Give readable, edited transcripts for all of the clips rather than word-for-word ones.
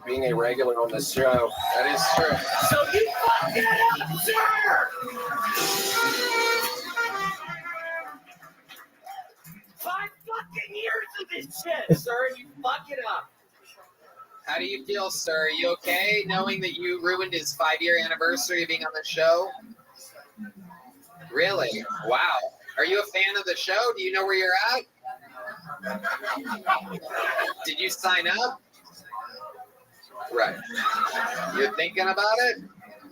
being a regular on this show. That is true. So you fucked it up, sir! 5 fucking years of this shit, sir, and you fuck it up. How do you feel, sir? Are you okay knowing that you ruined his 5-year anniversary of being on the show? Really? Wow. Are you a fan of the show? Do you know where you're at? Did you sign up? Right. You're thinking about it?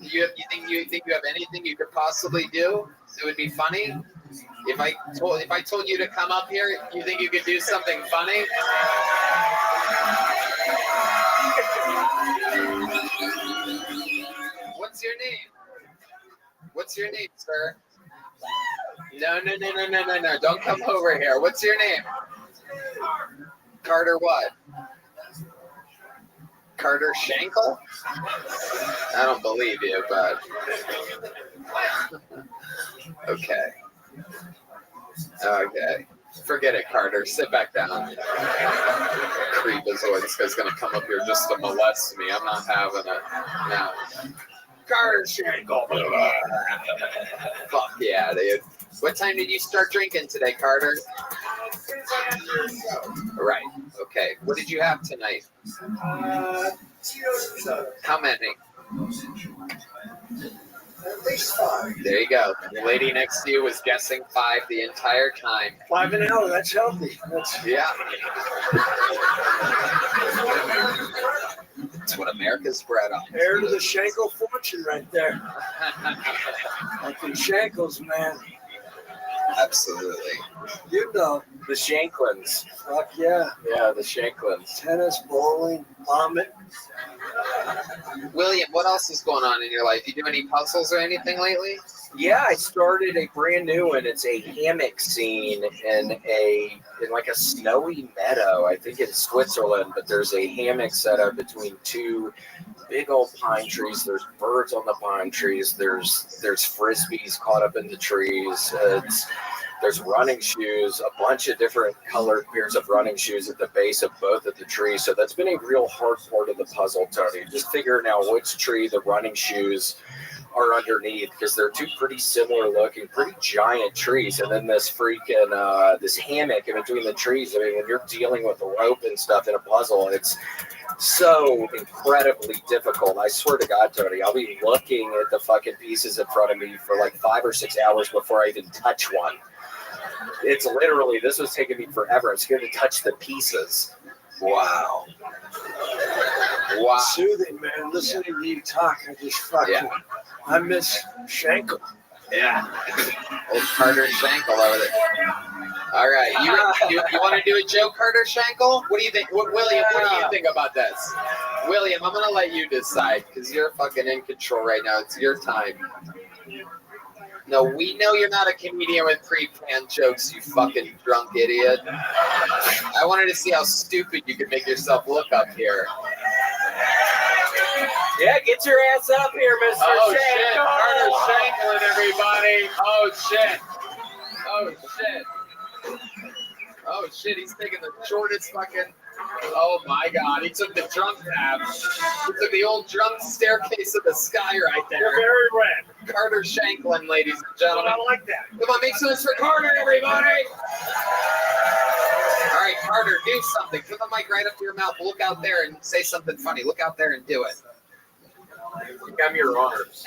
You think you have anything you could possibly do that would be funny? If I told you to come up here, you think you could do something funny? What's your name? What's your name, sir? No. Don't come over here. What's your name? Carter what? Carter Schenkel? I don't believe you, but okay. Forget it, Carter. Sit back down. Creepazoid. This guy's gonna come up here just to molest me. I'm not having it. No. Carter Schenkel. Fuck yeah, dude. What time did you start drinking today, Carter? Right. Okay. What did you have tonight? How many? At least 5. There you go. The lady next to you was guessing 5 the entire time. 5 an hour, that's healthy. Yeah. That's what America's bred on. Heir to the Schenkel fortune right there. Fucking Schenkels, man. Absolutely. You know. The Shanklins. Fuck yeah. Yeah, the Shanklins. Tennis, bowling, vomit. William, what else is going on in your life? You do any puzzles or anything lately? Yeah, I started a brand new one. It's a hammock scene in like a snowy meadow. I think it's Switzerland, but there's a hammock set up between 2 big old pine trees. There's birds on the pine trees. There's frisbees caught up in the trees. There's running shoes, a bunch of different colored pairs of running shoes at the base of both of the trees. So that's been a real hard part of the puzzle, Tony. Just figuring out which tree the running shoes are underneath, because they're 2 pretty similar looking, pretty giant trees. And then this freaking, this hammock in between the trees. I mean, when you're dealing with the rope and stuff in a puzzle, it's so incredibly difficult. I swear to God, Tony, I'll be looking at the fucking pieces in front of me for like 5 or 6 hours before I even touch one. It's literally, this was taking me forever. I'm scared to touch the pieces. Wow. Soothing, man. Listening to you talk, I just fucking, I miss Schenkel. Yeah. Old Carter Schenkel over there. All right. You want to do a joke, Carter Schenkel? What do you think? William, what do you think about this? William, I'm going to let you decide because you're fucking in control right now. It's your time. No, we know you're not a comedian with pre-planned jokes, you fucking drunk idiot. I wanted to see how stupid you could make yourself look up here. Yeah, get your ass up here, Mr. Oh, Schenkel. shit. Carter Schenkel, everybody. Oh, shit. Oh, shit. Oh, shit. He's taking the shortest fucking... Oh, my God. He took the drunk tab. He took the old drunk staircase of the sky right there. You're very red. Carter Shanklin, ladies and gentlemen. I like that. Come on, make some noise for Carter, everybody. All right, Carter, do something. Put the mic right up to your mouth. Look out there and say something funny. Look out there and do it. Come your arms.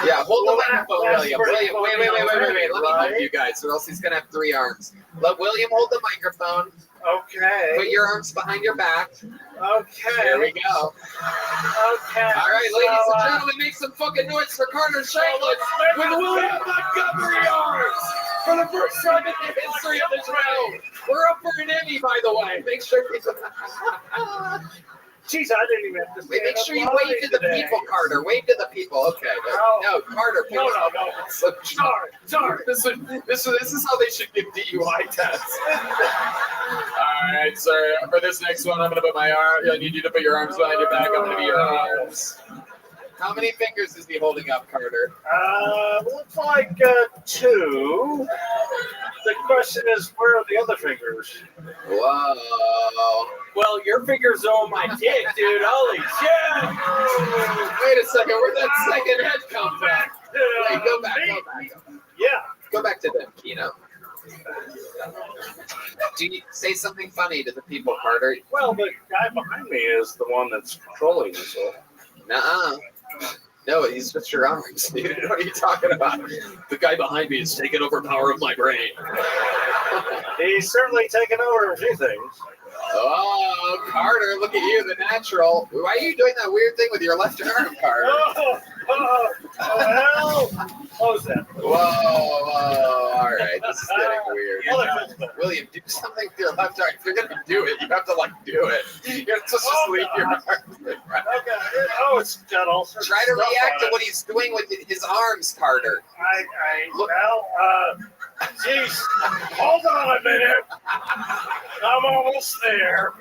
Yeah, hold the microphone, William. William, wait. Let me help you guys, or else he's going to have 3 arms. Let William hold the microphone. Okay. Put your arms behind your back. Okay. There we go. Okay. All right, ladies and gentlemen, make some fucking noise for Carter Shanklin with William Montgomery arms for the first time in the history of the show. We're up for an Emmy, by the way. Make sure you... Jeez, I didn't even have to Wait, make sure you wave to the people, Carter. Wave to the people. Okay. No, Carter. No. So, Sorry. This is how they should give DUI tests. All right, sir. For this next one, I'm going to put my arm. I need you to put your arms behind your back. I'm going to be your arms. How many fingers is he holding up, Carter? Looks like 2. the question is, where are the other fingers? Whoa. Well, your fingers are on my dick, dude. Holy shit! Wait a second. Where'd that second head come from? Wait, go back. Yeah. Go back to them, Kino. Do you say something funny to the people, Carter? Well, the guy behind me is the one that's controlling this whole. Nuh-uh. No, he's just your arms, dude. What are you talking about? The guy behind me is taking over power of my brain. He's certainly taken over a few things. Oh, Carter, look at you, the natural. Why are you doing that weird thing with your left arm, Carter? Oh, hell! Close that. Whoa. All right, this is getting weird. Motherfucker. William, do something with your left arm. If you're going to do it, you have to, do it. You're supposed to just leave your arm. Okay. Oh, it's got all sorts Try of to stuff react on to it. what he's doing with his arms, Carter. Geez, hold on a minute. I'm almost there.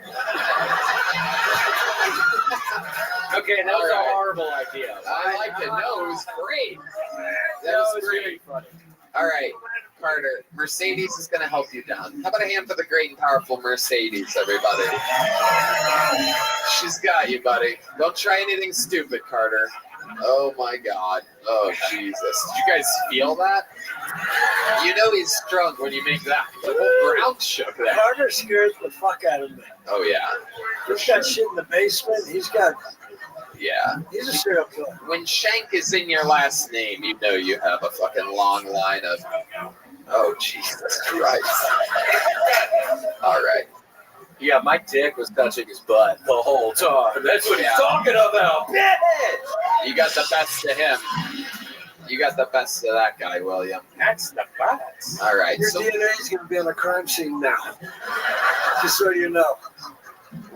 Okay, that was a horrible idea. I liked it. No, it was great. That That was was great. really funny. All right, Carter, Mercedes is going to help you down. How about a hand for the great and powerful Mercedes, everybody? She's got you, buddy. Don't try anything stupid, Carter. Oh, my God. Oh, Jesus. Did you guys feel that? You know he's drunk when you make that. The whole ground shook there. Carter scares the fuck out of me. Oh, yeah. He's got shit in the basement. Yeah. He's a serial killer. When Shank is in your last name, you know you have a fucking long line of... Oh, Jesus Christ. All right. Yeah, my dick was touching his butt the whole time. That's what he's talking about. You got the best of him. You got the best of that guy, William. That's the best. All right. Your So DNA is going to be on the crime scene now. Just so you know.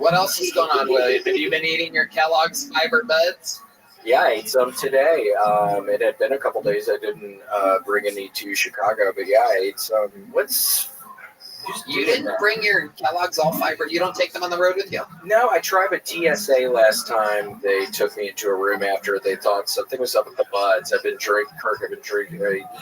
what else is going on, William? Have you been eating your Kellogg's fiber buds? Yeah, I ate some today. It had been a couple days I didn't bring any to Chicago, but yeah, I ate some. You didn't bring your Kellogg's all fiber? You don't take them on the road with you? No, I tried with TSA last time. They took me into a room after they thought something was up with the buds. I've been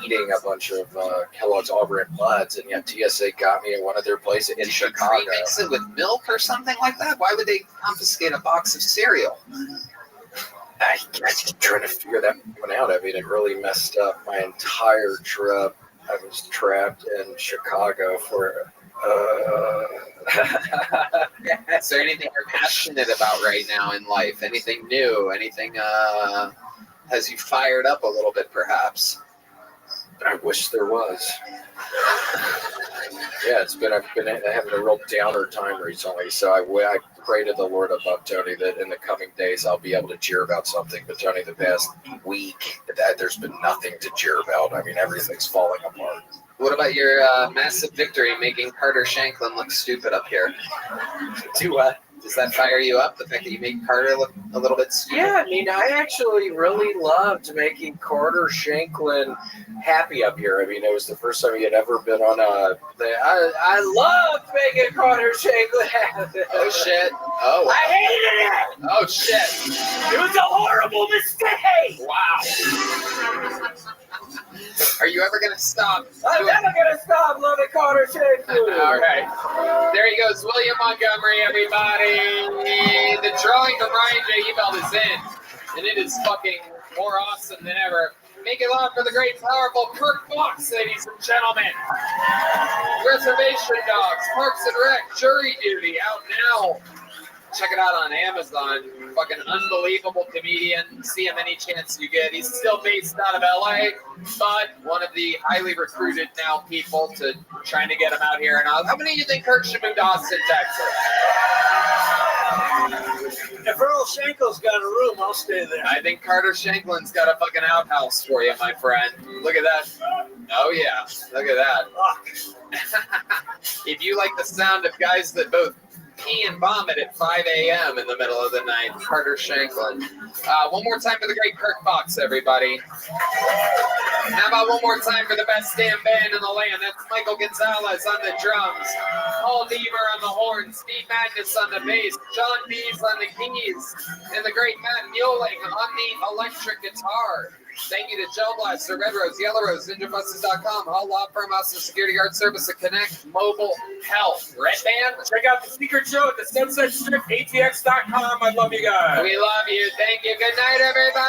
eating a bunch of Kellogg's All-Brand buds, and yet TSA got me at one of their places in Did you Chicago. mix it with milk or something like that? Why would they confiscate a box of cereal? I keep trying to figure that one out. I mean, it really messed up my entire trip. I was trapped in Chicago for. Is there anything you're passionate about right now in life? Anything new? Anything has you fired up a little bit, perhaps? I wish there was. Yeah, I've been having a real downer time recently, so I pray to the Lord above, Tony, that in the coming days I'll be able to cheer about something. But Tony, the past week, there's been nothing to cheer about. I mean, everything's falling apart. What about your massive victory making Carter Shanklin look stupid up here? Does that fire you up, the fact that you make Carter look a little bit stupid? Yeah, I mean, I actually really loved making Carter Shanklin happy up here. I mean, it was the first time he had ever been on I loved making Carter Shanklin happy. Oh, shit. Oh, wow. I hated it! Oh, shit. It was a horrible mistake! Wow. Are you ever going to stop? I'm never going to stop loving Carter Shanklin! All right. There he goes, William Montgomery, everybody. The drawing from Ryan J. Ebelt is in, and it is fucking more awesome than ever. Make it loud for the great, powerful Kirk Fox, ladies and gentlemen. Reservation Dogs, Parks and Rec, Jury Duty, out now. Check it out on Amazon. Fucking unbelievable comedian. See him any chance you get. He's still based out of LA, but one of the highly recruited now people to trying to get him out here. And how many do you think Kirk should move to Austin, Texas? If Earl Shankel's got a room, I'll stay there. I think Carter Shanklin's got a fucking outhouse for you, my friend. Look at that. Oh, yeah. Look at that. If you like the sound of guys that both pee and vomit at 5 a.m. in the middle of the night, Carter Shanklin. One more time for the great Kirk Fox, everybody. How about one more time for the best damn band in the land? That's Michael Gonzalez on the drums, Paul Deaver on the horns, Steve Magnus on the bass, John Dees on the keys, and the great Matt Mueling on the electric guitar. Thank you to Joe Blaster, Red Rose, Yellow Rose, NinjaBuses.com, Hall Law Firm, Austin Security Guard Service, and Connect Mobile Health. Red Band. Check out the Secret Show at the Sunset Strip, ATX.com. I love you guys. We love you. Thank you. Good night, everybody.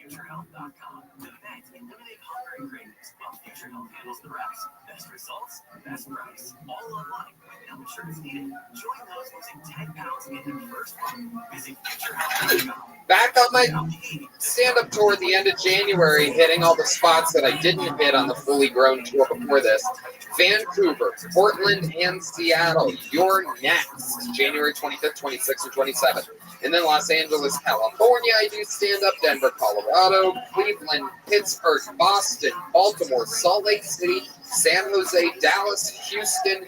FutureHealth.com. The meds eliminate hunger and cravings, while Future Health handles the rest. Best results, best price. All online with no insurance needed. Join those losing 10 pounds in the first month. Visit FutureHealth.com. Back on my stand-up tour at the end of January, hitting all the spots that I didn't hit on the fully grown tour before this. Vancouver, Portland, and Seattle. You're next. January 25th, 26th, and 27th. And then Los Angeles, California, I do stand-up. Denver, Colorado, Cleveland, Pittsburgh, Boston, Baltimore, Salt Lake City, San Jose, Dallas, Houston,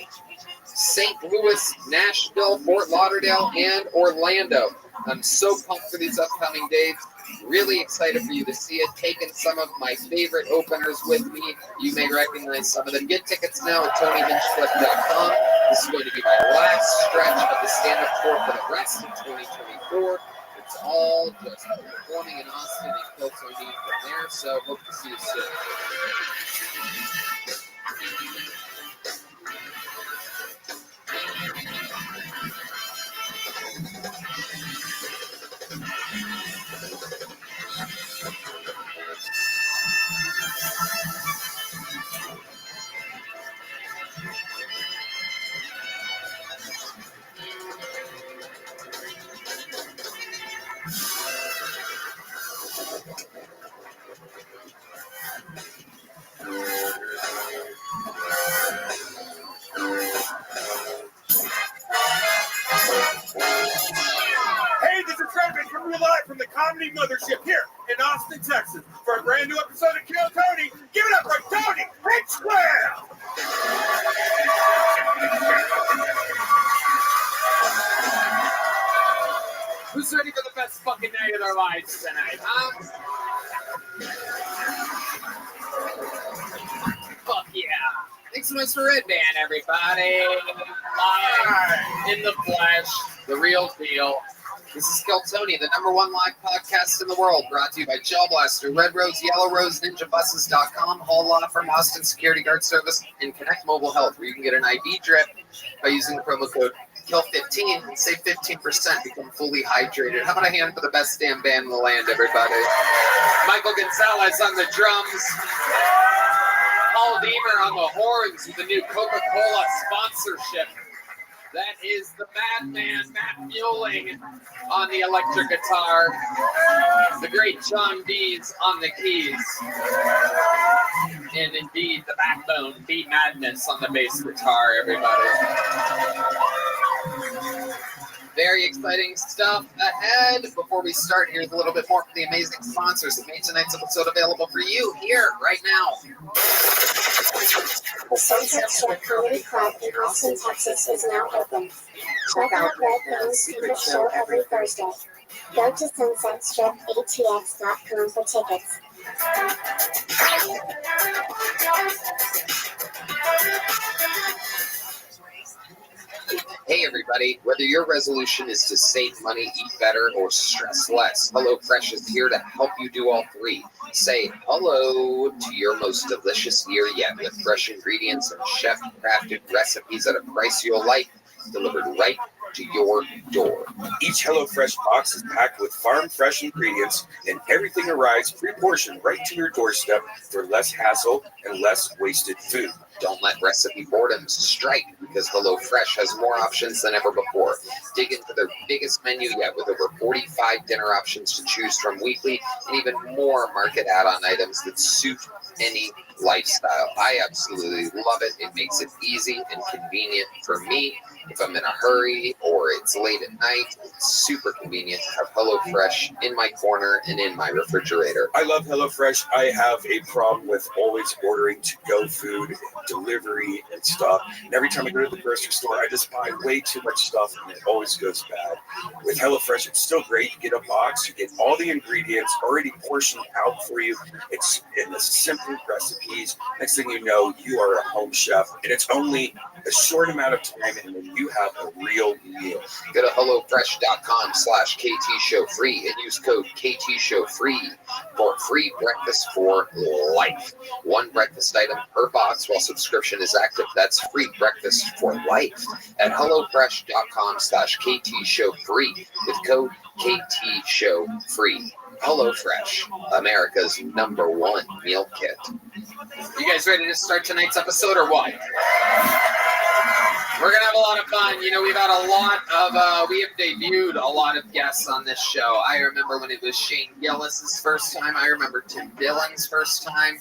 St. Louis, Nashville, Fort Lauderdale, and Orlando. I'm so pumped for these upcoming dates. Really excited for you to see it. Taking some of my favorite openers with me. You may recognize some of them. Get tickets now at TonyHinchcliffe.com. This is going to be my last stretch of the stand-up tour for the rest of 2024. It's all just performing in Austin and Kill Tony from there. So hope to see you soon. Hey, this is Rabbi coming live from the Comedy Mothership here in Austin, Texas, for a brand new episode of Kill Tony. Give it up for Tony Hinchcliffe! Who's ready for the best fucking night of their lives tonight, huh? Fuck yeah. Thanks so much for Red Band, everybody. Live in the flesh, the real deal. This is Kill Tony, the #1 live podcast in the world, brought to you by Gel Blaster, Red Rose, Yellow Rose, NinjaBuses.com, Hall Law Firm, Austin Security Guard Service, and Connect Mobile Health, where you can get an IV drip by using the promo code KILL15 and save 15%, become fully hydrated. How about a hand for the best damn band in the land, everybody? Michael Gonzalez on the drums. Paul Deemer on the horns with the new Coca-Cola sponsorship. That is the madman, Matt Mueling on the electric guitar. The great John Dees on the keys. And indeed, the backbone, B Madness on the bass guitar, everybody. Very exciting stuff ahead. Before we start, here's a little bit more from the amazing sponsors that made tonight's episode available for you here, right now. The Sunset Strip Comedy Club in Austin, Texas is now open. Check out Red Man's secret show every Thursday. Go to sunsetstripatx.com for tickets. Hey everybody, whether your resolution is to save money, eat better, or stress less, HelloFresh is here to help you do all three. Say hello to your most delicious year yet with fresh ingredients and chef-crafted recipes at a price you'll like, delivered right to your door. Each HelloFresh box is packed with farm-fresh ingredients, and everything arrives pre-portioned right to your doorstep for less hassle and less wasted food. Don't let recipe boredom strike, because HelloFresh has more options than ever before. Dig into their biggest menu yet with over 45 dinner options to choose from weekly, and even more market add-on items that suit any lifestyle. I absolutely love it. It makes it easy and convenient for me. If I'm in a hurry or it's late at night, it's super convenient to have HelloFresh in my corner and in my refrigerator. I love HelloFresh. I have a problem with always ordering to-go food, delivery, and stuff. And every time I go to the grocery store, I just buy way too much stuff, and it always goes bad. With HelloFresh, it's still great. You get a box, you get all the ingredients already portioned out for you. It's in the simple recipes. Next thing you know, you are a home chef, and it's only a short amount of time, and then you have a real meal. Go to HelloFresh.com/KTShowFree and use code KTShowFree for free breakfast for life. One breakfast item per box while subscription is active. That's free breakfast for life at HelloFresh.com/KTShowFree with code KTShowFree. HelloFresh, America's #1 meal kit. You guys ready to start tonight's episode or what? We're going to have a lot of fun. You know, we've had a lot of, we have debuted a lot of guests on this show. I remember when it was Shane Gillis's first time. I remember Tim Dillon's first time.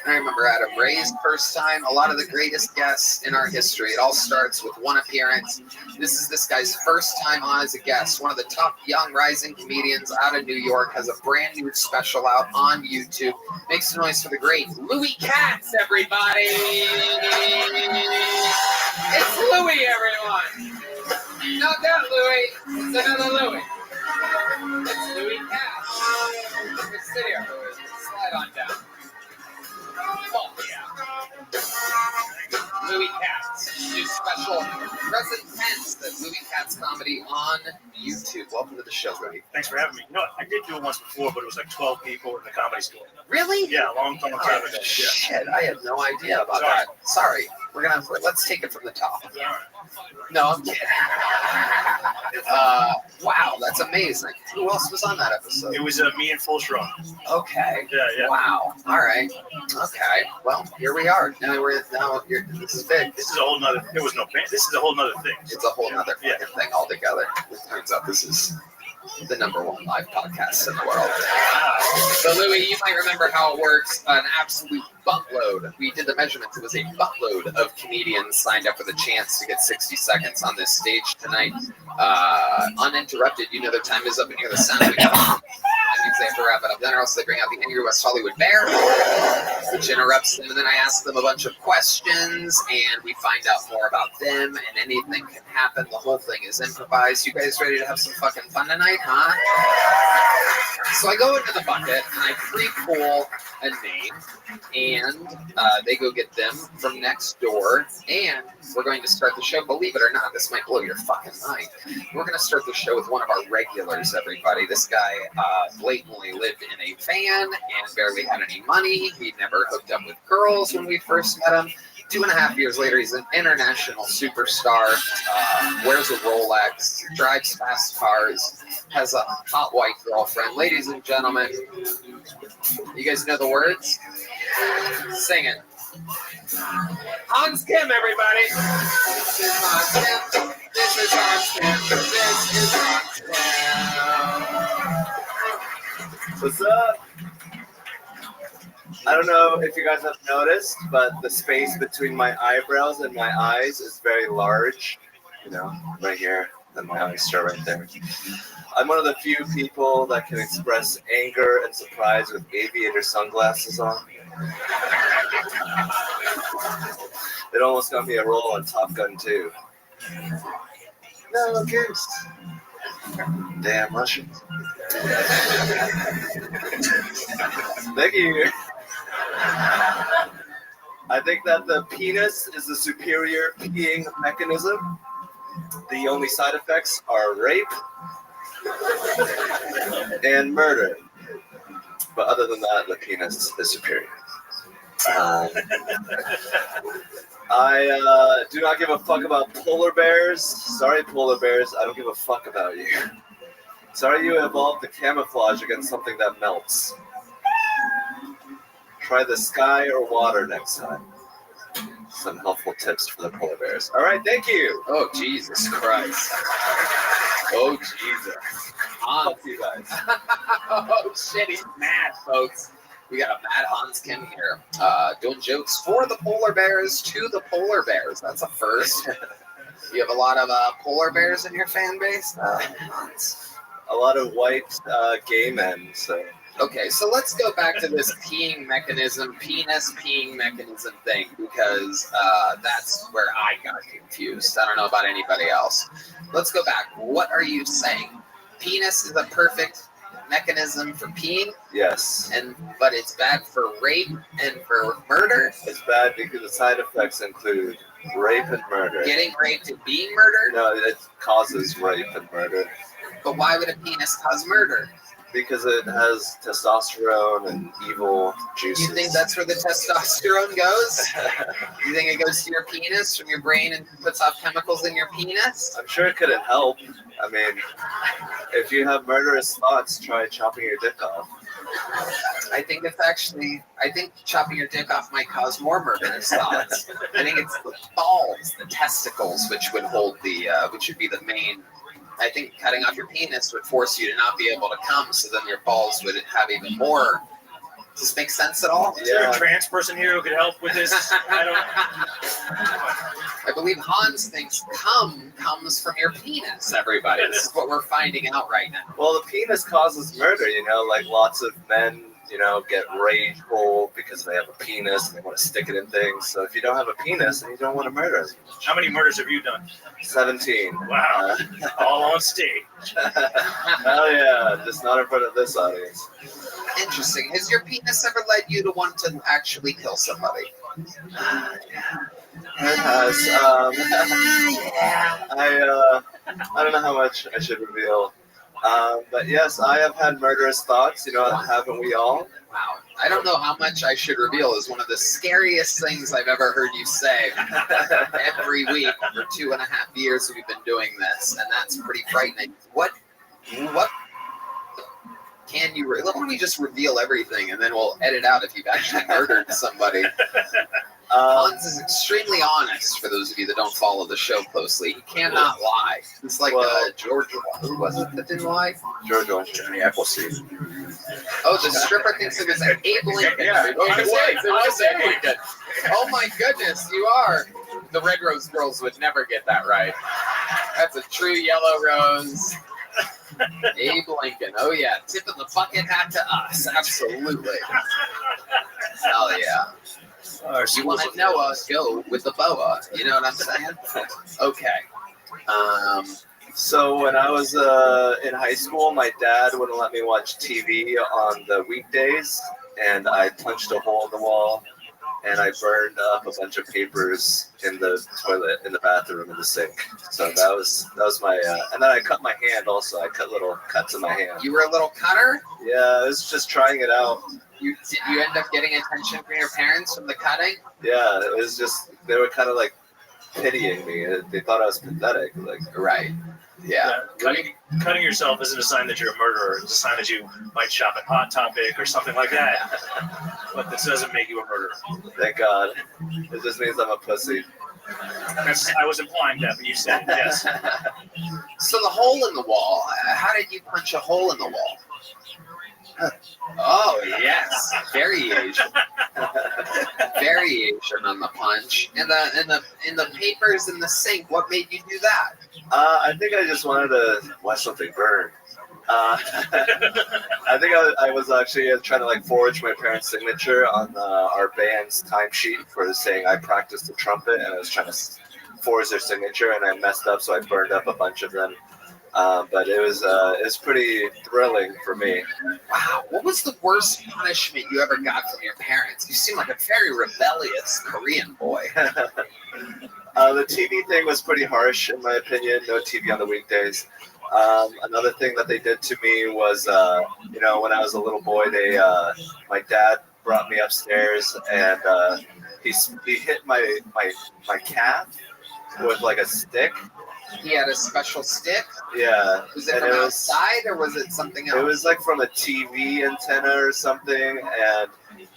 I remember Adam Ray's first time. A lot of the greatest guests in our history. It all starts with one appearance. This is this guy's first time on as a guest. One of the top young rising comedians out of New York. Has a brand new special out on YouTube. Make some noise for the great Louis Katz, everybody. It's Louis, everyone. Not that Louis. It's another Louis. It's Louis Katz. Sit here, Louis. Slide on down. Oh, yeah. Louis Katz, new special, present tense, the Louis Katz comedy on YouTube. Welcome to the show, Louis. Thanks for having me. You know what? I did do it once before, but it was like 12 people in the Comedy Store. Really? Yeah, a long time ago. Yeah. Shit, I had no idea about that. Sorry. Let's take it from the top. No, I'm kidding. Wow, that's amazing. Who else was on that episode? It was me and Full Strong. Okay. Yeah. Wow. All right. Okay. Well, here we are. This is big. This is a whole nother. There was no band. This is a whole nother thing. It's a whole nother fucking thing altogether. It turns out this is the #1 live podcast in the world. So, Louis, you might remember how it works. An absolute buttload. We did the measurements. It was a buttload of comedians signed up for the chance to get 60 seconds on this stage tonight. Uninterrupted. You know their time is up and hear the sound. That means they have to wrap it up then, or else they bring out the angry West Hollywood Bear, which interrupts them. And then I ask them a bunch of questions, and we find out more about them, and anything can happen. The whole thing is improvised. You guys ready to have some fucking fun tonight, huh? So I go into the bucket, and I pre-pull a name, and they go get them from next door, and we're going to start the show. Believe it or not, this might blow your fucking mind. We're going to start the show with one of our regulars, everybody. This guy blatantly lived in a van and barely had any money. He never hooked up with girls when we first met him. 2.5 years later, he's an international superstar, wears a Rolex, drives fast cars, has a hot white girlfriend. Ladies and gentlemen, you guys know the words? Sing it. Hans Kim, everybody. This is Hans Kim. This is Hans Kim. This is Hans Kim. What's up? I don't know if you guys have noticed, but the space between my eyebrows and my eyes is very large. You know, right here, and my eyes are right there. I'm one of the few people that can express anger and surprise with aviator sunglasses on. It almost got me a role on Top Gun 2. No, kids. Damn Russians. Thank you. I think that the penis is the superior peeing mechanism. The only side effects are rape and murder. But other than that, the penis is superior. I do not give a fuck about polar bears. Sorry, polar bears. I don't give a fuck about you. Sorry you evolved the camouflage against something that melts. Try the sky or water next time. Some helpful tips for the polar bears. All right, thank you. Oh, Jesus Christ. Oh, Jesus. Fuck you guys. Oh, shit, he's mad, folks. We got a mad Hans Kim here. Doing jokes for the polar bears to the polar bears. That's a first. You have a lot of polar bears in your fan base? A lot of white gay men, so... Okay, so let's go back to this peeing mechanism, penis peeing mechanism thing, because that's where I got confused. I don't know about anybody else. Let's go back. What are you saying? Penis is a perfect mechanism for peeing? Yes. But it's bad for rape and for murder? It's bad because the side effects include rape and murder. Getting raped and being murdered? No, it causes rape and murder. But why would a penis cause murder? Because it has testosterone and evil juices. You think that's where the testosterone goes? You think it goes to your penis from your brain and puts off chemicals in your penis? I'm sure it couldn't help. I mean, if you have murderous thoughts, try chopping your dick off. I think chopping your dick off might cause more murderous thoughts. I think it's the balls, the testicles, which would hold which would be the main. I think cutting off your penis would force you to not be able to come, so then your balls would have even more. Does this make sense at all? Is there a trans person here who could help with this? I believe Hans thinks cum comes from your penis, everybody. This is what we're finding out right now. Well, the penis causes murder, you know, like lots of men, you know, get rageful because they have a penis and they want to stick it in things. So if you don't have a penis, then you don't want to murder as much. How many murders have you done? 17. Wow. All on stage. Hell yeah, just not in front of this audience. Interesting. Has your penis ever led you to want to actually kill somebody? It has. I don't know how much I should reveal. But yes, I have had murderous thoughts, you know, haven't we all? Wow. I don't know how much I should reveal is one of the scariest things I've ever heard you say every week for 2.5 years we've been doing this, and that's pretty frightening. What can you, why don't we just reveal everything and then we'll edit out if you've actually murdered somebody. Hans is extremely honest, for those of you that don't follow the show closely. He cannot lie. It's like George, who was it that didn't lie? George Washington, the Appleseed. Oh, the stripper thinks it was Abe Lincoln. Yeah, it was Abe Lincoln. Oh my goodness, you are. The Red Rose Girls would never get that right. That's a true yellow rose. Abe Lincoln. Oh yeah, tipping the bucket hat to us. Absolutely. Hell yeah. You want to know us, go with the boa. You know what I'm saying? Okay. So when I was in high school, my dad wouldn't let me watch TV on the weekdays, and I punched a hole in the wall, and I burned up a bunch of papers in the toilet, in the bathroom, in the sink. So that was my, and then I cut my hand also. I cut little cuts in my hand. You were a little cutter? Yeah, I was just trying it out. Did you end up getting attention from your parents from the cutting? Yeah, it was just, they were kind of like pitying me. They thought I was pathetic. Like, Right. Yeah. Cutting yourself isn't a sign that you're a murderer. It's a sign that you might shop at Hot Topic or something like that. But this doesn't make you a murderer. thank God. It just means I'm a pussy. I was implying that, but you said it, yes. So the hole in the wall. How did you punch a hole in the wall? Oh yes, variation. Variation on the punch. And the papers in the sink. What made you do that? I think I just wanted to watch something burn. I think I was actually trying to like forge my parents' signature on our band's timesheet for saying I practiced the trumpet, and I was trying to forge their signature, and I messed up, so I burned up a bunch of them. But it was pretty thrilling for me. Wow, what was the worst punishment you ever got from your parents? You seem like a very rebellious Korean boy. The TV thing was pretty harsh, in my opinion. No TV on the weekdays. Another thing that they did to me was, when I was a little boy, my dad brought me upstairs, and he hit my calf with like a stick. He had a special stick? Yeah. Was it from outside, or was it something else? It was like from a TV antenna or something, and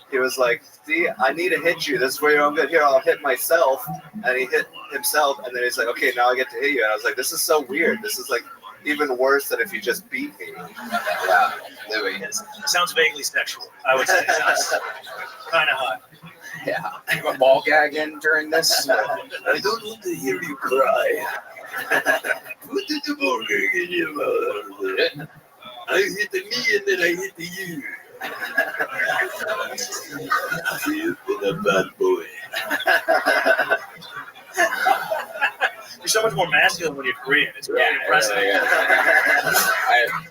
he was like, see, I need to hit you. This is where I'm good. Here, I'll hit myself. And he hit himself, and then he's like, okay, now I get to hit you. And I was like, this is so weird. This is like even worse than if you just beat me. Yeah, Louis. Sounds vaguely sexual, I would say. Sounds kind of hot. Yeah. You have a ball gag in during this? I don't want to hear you cry. Put the ball gag in your mouth. I hit me and then I hit you. You've been a bad boy. You're so much more masculine when you're Korean. It's really impressive. Really,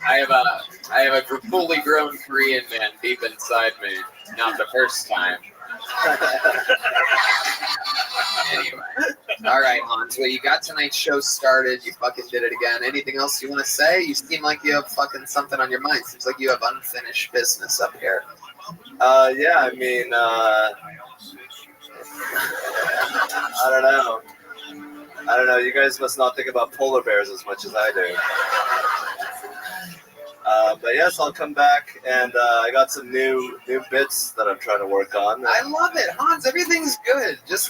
I have a fully grown Korean man deep inside me. Not the first time. Anyway. All right, Hans. Well, you got tonight's show started. You fucking did it again. Anything else you want to say? You seem like you have fucking something on your mind. Seems like you have unfinished business up here. Yeah, I mean, I don't know. You guys must not think about polar bears as much as I do. But yes, I'll come back, and I got some new bits that I'm trying to work on. I love it, Hans. Everything's good. Just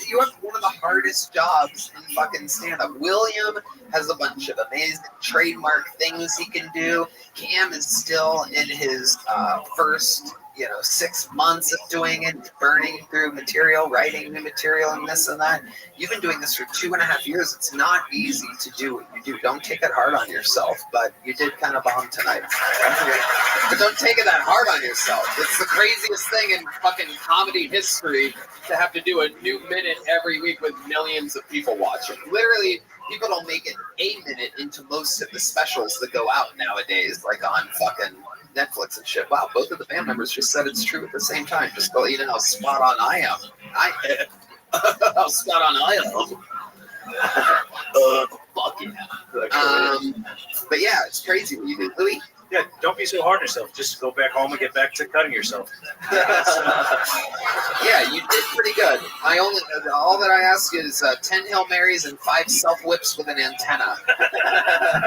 you have one of the hardest jobs in fucking stand-up. William has a bunch of amazing trademark things he can do. Cam is still in his first 6 months of doing it, burning through material, writing new material, and this and that. You've been doing this for 2.5 years. It's not easy to do what you do. Don't take it hard on yourself, but you did kind of bomb tonight. But don't take it that hard on yourself. It's the craziest thing in fucking comedy history to have to do a new minute every week with millions of people watching. Literally, people don't make it a minute into most of the specials that go out nowadays, like on fucking Netflix and shit. Wow, both of the band members just said it's true at the same time. Just to let you know how spot on I am. How spot on I am. Fuck yeah. But yeah, it's crazy what you do, Louis. Yeah, don't be so hard on yourself. Just go back home and get back to cutting yourself. Yeah, you did pretty good. All that I ask is 10 Hail Marys and 5 self-whips with an antenna.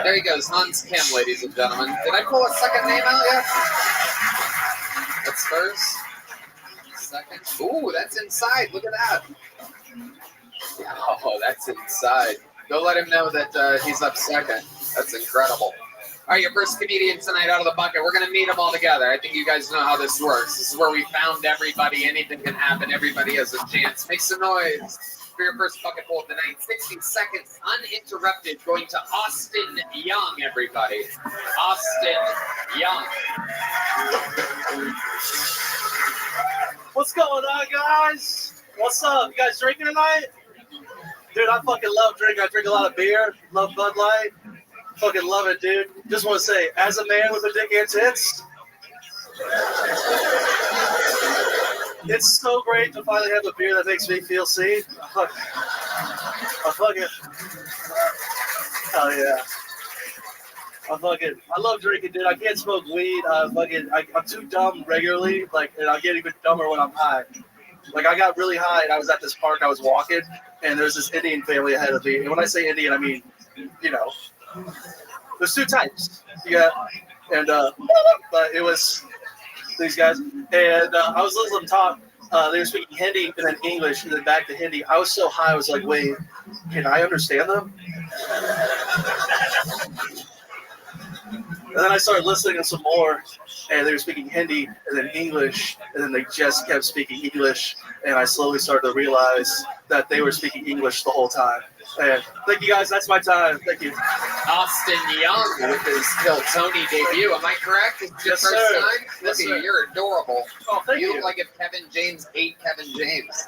There he goes, Hans Kim, ladies and gentlemen. Did I pull a second name out yet? That's first. Second. Ooh, that's inside. Look at that. Oh, that's inside. Go let him know that he's up second. That's incredible. All right, your first comedian tonight out of the bucket. We're going to meet them all together. I think you guys know how this works. This is where we found everybody. Anything can happen. Everybody has a chance. Make some noise for your first bucket full of the night. 60 seconds uninterrupted. Going to Austin Young, everybody. Austin Young. What's going on, guys? What's up? You guys drinking tonight? Dude, I fucking love drinking. I drink a lot of beer. Love Bud Light. Fucking love it, dude. Just want to say, as a man with a dick and tits, it's so great to finally have a beer that makes me feel seen. I fucking, hell yeah. I love drinking, dude. I can't smoke weed. I'm too dumb regularly, and I get even dumber when I'm high. Like I got really high and I was at this park, I was walking, and there's this Indian family ahead of me. And when I say Indian, I mean, you know, there's two types. But it was these guys. And I was listening to them talk. They were speaking Hindi and then English and then back to Hindi. I was so high, I was like, wait, can I understand them? And then I started listening to some more, and they were speaking Hindi and then English, and then they just kept speaking English, and I slowly started to realize that they were speaking English the whole time. And thank you guys, that's my time. Thank you. Austin Young with his Kill Tony debut. Am I correct? It's your Yes, first sir. time? Yes, Look at you, sir. you're adorable. Oh, thank You you. look like if Kevin James ate Kevin James.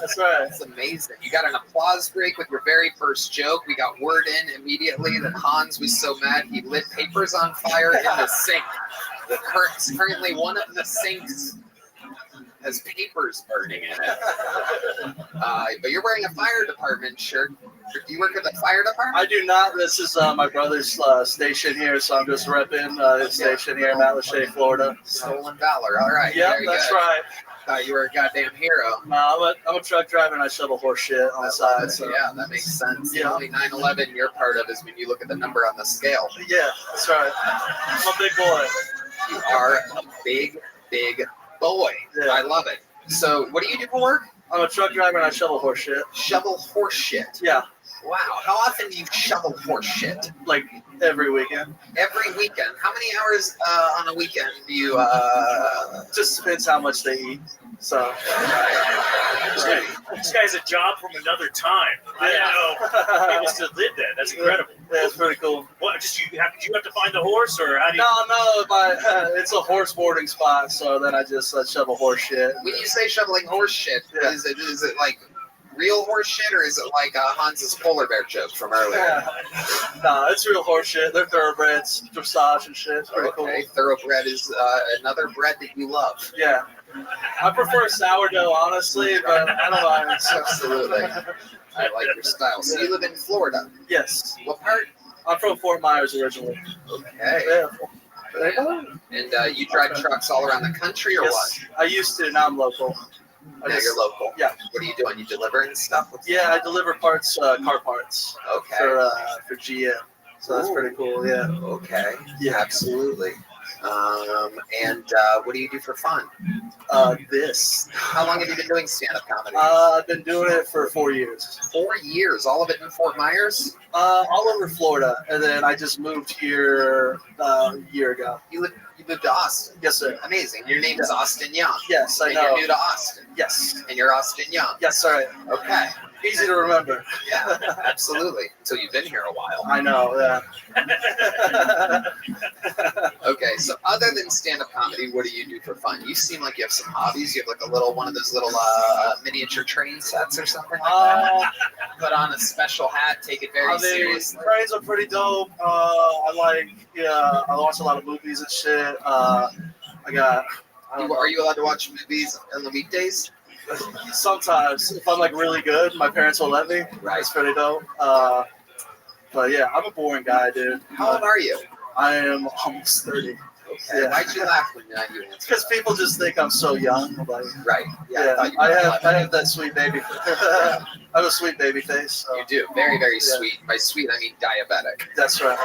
That's right. That's amazing. You got an applause break with your very first joke. We got word in immediately that Hans was so mad he lit papers on fire in the sink. Currently, one of the sinks has papers burning in it. But you're wearing a fire department shirt. Do you work at the fire department? I do not. This is my brother's station here, so I'm just repping his station here in Lachey, Florida. Stolen valor. All right. Yep, very that's good. right. Thought you were a goddamn hero. No, I'm a truck driver and I shovel horse shit on the side. So. Yeah, that makes sense. The Yeah. only 9/11 you're part of is when you look at the number on the scale. Yeah, that's right. I'm a big boy. You are a big, big boy. Yeah. I love it. So, what do you do for work? I'm a truck driver and I shovel horse shit. Shovel horse shit. Yeah, Wow. How often do you shovel horse shit? like every weekend. Every weekend. How many hours on a weekend do you? Just depends how much they eat. So. This guy's a job from another time. I didn't know people still did that. That's incredible. Yeah, it's pretty cool. What? Did you have to find the horse, or how do you? No, it's a horse boarding spot, so then I just shovel horse shit. When you say shoveling horse shit, Yeah. is it like real horse shit, or is it like Hans's polar bear joke from earlier? No, it's real horse shit. They're thoroughbreds, dressage and shit. It's pretty Okay, thoroughbred is another bread that you love. cool. Yeah. I prefer sourdough, honestly, but I don't mind. Absolutely. I like your style. So you live in Florida. Yes. What part? I'm from Fort Myers originally. Okay. Yeah. And you drive trucks all around the country, or Yes, I used to. Now I'm local. what? Now you're local. Yeah. What are you doing? You delivering stuff? Yeah, I deliver parts, car parts Okay. for GM. So that's pretty cool. Yeah. Okay. Yeah. Absolutely. And what do you do for fun? This. How long have you been doing stand-up comedy? I've been doing it for 4 years. 4 years. All of it in Fort Myers? All over Florida, and then I just moved here a year ago. You moved to Austin. Yes, sir. Amazing. Your name is Austin Young. Yes, I And know. you're new to Austin. Yes. And you're Austin Young. Yes, sorry. Okay. Easy to remember. Yeah, absolutely. Until you've been here a while. I know. Yeah. Okay, so other than stand-up comedy, what do you do for fun? You seem like you have some hobbies. You have like one of those little miniature train sets or something like that. Put on a special hat, take it very seriously. Trains are pretty dope. I watch a lot of movies and shit. Are you allowed to watch movies on the weekdays? Sometimes, if I'm like really good, my parents will let me. Right. It's pretty dope. But yeah, I'm a boring guy, dude. How old are you? I am almost 30. Okay. Yeah. Why'd you laugh when you answered? Because people just think I'm so young. Like, Right. yeah, thought you I were have 11. that sweet baby. I have a sweet baby face. So. You do. Very, very Yeah. sweet. By sweet, I mean diabetic. That's right.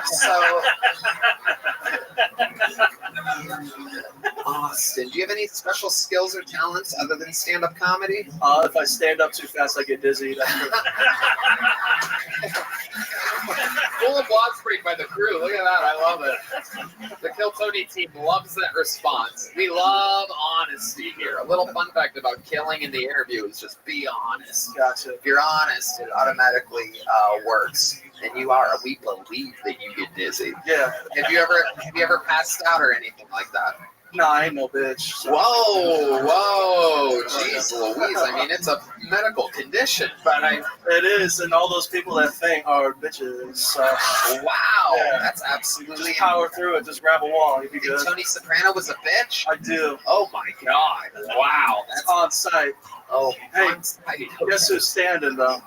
So, Austin, do you have any special skills or talents other than stand-up comedy? If I stand up too fast, I get dizzy. That's Full applause break by the crew. Look at that. I love it. The Kill Tony team loves that response. We love honesty here. A little fun fact about killing in the interview is just be honest. Gotcha. If you're honest, it automatically works. And you are. We believe that you get dizzy. Yeah. Have you ever passed out or anything like that? No, I ain't no bitch. So. Whoa, jeez Louise. I mean, it's a medical condition, but It is, and all those people that faint are bitches. So wow, Yeah. that's absolutely. just power through it. Just grab a wall. You'll be Think good. Tony Soprano was a bitch? I do. Oh my god! Wow, It's that's on site. Hey, Guess who's standing though?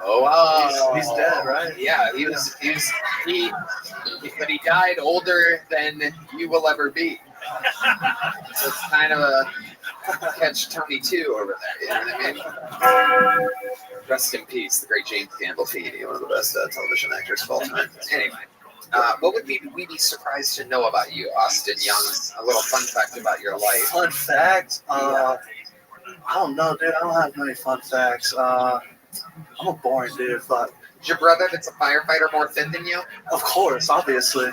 oh wow, He's dead, right? Yeah, but he died older than you will ever be. So it's kind of a catch Tony 2 over there. You know what I mean? Rest in peace, the great James Gandolfini, one of the best television actors of all time. Anyway, what would we be surprised to know about you, Austin Young? A little fun fact about your life. Fun fact? I don't know, dude. I don't have many fun facts. I'm a boring dude, but Is your brother that's a firefighter more thin than you? of course, obviously.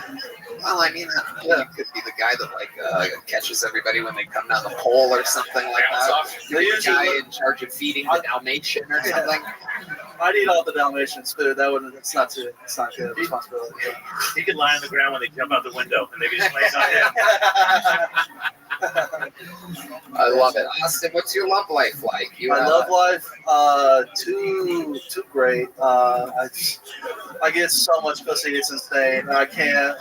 Well, I mean, you could be the guy that catches everybody when they come down the pole or something like that. You're the guy in charge of feeding the Dalmatian or something. I'd eat all the Dalmatians, dude. It's not good responsibility. He could lie on the ground when they jump out the window, and they could just land on him. I love it. Austin, what's your love life like? My love life, too great. I get so much pussy, it's insane. I can't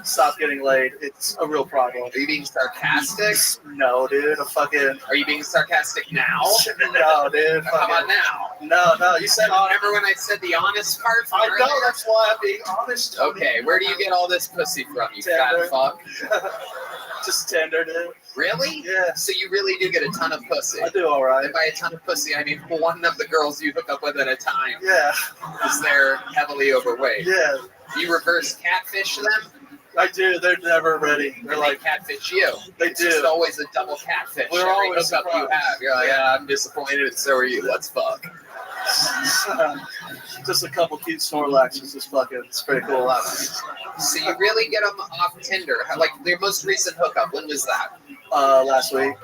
stop getting laid. It's a real problem. Are you being sarcastic? No, dude. Are you being sarcastic now? No, dude. How about now? No. You said honest. Remember when I said the honest part? I know. That's why I'm being honest. Okay, where do you get all this pussy from, you Tender. fat fuck? Just tender, dude. Really? Yeah. So you really do get a ton of pussy? I do all right. And by a ton of pussy, I mean one of the girls you hook up with at a time. Yeah. Because they're heavily overweight. Yeah. You reverse catfish them? I do. They're never ready. They're And like, they catfish you. they It's do. just always a double catfish. We're Every always hookup you surprised. have. You're like, I'm disappointed, and so are you. Let's fuck. Just a couple cute Snorlaxes is fucking. It's pretty cool. So you really get them off Tinder. Like your most recent hookup, when was that? Last week.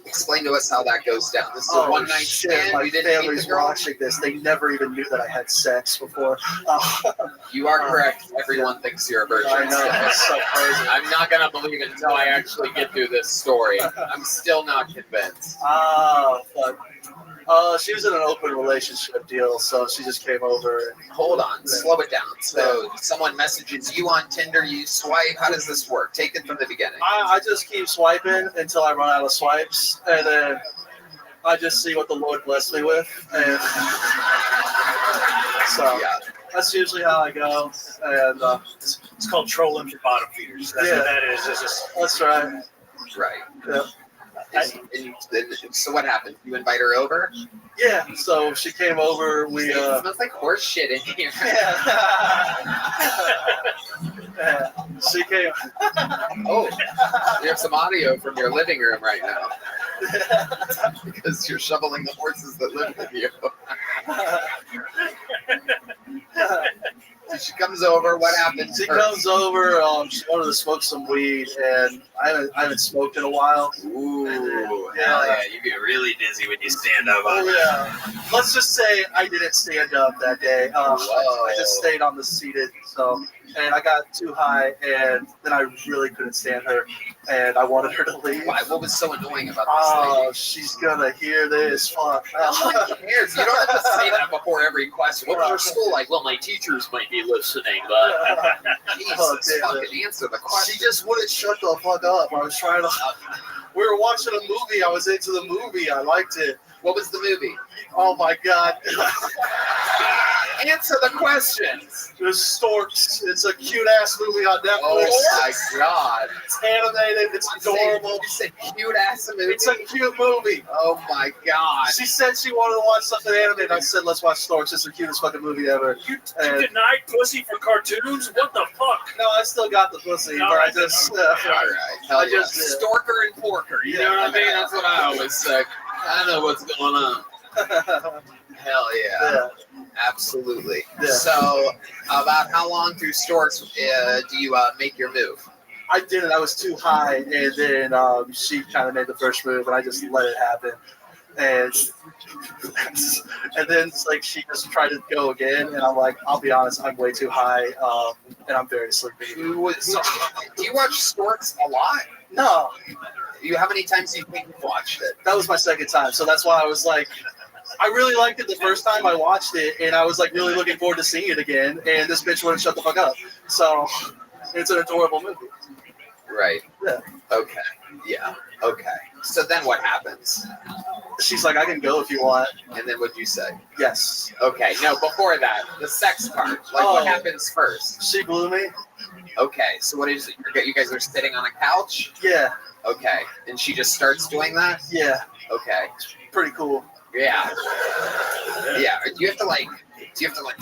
Explain to us how that goes down. This is a Oh, one night shit. stand. My You didn't meet family's the girl? watching this. They never even knew that I had sex before. You are correct. Everyone thinks you're a virgin. I know. It's so crazy. I'm not gonna believe it until I actually get through this story. I'm still not convinced. Oh, fuck. She was in an open relationship deal, so she just came over. Hold on, slow it down. So someone messages you on Tinder, you swipe. How does this work? Take it from the beginning. I just keep swiping until I run out of swipes, and then I just see what the Lord blessed me with. And so Yeah. that's usually how I go. And It's called trolling for bottom feeders. That's what that is. It's just that's right. Right. Yeah. And so what happened? You invite her over? Yeah. So she came over. We It smells like horse shit in here. yeah. She came. Oh, we have some audio from your living room right now. Because you're shoveling the horses that live with you. So she comes over. What happens? She first? comes over. She wanted to smoke some weed, and I haven't smoked in a while. Ooh, Yeah. hell yeah. You get really dizzy when you stand up. Oh yeah. Let's just say I didn't stand up that day. I just stayed on the seated. So, and I got too high, and then I really couldn't stand her, and I wanted her to leave. Why? What was so annoying about this Oh, lady? she's gonna hear this. Fuck. Who cares? You don't have to say that before every question. What was your school like? Well, my teachers might be listening, but Jesus, damn fucking answer the question. She just wouldn't shut the fuck up. I was trying to. We were watching a movie. I was into the movie. I liked it. What was the movie? Oh my god. Answer the questions. There's Storks. It's a cute ass movie on Netflix. Oh my god. It's animated. It's adorable. You said cute ass movie. It's a cute movie. Oh my god. She said she wanted to watch something animated. I said, let's watch Storks. It's the cutest fucking movie ever. you And- denied pussy for cartoons? What the fuck? No, I still got the pussy, No, but I I just. All right. Hell I yeah. just did. Storker and porker. You know what I mean? That's what I always say. I know what's going on. Hell yeah. Yeah. Absolutely. Yeah. So, about how long through Storks do you make your move? I didn't. I was too high, and then she kind of made the first move, and I just let it happen. And then it's like she just tried to go again, and I'm like, I'll be honest, I'm way too high, and I'm very sleepy. So, do you watch Storks a lot? No, How many times do you think you've watched it? that was my second time, so that's why I was like, I really liked it the first time I watched it, and I was like really looking forward to seeing it again, and this bitch wouldn't shut the fuck up. So it's an adorable movie. Right. Yeah. Okay. Yeah. Okay. So then what happens? She's like, I can go if you want. And then what'd you say? Yes. Okay. No, before that, the sex part. Like, what happens first? She blew me. Okay. So what is it? You guys are sitting on a couch? Yeah. Okay. And she just starts doing that? Yeah, Okay. pretty cool. Yeah. Yeah. Do you have to like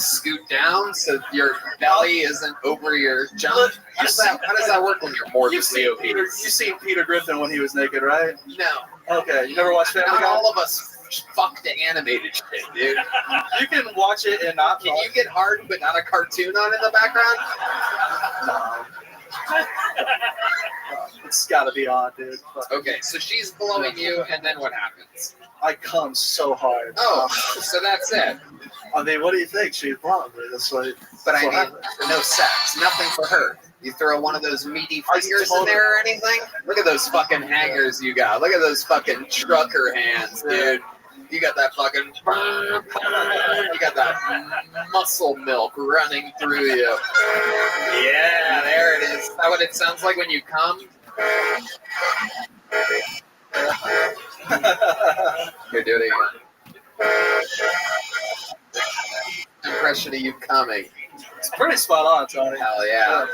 scoot down so your belly isn't over your junk? How does that work when you're more You've seen Peter Griffin when he was naked, right? No. Okay, you never watched Family Not Guy? all of us fuck the animated shit, dude. You can watch it and not. Can you get hard but not a cartoon on in the background? It's gotta be on, dude. Fuck. Okay, so she's blowing you, and then what happens? I come so hard. Oh, so that's it. I mean, what do you think? She's blonde, but that's like. But I what mean, happened. no sex, nothing for her. You throw one of those meaty I fingers told in there or anything? Look at those fucking hangers you got. Look at those fucking trucker hands, dude. You got that fucking, you got that muscle milk running through you. Yeah, there it is. Is that what it sounds like when you come? Here, do it again. Impression of you coming. It's pretty spot on, Tony. Hell yeah.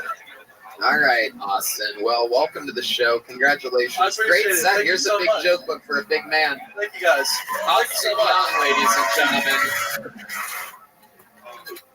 All right, Austin. Well, welcome to the show. Congratulations. I appreciate Great it. set. Thank Here's you so a big much. joke book for a big man. Thank you guys. Austin Young, ladies and gentlemen.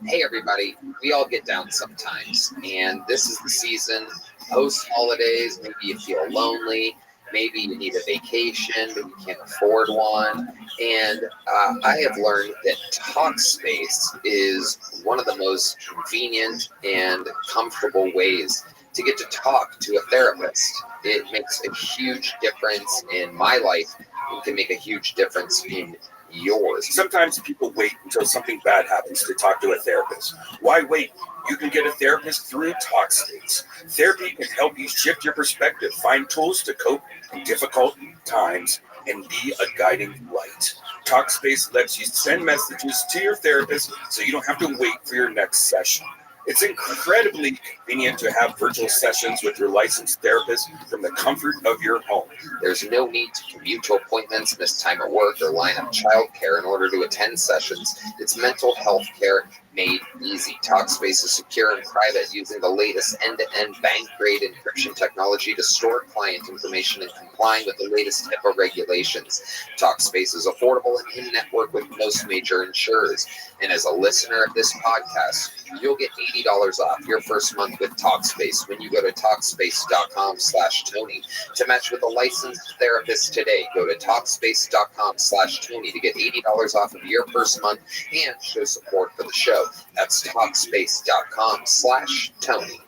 Hey, everybody. We all get down sometimes, and this is the season. Post-holidays, maybe you feel lonely. Maybe you need a vacation, but you can't afford one. And I have learned that Talkspace is one of the most convenient and comfortable ways to get to talk to a therapist. It makes a huge difference in my life and can make a huge difference in yours. Sometimes people wait until something bad happens to talk to a therapist. Why wait? You can get a therapist through Talkspace. Therapy can help you shift your perspective, find tools to cope in difficult times, and be a guiding light. Talkspace lets you send messages to your therapist so you don't have to wait for your next session. It's incredibly convenient to have virtual sessions with your licensed therapist from the comfort of your home. There's no need to commute to appointments, miss time at work, or line up childcare in order to attend sessions. It's mental health care made easy. Talkspace is secure and private, using the latest end-to-end bank-grade encryption technology to store client information and complying with the latest HIPAA regulations. Talkspace is affordable and in-network with most major insurers. And as a listener of this podcast, you'll get $80 off your first month with Talkspace when you go to Talkspace.com/Tony. To match with a licensed therapist today, go to Talkspace.com/Tony to get $80 off of your first month and show support for the show. That's Talkspace.com/Tony.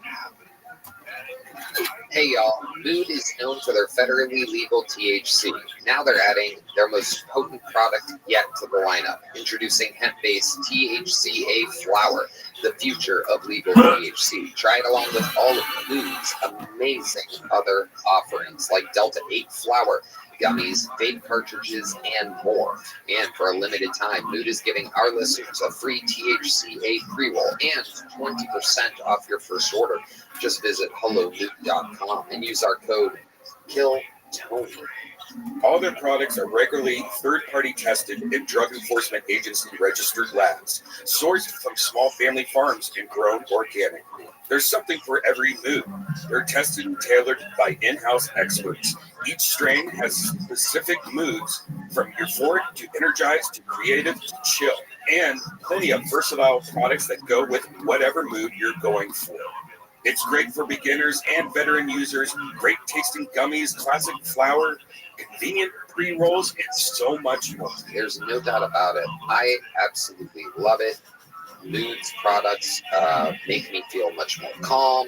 Hey y'all, Mood is known for their federally legal THC. Now they're adding their most potent product yet to the lineup, introducing hemp-based THCA flower, the future of legal THC. Try it along with all of Mood's amazing other offerings like Delta 8 flower, gummies, vape cartridges, and more. And for a limited time, Mood is giving our listeners a free THCA pre-roll and 20% off your first order. Just visit hellomood.com and use our code KILLTONY. All their products are regularly third-party tested in Drug Enforcement Agency registered labs, sourced from small family farms and grown organically. There's something for every mood. They're tested and tailored by in-house experts. Each strain has specific moods, from euphoric to energized to creative to chill, and plenty of versatile products that go with whatever mood you're going for. It's great for beginners and veteran users. Great tasting gummies, classic flower, convenient pre-rolls, and so much more. There's no doubt about it. I absolutely love it. Mood's products make me feel much more calm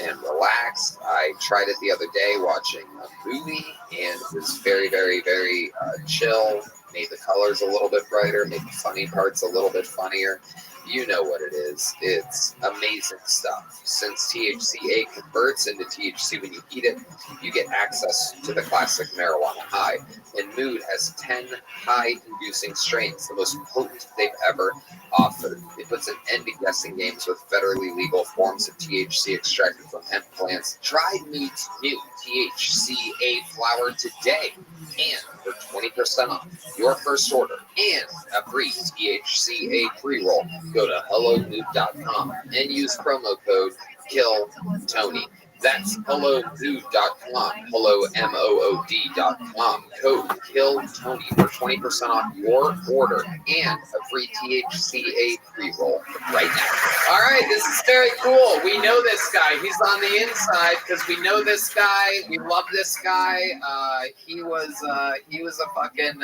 and relaxed. I tried it the other day watching a movie, and it was very, very, very chill. Made the colors a little bit brighter, made the funny parts a little bit funnier. You know what it is. It's amazing stuff. Since THCA converts into THC when you eat it, you get access to the classic marijuana high. And Mood has 10 high-inducing strains, the most potent they've ever offered. It puts an end to guessing games with federally legal forms of THC extracted from hemp plants. Try Mood's new THCA flower today, and for 20% off your first order and a free THCA pre-roll, go to hellomood.com and use promo code KILLTONY. That's hellozoo.com, hellomood.com. Code KILLTONY for 20% off your order and a free THCA pre-roll right now. All right, this is very cool. We know this guy. He's on the inside because we know this guy. We love this guy. He was a fucking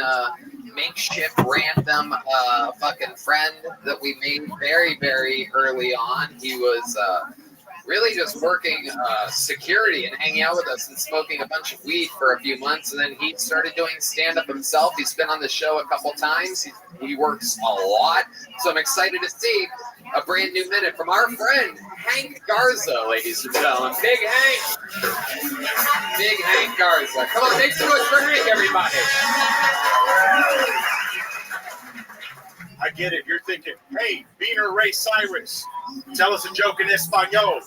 makeshift random fucking friend that we made very, very early on. He was really just working security and hanging out with us and smoking a bunch of weed for a few months, and then he started doing stand-up himself. He's been on the show a couple times. He works a lot, so I'm excited to see a brand new minute from our friend Hank Garza, ladies and gentlemen. Big Hank. Big Hank Garza. Come on, make some noise for Hank, everybody. I get it. You're thinking, hey, Beaner Ray Cyrus, tell us a joke in Espanol.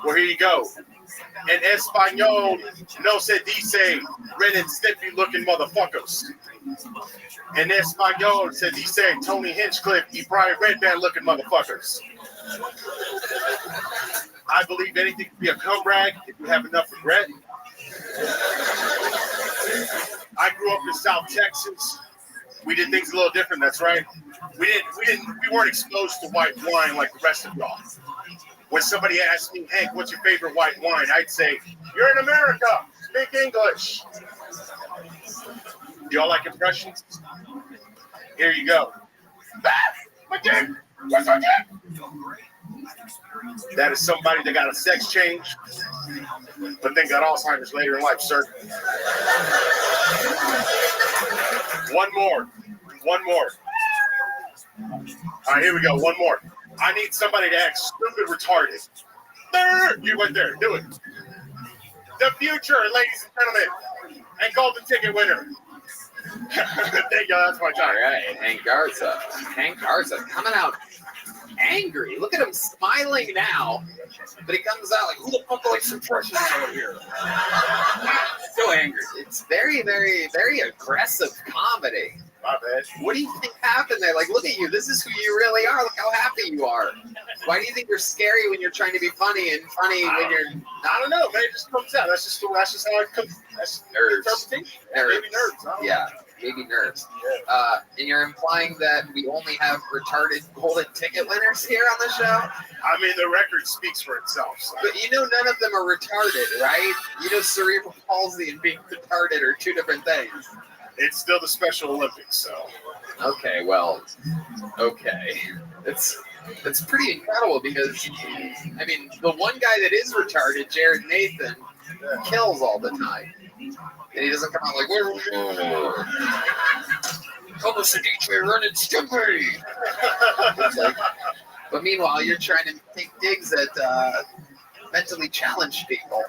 Well, here you go. En Espanol, no se dice red and snippy looking motherfuckers. En Espanol, se dice Tony Hinchcliffe, you Brian Redband looking motherfuckers. I believe anything can be a cum rag if you have enough regret. I grew up in South Texas. We did things a little different, that's right. We weren't exposed to white wine like the rest of y'all. When somebody asked me, Hank, what's your favorite white wine? I'd say, you're in America, speak English. Do y'all like impressions? Here you go. My dick! What's my dick? That is somebody that got a sex change, but then got Alzheimer's later in life, sir. One more. All right, here we go. One more. I need somebody to act stupid retarded. There, you went there. Do it. The future, ladies and gentlemen, and golden ticket winner. Thank you. That's my time. All right, Hank Garza. Hank Garza coming out angry. Look at him smiling now, but he comes out like, who the fuck likes impressions out here? So angry. It's very, very, very aggressive comedy. My bad. What do you think happened there? Like, look at you. This is who you really are. Look how happy you are. Why do you think you're scary when you're trying to be funny and funny when you're... I don't know, man. It just comes out. That's just how it comes. That's nerves. Maybe nerves. Yeah, maybe nerves. And you're implying that we only have retarded golden ticket winners here on the show? I mean, the record speaks for itself. So. But you know none of them are retarded, right? You know cerebral palsy and being retarded are two different things. It's still the Special Olympics, so. Okay, well, okay. It's pretty incredible because, I mean, the one guy that is retarded, Jared Nathan, kills all the time. And he doesn't come out like, where are we going? Come us in each way, running Stimpy. Like, but meanwhile, you're trying to take digs at mentally challenged people.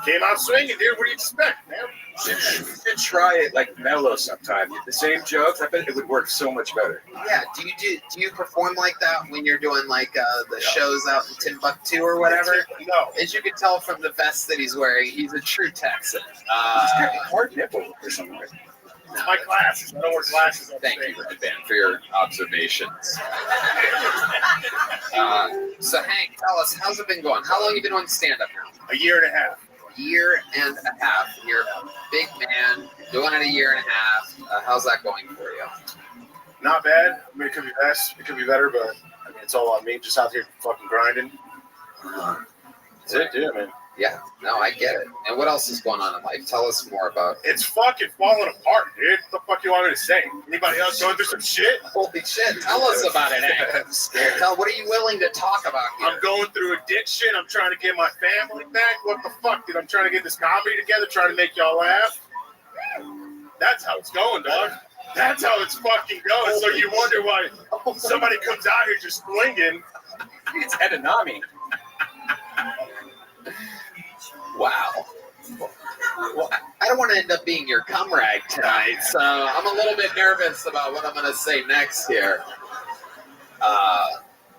Came out swinging, dude. What do you expect, man? You should try it like mellow sometime. The same jokes, I bet it would work so much better. Yeah, do you perform like that when you're doing like the shows out in Timbuktu or whatever? No. As you can tell from the vest that he's wearing, he's a true Texan. He's got a hard nipple or something. My glasses. I don't wear glasses. Thank you, Rabbi, for your observations. So Hank, tell us, how's it been going? How long have you been on stand-up now? A year and a half. Year and a half. You're a big man, doing it a year and a half. How's that going for you? Not bad. I mean, it could be best. It could be better, but I mean, it's all on me. Just out here fucking grinding. That's it, dude. I mean, yeah. No, I get it. And what else is going on in life? Tell us more about. It's fucking falling apart, dude. What the fuck you want me to say? Anybody else going through some shit? Holy shit! Tell us about it, Hank. I'm scared. What are you willing to talk about here? I'm going through addiction. I'm trying to get my family back. What the fuck, dude? I'm trying to get this comedy together, trying to make y'all laugh. That's how it's going, dog. That's how it's fucking going. So you wonder why somebody comes out here just swinging. It's Edinami. Wow. Well, I don't want to end up being your cum rag tonight, so I'm a little bit nervous about what I'm going to say next here.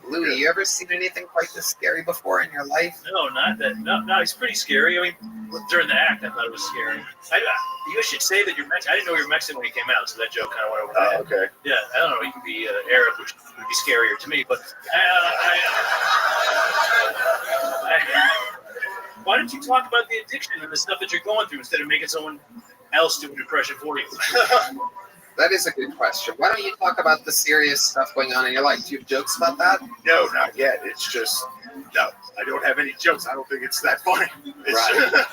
Louis, you ever seen anything quite this scary before in your life? No, not that. No, it's pretty scary. I mean, during the act, I thought it was scary. You should say that you're Mexican. I didn't know you were Mexican when you came out, so that joke kind of went over my head. Okay. Yeah, I don't know. You could be Arab, which would be scarier to me, but Why don't you talk about the addiction and the stuff that you're going through instead of making someone else do a depression for you? That is a good question. Why don't you talk about the serious stuff going on in your life? Do you have jokes about that? No, not yet. It's just, no, I don't have any jokes. I don't think it's that funny. Right.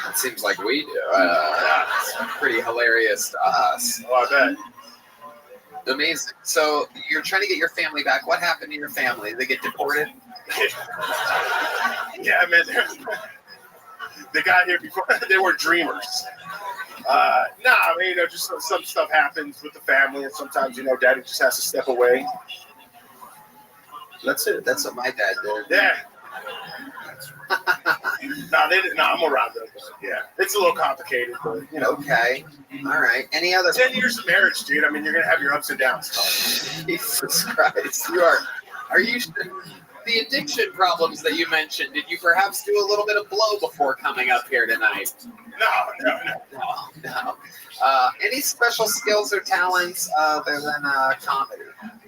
It seems like we do. It's pretty hilarious to us. Oh, I bet. Amazing. So you're trying to get your family back. What happened to your family? Did they get deported? Yeah, man. They got here before. They were dreamers. I mean, just some stuff happens with the family, and sometimes, daddy just has to step away. That's it. That's what my dad did. Yeah. I'm around them. Yeah. It's a little complicated, but, Okay. All right. Any other? 10 years of marriage, dude. I mean, you're going to have your ups and downs. Jesus Christ. Are you the addiction problems that you mentioned? Did you perhaps do a little bit of blow before coming up here tonight? No. Any special skills or talents other than comedy?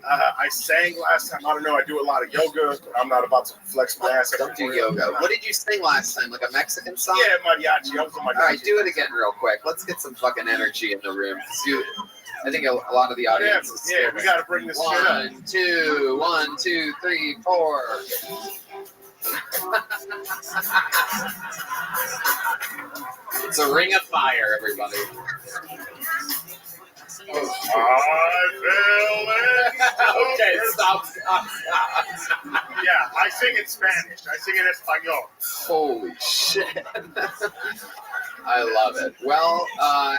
I sang last time. I don't know. I do a lot of yoga. But I'm not about to flex my ass. Don't do yoga. What did you sing last time? Like a Mexican song? Yeah, mariachi. I was a mariachi. All right, do it again real quick. Let's get some fucking energy in the room. I think a lot of the audience is scared. We got to bring this shit up. 1, 2, 3, 4. It's a ring of fire, everybody. I feel it. Okay, stop. Yeah, I sing in Spanish. I sing in Espanol. Holy shit. I love it. Well,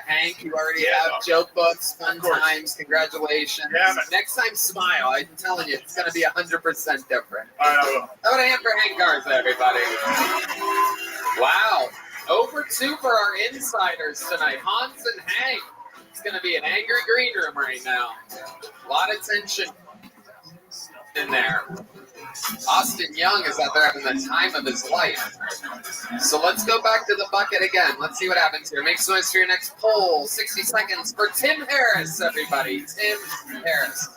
Hank, you already have joke books, fun times, congratulations. Yeah, next time, smile. I'm telling you, it's going to be 100% different. I How about a hand for Hank Garza, everybody? Wow. Over 2 for our insiders tonight. Hans and Hank. It's going to be an angry green room right now. A lot of tension in there. Austin Young is out there having the time of his life. So let's go back to the bucket again. Let's see what happens here. Make some noise for your next poll. 60 seconds for Tim Harris, everybody. Tim Harris.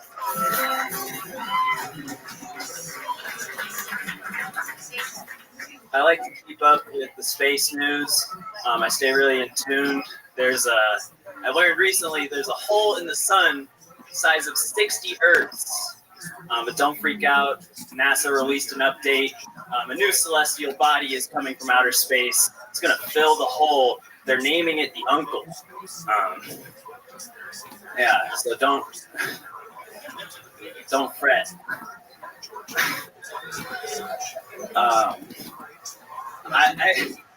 I like to keep up with the space news. I stay really in tune. I learned recently there's a hole in the sun the size of 60 Earths. But don't freak out. NASA released an update. A new celestial body is coming from outer space. It's going to fill the hole. They're naming it the Uncle. So don't fret.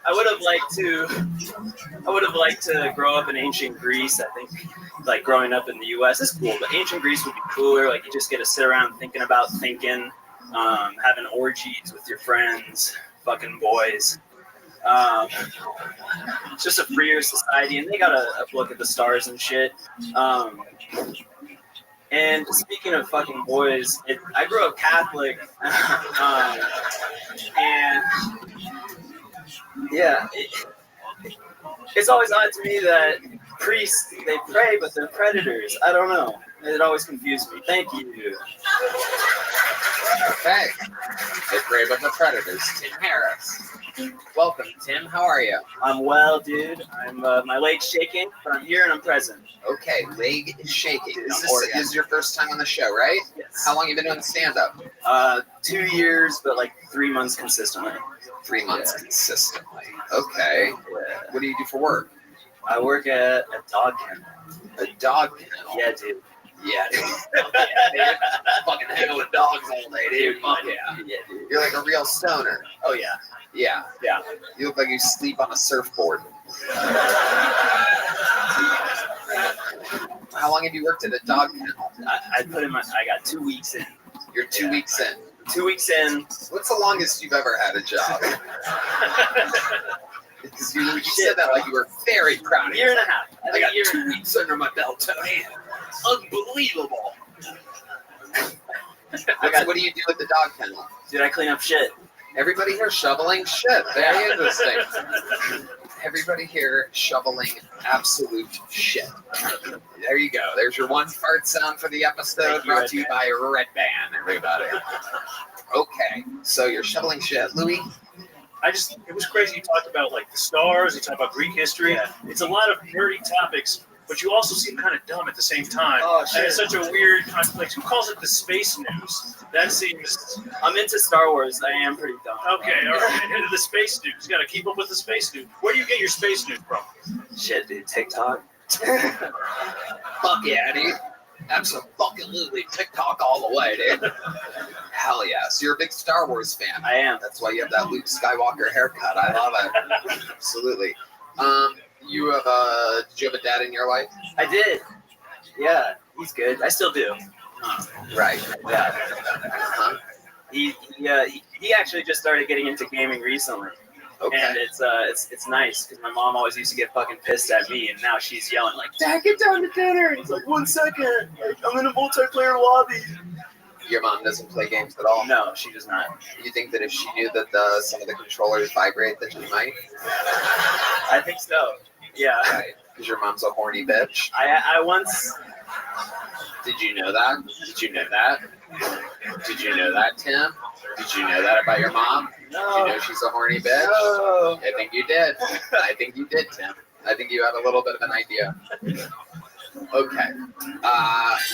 I would have liked to grow up in ancient Greece. I think like growing up in the US is cool, but ancient Greece would be cooler. Like you just get to sit around thinking about thinking, having orgies with your friends, fucking boys. It's just a freer society, and they got a look at the stars and shit. And speaking of fucking boys, I grew up Catholic, and yeah, it's always odd to me that priests, they pray, but they're predators. I don't know. It always confused me. Thank you. Okay. They pray, but they're predators. Tim Harris. Welcome, Tim. How are you? I'm well, dude. My leg's shaking, but I'm here and I'm present. Okay, leg is shaking. This is your first time on the show, right? Yes. How long have you been doing stand-up? 2 years, but like 3 months consistently. 3 months consistently. Okay. Yeah. What do you do for work? I work at a dog kennel. A dog kennel? Yeah, dude. Yeah, dude. Fucking hanging with dogs all day, dude. Fuck yeah. Yeah, dude. You're like a real stoner. Oh, yeah. Yeah. Yeah. You look like you sleep on a surfboard. How long have you worked at a dog kennel? I got 2 weeks in. You're 2 weeks in. 2 weeks in. What's the longest you've ever had a job? Because you said that like you were very proud of Year and a half. I got 2 weeks under my belt. Man, unbelievable. What do you do at the dog kennel? Dude, I clean up shit. Everybody here shoveling shit. Very interesting. Everybody here shoveling absolute shit. There you go. There's your one fart sound for the episode, brought to you by Red Band, everybody. Okay, so you're shoveling shit. Louis, it was crazy. You talked about like the stars, you talked about Greek history. Yeah. It's a lot of nerdy topics, but you also seem kind of dumb at the same time. Oh, And shit. it's such a weird conflict. Who calls it the space news? That seems I'm into Star Wars. I am pretty dumb. okay. All right, into the space news. You got to keep up with the space news. Where do you get your space news from? Shit, dude. TikTok. Fuck yeah, dude. Absolutely. TikTok all the way, dude. Hell yeah. So you're a big Star Wars fan. I am. That's why you have that Luke Skywalker haircut. I love it. Absolutely. Did you have a dad in your life? I did. Yeah, he's good. I still do. Right. Yeah. Huh? He actually just started getting into gaming recently. Okay. And it's nice because my mom always used to get fucking pissed at me, and now she's yelling like, "Dad, get down to dinner." And he's like, "1 second, like, I'm in a multiplayer lobby." Your mom doesn't play games at all? No, she does not. You think that if she knew that some of the controllers vibrate, that she might? I think so. Yeah. Right. Because your mom's a horny bitch. I once. Did you know that? Did you know that? Did you know that, Tim? Did you know that about your mom? No. Did you know she's a horny bitch? No. I think you did. I think you did, Tim. I think you had a little bit of an idea. Okay.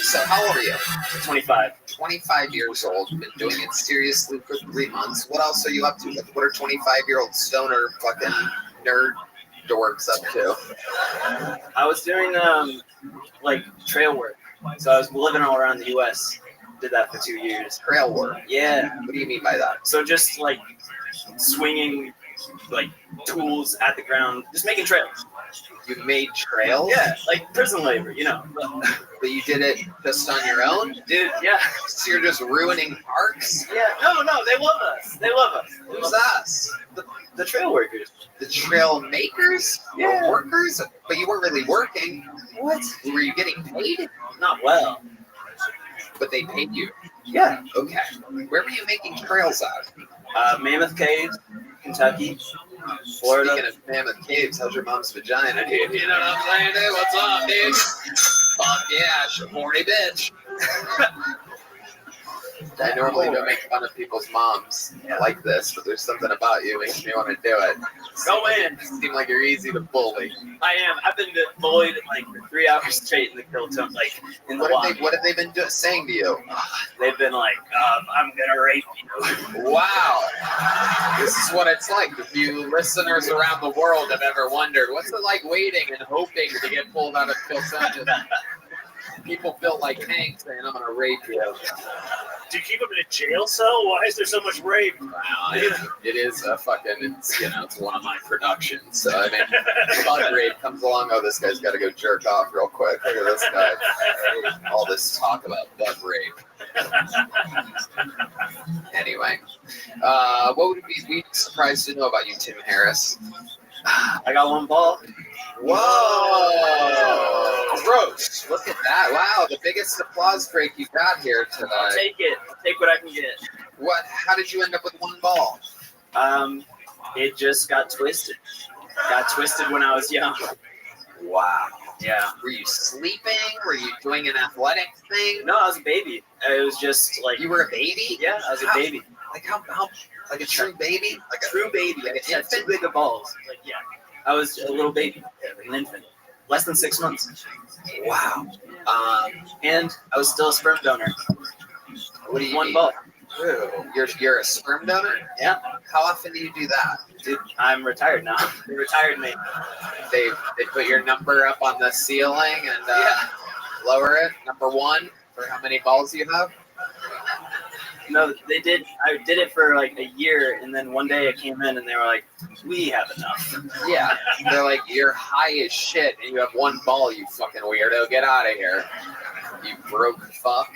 So how old are you? 25. 25 years old. Been doing it seriously for 3 months. What else are you up to? What are 25-year-old stoner fucking nerd dorks up to? I was doing like trail work. So I was living all around the U.S. Did that for 2 years. Trail work. Yeah. What do you mean by that? So just like swinging like tools at the ground, just making trails. You made trails? Yeah, like prison labor, you know. But you did it just on your own? Dude, yeah. So you're just ruining parks? Yeah, no, they love us. They love us. Who's us? The trail workers. The trail makers? Yeah. Or workers? But you weren't really working. What? Were you getting paid? Not well. But they paid you? Yeah. Okay. Where were you making trails at? Mammoth Caves, Kentucky, Florida. Speaking of Mammoth Caves, how's your mom's vagina, dude? You know what I'm saying, dude? What's up, dude? Fuck yeah, she's a horny bitch. I normally don't make fun of people's moms like this, but there's something about you makes me want to do it. Go in. You seem like you're easy to bully. I am. I've been bullied like for 3 hours straight in the kill zone, like in the lobby. What have they been saying to you? They've been like, I'm gonna rape you. Wow. This is what it's like. If you listeners around the world have ever wondered, what's it like waiting and hoping to get pulled out of kill zone? People feel like Hank saying, I'm going to rape you. Do you keep them in a jail cell? Why is there so much rape? It is a fucking, it's one of my productions. So, I mean, butt rape comes along. Oh, this guy's got to go jerk off real quick. Look at this guy. All this talk about butt rape. Anyway, what would we be surprised to know about you, Tim Harris? I got 1 ball. Whoa! Gross. Look at that. Wow, the biggest applause break you got here tonight. I'll take it. Take what I can get. What? How did you end up with 1 ball? It just got twisted. Got twisted when I was young. Wow. Yeah. Were you sleeping? Were you doing an athletic thing? No, I was a baby. It was just like you were a baby. Yeah, I was a baby. Like how like a true baby? Like a true baby. Like an infant? Too big of balls. Like yeah. I was a little baby, like an infant, less than 6 months. Wow. And I was still a sperm donor. What do you 1 mean? ball. You're a sperm donor? Yeah. How often do you do that? Dude, I'm retired now. They retired me. They put your number up on the ceiling and lower it. Number 1 for how many balls you have? No, they did. I did it for like a year, and then one day I came in and they were like, "We have enough." Yeah, they're like, "You're high as shit, and you have 1 ball. You fucking weirdo. Get out of here. You broke fuck."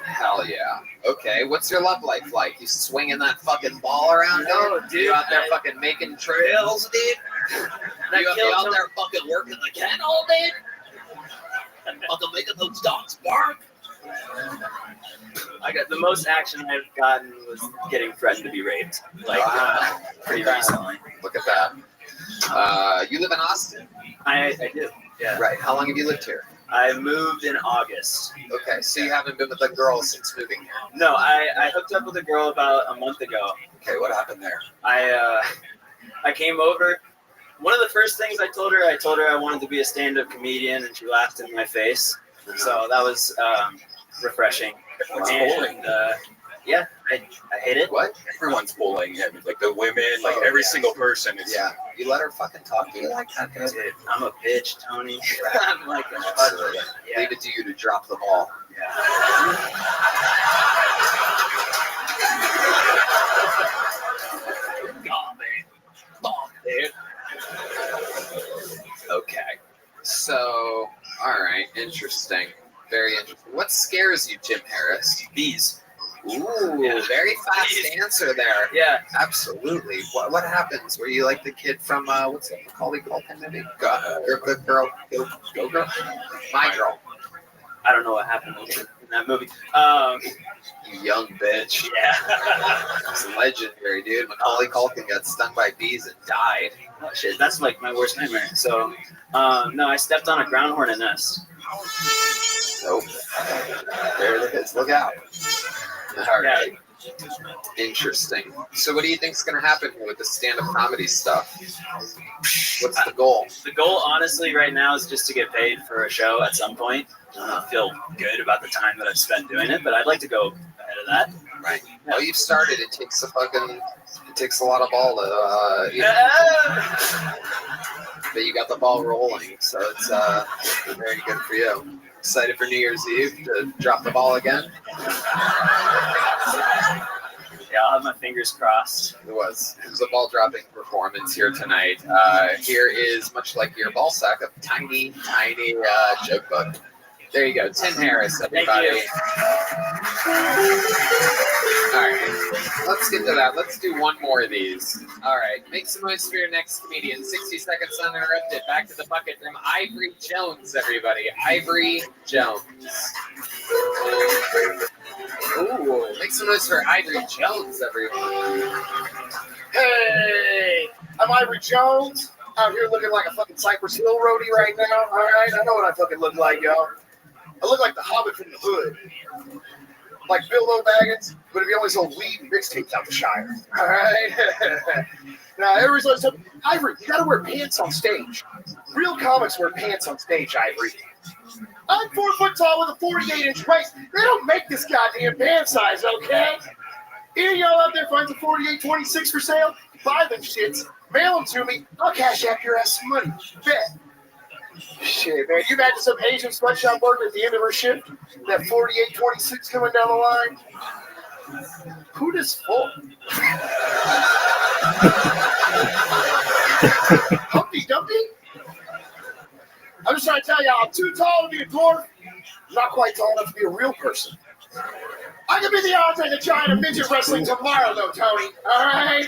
Hell yeah. Okay, what's your love life like? You swinging that fucking ball around? No, dude. You out there fucking making trails, dude? You out there fucking working the kennel, dude? Fucking making those dogs bark? I got the most action I've gotten was getting threatened to be raped, like pretty recently. Look at that. You live in Austin? I do. Yeah. Right. How long have you lived here? I moved in August. Okay, so you haven't been with a girl since moving here. No, I hooked up with a girl about a month ago. Okay, what happened there? I came over. One of the first things I told her I wanted to be a stand-up comedian, and she laughed in my face. So that was refreshing. And yeah, I hate it. What? Everyone's bullying him. Like the women, like every single person. Is, Yeah, you let her fucking talk to you like that, dude. Dude, I'm a bitch, Tony. I'm like a Absolutely. yeah. Leave it to you to drop the ball. Okay. So, all right, interesting. Very interesting. What scares you, Jim Harris? Bees. Ooh, Yeah. very fast answer there. Yeah. Absolutely. What happens? Were you like the kid from what's that Macaulay Culkin movie? Good girl, go girl, my girl. I don't know what happened in that movie. You young bitch. Yeah. It's legendary, dude. Macaulay Culkin got stung by bees and died. Oh, shit, that's like my worst nightmare. So, no, I stepped on a ground hornet nest. Nope. There it is. Look out. All right. Interesting. So what do you think's going to happen with the stand-up comedy stuff? What's the goal? The goal, honestly, right now is just to get paid for a show at some point. Feel good about the time that I've spent doing it, but I'd like to go ahead of that. Right. Well, you've started. It takes a lot of ball to, but you got the ball rolling, so it's very good for you. Excited for New Year's Eve to drop the ball again? Yeah, I'll have my fingers crossed. It was a ball dropping performance here tonight. Here is, much like your ball sack, a tiny joke book. There you go, Tim Harris, everybody. All right, let's get to that. Let's do one more of these. All right, make some noise for your next comedian. 60 seconds uninterrupted. Back to the bucket from Ivory Jones, everybody. Ivory Jones. Ooh, make some noise for Ivory Jones, everyone. Hey, I'm Ivory Jones. Out here looking like a fucking Cypress Hill roadie right now. All right, I know what I fucking look like, y'all. I look like the Hobbit from the hood. Like Bilbo Baggins, but if he only sold weed and mixtapes out the Shire. All right? Now, everybody's always telling me, Ivory, you gotta wear pants on stage. Real comics wear pants on stage, Ivory. I'm 4 foot tall with a 48-inch waist. They don't make this goddamn band size, okay? Any of y'all out there finds a 48-26 for sale? Buy them shits, mail them to me, I'll cash out your ass some money. Bet. Shit, man, you imagine some Asian sweatshop worker at the end of her shift? That 48-26 coming down the line? Who does full? Humpty Dumpty? I'm just trying to tell y'all, I'm too tall to be a dwarf, not quite tall enough to be a real person. I could be the Andre the Giant of midget wrestling tomorrow, though, Tony. All right?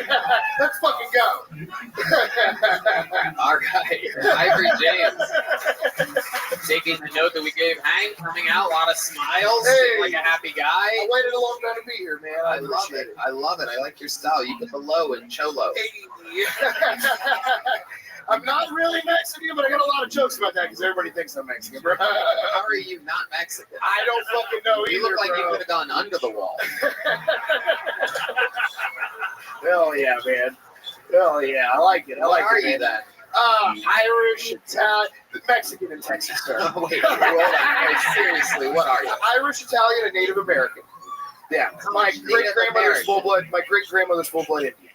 Let's fucking go. All right. Ivory James. Taking the note that we gave Hank, coming out, a lot of smiles, Hey. like a happy guy. I waited a long time to be here, man. I love it. I love it. I like your style. You put the low in Cholo. Hey. I'm not really Mexican, but I got a lot of jokes about that because everybody thinks I'm Mexican, bro. How are you not Mexican? I don't fucking know either, You look like bro. you could have gone under the wall. Hell yeah, man. Hell yeah, I like it. I like What are it, you man. then? Irish, Italian, Mexican, and Texas, sir. Oh, wait, hold on. Wait, seriously, what are you? Irish, Italian, and Native American. Yeah, my great grandmother's full blood. My great grandmother's full blood Indian.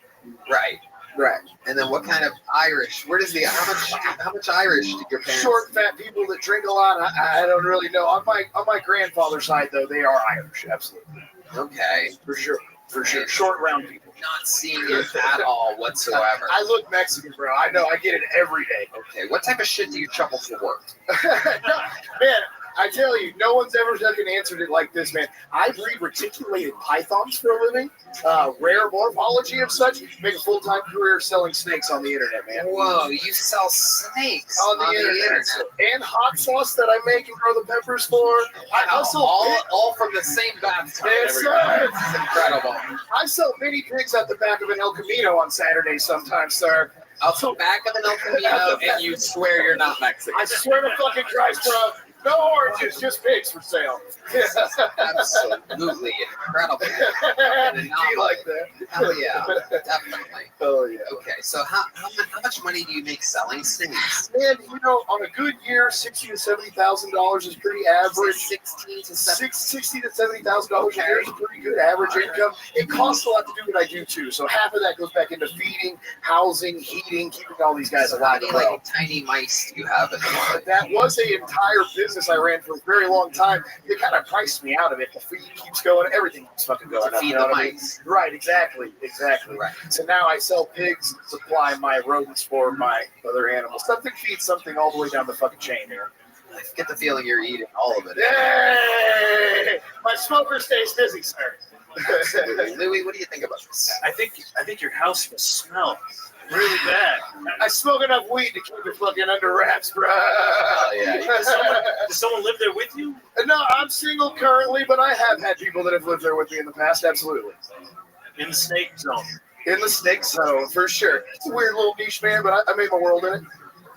Right. Right. And then what kind of Irish? Where does how much Irish did your parents? Short, fat people that drink a lot. I don't really know. On my grandfather's side, though, they are Irish. Absolutely. Okay. For sure. For sure. Short, round people. Not seeing it at all whatsoever. I look Mexican, bro. I know. I get it every day. Okay. What type of shit do you trouble for work? Man, I tell you, no one's ever fucking answered it like this, man. I breed reticulated pythons for a living. Rare morphology of such. Make a full-time career selling snakes on the internet, man. Whoa, you sell snakes On the internet. And hot sauce that I make and grow the peppers for. I hustle all from the same bathtub. Yes, everybody. sir. This is incredible. I sell mini pigs at the back of an El Camino on Saturdays sometimes, sir. Out the back of an El Camino, and you swear you're not Mexican. I swear to fucking Christ, bro. No oranges, just pigs for sale. Absolutely incredible. Do you like that? Hell yeah, definitely. Oh yeah. Okay, so how much money do you make selling snakes? Man, you know, on a good year, $60,000 to $70,000 is pretty average. 16 to 7. $60,000 to $70,000 a year is a pretty good average income. It costs a lot to do what I do too, so half of that goes back into feeding, housing, heating, keeping all these guys How alive. many like tiny mice do you have in the market? That was an entire business I ran for a very long time. They kind of priced me out of it. The feed keeps going, everything keeps fucking going. To feed you know the what I mean? mice. Right, exactly. Right. So now I sell pigs, supply my rodents for my other animals. Something feeds something all the way down the fucking chain here. I get the feeling you're eating all of it. Yay! My smoker stays busy, sir. Absolutely. Louis, what do you think about this? I think your house will smell really bad. I smoke enough weed to keep it fucking under wraps, bro. Oh yeah. Does someone live there with you? No, I'm single currently, but I have had people that have lived there with me in the past, absolutely. In the snake zone. In the snake zone, for sure. It's a weird little niche, man, but I made my world in it.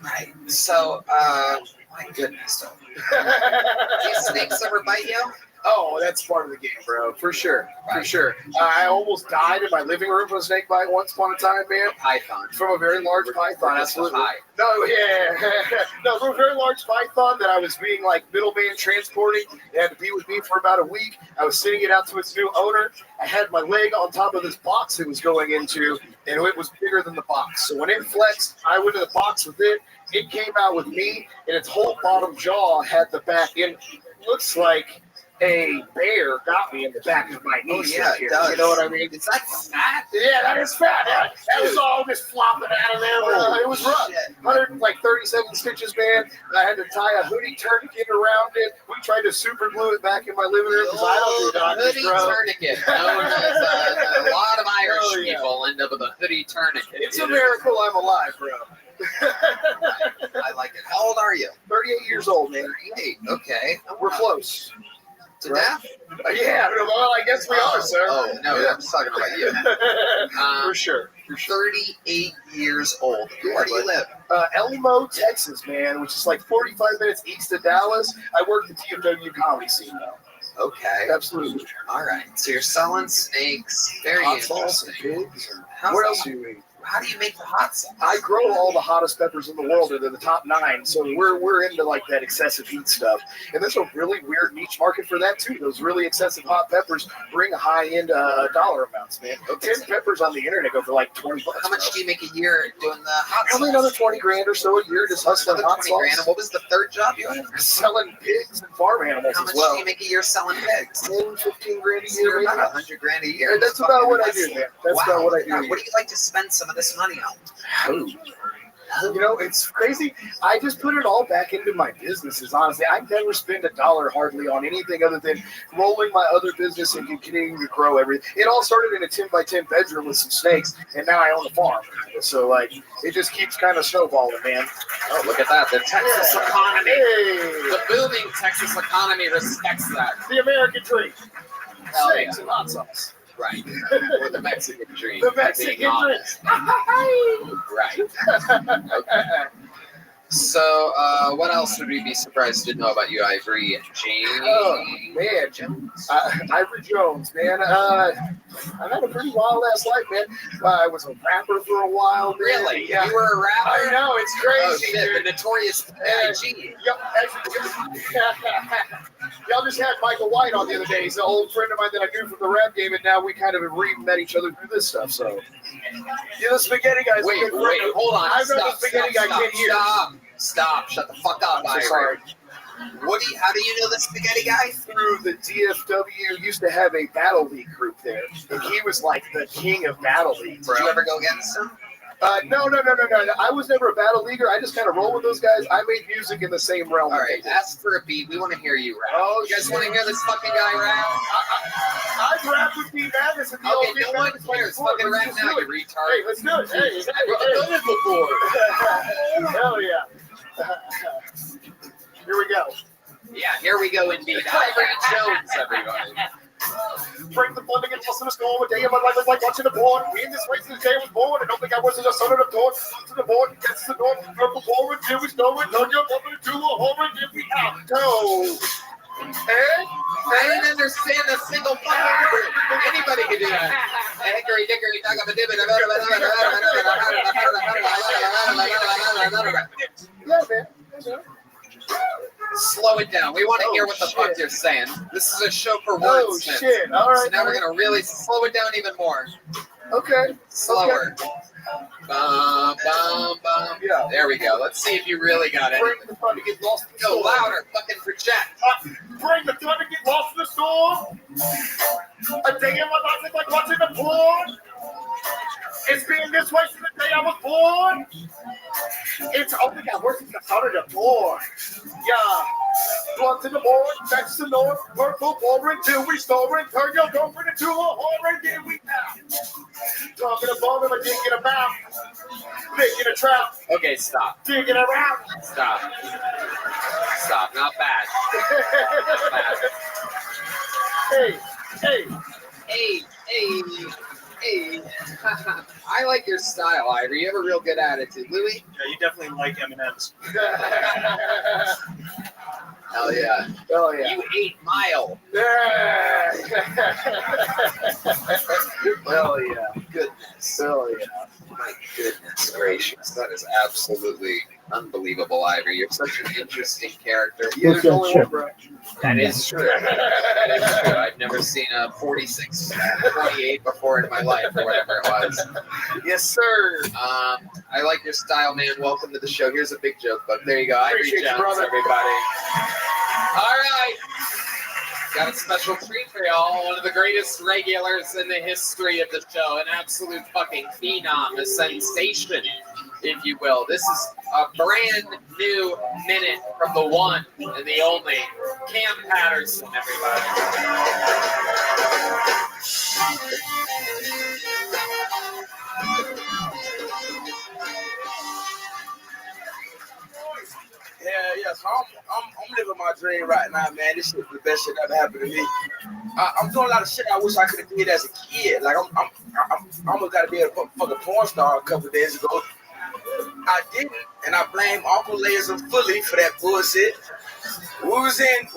Right. So, my goodness. Do snakes ever bite you? Oh, that's part of the game, bro. For sure. For sure. I almost died in my living room from a snake bite once upon a time, man. Python. From a very large python, Just absolutely. high. No, yeah. No, from a very large python that I was being like middleman transporting. It had to be with me for about a week. I was sending it out to its new owner. I had my leg on top of this box it was going into, and it was bigger than the box. So when it flexed, I went in the box with it. It came out with me, and its whole bottom jaw had the back end. Looks like a bear got me in the back of my knee. Oh, yeah, here. it does. You know what I mean? Is that fat? Yeah, that is fat. That was all just flopping out of there. It was rough. Shit. 137 stitches, man. I had to tie a hoodie tourniquet around it. We tried to super glue it back in my living room because I don't do doctors, hoodie bro. tourniquet. Known as a lot of Irish Oh, yeah. people end up with a hoodie tourniquet. It's a miracle I'm alive, bro. I like it. How old are you? 38 years old, man. 38. Okay. We're close. To death? Yeah, well, I guess we are, sir. Oh, no, I'm just talking about you. For sure. 38 years old. Where do you live? Elmo, Texas, man, which is like 45 minutes east of Dallas. I work the TFW comedy scene, though. Okay. Absolutely. All right. So you're selling snakes. Very Hot sauce interesting. and pigs. What else do you eat? How do you make the hot sauce? I grow all the hottest peppers in the world. They're the top 9, so we're into like that excessive heat stuff. And there's a really weird niche market for that too. Those really excessive hot peppers bring high end dollar amounts, man. 10 peppers on the internet go for like $20. How much do you make a year doing the hot Probably sauce? another 20 grand or so a year just hustling Another hot 20 grand. And sauce. what was the third job you had? Selling pigs and farm animals How as much well. do you make a year selling pigs? 10, 15 grand a So year, you're maybe. about 100 grand a year. That's Just about fucking what I hustling. do, man. That's Wow. about what I do. What do you like to spend some of this money on? You know, it's crazy. I just put it all back into my businesses, honestly. I never spend $1 hardly on anything other than rolling my other business and continuing to grow everything. It all started in a 10 by 10 bedroom with some snakes, and now I own a farm. So, like, it just keeps kind of snowballing, man. Oh, look at that. The Texas economy. Hey, The booming Texas economy respects that. the American dream. Hell Snakes yeah. and hot sauce. Right. Or the Mexican dream. The Mexican being honest. Right. Okay. So, what else would we be surprised to know about you, Ivory and James? Oh, man. Ivory Jones, man. I've had a pretty wild ass life, man. I was a rapper for a while. Man. Really? Yeah. You were a rapper? I know, it's Oh, crazy. shit. dude. The notorious P.I.G. Y'all just had Michael White on the other day. He's an old friend of mine that I knew from the rap game, and now we kind of met each other through this stuff. So, the spaghetti guy's a Wait, good friend. hold on. I've known Stop, the spaghetti guy 10 years. Stop. Shut the fuck up, I'm so Ivory. sorry. How do you know the spaghetti guy? Through the DFW, used to have a Battle League group there, and he was like the king of Battle League, bro. Did you ever go against him? No. I was never a battle leaguer. I just kind of roll with those guys. I made music in the same realm. All right, ask for a beat. We want to hear you rap. Oh, You guys want to hear this fucking guy rap? I've rapped with D Madness and the old Okay, D no one Madness cares. before. Fucking Let's rap just now, do you it. retard. Hey, let's do it. Hey, I've done it before. Hell yeah. Here we go. Yeah, here we go indeed. Ivory Jones, everybody. Bring the fun to get lost in the storm. A day of my life was like watching the porn. Me in this race since the day I was born. I don't think I wasn't a son of the dawn. To the board, gets the door. Purple forward, till we snowing. Turn your company to a horror. Give me out. Go. I didn't understand a single fucking word. Anybody can do that. Hickory dickory dock of a divot. Yeah, man. Slow it down. We want to hear what the fuck you're saying. This is a show for words. Oh, shit. All right. So now we're going to really slow it down even more. Okay. Slower. Bum, bum, bum. Yeah. There we go. Let's see if you really got it. Bring the fun to get lost in the Go storm. louder. Fucking project. Bring the fun to get lost in the storm. A day in my life is like watching the porn. It's been this way since the day I was born. It's only got worse since I started to born. Yeah. Blunt in the morning, that's the north. Purple pouring till we storing. Turn your girlfriend into a whore and then we out. Talking about him, I digging about. Licking a trap. Okay, stop. Digging around. Stop. Stop. Not bad. Not bad. Hey, hey. Hey, hey, hey. I like your style, Ivory. You have a real good attitude. Louis? Yeah, you definitely like M&M's. Hell yeah. Oh, yeah. You 8 Mile. Yeah. Hell yeah. Goodness. Hell yeah. My goodness gracious. That is absolutely unbelievable, Ivory. You're such an interesting character. There's only one, bro. That is true. That is true. I've never seen a 46, 48 before in my life, or whatever it was. Yes, sir. I like your style, man. Welcome to the show. Here's a big joke, but there you go. Ivory Appreciate you, Jones, brother. everybody. All right. Got a special treat for y'all. One of the greatest regulars in the history of the show. An absolute fucking phenom. A sensation, if you will. This is a brand new minute from the one and the only Cam Patterson, everybody. Yeah, so I'm living my dream right now, man. This shit the best shit that ever happened to me. I'm doing a lot of shit I wish I could have did as a kid. Like I'm almost got to be a fucking porn star a couple of days ago. I didn't, and I blame Uncle Laser fully for that bullshit. We was in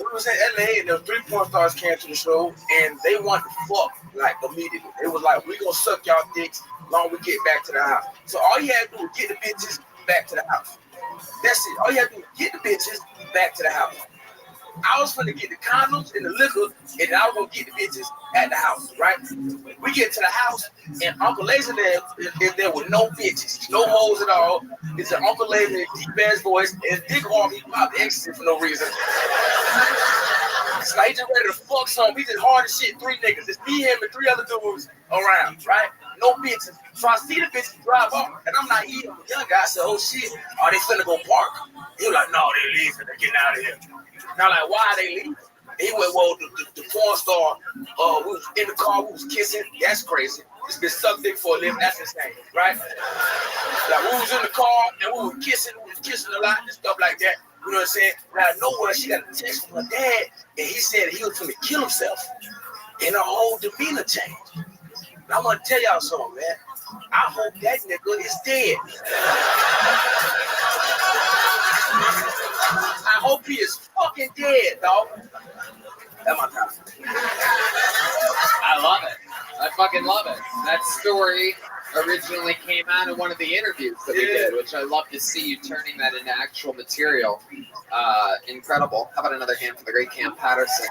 LA, and the 3 porn stars came to the show, and they wanted to fuck like immediately. They was like, "We gonna suck y'all dicks long we get back to the house." So all you had to do was get the bitches back to the house. That's it. All you have to do is get the bitches back to the house. I was gonna get the condoms and the liquor, and I was gonna get the bitches at the house, right? We get to the house, and Uncle Laser is there with no bitches, no hoes at all. It's an Uncle Laser in deep ass voice, and Dick off, he popped ecstasy for no reason. So he just ready to fuck some. We just hard as shit, 3 niggas. It's me, him, and 3 other dudes around, right? No bitches. So I see the bitches drive off, and I'm not eating. The young guy said, "Oh shit, are they finna go park?" He was like, "No, they leaving. They're getting out of here." And I'm like, "Why are they leaving?" He went, "Well, the porn star, we was in the car, we was kissing. That's crazy. It's been sucked dick for a living. That's insane, right? Like we was in the car and we was kissing a lot and stuff like that. You know what I'm saying? Out of nowhere, she got a text from her dad, and he said he was gonna kill himself, and her whole demeanor changed. And I'm gonna tell y'all something, man. I hope that nigga is dead. I hope he is fucking dead, dog. That's my time. I love it. I fucking love it. That story originally came out in one of the interviews that we did, which I love to see you turning that into actual material. Incredible. How about another hand for the great Cam Patterson?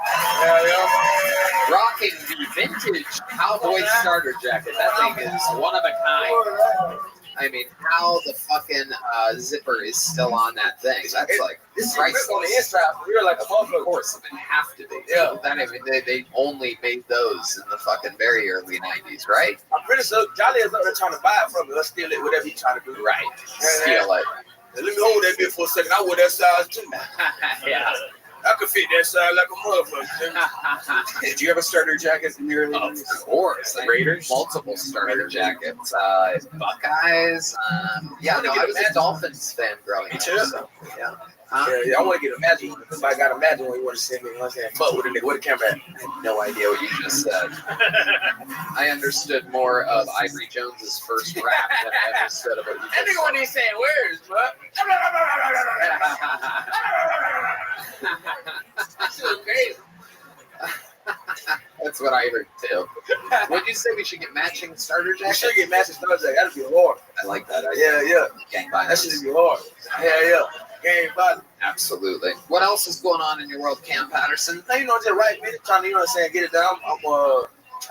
Rocking the vintage cowboy starter jacket. That thing is one of a kind. I mean, how the fucking zipper is still on that thing. That's like priceless. On the inside, we're like a motherfucker. Of course, it have to be. Yeah. That, I mean, they only made those in the fucking very early 90s, right? I'm pretty sure Jolly is up there trying to buy it from me. Let's steal it, whatever he's trying to do. Right. Steal it. Let me hold that bit for a second. I wear that size too. Yeah. I could fit that size like a motherfucker. Did you have a starter jacket in your early Of course. The Raiders? Multiple starter jackets. Buckeyes. Yeah, no, I was a Dolphins fan growing up. Me too. So, yeah. Huh? Yeah, I want to get a magic one. Somebody got a magic one. You want to send me? You know what I'm saying? Fuck with a nigga. What a camera at? I had no idea what you just said. I understood more of Ivory Jones's first rap than I understood of what you just That nigga wasn't even saying words, bro. That shit was crazy. That's what I heard too. Would you say we should get matching starter You jackets? should get matching starter jacket. That'd be hard. I like that. Yeah. Gang That violence. should be hard. Yeah. Game body. Absolutely. What else is going on in your world, Cam Patterson? Now, you know, just right minute, trying to, you know what I'm saying, get it down.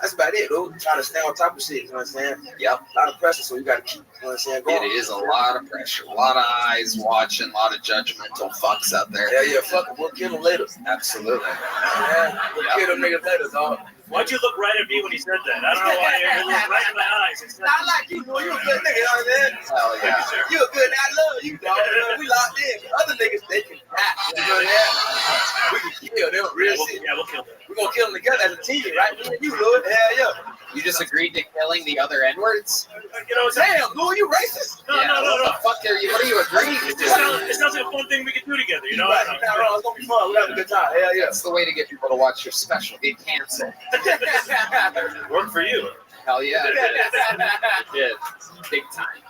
That's about it, dude. Trying to stay on top of shit, you know what I'm saying? Yep. A lot of pressure, so you got to keep, you know what I'm saying, going. It is a lot of pressure, a lot of eyes watching, a lot of judgmental fucks out there. Yeah, fuck it. We'll kill them later. Absolutely. Yeah, we'll kill them niggas later, dog. Why'd you look right at me when he said that? I don't know why. You looked right in my eyes. I like you, dude. You a good nigga, you know what I'm saying? Hell yeah. You a good nigga. I love you, dog. We locked in. Other niggas, they can die. You know what I'm saying? We can kill them. Real shit. Yeah, we'll kill them. We're going to kill them together as a team, right? Me and you, Lord. Hell yeah. You just agreed to killing the other N-words? You know, Damn, Lord, you racist? No. What the fuck are you? What are you agreeing to? It sounds like a fun thing we can do together, you know? Right. You're not wrong. It's going to be fun. We're having a good time. Hell yeah. That's the way to get people to watch your special get canceled. Work for you. Hell yeah. It did. Big time.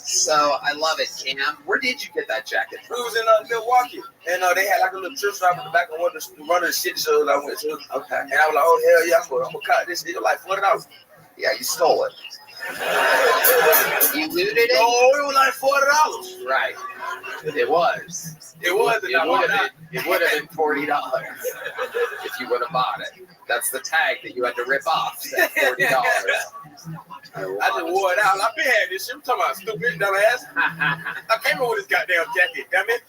So I love it, Cam. Where did you get that jacket? We was in Milwaukee, and they had like a little trip stop in the back of one of the shit shows I went to. Okay. And I was like, oh hell yeah, I'm gonna cut this. It was like $40. Yeah, you stole it. You looted it? Oh, it was like $40. Right. It was. It was. It would have been $40 if you would have bought it. That's the tag that you had to rip off. That $40. I just wore it out. I've been had this shit. I'm talking about stupid dumbass. I came in with this goddamn jacket, damn it.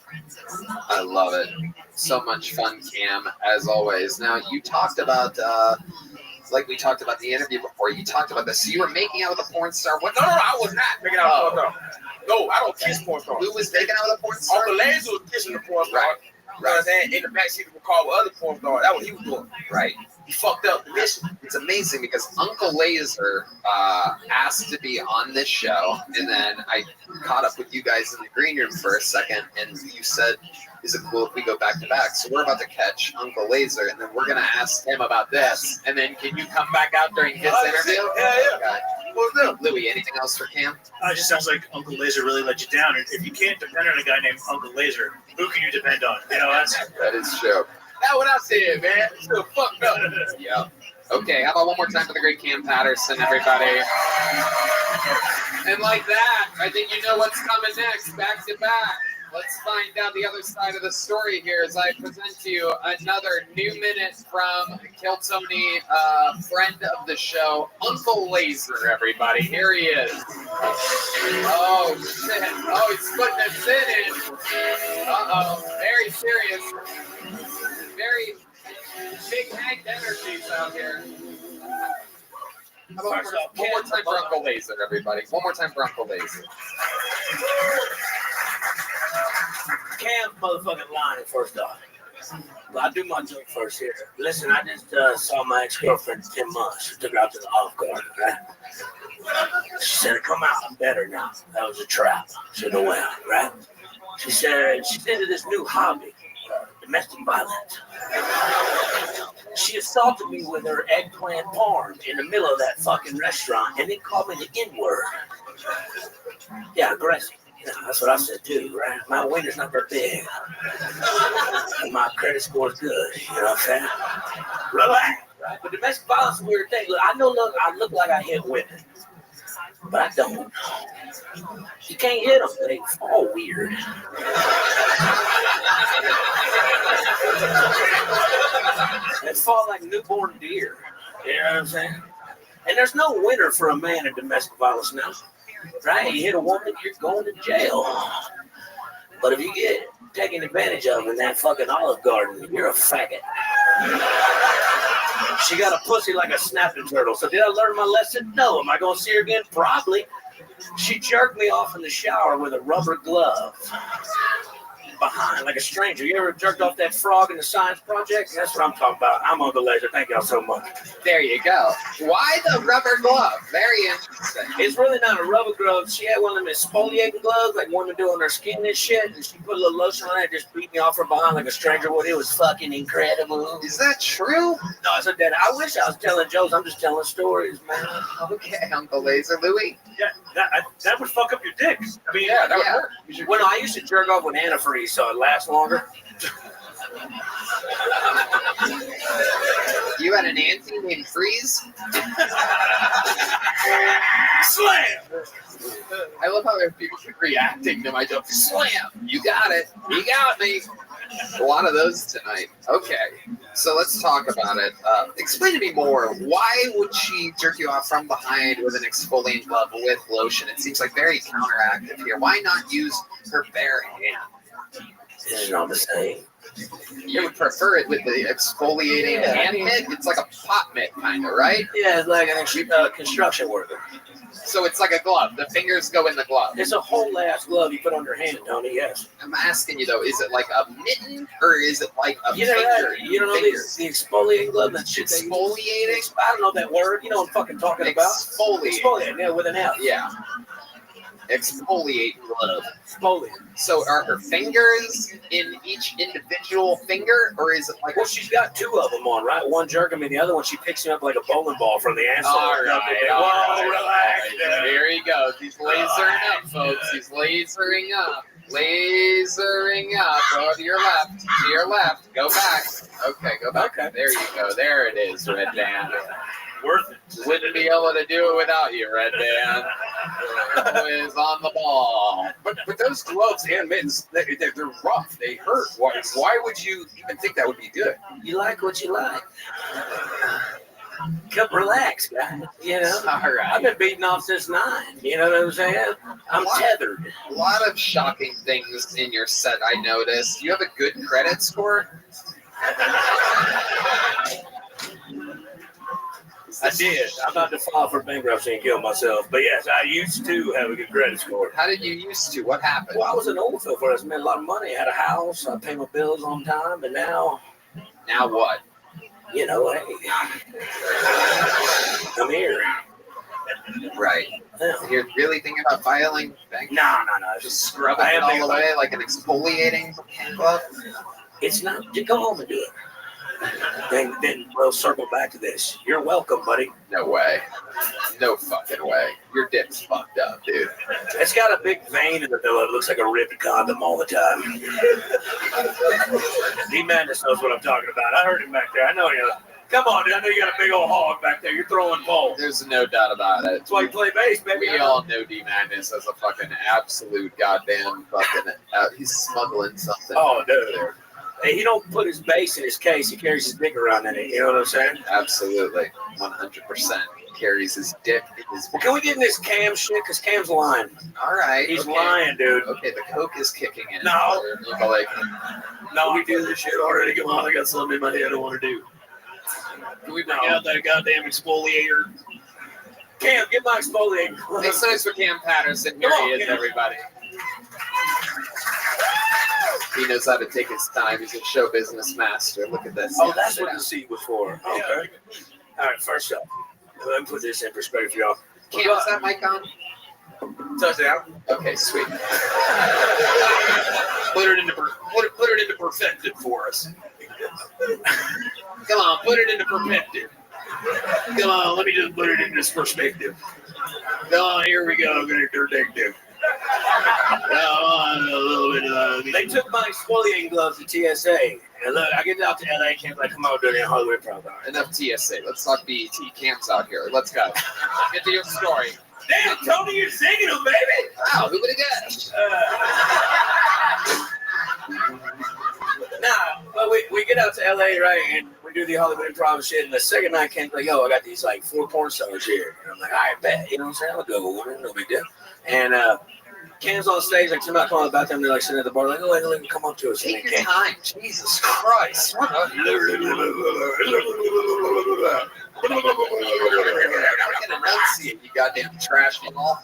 I love it. So much fun, Cam, as always. Now, you talked about, like we talked about the interview before, you talked about this. So you were making out with a porn star. What? No, I was not making out with a porn star. No, I don't kiss porn stars. Who was making out with a porn star? Uncle Laser was kissing the porn star. Right. You know what I'm saying? In the backseat of the car with other porn stars. That's what he was doing. Right. He fucked up the mission. It's amazing because Uncle Laser asked to be on this show, and then I caught up with you guys in the green room for a second, and you said, is it cool if we go back to back? So we're about to catch Uncle Laser, and then we're going to ask him about this, and then can you come back out during his interview? Yeah. Okay. What's up? Louis, anything else for Cam? It just sounds like Uncle Laser really let you down. And if you can't depend on a guy named Uncle Laser, who can you depend on? You know, That is true. That's what I said, man. Still fucked up. Yeah. Okay, how about one more time for the great Cam Patterson, everybody? And like that, I think you know what's coming next, back to back. Let's find out the other side of the story here as I present to you another new minute from Kiltony, friend of the show, Uncle Laser, everybody. Here he is. Oh, shit. Oh, he's putting a sin in. Uh-oh. Very serious. Very big Hank energies out here. How about one more time for Uncle Laser, everybody. One more time for Uncle Laser. Cam's motherfucking lying, first off. Well, I'll do my joke first here. Listen, I just saw my ex-girlfriend in 10 months. She took her out to the Olive Garden, right? She said, come out, I'm better now. That was a trap. She said, no way, right? She said, she's into this new hobby, domestic violence. She assaulted me with her eggplant parm in the middle of that fucking restaurant and then called me the N-word. Yeah, aggressive. Yeah, that's what I said too, right? My winner's not that big. And my credit score's good, you know what I'm saying? Relax, right? But domestic violence is a weird thing. Look, I look like I hit women, but I don't. You can't hit them, they fall weird. They fall like newborn deer, you know what I'm saying? And there's no winner for a man in domestic violence now. Right? You hit a woman, you're going to jail. But if you get taken advantage of in that fucking Olive Garden, you're a faggot. She got a pussy like a snapping turtle. So did I learn my lesson? No. Am I going to see her again? Probably. She jerked me off in the shower with a rubber glove. behind like a stranger. You ever jerked off that frog in the science project? That's what I'm talking about. I'm Uncle Laser. Thank y'all so much. There you go. Why the rubber glove? Very interesting. It's really not a rubber glove. She had one of them exfoliating gloves, like one to do on her skin and shit, and she put a little lotion on it and just beat me off from behind like a stranger would. It was fucking incredible. Is that true? No, I said that. I wish I was telling jokes. I'm just telling stories, man. Okay, Uncle Laser. Louie? Yeah, that would fuck up your dick. I mean, Yeah, that would yeah. hurt. Well, I used to jerk off with antifreeze so it lasts longer. You had an auntie named Freeze? Slam! I love how there are people reacting to my joke. Slam! You got it. You got me. A lot of those tonight. Okay, so let's talk about it. Explain to me more. Why would she jerk you off from behind with an exfoliant glove with lotion? It seems like very counteractive here. Why not use her bare hand? It's not the same. You would prefer it with the exfoliating hand mitt? It's like a pot mitt, kind of, right? Yeah, it's like a construction worker. So it's like a glove. The fingers go in the glove. It's a whole ass glove you put on your hand, Tony. Yes. I'm asking you though, is it like a mitten or is it like a You know finger? You don't know the exfoliating glove? That shit. Exfoliating? I don't know that word. You know what I'm fucking talking about? Exfoliate. Yeah, with an F. Yeah. Exfoliate glove. Exfoliate. So are her fingers in each individual finger, or is it like? Well, she's got two of them on, right? One jerking me, the other one she picks him up like a bowling ball from the asshole. All right. Relax. Here he goes. He's lasering up, folks. He's lasering up. Lasering up. Go to your left. To your left. Go back. Okay, go back. Okay. There you go. There it is, Red Band. Worth it. Wouldn't be able to do it without you, Red Band. Always on the ball. But those gloves and mittens, they're rough. They hurt. Why would you even think that would be good? You like what you like. Come relax, guy. You know, All right. I've been beating off since 9. You know what I'm saying? I'm tethered. A lot of shocking things in your set, I noticed. You have a good credit score? I did. I'm about to file for bankruptcy and kill myself. But yes, I used to have a good credit score. How did you used to? What happened? Well, I was an oilfield for us. I made a lot of money. I had a house. I paid my bills on time. And now, what? You know, hey, I'm here. Right. Yeah. You're really thinking about filing bankruptcy? No. Just scrubbing it all the way like an exfoliating glove? It's not. You go home and do it. Then we'll circle back to this. You're welcome, buddy. No way. No fucking way. Your dick's fucked up, dude. It's got a big vein in the middle. It looks like a ripped condom all the time. D-Madness knows what I'm talking about. I heard him back there. I know you. Come on, dude. I know you got a big old hog back there. You're throwing balls. There's no doubt about it. That's why you play bass, baby. We all know D-Madness as a fucking absolute goddamn fucking... he's smuggling something. Oh, dude. Hey, he don't put his bass in his case. He carries his dick around in it. You know what I'm saying? Absolutely. 100%. Carries his dick in his... Well, can we get in this Cam shit? Because Cam's lying. All right. He's okay. lying, dude. Okay, the coke is kicking in. No. No, we do this shit already. Come on, I got something in my head I want to do. Can we bring out that goddamn exfoliator? Cam, get my exfoliator. Make some noise for Cam Patterson. Here he is, everybody. He knows how to take his time. He's a show business master. Look at this. Oh, that's what the seat was for. Okay. All right, first up, let me put this in perspective, y'all. Cam, is that mic on? Touchdown. Okay, sweet. Put it into perspective for us. Come on, put it into perspective. Come on, let me just put it in this perspective. Come on, here we go. I'm going to do a little bit. They took my exfoliating gloves to TSA. And look, I get out to LA, Cam's like, come on, do the Hollywood program. Enough TSA. Let's talk BET. Cam's out here. Let's go. Get to your story. Damn, Tony, you're singing them, baby. Wow, who would have guessed? But we get out to LA, right, and we do the Hollywood improv and shit. And the second night, Cam's like, yo, I got these like 4 porn stars here. And I'm like, I bet. You know what I'm saying? I'll go, no big deal. And Cam's on stage, like, somebody calling about them. They're like sitting at the bar, like, oh, let him come up to us. Take your time. Jesus Christ. What a... I can enunciate, you goddamn trash ball.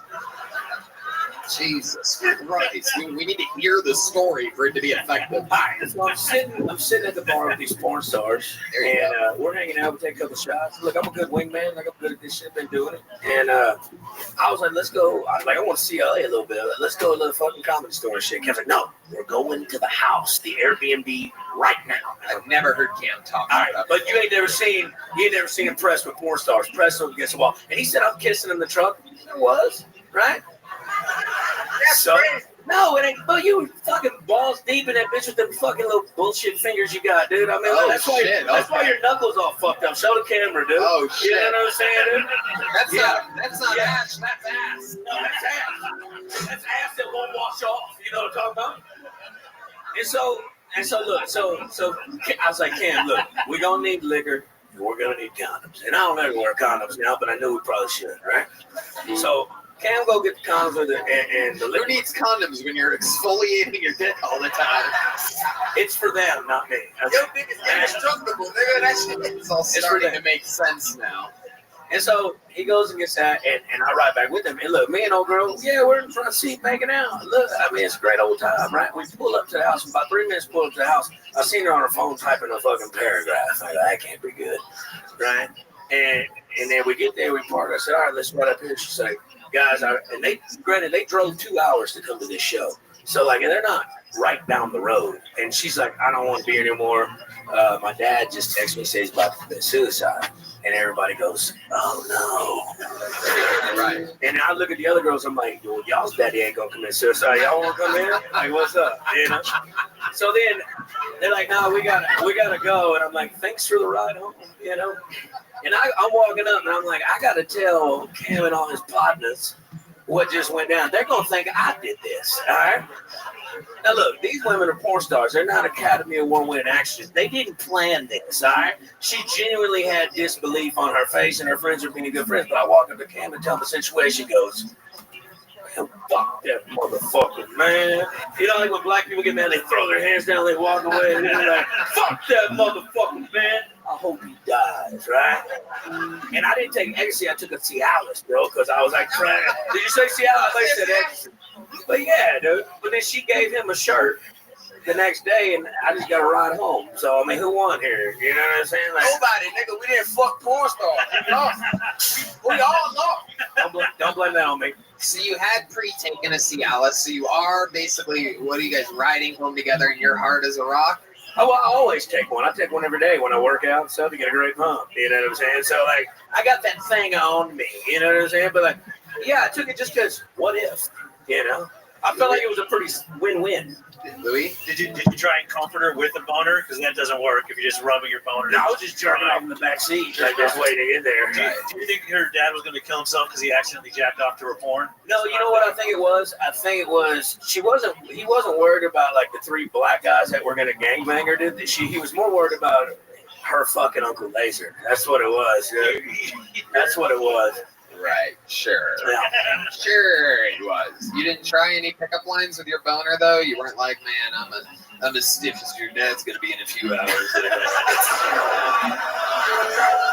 Jesus Christ. We need to hear the story for it to be effective. So I'm sitting at the bar with these porn stars, and we're hanging out. We take a couple shots. Look, I'm a good wingman. Like, I'm good at this shit. Been doing it. And I was like, let's go. I want to see LA a little bit. Let's go to the fucking Comedy Store and shit. Ken's like, no, we're going to the house, the Airbnb, right now. I've never heard Cam talk All right, about but you ain't never seen him press with porn stars. Press him against the wall. And he said, I'm kissing in the truck. It was, right? So, no, it ain't. But you fucking balls deep in that bitch with them fucking little bullshit fingers you got, dude. I mean, that's why your knuckles all fucked up. Show the camera, dude. Oh, shit. You know what I'm saying, dude? That's not ass, that's ass. No, that's ass. That's ass that won't wash off. You know what I'm talking about? And so look, so I was like, Cam, look, we're gonna need liquor. We're gonna need condoms. And I don't ever wear condoms now, but I knew we probably should, right? So Cam go get the condoms with it, and the Who liquor. needs condoms when you're exfoliating your dick all the time? It's for them, not me. Your dick is indestructible, nigga. That shit is all starting to make sense now. And so he goes and gets that, and I ride back with him. And look, me and old girl, we're in the front seat making out. Look, I mean, it's a great old time, right? We pull up to the house. About 3 minutes, pull up to the house. I seen her on her phone typing a fucking paragraph. Like, that can't be good, right? And then we get there, we park. I said, all right, let's ride up here. She's like, guys, and they drove 2 hours to come to this show. So, like, and they're not right down the road. And she's like, I don't want to be here anymore. My dad just texted me, says he's about to commit suicide. And everybody goes, oh no. Right. And I look at the other girls, I'm like, well, y'all's daddy ain't gonna commit suicide. Y'all wanna come in? Like, what's up? You know? So then they're like, no, we gotta go. And I'm like, thanks for the ride home, you know? And I'm walking up and I'm like, I gotta tell Cam and all his partners what just went down. They're gonna think I did this, all right? Now look, these women are porn stars. They're not Academy Award-winning actresses. They didn't plan this, all right? She genuinely had disbelief on her face, and her friends are being good friends. But I walk up to Cam and tell him the situation. Goes, man, fuck that motherfucker, man. You know, like when black people get mad, they throw their hands down, they walk away, and they're like, fuck that motherfucker, man. I hope he dies, right? And I didn't take ecstasy. I took a Cialis, bro, because I was like, trying. Did you say Cialis? I thought you said ecstasy. But yeah, dude. But then she gave him a shirt the next day, and I just got to ride home. So, I mean, who won here? You know what I'm saying? Like, nobody, nigga. We didn't fuck porn stars. We all know. Don't blame that on me. So you had pre-taken a Cialis, so you are basically, what are you guys, riding home together and your heart is a rock? Oh, I always take one. I take one every day when I work out and stuff to get a great pump. You know what I'm saying? So, like, I got that thing on me. You know what I'm saying? But, like, yeah, I took it just because what if? You know? I felt like it was a pretty win-win. Louis? Did you try and comfort her with a boner? Because that doesn't work if you're just rubbing your boner. No, I was just jerking off in the back seat. Like, this way to get there. Do you think her dad was going to kill himself because he accidentally jacked off to her porn? No, you know what I think it was? I think it was he wasn't worried about like the 3 black guys that were gonna gangbang her. He was more worried about her fucking Uncle Laser. That's what it was. That's what it was. Right, sure. Yeah. Sure it was. You didn't try any pickup lines with your boner though? You weren't like, man, I'm as stiff as your dad's gonna be in a few hours.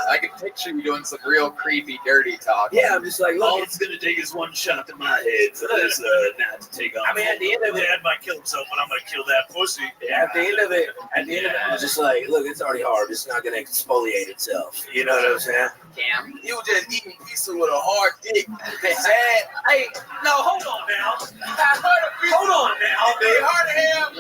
I can picture you doing some real creepy, dirty talk. Yeah, I'm just like, look, all it's gonna take is one shot to my head for this not to take off. I mean, at the end of it, Dad might kill himself, but I'm gonna kill that pussy. At the end of it, I was just like, look, it's already hard. It's not gonna exfoliate itself. You know what I'm saying? Cam, you just eating pizza with a hard dick. Sad. Hey, no, hold on now. Hold on now. They hard to have.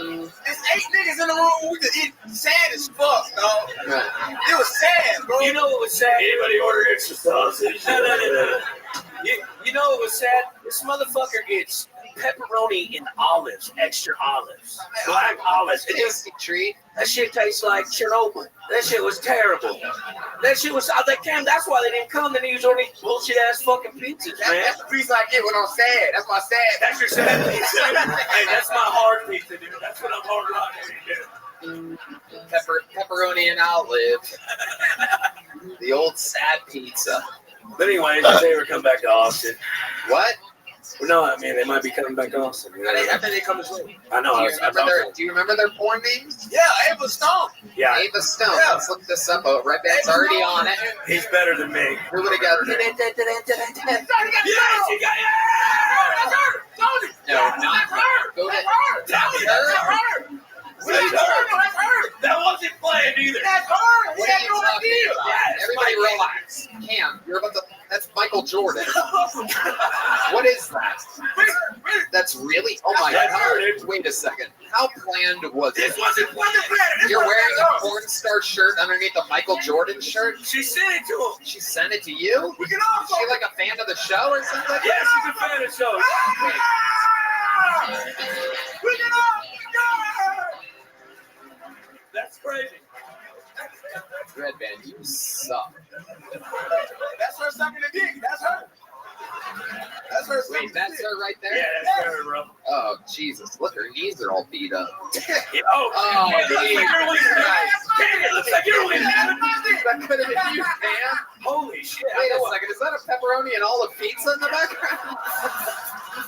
There's 8 niggas in the room. We just eat sad as fuck, dog. It was sad, bro. You know what was sad? Anybody order extra sausage? No. You know what was sad? This motherfucker gets pepperoni and olives, extra olives, black olives. It just treat. That shit tastes like Chernobyl. That shit was terrible. That shit was. I was like, damn, that's why they didn't come. Then he was ordering bullshit ass fucking pizzas, man. That's the pizza I get when I'm sad. That's my sad. That's your sad pizza. Hey, that's my hard pizza, dude. That's what I'm hard rocking, dude. Pepperoni and olive. The old sad pizza. But anyways, they ever come back to Austin. What? No, I mean, they might be coming back to Austin. You know? I think they come this way. I know. Do you remember their porn names? Yeah, Ava Stone. Yeah. Ava Stone. Yeah. Let's look this up. Oh, Red Band's already on it. He's better than me. Who would have got it? Yes, you got it. That's her. Tony. No, not her. Go to That's her. That wasn't planned either. That's her. What are you talking about? Yes, Everybody Mike. relax. Cam, you're about to. That's Michael Jordan. What is that? That's really. Oh my That's God. her. Wait a second. How planned was This it? wasn't planned. You're wearing a porn star shirt underneath a Michael Jordan shirt? She sent it to him. She sent it to you? We can Is she like a fan of the show or something? Yeah, she's a fan of the show. Wait. That's crazy. Red Band, you suck. That's her sucking the dick. That's her. That's her sucking Wait, that's her right there? Yeah, that's her, bro. Oh, Jesus. Look, her knees are all beat up. Oh, it looks like you're leaving. Dang, it looks like you're leaving. That could have been you, man. Holy shit. Wait a second. Is that a pepperoni and olive pizza in the background?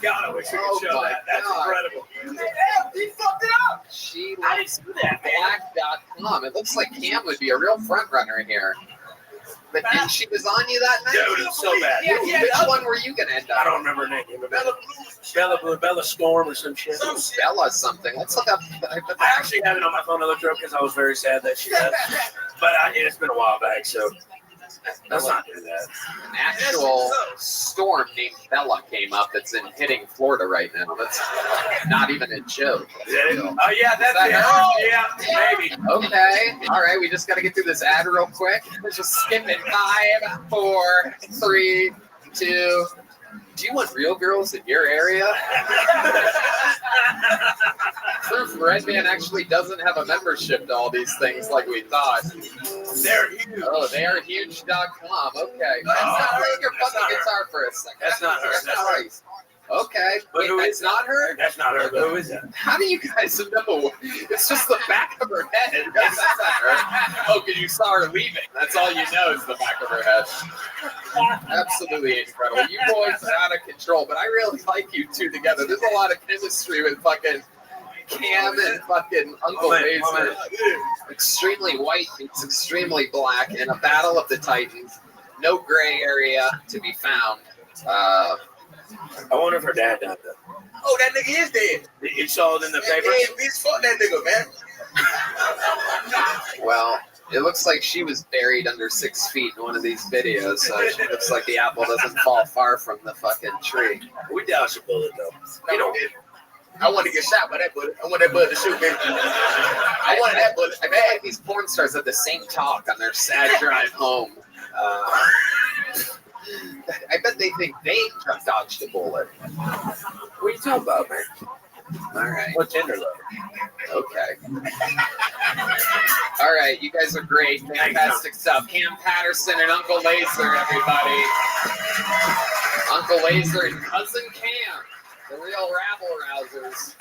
God, I wish we Oh could show my that. That's God. incredible. He fucked it up. She I didn't see that, man. Black.com. It looks like Cam would be a real front runner here. But and she was on you that night? Dude, it's so bad. Which one were you going to end up? I don't remember her name. Bella Blue, Bella Storm or some shit. Bella something. Let's look up. I actually have it on my phone. I looked her up because I was very sad that she left. But it's been a while back, so let's not do that. An actual storm named Bella came up that's hitting Florida right now. That's not even a joke. Oh, yeah, that's that it. her? Oh, yeah, maybe. Okay. All right. We just got to get through this ad real quick. Let's just skip it. 5, 4, 3, 2. Do you want real girls in your area? Proof Red Man actually doesn't have a membership to all these things like we thought. They're huge. Oh, they are huge.com. Okay. Take your fucking guitar for a second. That's not her. That's not her. Okay. But Wait, who that's is not her? That's not her, but who is that? How do you guys know? It's just the back of her head. That's not her. Oh, because you saw her leaving. That's all you know is the back of her head. Absolutely incredible. You boys are out of control, but I really like you two together. There's a lot of chemistry with fucking Cam and fucking Uncle Laser. Extremely white, it's extremely black, in a battle of the Titans. No gray area to be found. I wonder if her dad died, though. Oh, that nigga is dead. You saw it in the paper? Yeah, bitch, fuck that nigga, man. Well, it looks like she was buried under 6 feet in one of these videos, so it looks like the apple doesn't fall far from the fucking tree. We dodged a bullet, though. You know, I want to get shot by that bullet. I want that bullet to shoot me. I wanted that bullet. I bet like these porn stars have the same talk on their sad drive home. I bet they think they dodged a bullet. What are you talking about, man? All right. What Tinder lover? Okay. All right, you guys are great. Fantastic stuff. Cam Patterson and Uncle Laser, everybody. Uncle Laser and Cousin Cam, the real rabble rousers.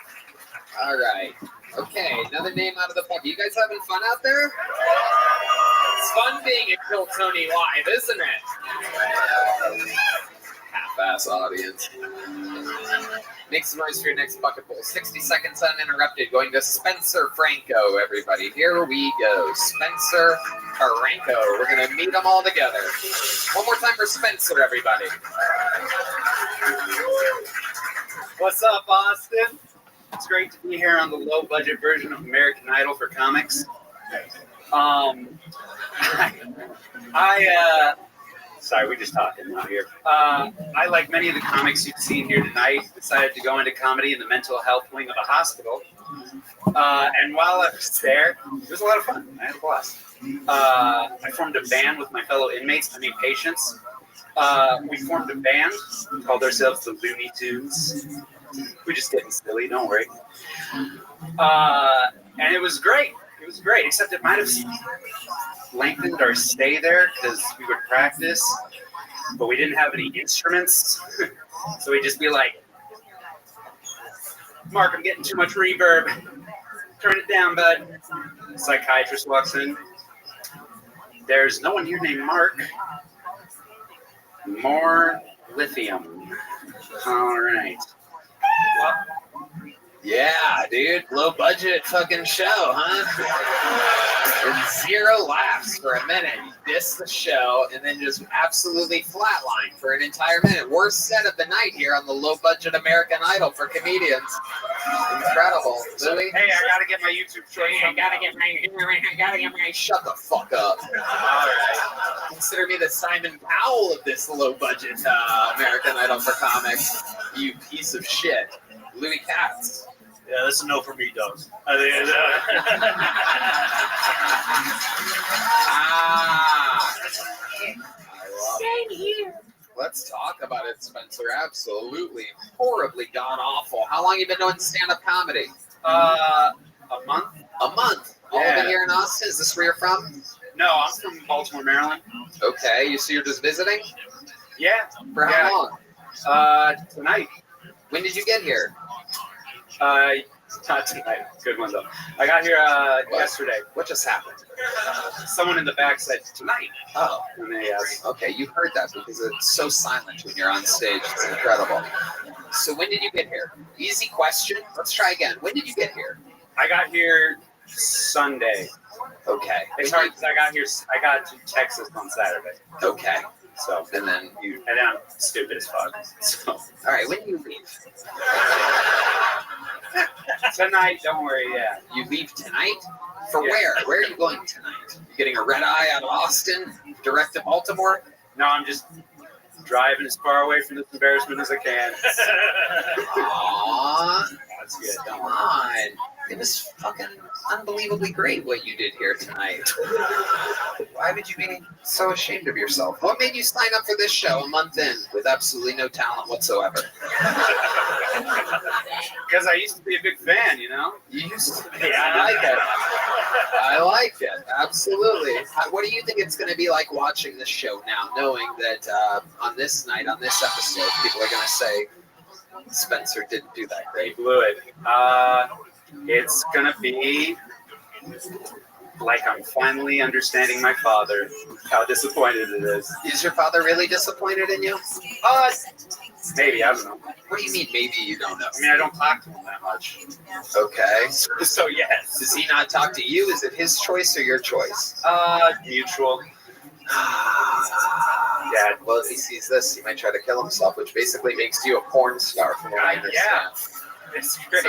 All right. Okay, another name out of the bucket. You guys having fun out there? It's fun being at Kill Tony Live, isn't it? Half-ass audience. Make some noise for your next bucket bowl. 60 seconds uninterrupted. Going to Spencer Franco, everybody. Here we go. Spencer Franco. We're going to meet them all together. One more time for Spencer, everybody. What's up, Austin? It's great to be here on the low-budget version of American Idol for comics. Sorry, we're just talking out here. I, like many of the comics you've seen here tonight, decided to go into comedy in the mental health wing of a hospital. And while I was there, it was a lot of fun. I had a blast. I formed a band with my fellow inmates, patients. We formed a band, called ourselves the Looney Tunes. We're just getting silly, don't worry. And it was great. It was great, except it might have lengthened our stay there because we would practice, but we didn't have any instruments. So we'd just be like, Mark, I'm getting too much reverb. Turn it down, bud. The psychiatrist walks in. There's no one here named Mark. More lithium. All right. Well, yeah, dude. Low budget fucking show, huh? Zero laughs for a minute. You diss the show and then just absolutely flatline for an entire minute. Worst set of the night here on the low budget American Idol for comedians. Incredible. Louis? Hey, I gotta get my YouTube short. I gotta get my. Shut the fuck up. All right. Consider me the Simon Cowell of this low budget American Idol for comics. You piece of shit. Louis Katz. Yeah, that's a no for me, dog. Same here. Let's talk about it, Spencer. Absolutely. Horribly god awful. How long you been doing stand-up comedy? A month. A month. All of it here in Austin? Is this where you're from? No, I'm from Baltimore, Maryland. Okay, so you're just visiting? Yeah. For how long? Tonight. When did you get here? Not tonight. Good one though. I got here yesterday. What just happened? Someone in the back said tonight. Oh. And they asked. Okay, you heard that because it's so silent when you're on stage. It's incredible. So when did you get here? Easy question. Let's try again. When did you get here? I got here Sunday. Okay. It's hard because I got to Texas on Saturday. Okay. So and then I'm stupid as fuck. So all right, when do you leave? Tonight, don't worry, yeah. You leave tonight? For where? Where are you going tonight? You getting a red eye out of Austin? Direct to Baltimore? No, I'm just driving as far away from this embarrassment as I can. Aww. That's good. Come on. It was fucking unbelievably great what you did here tonight. Why would you be so ashamed of yourself? What made you sign up for this show a month in with absolutely no talent whatsoever? Because I used to be a big fan, you know? You used to be. I like it. I like it. Absolutely. What do you think it's going to be like watching this show now, knowing that on this night, on this episode, people are going to say, Spencer didn't do that great. He blew it. It's going to be like I'm finally understanding my father, how disappointed it is. Is your father really disappointed in you? Maybe, I don't know. What do you mean, maybe you don't know? I mean, I don't talk to him that much. Okay. So yes. Does he not talk to you? Is it his choice or your choice? Mutual. Yeah, well, if he sees this, he might try to kill himself, which basically makes you a porn star from what I understand. Yeah. It's great.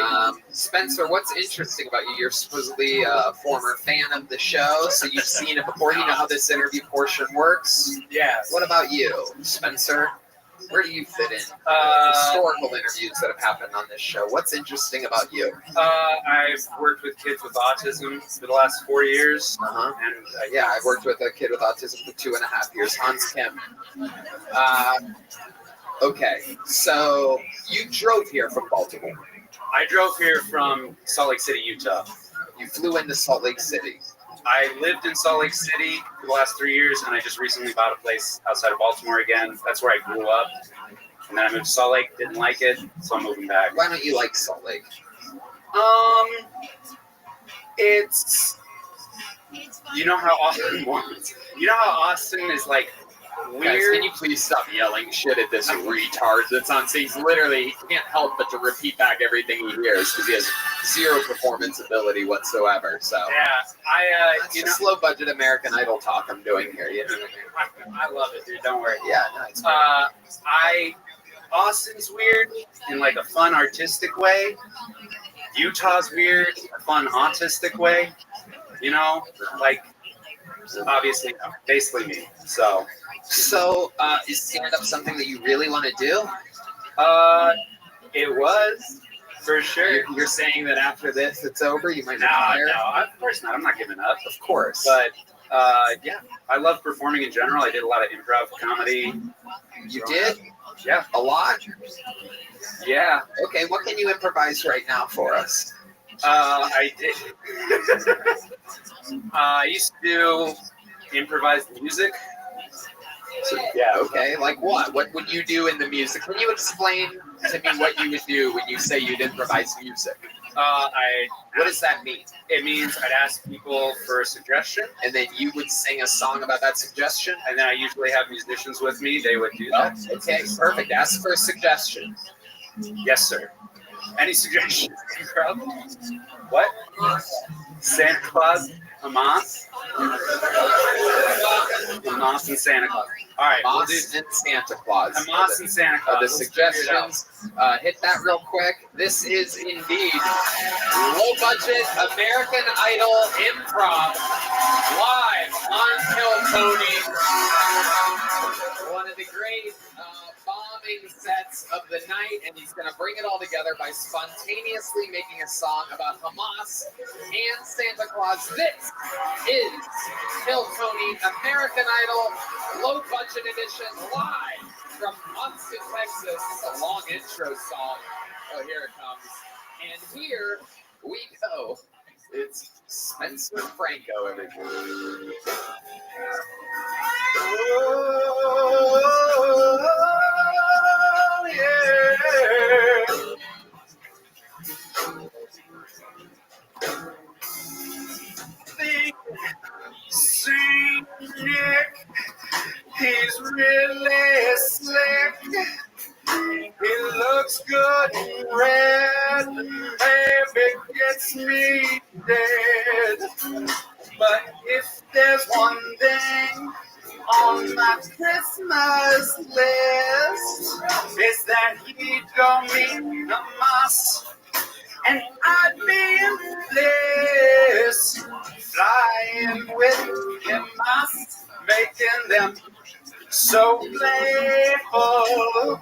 Spencer, what's interesting about you? You're supposedly a former fan of the show, so you've seen it before. You know how this interview portion works? Yeah. What about you, Spencer? Where do you fit in? Historical interviews that have happened on this show. What's interesting about you? I've worked with kids with autism for the last 4 years. Uh-huh. And Yeah, I've worked with a kid with autism for 2.5 years, Hans Kim. Okay, so you drove here from Baltimore. I drove here from Salt Lake City, Utah. You flew into Salt Lake City. I lived in Salt Lake City for the last 3 years, and I just recently bought a place outside of Baltimore again. That's where I grew up. And then I moved to Salt Lake, didn't like it, so I'm moving back. Why don't you like Salt Lake? It's you know how Austin is like weird. Guys, can you please stop yelling shit at this retard that's on stage? Literally, he can't help but to repeat back everything he hears because he has zero performance ability whatsoever. So yeah, it's just low budget American Idol talk I'm doing here. You know what I mean? I love it, dude. Don't worry. Yeah, no, it's great. Austin's weird in like a fun, artistic way. Utah's weird, a fun, autistic way. You know, like obviously, basically me. So is stand-up something that you really want to do? It was, for sure. You're saying that after this, it's over? You might No, retire? of course not. I'm not giving up. Of course. But, yeah, I love performing in general. I did a lot of improv comedy. You did? Yeah. A lot? Yeah. Okay, what can you improvise right now for us? I did. I used to do improvised music. So, yeah, okay. Like what? What would you do in the music? Can you explain to me what you would do when you say you'd improvise music? What does that mean? It means I'd ask people for a suggestion. And then you would sing a song about that suggestion? And then I usually have musicians with me. They would do that. Okay, perfect. Ask for a suggestion. Yes, sir. Any suggestions? What? Santa Claus? Hamas. Hamas and Santa Claus. All right, we'll do Hamas and Santa Claus. Hamas and Santa Claus. The Let's figure it out. suggestions, hit that real quick. This is indeed low budget American Idol improv live on Kill Tony. One of the great bombing sets of the night, and he's going to bring it all together by spontaneously making a song about Hamas and Santa Claus. This is Kill Tony American Idol low budget edition live from Austin, Texas. It's a long intro song. Oh, here it comes. And here we go. It's Spencer Franco, everybody. Oh, yeah. See Nick, he's really slick. He looks good in red, maybe gets me dead. But if there's one thing on my Christmas list, is that he don't mean a muss, and I'd be in bliss, flying with him, muss, making them so playful.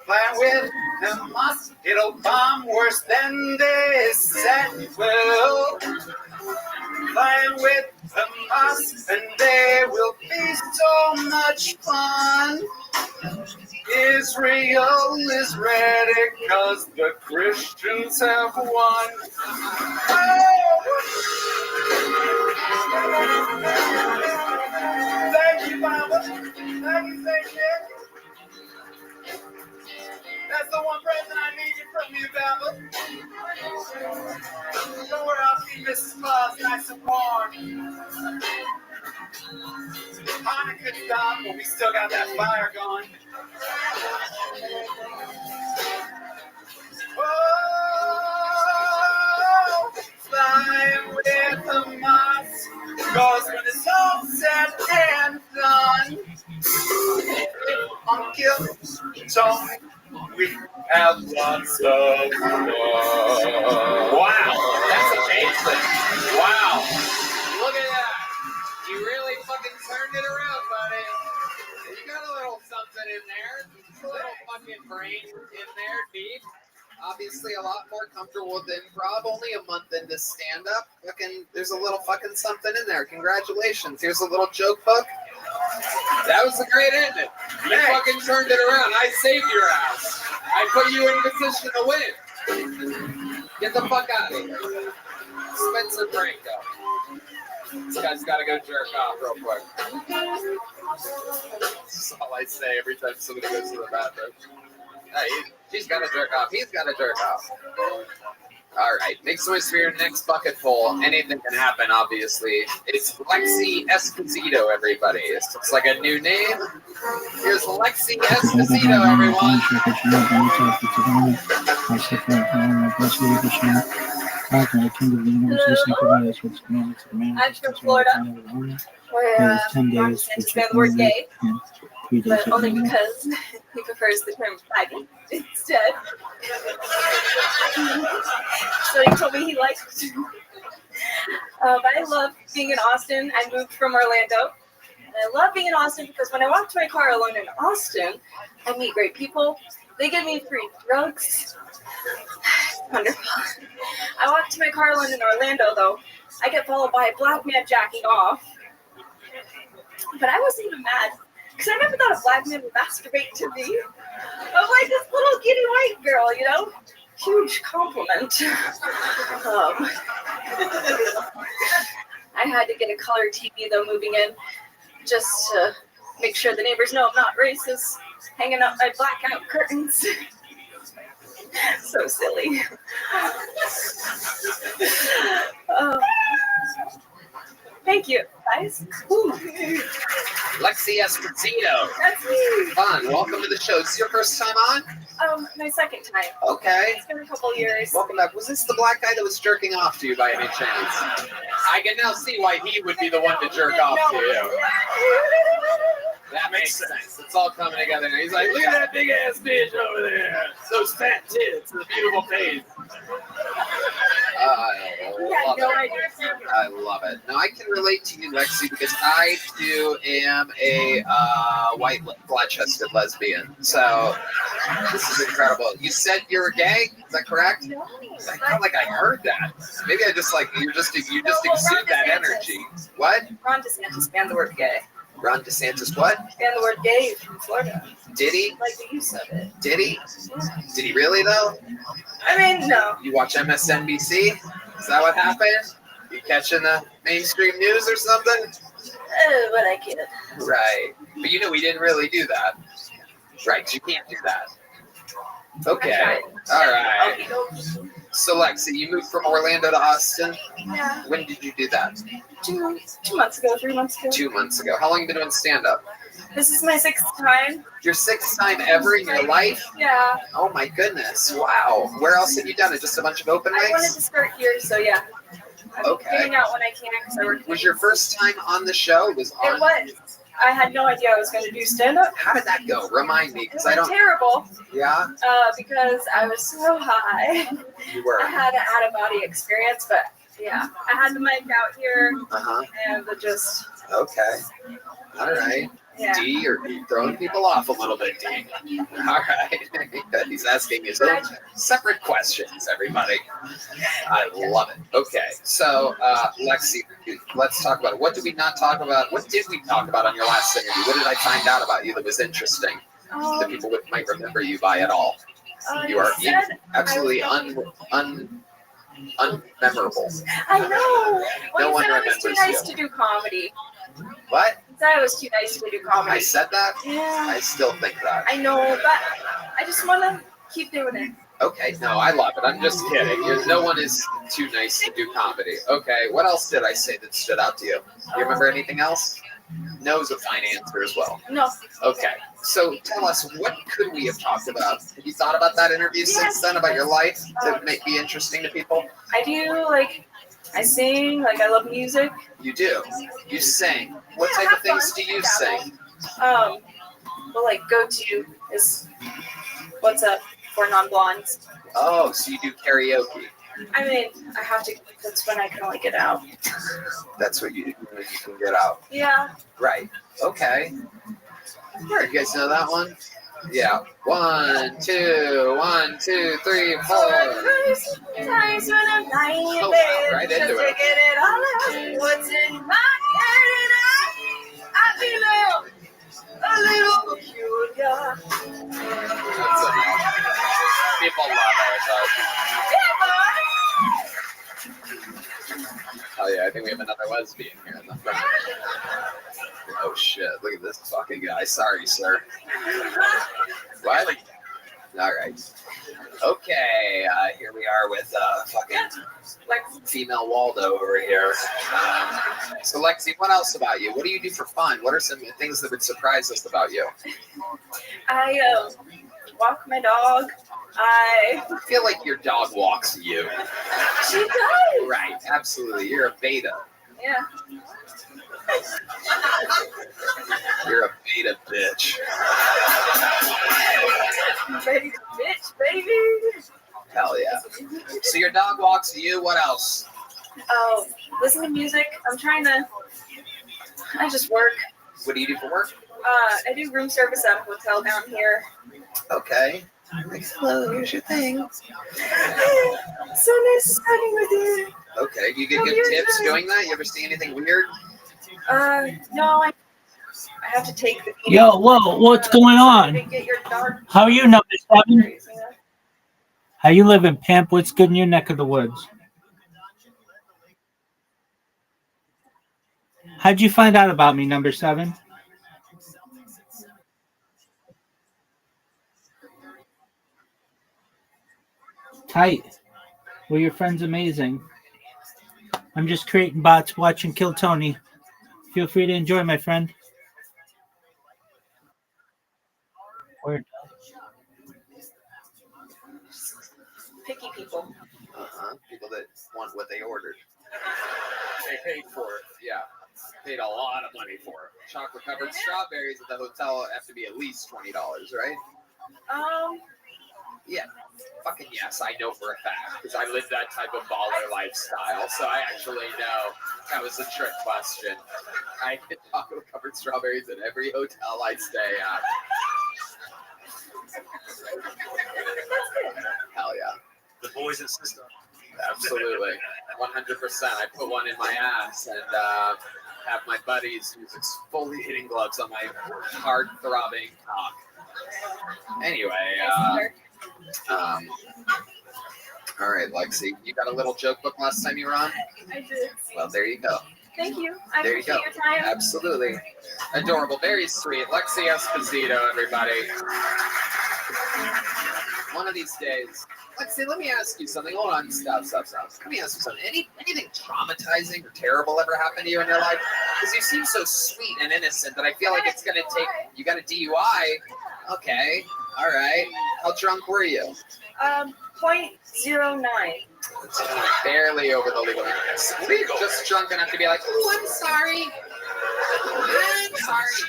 Flying with them, muss, it'll bomb worse than they said it will. Flying with the muss, and they will be so much fun. Israel is ready, 'cause the Christians have won. Thank you, Mama. Thank you, thank you. That's the one present I needed from you, Baba. Don't worry, I'll keep Mrs. Claus nice and warm. Hanukkah stopped, but we still got that fire going. Oh, flying with the moss, 'cause when it's all said and done, on Kill Tony, we have lots of fun. Wow, that's amazing. Wow. Look at that. You really fucking turned it around, buddy. You got a little something in there. A little fucking brain in there, deep. Obviously a lot more comfortable with improv. Only a month into stand-up. Fucking, there's a little fucking something in there. Congratulations. Here's a little joke book. That was a great ending. You fucking turned it around. I saved your ass. I put you in position to win. Get the fuck out of here. Spencer Franco. This guy's got to go jerk off real quick. That's all I say every time somebody goes to the bathroom. Hey, she's got to jerk off. He's got to jerk off. All right, make some noise for your next bucket full. Anything can happen, obviously. It's Lexi Esposito, everybody. This looks like a new name. Here's Lexi Esposito, everyone. I'm from Florida, where Mark says the word gay, but only because he prefers the term faggot instead. So he told me he likes it. But I love being in Austin. I moved from Orlando. And I love being in Austin because when I walk to my car alone in Austin, I meet great people. They give me free drugs. Wonderful. I walk to my car alone in Orlando, though. I get followed by a black man jacking off. But I wasn't even mad, because I never thought a black man would masturbate to me. I'm like this little kitty white girl, you know? Huge compliment. I had to get a color TV, though, moving in, just to make sure the neighbors know I'm not racist, hanging up my blackout curtains. So silly. Thank you, guys. Ooh. Lexi Esposito. That's me. Fun. Welcome to the show. This is your first time on? My second time. Okay. It's been a couple years. Welcome back. Was this the black guy that was jerking off to you by any chance? I can now see why he would be the one to jerk off to you. That makes sense. It's all coming together. And he's like, look at that big ass bitch over there. Those fat tits, the beautiful face. I love it. Now I can relate to you, Lexi, because I too am a white flat-chested lesbian. So this is incredible. You said you were gay? Is that correct? No. I felt like I heard that. Maybe I just like you just exude that energy. What? Ron DeSantis banned the word gay. Ron DeSantis what? Banned the word gay from Florida. Did he? Like the use of it. Did he? Did he really though? I mean, no. You watch MSNBC? Is that what happened? You catching the mainstream news or something? But I can't. Right. But you know we didn't really do that. Right, you can't do that. Okay. All right. So Lexi, you moved from Orlando to Austin? Yeah. When did you do that? 2 months ago, 3 months ago. 2 months ago. How long have you been doing stand-up? This is my 6th time. Your 6th time ever in your life? Yeah. Oh my goodness. Wow. Where else have you done it? Just a bunch of open mics? I wanted to start here, so yeah. I'm getting out when I can because I work. Was your first time on the show? It was. I had no idea I was going to do stand-up. How did that go? Remind me, because I don't. Terrible. Yeah. Because I was so high. You were. I had an out-of-body experience, but yeah, I had the mic out here, and just. Okay. All right. Yeah. D, you're throwing people off a little bit, D. All right. He's asking his own separate questions, everybody. I love it. Okay. So, Lexi, let's talk about it. What did we not talk about? What did we talk about on your last interview? What did I find out about you that was interesting that people might remember you by at all? You are absolutely unmemorable. I know. No one I was remembers too nice you. to do comedy. What? I said I was too nice to do comedy. I said that? Yeah. I still think that. I know, but I just want to keep doing it. Okay, no, I love it. I'm just kidding. No one is too nice to do comedy. Okay, what else did I say that stood out to you? You remember anything else? No's a fine answer as well. No. Okay, so tell us, what could we have talked about? Have you thought about that interview since then, about your life, to make be interesting to people? I do, I sing, I love music. You do? You sing. What type of things do you sing? Go-to is What's Up for Non-Blondes. Oh, so you do karaoke. I mean, I have to, that's when I can only get out. That's what you do when you can get out. Yeah. Right. Okay. You guys know that one? Yeah. 1, 2, 1, 2, 3, 4. Times when I'm lying in bed, right into just it. taking it all out. What's in my head, and I feel a little peculiar. People love it. Oh yeah, I think we have another lesbian here in the front. Oh shit, look at this fucking guy. Sorry, sir. What? All right. Okay, here we are with fucking female Waldo over here. So Lexi, what else about you? What do you do for fun? What are some things that would surprise us about you? I walk my dog. I feel like your dog walks you. She does. Right, absolutely. You're a beta. Yeah. You're a beta bitch. Baby, bitch, baby. Hell yeah. So your dog walks you. What else? Oh, listen to music. I just work. What do you do for work? I do room service at a hotel down here. Okay. Hello, here's your thing. So nice studying with you. Okay, do you get good tips doing that? You ever see anything weird? No, I have to take the meeting. Yo, whoa, what's going on? Get your dog. How are you, number 7? How you living, pimp? What's good in your neck of the woods? How'd you find out about me, number 7? Tight. Well, your friend's amazing. I'm just creating bots, watching Kill Tony. Feel free to enjoy, my friend. Weird. Picky people. People that want what they ordered. They paid for it. Yeah. Paid a lot of money for it. Chocolate covered strawberries at the hotel have to be at least $20, right? Yeah. Fucking yes, I know for a fact because I live that type of baller lifestyle. So I actually know that was a trick question. I get chocolate covered strawberries at every hotel I stay at. Hell yeah. The boys insist on. Absolutely. 100%. I put one in my ass and have my buddies use exfoliating gloves on my hard throbbing cock. Anyway, all right, Lexi, you got a little joke book last time you were on? I did. Well, there you go. Thank you. I There you appreciate go. your time. Absolutely. Adorable. Very sweet. Lexi Esposito, everybody. One of these days. Lexi, let me ask you something. Hold on. Stop. Let me ask you something. Anything traumatizing or terrible ever happened to you in your life? Because you seem so sweet and innocent that I feel like it's going to take... You got a DUI? Okay. All right. How drunk were you? 0.09. Barely over the legal limit. Legal. Just drunk enough to be like, oh, I'm sorry. I'm sorry.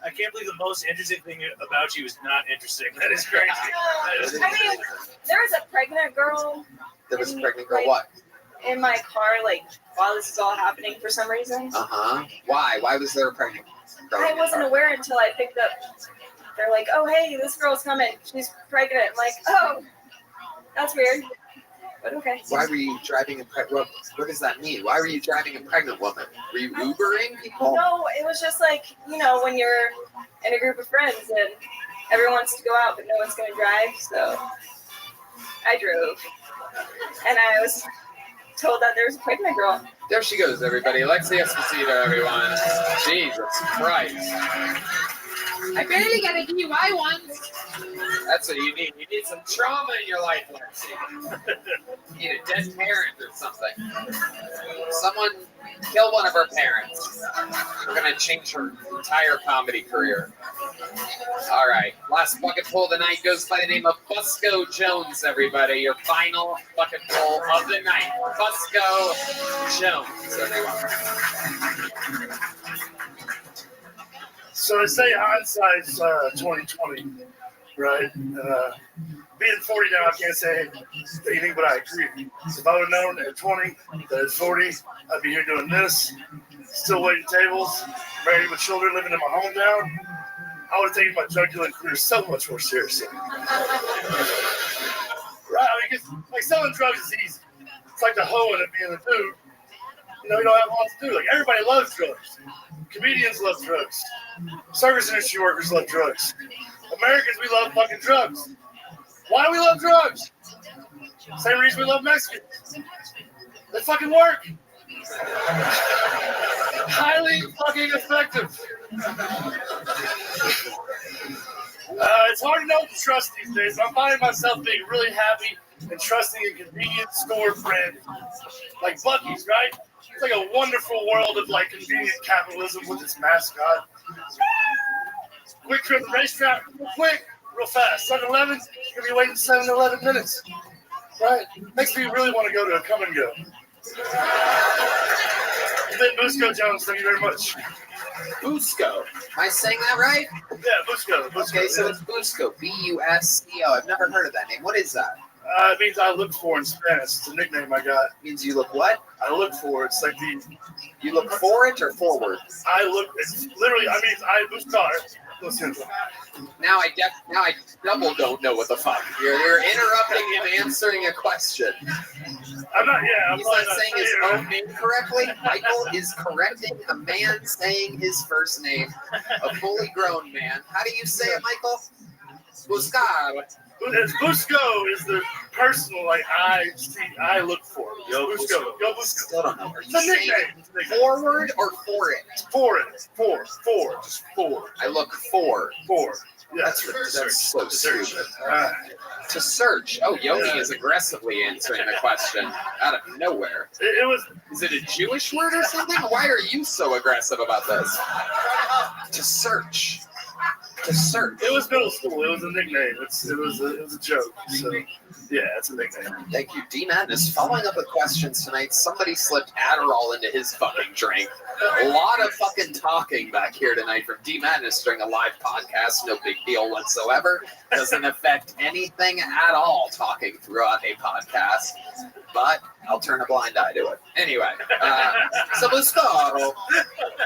I can't believe the most interesting thing about you is not interesting. That is crazy. I mean, there was a pregnant girl. There was a pregnant girl, what? In my car, like, while this is all happening for some reason. Why? Why was there a pregnant girl? I wasn't aware until I picked up. They're like, oh, hey, this girl's coming. She's pregnant. I'm like, oh, that's weird. But okay. Why were you driving a pregnant? What does that mean? Why were you driving a pregnant woman? Were you Ubering people? No, it was just like, you know, when you're in a group of friends and everyone wants to go out, but no one's going to drive. So I drove. And I was told that there was a pregnant girl. There she goes, everybody. Lexi Esposito, everyone. Jesus Christ. I barely got a DUI once. That's what you need. You need some trauma in your life, Lexi. You need a dead parent or something. Someone kill one of her parents. We're going to change her entire comedy career. All right. Last bucket pull of the night goes by the name of Busco Jones, everybody. Your final bucket pull of the night. Busco Jones, everyone. So I say hindsight's 2020, right? Being 40 now, I can't say anything, but I agree. If I would have known at 20 that at 40, I'd be here doing this, still waiting tables, married with children, living in my hometown. I would have taken my drug dealing career so much more seriously. Right? I mean, like selling drugs is easy. It's like the hoeing and being a dude. You know, you don't have a lot to do. Like everybody loves drugs. Comedians love drugs. Service industry workers love drugs. Americans, we love fucking drugs. Why do we love drugs? Same reason we love Mexicans. They fucking work. Highly fucking effective. It's hard to know what to trust these days. I'm finding myself being really happy and trusting a convenience store brand like Buc-ee's, right? It's like a wonderful world of like convenient capitalism with its mascot. Quick trip to the racetrack, real quick, real fast. 7-Eleven, you're gonna be waiting 7 to 11 minutes, right? Makes me really want to go to a come and go. Then Busco Jones, thank you very much. Busco. Am I saying that right? Yeah, Busco. Okay, so it's Busco. B-U-S-C-O. I've never heard of that name. What is that? It means I look for in Spanish. It's a nickname I got. It means you look what? I look for. It's like the... You look for it or forward? I look... It's literally... I mean, I buscar. Listen. Now I double don't know what the fuck. You're interrupting him answering a question. I'm not... Yeah, I'm He's not saying his own name correctly. Michael is correcting a man saying his first name. A fully grown man. How do you say it, Michael? Buscar. Busco is the personal, like, I look for. Yo, Busco. Yo, Busco. Still don't know. Are you it's a saying nickname. Forward or for it? For it. For. Just for. I look for. For. Yeah, that's so stupid. To search. Oh, Yogi Yeah. is aggressively answering the question out of nowhere. It was. Is it a Jewish word or something? Why are you so aggressive about this? To search. Dessert. It was middle school. It was a nickname. It was a joke. So yeah, it's a nickname. Thank you. D Madness following up with questions tonight. Somebody slipped Adderall into his fucking drink. A lot of fucking talking back here tonight from D Madness during a live podcast. No big deal whatsoever. Doesn't affect anything at all talking throughout a podcast. But I'll turn a blind eye to it. Anyway, so Buscaro,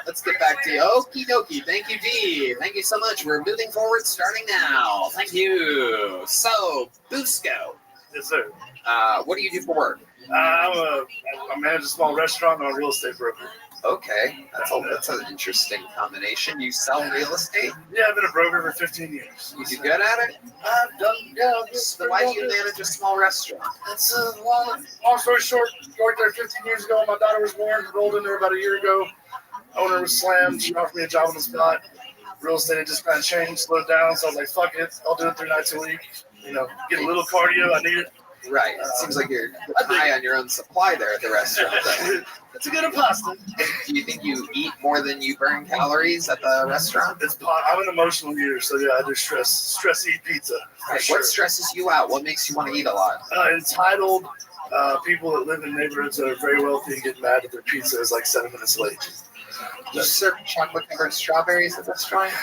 let's get back to you. Okie dokie. Thank you, D. Thank you so much. We're moving forward starting now. Thank you. So, Busco. Yes, sir. What do you do for work? I manage a small restaurant and I'm a real estate broker. Okay, that's an interesting combination. You sell real estate? Yeah, I've been a broker for 15 years. You good at it? I've done, yeah. So why do you manage a small restaurant? That's a long story short. Worked there 15 years ago. My daughter was born. Rolled in there about a year ago. Owner was slammed. She offered me a job on the spot. Real estate had just kind of changed, slowed down. So I was like, fuck it. I'll do it 3 nights a week. You know, get a little cardio. I need it. Right. It seems like you're high on your own supply there at the restaurant. It's a good pasta. Do you think you eat more than you burn calories at the restaurant? I'm an emotional eater, so yeah, I do stress eat pizza. Right. Sure. What stresses you out? What makes you want to eat a lot? Entitled people that live in neighborhoods that are very wealthy and get mad that their pizza is like 7 minutes late. Do you serve chocolate covered strawberries at the restaurant?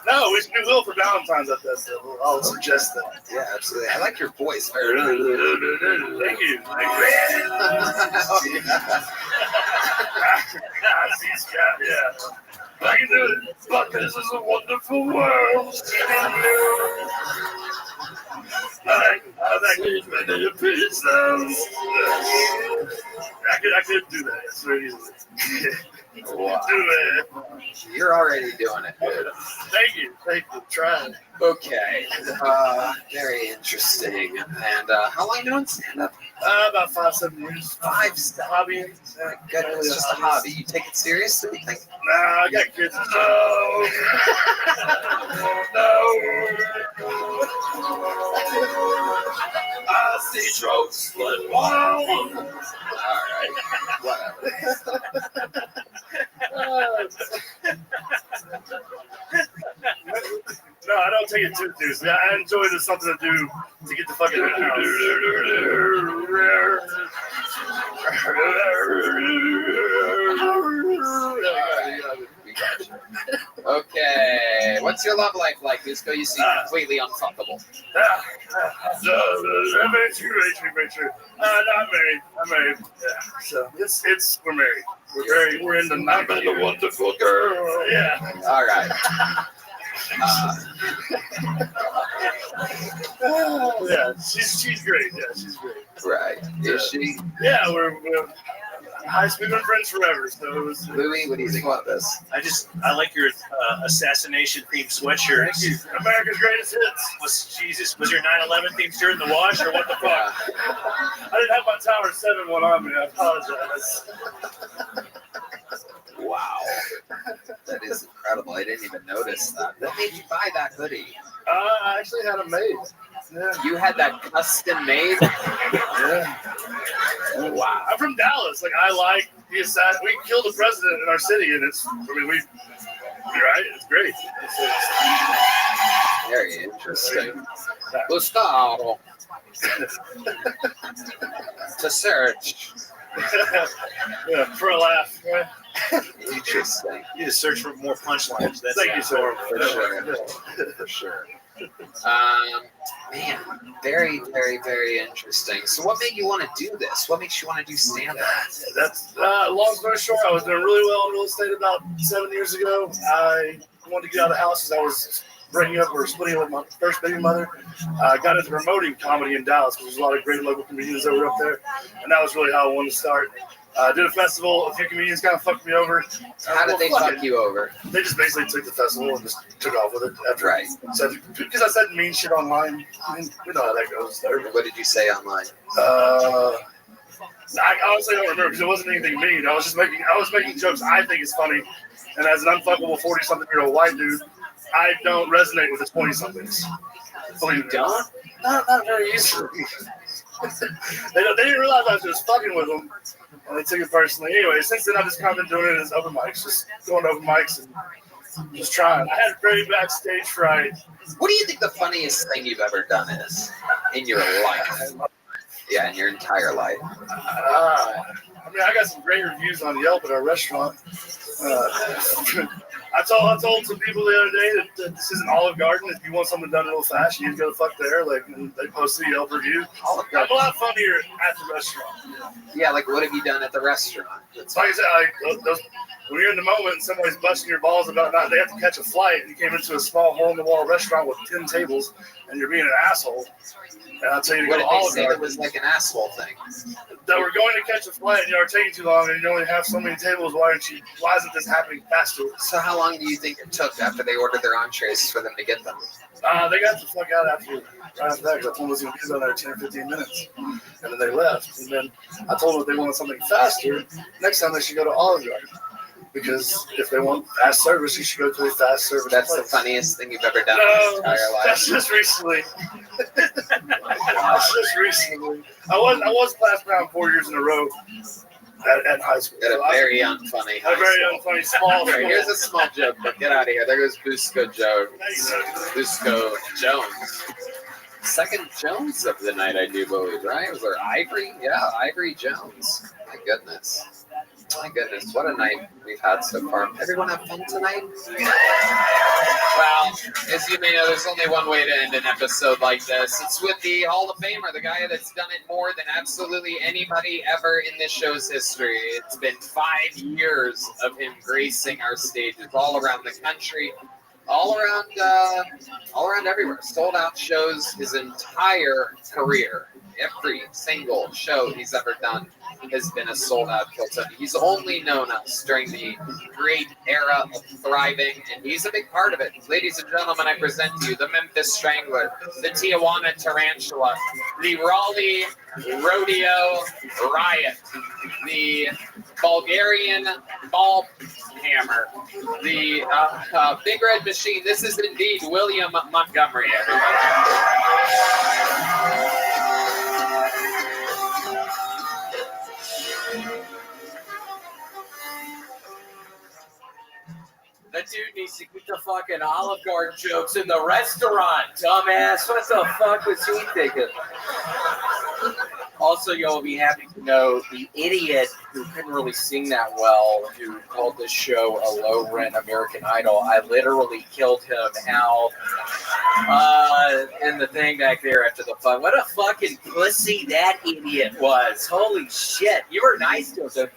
No, we will for Valentine's at that. So I'll suggest that. Yeah, absolutely. I like your voice. Thank you. Yeah. I can do it. But this is a wonderful world. I could do that. It's very easily. Wow. You're already doing it, dude. Thank you. Try it. Okay. Very interesting. And how long you doing stand-up? About 5-7 years. Hobby. It's just a hobby. You take it seriously? You think? Nah, I got kids. No. I see strokes, but wow. All right. Whatever. No, I don't take it too seriously. I enjoy it as something to do to get the fucking house. Okay. What's your love life like, Busco? You seem completely unfuckable. Make sure. No, I'm married. Yeah. So we're married. We're in the night. I'm a wonderful girl. Yeah. All right. Yeah, she's great. Yeah, she's great. Right. Is she? Yeah, we're we've been friends forever. So it was. Louis, what do you think about this? I like your assassination themed sweatshirt. Thank you. America's greatest hits. Was your 9/11 themed shirt in the wash or what the fuck? I didn't have my Tower 7 one on me. I apologize. Wow. That is incredible. I didn't even notice that. What made you buy that hoodie? I actually had them made. Yeah. You had that custom made? Yeah. Wow. I'm from Dallas. Like, I like the assassin. We killed the president in our city, and you're right? It's great. Very interesting. Gustavo. To search. Yeah, for a laugh. Right? Interesting. You just search for more punchlines. That's Thank you, sir. For sure. Man, very, very, very interesting. So what made you want to do this? What makes you want to do stand-up? That's long story short, I was doing really well in real estate about 7 years ago. I wanted to get out of the house as I was breaking up or splitting up with my first baby mother. I got into promoting comedy in Dallas because there's a lot of great local comedians that were up there. And that was really how I wanted to start. Did a festival. A few comedians kind of fucked me over. How did they fuck you over? They just basically took the festival and just took off with it. After right. Because I said mean shit online. I mean, we know how that goes. What did you say online? I honestly don't remember because it wasn't anything mean. I was making jokes I think is funny. And as an unfuckable 40-something-year-old white dude, I don't resonate with the 20-somethings. You don't? Not very easily. They didn't realize I was just fucking with them, and they took it personally. Anyway, since then I've just kind of been doing it as open mics, just going to open mics and Just trying. I had very bad stage fright. What do you think the funniest thing you've ever done is in your life? Yeah, in your entire life. I mean, I got some great reviews on Yelp at our restaurant. I told some people the other day that this isn't Olive Garden. If you want something done real fast, you need to go the fuck there. Like, and they posted a Yelp review. I'm a lot funnier at the restaurant. Yeah, like what have you done at the restaurant? It's like I said, when you're in the moment and somebody's busting your balls about not, they have to catch a flight, and you came into a small hole-in-the-wall restaurant with 10 tables, and you're being an assoul. And I'll tell you to What go did to they Olive say Garden. that was like an asshole thing? That we're going to catch a flight and you're taking too long and you only have so many tables. Why isn't this happening faster? So how long do you think it took after they ordered their entrees for them to get them? They got the fuck out right after that because I told them it was going to be there 10 or 15 minutes. And then they left. And then I told them if they wanted something faster, next time they should go to Olive Garden. Because if they want fast service, you should go to a fast service That's place. the funniest thing you've ever done in your entire life. That's just recently. That's just recently. I was class clown 4 years in a row at high school. At a very unfunny high A very school. unfunny small Here, school. here's a small joke, but get out of here. There goes Busco Jones. Busco Jones. Second Jones of the night, I do believe, right? Was there Ivory? Yeah, Ivory Jones. My goodness. My goodness, what a night we've had so far. Everyone have fun tonight? Well, as you may know, there's only one way to end an episode like this. It's with the Hall of Famer, the guy that's done it more than absolutely anybody ever in this show's history. It's been 5 years of him gracing our stages all around the country, all around everywhere. Sold out shows his entire career. Every single show he's ever done has been a sold-out Kilton. He's only known us during the great era of thriving, and he's a big part of it. Ladies and gentlemen, I present to you the Memphis Strangler, the Tijuana Tarantula, the Raleigh Rodeo Riot, the Bulgarian Ball Hammer, the Big Red Machine. This is indeed William Montgomery, everyone. That dude needs to get the fucking Olive Garden jokes in the restaurant, dumbass. What the fuck was he thinking? Also, you'll be happy to know the idiot who couldn't really sing that well, who called this show a low-rent American Idol. I literally killed him out in the thing back there after the fun. What a fucking pussy that idiot was. Holy shit. You were nice to him, dude.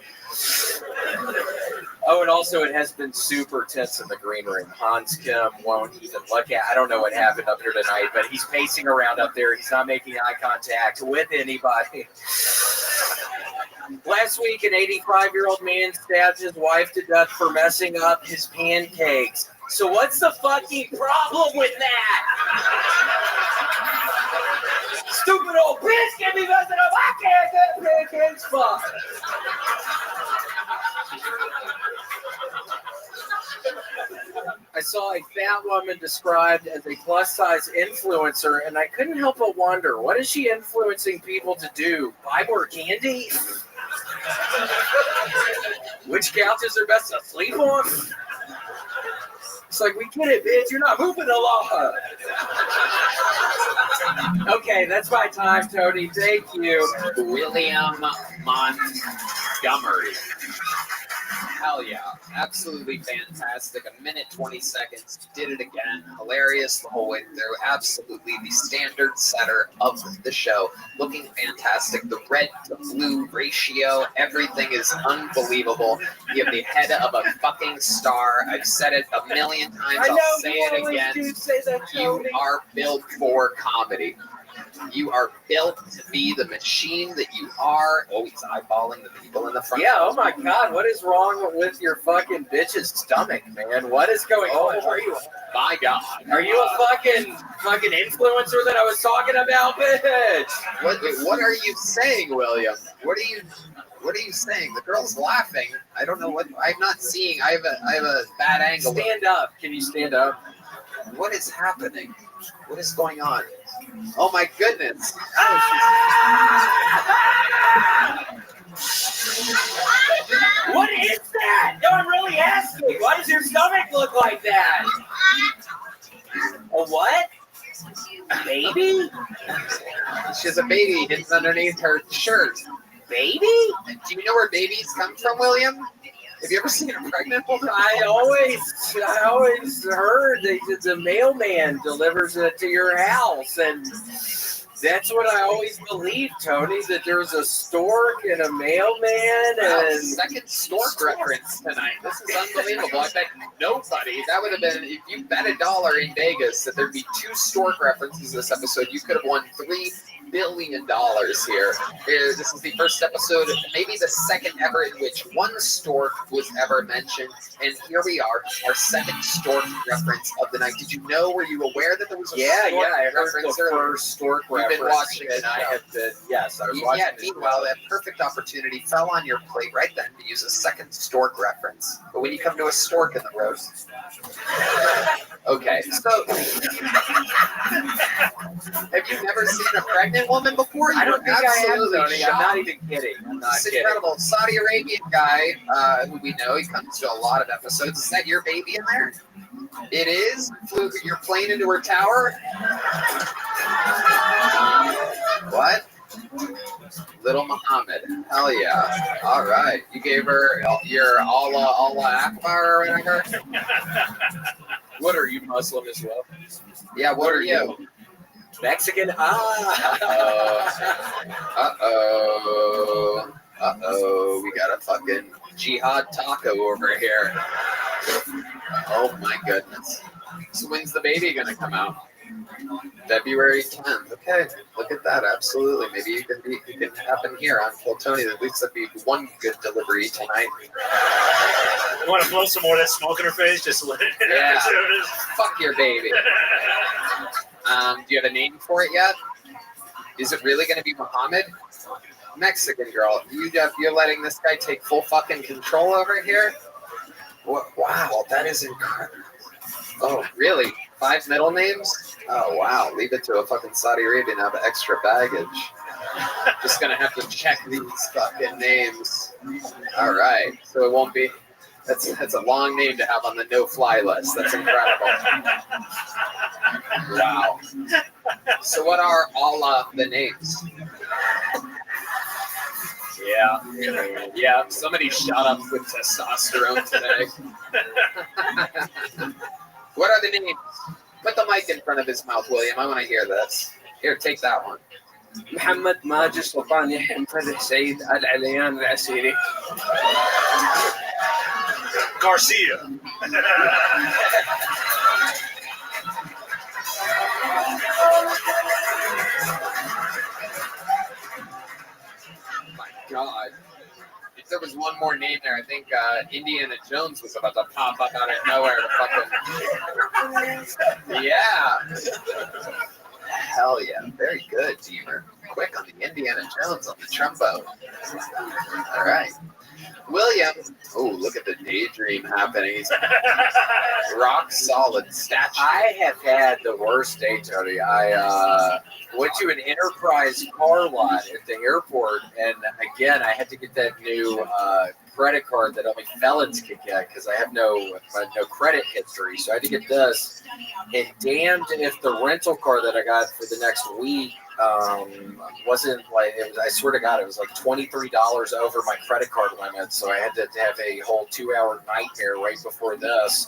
Oh, and also it has been super tense in the green room. Hans Kim won't even look at. I don't know what happened up here tonight, but he's pacing around up there. He's not making eye contact with anybody. Last week, an 85-year-old man stabbed his wife to death for messing up his pancakes. So what's the fucking problem with that? Stupid old bitch can't be messing up. I can't get pancakes. Fuck. I saw a fat woman described as a plus-size influencer, and I couldn't help but wonder, what is she influencing people to do? Buy more candy? Which couches are best to sleep on? It's like, we get it, bitch. You're not moving along. Okay, that's my time, Tony. Thank you. William Montgomery. Hell yeah. Absolutely fantastic. 1:20. Did it again. Hilarious the whole way through. Absolutely the standard setter of the show. Looking fantastic. The red to blue ratio. Everything is unbelievable. You have the head of a fucking star. I've said it a million times. I'll say it again. You are built for comedy. You are built to be the machine that you are. Oh, he's eyeballing the people in the front. Yeah, oh my God, what is wrong with your fucking bitch's stomach, man? What is going on? Are you? My God. Are you a fucking influencer that I was talking about, bitch? What are you saying, William? What are you saying? The girl's laughing. I don't know what. I'm not seeing. I have a bad angle. Stand up. Can you stand up? What is happening? What is going on? Oh my goodness. What is that? No, I'm really asking. Why does your stomach look like that? She has a baby hidden underneath her shirt. Baby? Do you know where babies come from, William? Have you ever seen a pregnant woman? I always heard that the mailman delivers it to your house, and that's what I always believed, Tony. That there's a stork and a mailman, Wow, and second stork reference tonight. This is unbelievable. I bet nobody. That would have been if you bet $1 in Vegas that there'd be 2 stork references this episode. You could have won $3 billion here. This is the first episode, maybe the second ever, in which one stork was ever mentioned. And here we are, our second stork reference of the night. Did you know? Were you aware that there was a stork I heard reference the first stork reference. You've been watching and I have been, yes, I was watching. Yeah, meanwhile, that perfect opportunity fell on your plate right then to use a second stork reference. But when you come to a stork in the road, okay, so have you never seen a pregnant woman before? I don't think I have, Absolutely Tony. I'm shocked. not even kidding. I'm not It's kidding. incredible. Saudi Arabian guy, who we know, he comes to a lot of episodes. Is that your baby in there? It is. Flew your plane into her tower. What? Little Muhammad. Hell yeah. All right. You gave her your Allah Akbar or whatever. What are you, Muslim as well? Yeah, what are you? Mexican. Uh-oh. We got a fucking jihad taco over here. Oh my goodness. So when's the baby gonna come out? February 10th. Okay, look at that. Absolutely. Maybe it can happen here on Kill Tony. At least that'd be one good delivery tonight. You want to blow some more of that smoke in her face? Just let it. Yeah. Fuck your baby. Do you have a name for it yet? Is it really going to be Muhammad? Mexican girl. You're letting this guy take full fucking control over here? Wow, that is incredible. Oh, really? 5 middle names? Oh, wow. Leave it to a fucking Saudi Arabian to have extra baggage. Just going to have to check these fucking names. All right. So it won't be... That's a long name to have on the no-fly list. That's incredible. Wow. So what are all the names? Yeah. Somebody shot up with testosterone today. What are the names? Put the mic in front of his mouth, William. I want to hear this. Here, take that one. محمد ماجد سلطان يحيى مفرح سعيد العليان العسيري. Garcia. My God. If there was one more name there, I think Indiana Jones was about to pop up out of nowhere to fucking... Yeah. Hell yeah. Very good, Deemer. Quick on the Indiana Jones on the trombone. All right. William. Oh, look at the daydream happening. He's rock solid statue. I have had the worst day, Tony. I went to an Enterprise car lot at the airport, and again, I had to get that new credit card that only felons could get because I have no credit history. So I had to get this. And damned if the rental car that I got for the next week wasn't like it was. I swear to God, it was like $23 over my credit card limit. So I had to have a whole 2-hour nightmare right before this.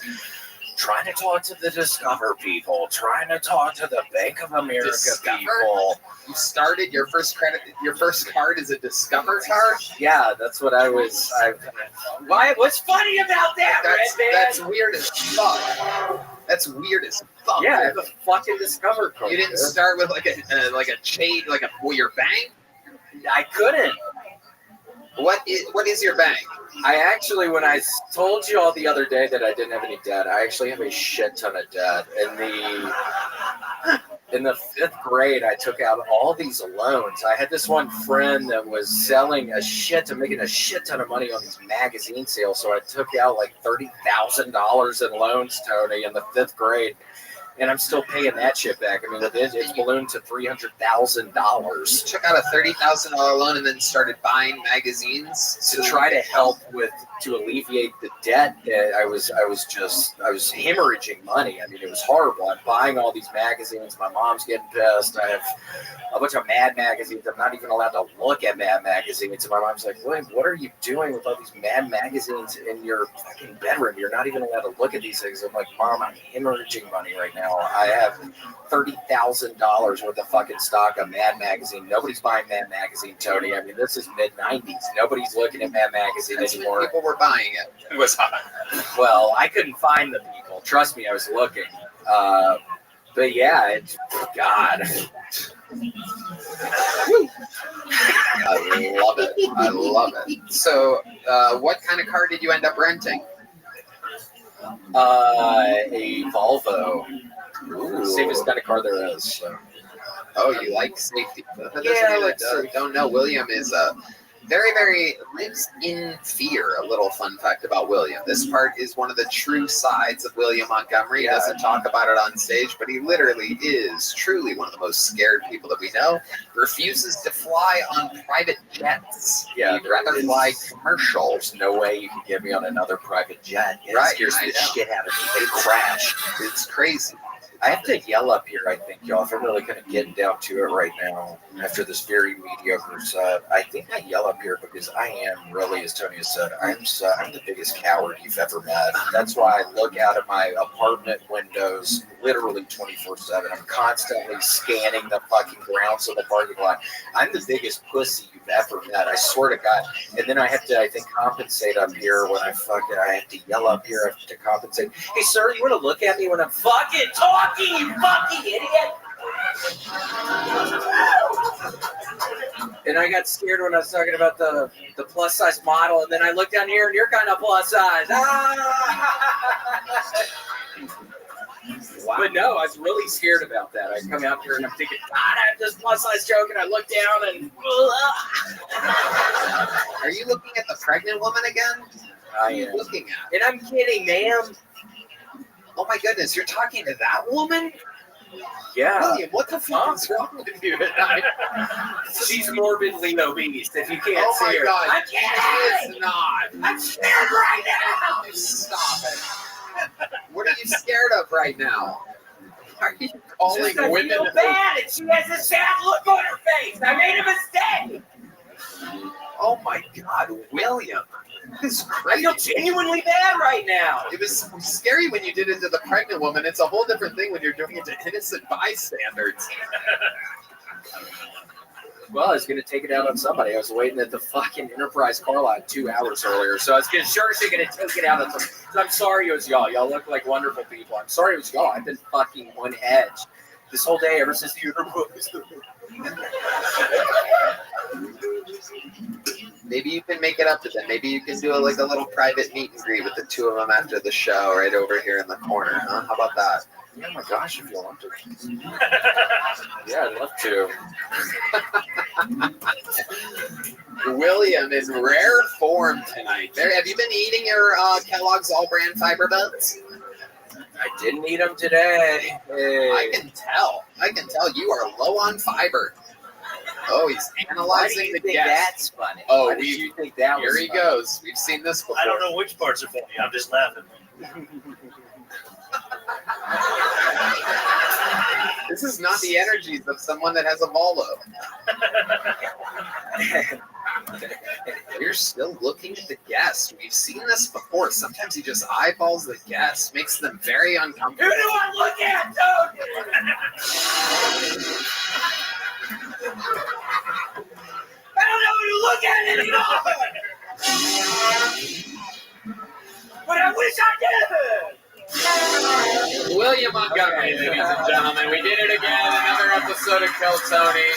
Trying to talk to the Discover people, trying to talk to the Bank of America people. You started your first card is a Discover card? Yeah, that's what I was. Why? What's funny about that, Redman? That's weird as fuck. That's weird as fuck. Yeah, I have a fucking Discover card. You didn't start with like a chain, your bank? I couldn't. What is your bank? I actually, when I told you all the other day that I didn't have any debt, I actually have a shit ton of debt. In the 5th grade, I took out all these loans. I had this one friend that was selling making a shit ton of money on these magazine sales. So I took out like $30,000 in loans, Tony, in the 5th grade. And I'm still paying that shit back. I mean, it's ballooned to $300,000. Took out a $30,000 loan and then started buying magazines to try to help to alleviate the debt. I was hemorrhaging money. I mean, it was horrible. I'm buying all these magazines. My mom's getting pissed. I have a bunch of Mad magazines. I'm not even allowed to look at Mad magazines. And my mom's like, what are you doing with all these Mad magazines in your fucking bedroom? You're not even allowed to look at these things. I'm like, Mom, I'm hemorrhaging money right now. I have $30,000 worth of fucking stock of Mad magazine. Nobody's buying Mad magazine, Tony. I mean, this is mid-90s. Nobody's looking at Mad magazine anymore. People were buying it. It was hot. Well, I couldn't find the people. Trust me, I was looking. But yeah, it's God. I love it. I love it. So, what kind of car did you end up renting? A Volvo. Ooh. Safest kind of car there is. So. Oh, you like safety? For those Yeah, of you that don't know, William is very, very lives in fear. A little fun fact about William. This part is one of the true sides of William Montgomery. He doesn't talk about it on stage, but he literally is truly one of the most scared people that we know. Refuses to fly on private jets. Yeah, He'd rather fly commercial. There's no way you can get me on another private jet. It Right, scares I the know. shit out of me. They crash. It's crazy. I have to yell up here, I think, y'all. If I'm really kind of getting down to it right now after this very mediocre set, I think I yell up here because I am really, as Tony has said, I'm the biggest coward you've ever met. That's why I look out of my apartment windows literally 24/7. I'm constantly scanning the fucking grounds of the parking lot. I'm the biggest pussy you've ever met. I swear to God. And then I have to, I think, compensate up here when I have to yell up here. I have to compensate. Hey, sir, you want to look at me when I'm fucking talking, you fucking idiot? And I got scared when I was talking about the plus size model, and then I looked down here and you're kind of plus size. Wow. But no, I was really scared about that. I come out here and I'm thinking, God, I have this plus size joke, and I look down and. Are you looking at the pregnant woman again? I am looking at. And I'm kidding, ma'am. Oh my goodness, you're talking to that woman? Yeah. William, what the fuck is wrong with you tonight? She's morbidly obese. If you can't see her. God. I'm kidding. She is not. I'm scared right now. Stop it. What are you scared of right now? Are you calling Just I women? feel bad, and she has a sad look on her face. I made a mistake. Oh my God, William. This is I crazy. feel genuinely bad right now. It was scary when you did it to the pregnant woman. It's a whole different thing when you're doing it to innocent bystanders. Well, I was going to take it out on somebody. I was waiting at the fucking Enterprise car lot 2 hours earlier, so I was going to take it out on somebody. So I'm sorry it was y'all. Y'all look like wonderful people. I'm sorry it was y'all. I've been fucking on edge this whole day ever since the Enterprise. Maybe you can make it up to them. Maybe you can do a little private meet and greet with the two of them after the show right over here in the corner. Huh? How about that? Oh my gosh, if you want to. Yeah, I'd love to. William in rare form tonight. There, have you been eating your Kellogg's All Brand Fiber Buds? I didn't eat them today. Hey. I can tell. You are low on fiber. Oh, he's analyzing Why do you the think guest. That's funny? Oh, Why did you think that was Here he funny? goes. We've seen this before. I don't know which parts are funny. I'm just laughing. This is not the energies of someone that has a Volvo. You're still looking at the guest. We've seen this before. Sometimes he just eyeballs the guest, makes them very uncomfortable. Who do I look at, dude? I don't know who to look at anymore. But I wish I did. William Montgomery, ladies and gentlemen. We did it again. Another episode of Kill Tony.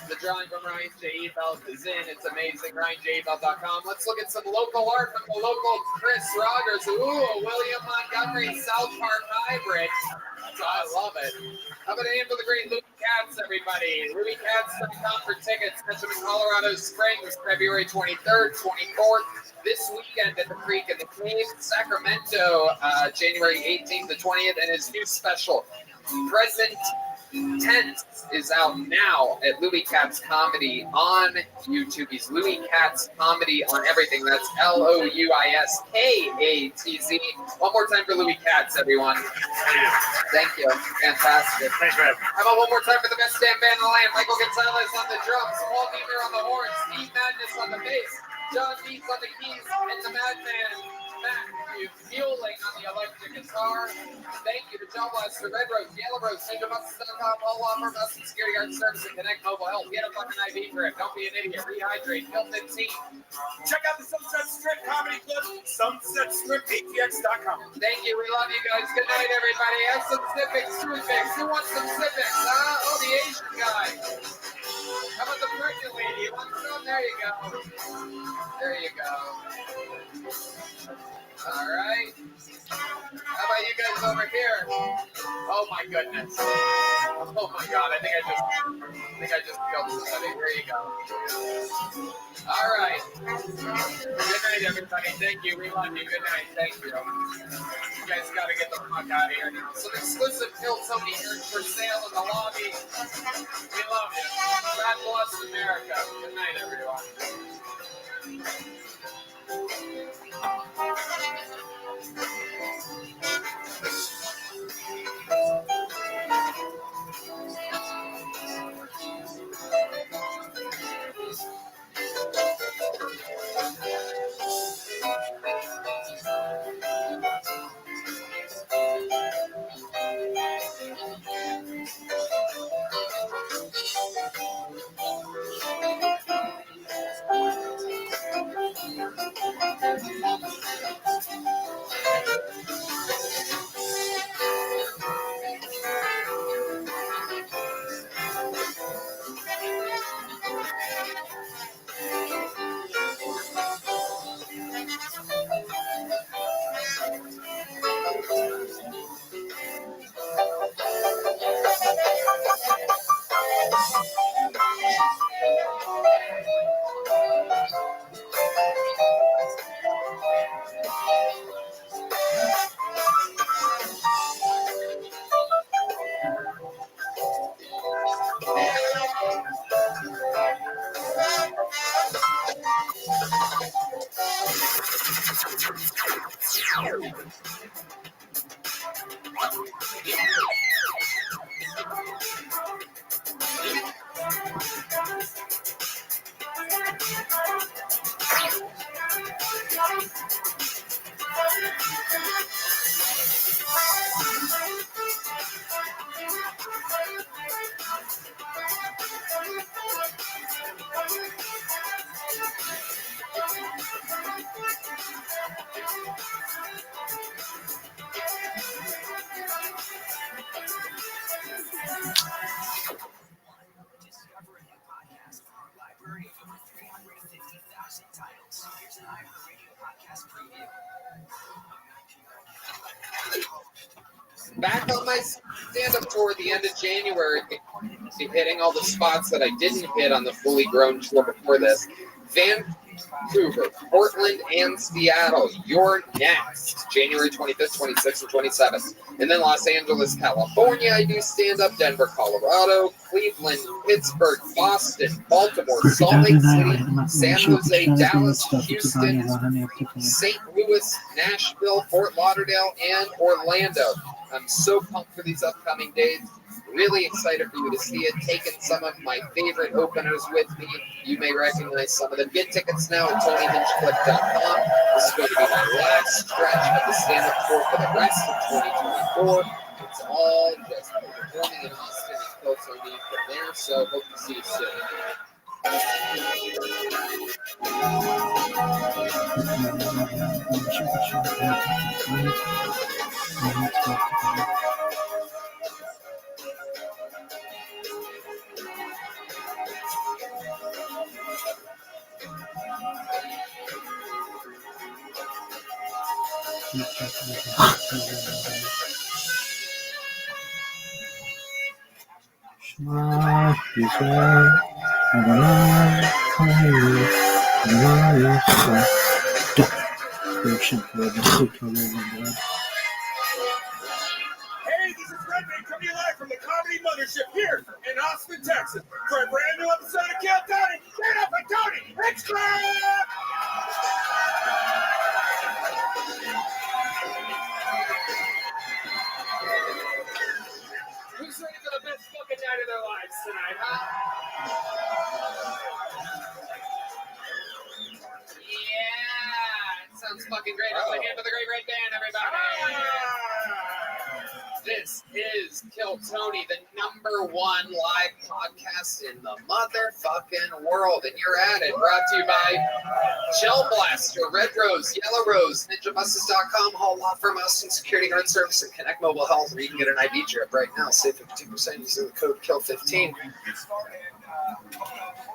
The drawing from Ryan J. Ebelt is in. It's amazing. RyanJebelt.com. Let's look at some local art from the local Chris Rogers. Ooh, William Montgomery South Park hybrid. I love it. How about a hand for the great Luke Katz, everybody. LouisKatz.com for tickets. Catch them in Colorado Springs, February 23rd, 24th. This weekend at the Creek in the Cave, Sacramento, January 18th to 20th, and his new special, Present Tense, is out now at Louis Katz Comedy on YouTube. He's Louis Katz Comedy on everything. That's LOUISKATZ. One more time for Louis Katz, everyone. Thank you. Fantastic. Thanks for having me. How about one more time for the best damn band in the land? Michael Gonzalez on the drums, Paul Beamer on the horns, Steve Madness on the bass, John Beats on the keys, and the Madman, Matthew Mueling on the electric guitar. Thank you to John Blaster, Red Rose, Yellow Rose, NinjaBuses.com, All Offer, Bus and Security Guard Service, and Connect Mobile Health. Get a fucking IV drip. Don't be an idiot. Rehydrate. Fill 15. Check out the Sunset Strip Comedy Club, SunsetStripATX.com. Thank you. We love you guys. Good night, everybody. Have some Civics, Civics. Who wants some Civics, huh? Oh, the Asian guy. How about the pregnant lady? You want some? There you go. There you go. All right. How about you guys over here? Oh my goodness. Oh my God. I think I just killed somebody. There you go. All right. Good night, everybody. Thank you. We love you. Good night. Thank you. You guys got to get the fuck out of here now. Some exclusive Kill Tony here for sale in the lobby. We love you. God bless America. Good night, everyone. Back on my stand-up tour at the end of January, hitting all the spots that I didn't hit on the fully grown tour before this. Vancouver, Portland, and Seattle. You're next. January 25th, 26th, and 27th. And then Los Angeles, California, I do stand-up. Denver, Colorado. Cleveland, Pittsburgh, Boston, Baltimore, Salt Lake City, San Jose, Dallas, Houston, St. Louis, Nashville, Fort Lauderdale, and Orlando. I'm so pumped for these upcoming dates. Really excited for you to see it. Taking some of my favorite openers with me. You may recognize some of them. Get tickets now at TonyHinchcliffe.com. This is going to be my last stretch of the stand-up tour for the rest of 2024. It's all just performing in Austin and Kill Tony from there. So hope to see you soon. Hey, this is Rabbi coming to you live from the Comedy Mothership here in Austin, Texas, for a brand new episode of Kill Tony. Get up and Tony, it's clap! Who's ready for the best fucking night of their lives tonight, huh? Yeah, it sounds fucking great. Up again for the Great Red Band, everybody. This is Kill Tony, the #1 live podcast in the motherfucking world, and you're at it. Brought to you by Gel Blaster, Red Rose, Yellow Rose, NinjaBuses.com, Hall Law Firm, Austin Security Guard Service, and Connect Mobile Health, where you can get an IV drip right now. Save 52% using the code KILL15.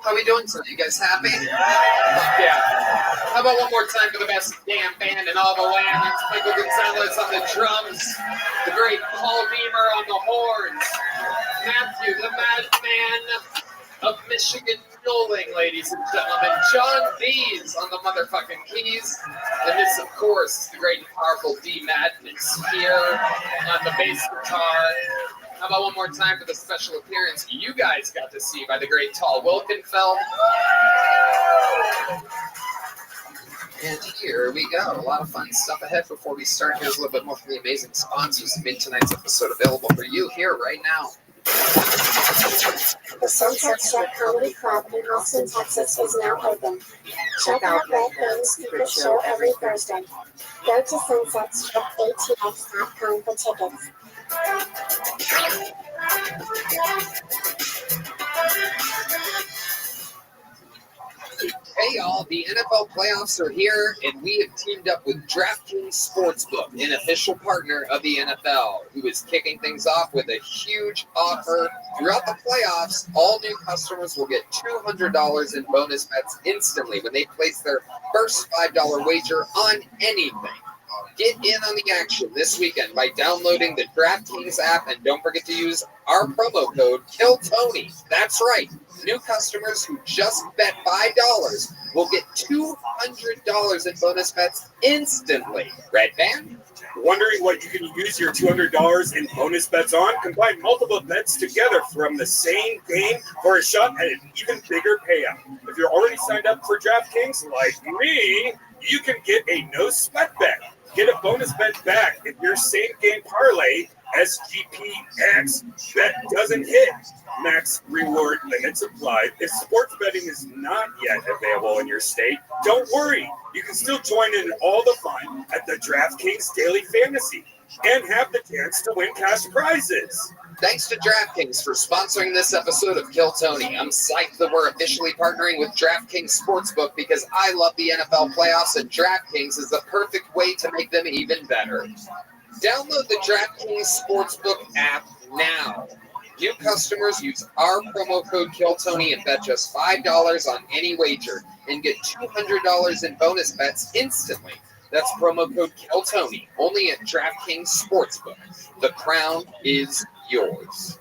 How we doing today? You guys happy? Yeah. How about one more time for the best damn band in all the land? That's Michael Gonzalez on the drums, the great Paul Beamer on the horns, Matthew, the madman of Michigan Mewling, ladies and gentlemen, John Dees on the motherfucking keys, and this, of course, is the great and powerful D Madness here on the bass guitar. How about one more time for the special appearance you guys got to see by the great Tall Wilkenfeld? And here we go. A lot of fun stuff ahead. Before we start, here's a little bit more from the amazing sponsors that made tonight's episode available for you here right now. The Sunset Strip Comedy Club in Austin, Texas is now open. Check out Red Band's secret show every Thursday. Go to sunsetstripat.com for tickets. Hey y'all, the NFL playoffs are here, and we have teamed up with DraftKings Sportsbook, an official partner of the NFL, who is kicking things off with a huge offer. Throughout the playoffs, all new customers will get $200 in bonus bets instantly when they place their first $5 wager on anything. Get in on the action this weekend by downloading the DraftKings app, and don't forget to use our promo code KILLTONY. That's right. New customers who just bet $5 will get $200 in bonus bets instantly. Red Band? Wondering what you can use your $200 in bonus bets on? Combine multiple bets together from the same game for a shot at an even bigger payout. If you're already signed up for DraftKings, like me, you can get a no-sweat bet. Get a bonus bet back if your same-game parlay SGPX bet doesn't hit. Max reward limits apply. If sports betting is not yet available in your state, don't worry. You can still join in all the fun at the DraftKings Daily Fantasy and have the chance to win cash prizes. Thanks to DraftKings for sponsoring this episode of Kill Tony. I'm psyched that we're officially partnering with DraftKings Sportsbook because I love the NFL playoffs, and DraftKings is the perfect way to make them even better. Download the DraftKings Sportsbook app now. New customers use our promo code KILLTONY and bet just $5 on any wager and get $200 in bonus bets instantly. That's promo code KILLTONY, only at DraftKings Sportsbook. The crown is yours.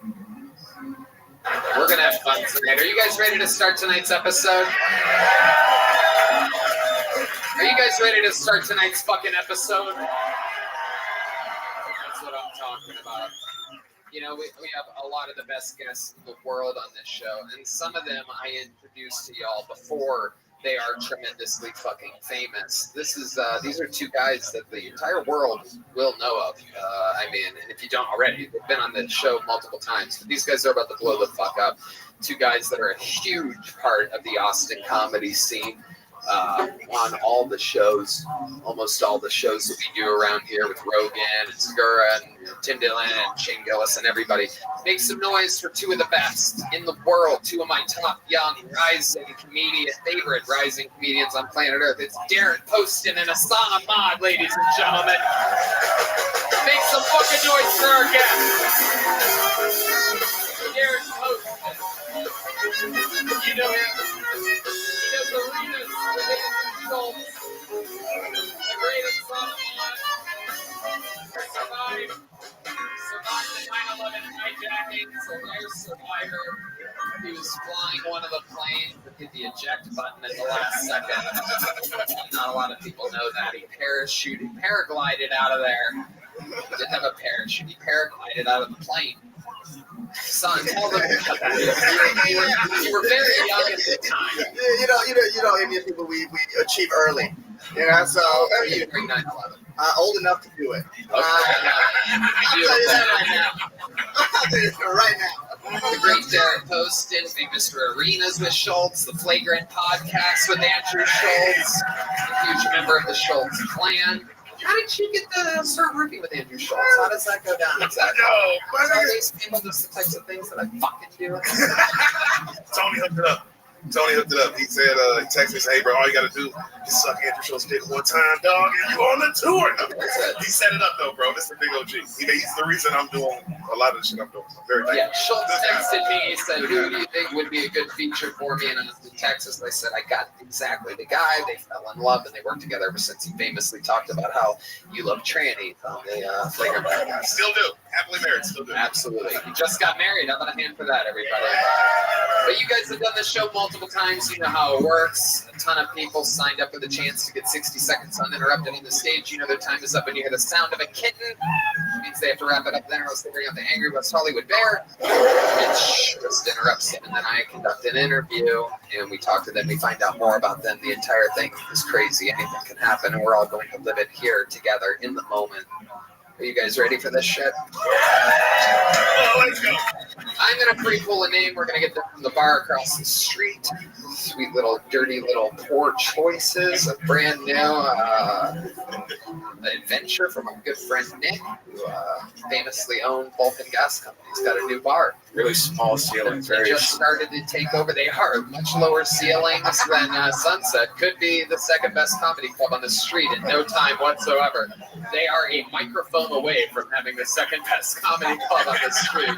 We're going to have fun tonight. Are you guys ready to start tonight's episode? Are you guys ready to start tonight's fucking episode? That's what I'm talking about. You know, we have a lot of the best guests in the world on this show, and some of them I introduced to y'all before they are tremendously fucking famous. These are two guys that the entire world will know of. I mean, if you don't already, they've been on the show multiple times. But these guys are about to blow the fuck up. Two guys that are a huge part of the Austin comedy scene. On all the shows, almost all the shows that we do around here with Rogan and Segura and Tim Dillon and Shane Gillis and everybody. Make some noise for two of the best in the world, two of my top young favorite rising comedians on planet Earth. It's Darren Poston and Asana Ahmad, ladies and gentlemen. Make some fucking noise for our guests. Darren Poston. You know him. He does arenas. The greatest song survive 9/11 hijackings, a rare survivor. He was flying one of the planes and hit the eject button at the last second. Not a lot of people know that. He paraglided out of there. He didn't have a parachute. He paraglided out of the plane. Son, tell them about that. You were very young at the time. You know, Indian people, we achieve early. You know, so Are you during 9/11? old enough to do it. I'll tell you that right now. The great Derek Poston, famous for Arenas with Schultz, the Flagrant podcast with Andrew Schultz, a huge member of the Schultz clan. How did you get to start working with Andrew Schultz? How does that go down exactly? Are these people just the types of things that I fucking do? Tony hooked it up. He said, he texted me, hey, bro, all you got to do is suck Andrew Schultz dick one time, dog, and you on the tour. He set it up, though, bro. This is a big OG. He's the reason I'm doing a lot of the shit I'm doing. I'm very thankful. Yeah, Schultz texted me. He said, who do you think would be a good feature for me in Austin, Texas? And I said, I got exactly the guy. They fell in love, and they worked together ever since. He famously talked about how you love trannies on the Flagrant podcast. Still do. Happily married, still do. Absolutely. He just got married. How about a hand for that, everybody? But you guys have done this show multiple times. You know how it works. A ton of people signed up with a chance to get 60 seconds uninterrupted on the stage. You know their time is up, and you hear the sound of a kitten. It means they have to wrap it up there, or else they bring out the Angry West Hollywood Bear, which just interrupts them. And then I conduct an interview, and we talk to them. We find out more about them. The entire thing is crazy. Anything can happen, and we're all going to live it here together in the moment. Are you guys ready for this shit? Oh, let's go. I'm going to pre-pull a name. We're going to get them from the bar across the street. Sweet little, dirty little poor choices. A brand new adventure from our good friend Nick, who famously owned Vulcan Gas Company. He's got a new bar. Really small ceilings. They just started to take over. They are much lower ceilings than Sunset. Could be the second best comedy club on the street in no time whatsoever. They are a microphone away from having the second best comedy club on the street.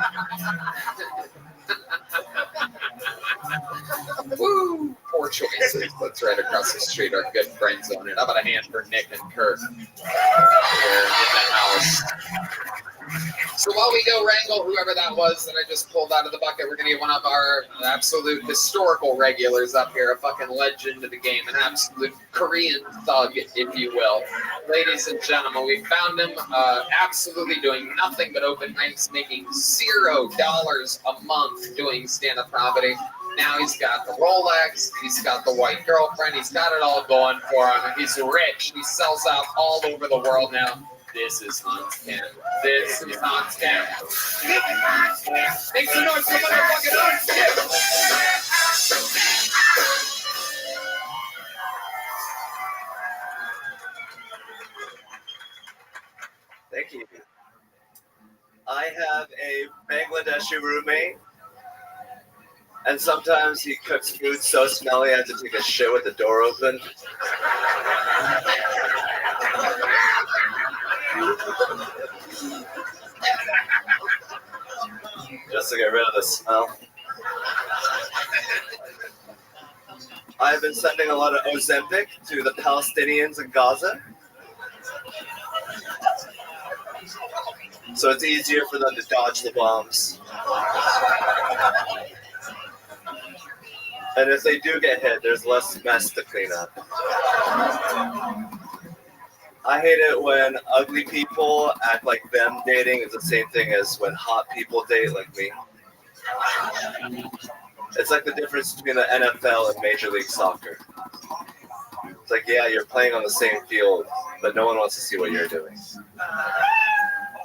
Woo! Poor choices. That's right across the street. Our good friends own it. How about a hand for Nick and Kurt here in the house? So while we go wrangle whoever that was that I just pulled out of the bucket, we're going to get one of our absolute historical regulars up here, a fucking legend of the game, an absolute Korean thug, if you will. Ladies and gentlemen, we found him absolutely doing nothing but open mics, making $0 a month doing stand-up comedy. Now he's got the Rolex, he's got the white girlfriend, he's got it all going for him. He's rich, he sells out all over the world now. This is Hans Cam. This is Hans Cam. Make some noise for motherfucking Hans Cam. Thank you. I have a Bangladeshi roommate, and sometimes he cooks food so smelly I have to take a shit with the door open. Just to get rid of the smell. I've been sending a lot of Ozempic to the Palestinians in Gaza, so it's easier for them to dodge the bombs. And if they do get hit, there's less mess to clean up. I hate it when ugly people act like them dating is the same thing as when hot people date like me. It's like the difference between the NFL and Major League Soccer. It's like, yeah, you're playing on the same field, but no one wants to see what you're doing.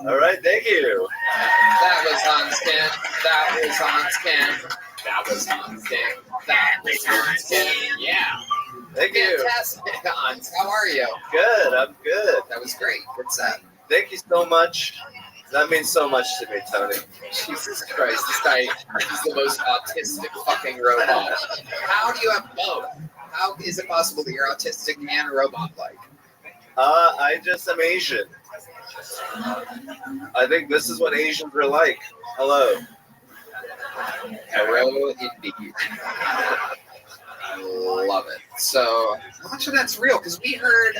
All right, thank you. That was Hans Cam. That was Hans Cam. That was Hans Cam. That was Hans Cam. Yeah. Thank you. Fantastic, Hans. How are you? Good, I'm good. That was great. Good set. Thank you so much. That means so much to me, Tony. Jesus Christ, this guy is the most autistic fucking robot. How do you have both? How is it possible that you're autistic and robot-like? I just am Asian. I think this is what Asians are like. Hello. Hello, indeed. I love it. So how much of that's real? Because we heard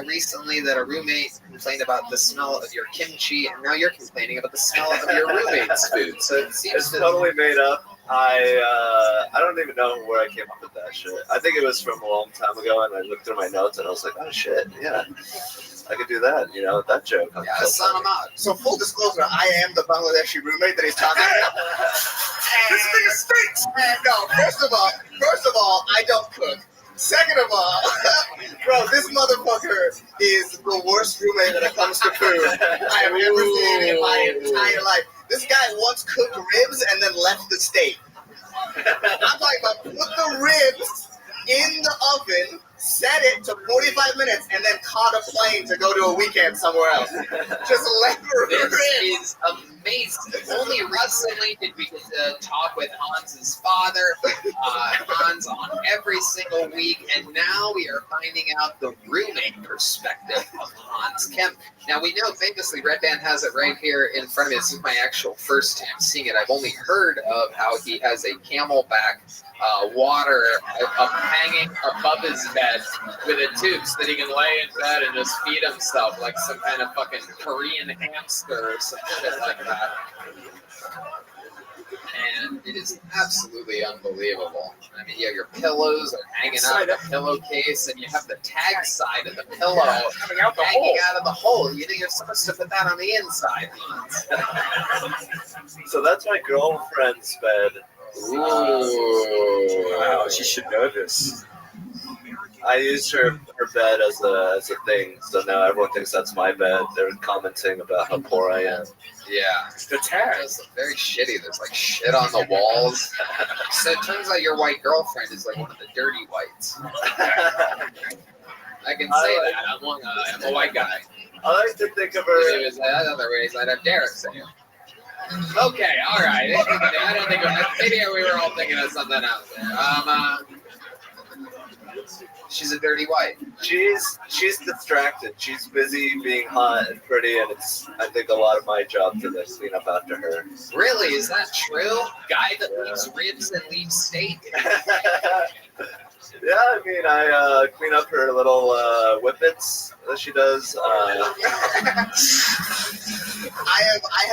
recently that a roommate complained about the smell of your kimchi, and now you're complaining about the smell of your roommate's food. So it seems It's totally made up. I don't even know where I came up with that shit. I think it was from a long time ago, and I looked through my notes, and I was like, oh shit, yeah, I could do that. You know, that joke. Yeah, son him out. So full disclosure, I am the Bangladeshi roommate that he's talking about. This nigga stinks. No, first of all, I don't cook. Second of all, bro, this motherfucker is the worst roommate when it comes to food I have ever seen in my entire life. This guy once cooked ribs and then left the state. I'm talking about put the ribs in the oven, set it to 45 minutes, and then caught a plane to go to a weekend somewhere else. Just let the This ribs. is amazing. Only recently did we get to talk with Hans's father, Hans, on every single week, and now we are finding out the roommate perspective of Hans Kemp. Now, we know famously Red Band has it right here in front of me. This is my actual first time seeing it. I've only heard of how he has a camelback water hanging above his bed with a tube so that he can lay in bed and just feed himself like some kind of fucking Korean hamster or some shit like that. And it is absolutely unbelievable. I mean, yeah, your pillows are hanging out of the pillowcase, and you have the tag side of the pillow hanging out of the hole. You know, you're supposed to put that on the inside. So that's my girlfriend's bed. Ooh. Wow, she should know this. I used her bed as a thing, so now everyone thinks that's my bed. They're commenting about how poor I am. Yeah, the tags look very shitty. There's like shit on the walls. So it turns out your white girlfriend is like one of the dirty whites. I can say that. I'm a white guy. I like to think of her. If it was other ways, I'd have Derek say it. Okay, all right. I don't think maybe we were all thinking of something else there. She's a dirty white. She's distracted. She's busy being hot and pretty, and it's I think a lot of my job to clean up after her. Really? Is that true? Guy that leaves ribs and leaves steak? Yeah, I mean, I clean up her little whippets that she does. I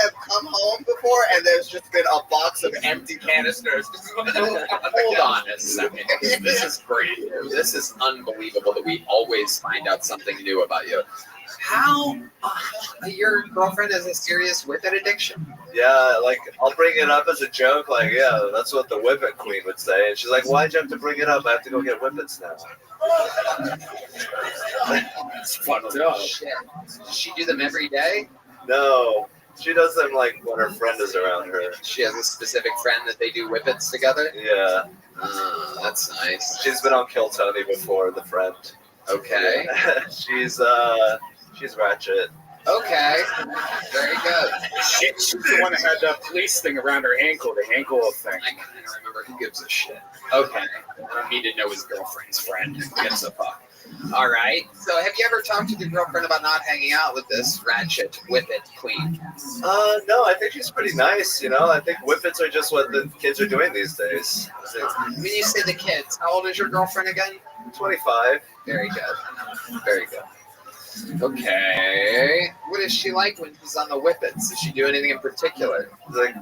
have come home before, and there's just been a box of empty canisters. Hold on a second. This is great. This is unbelievable that we always find out something new about you. How your girlfriend has a serious whippet addiction? Yeah, like I'll bring it up as a joke, like, yeah, that's what the whippet queen would say. And she's like, why'd you have to bring it up? I have to go get whippets now. It's fucked up. Shit. Does she do them every day? No. She does them like when her friend is around her. She has a specific friend that they do whippets together? Yeah. That's nice. She's been on Kill Tony before, the friend. Okay. She's ratchet. Okay. Very good. She's the one that had the police thing around her ankle, the ankle thing. I kind of remember. Who gives a shit? Okay. I don't need to know his girlfriend's friend. Who gives a fuck? All right. So, have you ever talked to your girlfriend about not hanging out with this ratchet whippet queen? No, I think she's pretty nice. You know, I think whippets are just what the kids are doing these days. When you say the kids, how old is your girlfriend again? 25. Very good. Very good. Okay. What is she like when she's on the whippets? Does she do anything in particular? Like,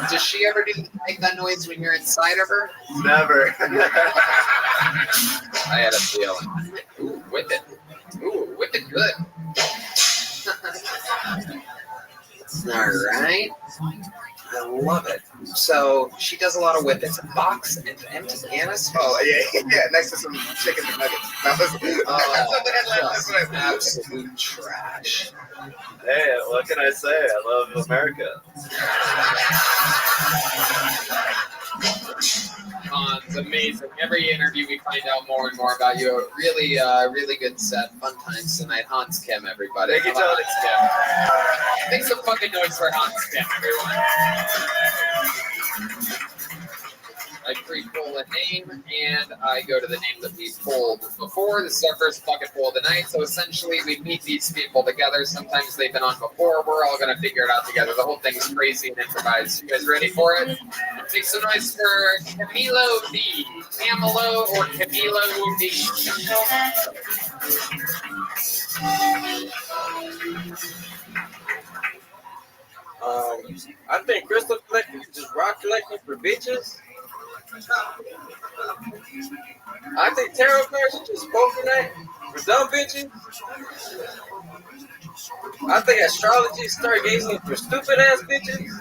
does she ever make that noise when you're inside of her? Never. I had a feeling. Ooh, whippet. Ooh, whippet good. All right. I love it. So she does a lot of whippets. A box and empty canister. Oh yeah, next to some chicken nuggets. Absolute trash. Hey, what can I say? I love America. It's amazing. Every interview we find out more and more about you. Really, really good set. Fun times tonight. Hans Kim, everybody. Thank you, Tony. Make some fucking noise for Hans Kim, everyone. I pre-pull a name, and I go to the name that we pulled before. This is our first bucket pull of the night, so essentially we meet these people together. Sometimes they've been on before. We're all going to figure it out together. The whole thing's crazy and improvised. You guys ready for it? Make some noise for Camilo D. Camilo or Camilo D. I think crystal collecting is just rock collecting for bitches. I think tarot cards are just poker night for dumb bitches. I think astrology is stargazing for stupid ass bitches.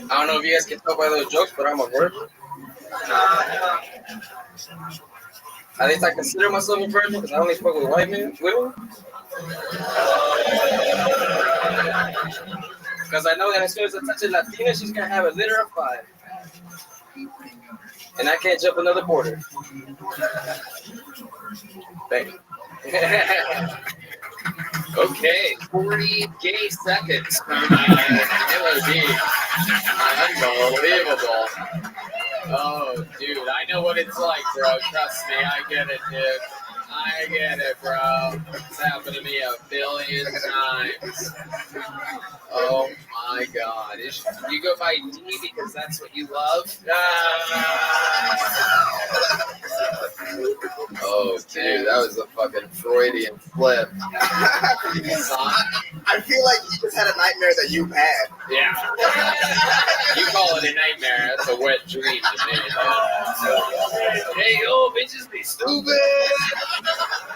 I don't know if you guys can tell by those jokes, but I'm a virgin. At least I consider myself a virgin because I only fuck with white men, women. Because I know that as soon as I touch a Latina, she's gonna have a litter of 5. And I can't jump another border. Thank you. Okay, 40 gay seconds from LOD. Unbelievable. Oh, dude, I know what it's like, bro. Trust me, I get it, dude. I get it, bro. It's happened to me a billion times. Oh my God. You go by D because that's what you love? Oh, dude, that was a fucking Freudian flip. I feel like you just had a nightmare that you've had. Yeah. You call it a nightmare. That's a wet dream to me. Hey, yo, bitches be stupid.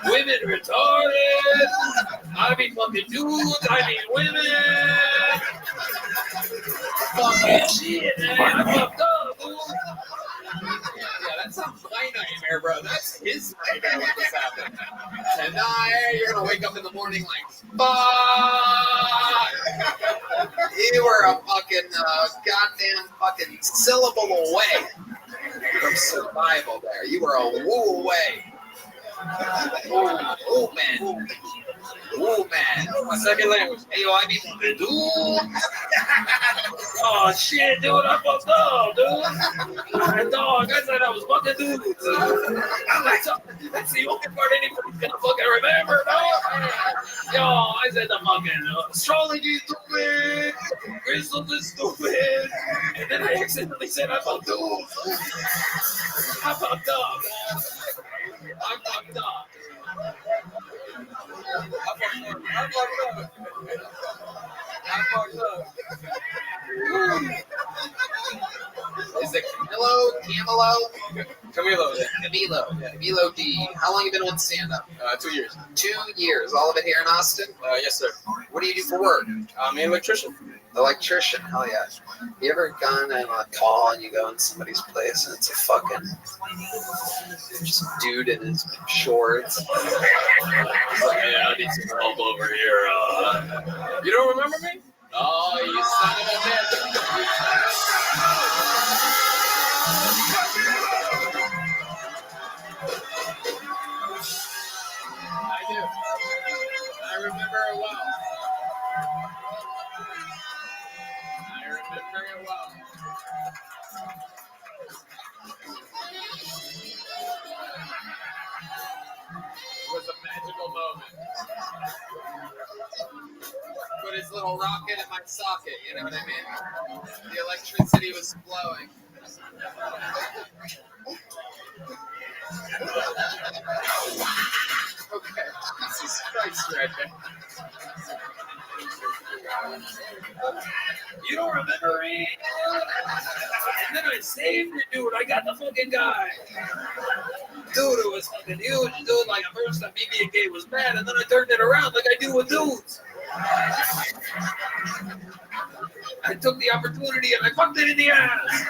Women retarded. I be fucking dudes. I mean women. Fucking shit, man. I fucked up, dude. Yeah, that's not my nightmare, bro. That's his nightmare when this happened. Tonight, you're gonna wake up in the morning like, fuck! You were a fucking goddamn fucking syllable away from survival there. You were a woo away. Woo man. Woo man. My second language. Hey, yo, I be fucking dude. Oh shit, dude, I fucked up, dude. Dog, I said I was fucking dudes. I'm like, that's the only part anybody's gonna fucking remember, dog. Yo, I said the fucking astrology is stupid, crystals is stupid, and then I accidentally said I fucked dudes. I fucked up. I fucked up. Is it Camilo? Camilo. Camilo D. How long have you been on stand-up? 2 years. 2 years. All of it here in Austin? Yes, sir. What do you do for work? I'm an electrician. Electrician, hell yeah. You ever gone on a call and you go in somebody's place and it's a fucking just dude in his shorts? He's like, yeah, I need some help over here. You don't remember me? Oh, you son of a bitch. I do. I remember it well. Very well. It was a magical moment. Put his little rocket in my socket, you know what I mean? The electricity was flowing. Okay, Jesus Christ, right there. You don't remember me? And then I saved it, dude. I got the fucking guy. Dude, it was fucking huge. Dude, like at first I maybe a gay was bad, and then I turned it around like I do with dudes. I took the opportunity and I fucked it in the ass.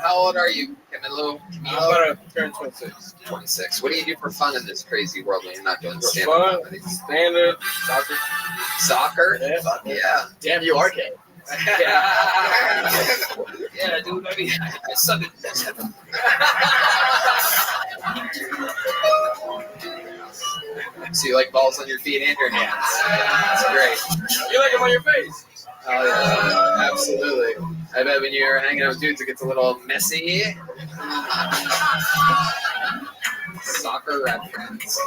How old are you, Camilo? I'm about to turn 26. 26. What do you do for fun in this crazy world when you're not doing stand-up comedy? Stand-up, soccer. Soccer? Yeah. Fuck yeah. Damn, you are gay. Yeah, dude. I mean, I suck at this. So you like balls on your feet and your hands. That's great. You like them on your face? Oh yeah, absolutely. I bet when you're hanging out with dudes, it gets a little messy. Soccer reference.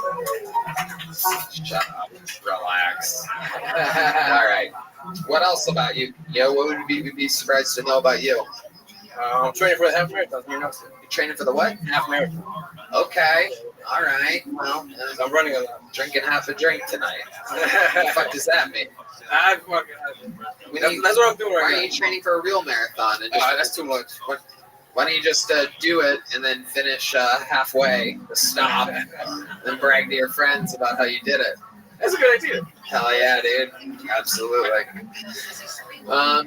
Shut up. Relax. All right. What else about you? Yo, what would we be surprised to know about you? I'm training for the half marathon. You know, You're training for the what? half marathon. Okay. All right. Well, I'm running a lot. drinking half a drink tonight. What the fuck does that mean? That's what I'm doing Why right are now. you training for a real marathon? And just, That's too much. why don't you just do it and then finish halfway, stop, then brag to your friends about how you did it? That's a good idea. Hell yeah, dude. Absolutely.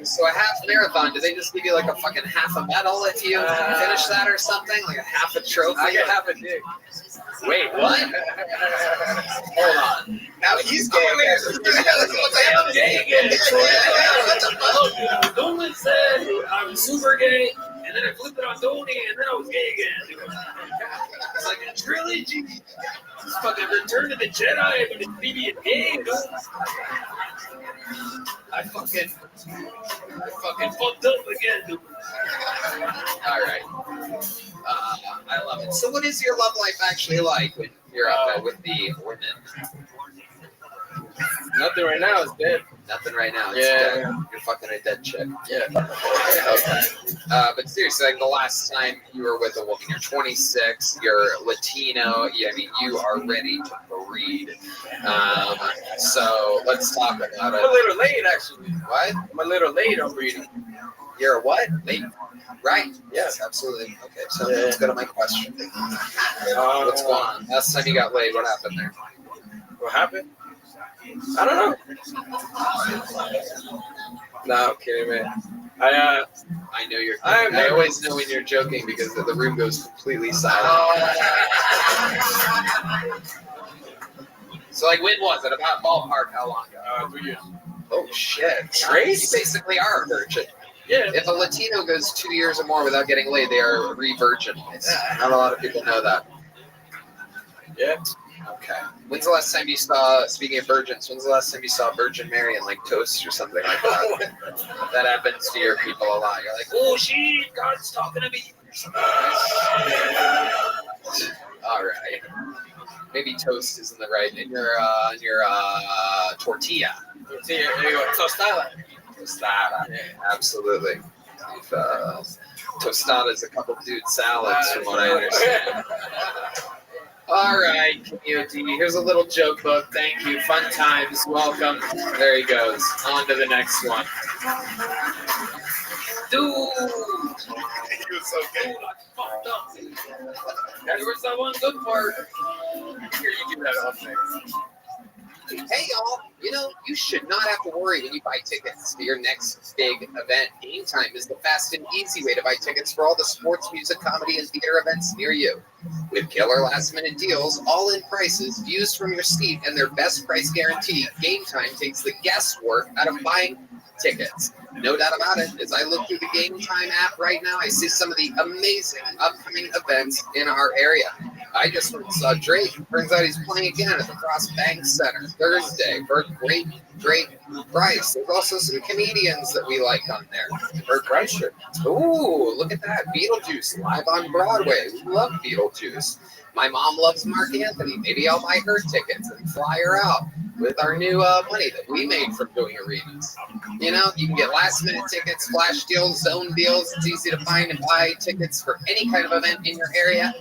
So a half marathon, do they just give you like a fucking half a medal if you finish that or something? Like a half a trophy? I get half a dick. Wait, what? Hold on. Now he's gay again. I'm gay again. Dolan said I'm super gay, and then I flipped it on Tony, and then I was gay again. It's like a trilogy. It's fucking Return of the Jedi, but it's BB gay, dude. I fucking fucked up again, dude. All right. I love it. So what is your love life actually like when you're out there with the women? Nothing right now. It's dead. Nothing right now. It's Yeah. dead. You're fucking a dead chick. Yeah. Okay. But seriously, like the last time you were with a woman, you're 26, you're Latino, I mean, you are ready to breed. So let's talk about I'm a it. little late, actually. What? I'm a little late on breeding. You're a what? Late? Right. Yes. Absolutely. Okay, so let's go to my question. What's going on? Last time you got laid, what happened there? What happened? I don't know. No, I'm kidding, man. I know you're. I always know when you're joking because the room goes completely silent. So, like, when was it? About ballpark? How long ago? 3 years. Oh shit! Trace? You basically are a virgin. Yeah. If a Latino goes 2 years or more without getting laid, they are re-virgin. Not a lot of people know that. Yeah. Okay. When's the last time you saw, speaking of virgins, when's the last time you saw a Virgin Mary in like toast or something like that? That happens to your people a lot. You're like, Oh shit, God's talking to me. all right. Maybe toast isn't the right. In your tortilla. Tortilla. There you go. Tostada. Tostada. Yeah, absolutely. Tostada is a couple dude salads, from what I understand. All right, community. Here's a little joke book. Thank you. Fun times. Welcome. There he goes. On to the next one. Dude. He was so good. Fucked up. There was that one good part. Here, you do that all thing. Hey, y'all. You know, you should not have to worry when you buy tickets to your next big event. Game Time is the fast and easy way to buy tickets for all the sports, music, comedy, and theater events near you. With killer last-minute deals, all-in prices, views from your seat, and their best price guarantee, Game Time takes the guesswork out of buying tickets. No doubt about it. As I look through the Game Time app right now, I see some of the amazing upcoming events in our area. I just went and saw Drake. Turns out he's playing again at the Cross Bank Center Thursday for a great price. There's also some comedians that we like on there. Bert Kreischer. Ooh, look at that. Beetlejuice live on Broadway. We love Beetlejuice. My mom loves Mark Anthony. Maybe I'll buy her tickets and fly her out with our new money that we made from doing arenas. You know, you can get last-minute tickets, flash deals, zone deals. It's easy to find and buy tickets for any kind of event in your area.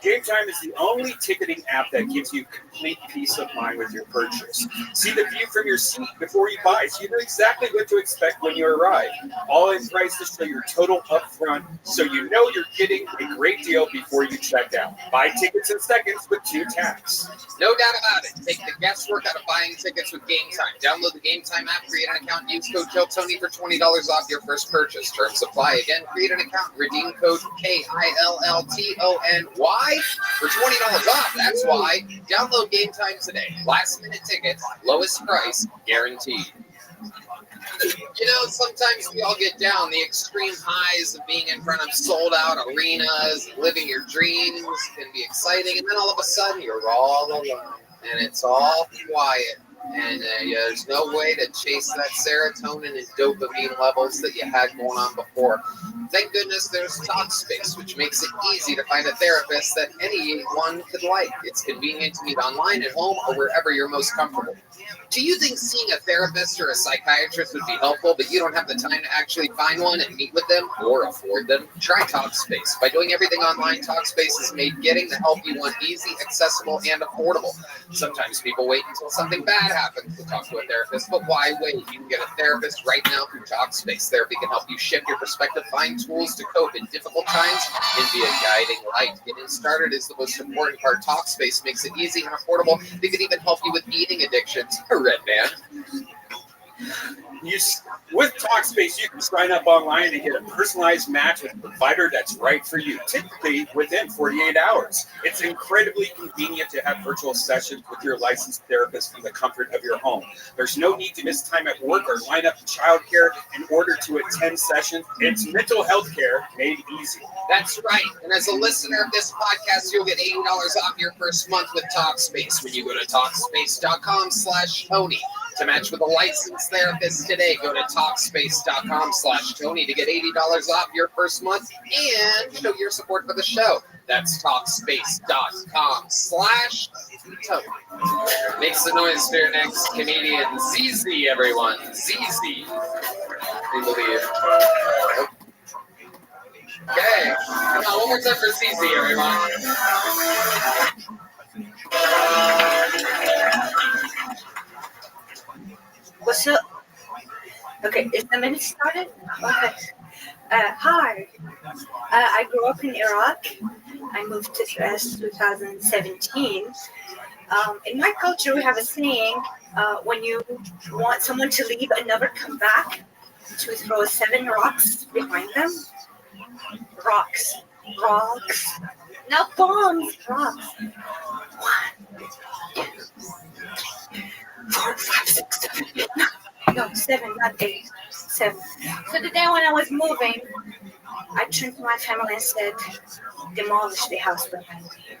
Game Time is the only ticketing app that gives you complete peace of mind with your purchase. See the view from your seat before you buy, so you know exactly what to expect when you arrive. All-in prices show your total upfront, so you know you're getting a great deal before you check out. Buy tickets in seconds with 2 taps. No doubt about it. Take the guesswork out of buying tickets with Game Time. Download the Game Time app, create an account, use code KILLTONY for $20 off your first purchase. Terms apply. Again, create an account, redeem code KILLTONY for $20 off. That's why. Download Game Time today. Last minute tickets, lowest price guaranteed. You know, sometimes we all get down. The extreme highs of being in front of sold-out arenas, living your dreams can be exciting, and then all of a sudden you're all alone, and it's all quiet, and there's no way to chase that serotonin and dopamine levels that you had going on before. Thank goodness there's Talkspace, which makes it easy to find a therapist that anyone could like. It's convenient to meet online, at home, or wherever you're most comfortable. Do you think seeing a therapist or a psychiatrist would be helpful, but you don't have the time to actually find one and meet with them or afford them? Try Talkspace. By doing everything online, Talkspace has made getting the help you want easy, accessible, and affordable. Sometimes people wait until something bad happens to talk to a therapist, but why wait? You can get a therapist right now through Talkspace. Therapy can help you shift your perspective, find tools to cope in difficult times, and be a guiding light. Getting started is the most important part. Talkspace makes it easy and affordable. They can even help you with eating addictions. Red man. With Talkspace, you can sign up online and get a personalized match with a provider that's right for you, typically within 48 hours. It's incredibly convenient to have virtual sessions with your licensed therapist from the comfort of your home. There's no need to miss time at work or line up childcare in order to attend sessions. It's mental health care made easy. That's right. And as a listener of this podcast, you'll get $80 off your first month with Talkspace when you go to Talkspace.com/Tony. To match with a licensed therapist today, go to Talkspace.com/Tony to get $80 off your first month and show your support for the show. That's Talkspace.com/Tony. Make some noise for your next comedian, ZZ, everyone. ZZ. We believe. Okay. Come on, one more time for ZZ, everyone. What's up? Okay, is the minute started? Okay. Hi. I grew up in Iraq. I moved to the US 2017. In my culture, we have a saying, when you want someone to leave and never come back, to throw 7 rocks behind them. Rocks. Not bombs, rocks. 1, 2, 3, 4, 5, 6, 7, 8. No, 7, not 8. 7. So the day when I was moving, I turned to my family and said, demolish the house behind me.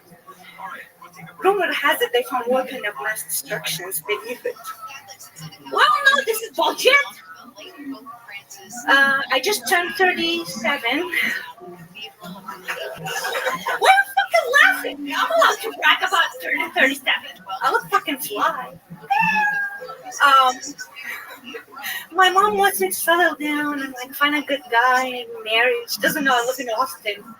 Rumor has it they found weapons of mass destruction beneath it. Well, no, this is bullshit. I just turned 37. Why are you fucking laughing? I'm allowed to brag about turning 37. I look fucking fly. My mom wants me to settle down and like find a good guy and marry. She doesn't know I live in Austin.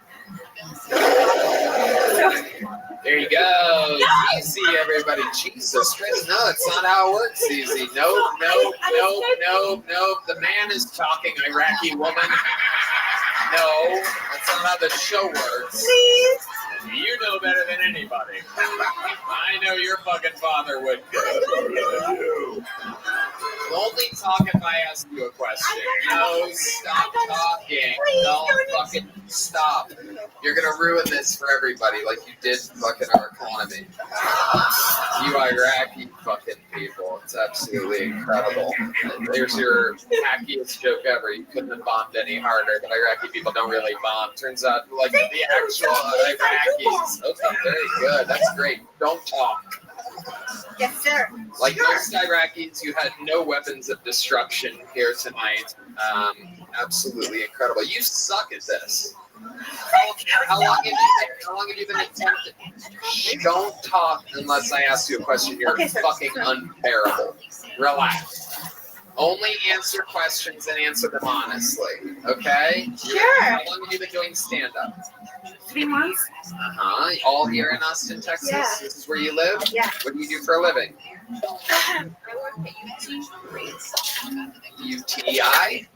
There you go. Easy, everybody. Jesus Christ. No, that's not how it works, Easy. Nope. The man is talking, Iraqi woman. No, that's not how the show works. Please. You know better than anybody. I know your fucking father would. Only talk if I ask you a question. No, stop talking. No, fucking stop. You're gonna ruin this for everybody like you did fucking our economy. You Iraqi fucking people. It's absolutely incredible. There's your hackiest joke ever. You couldn't have bombed any harder, but Iraqi people don't really bomb. Turns out, like, the actual Iraqis. Okay, very good. That's great. Don't talk. Yes, sir. Like most Iraqis, you had no weapons of destruction here tonight. Absolutely incredible. You suck at this. How long have you been attempting? Don't talk unless I ask you a question. You're fucking unbearable. Relax. Only answer questions and answer them honestly. Okay? Sure. How long have you been doing stand-up? 3 months. All here in Austin, Texas? Yeah. This is where you live? Yeah. What do you do for a living? I work at UTI?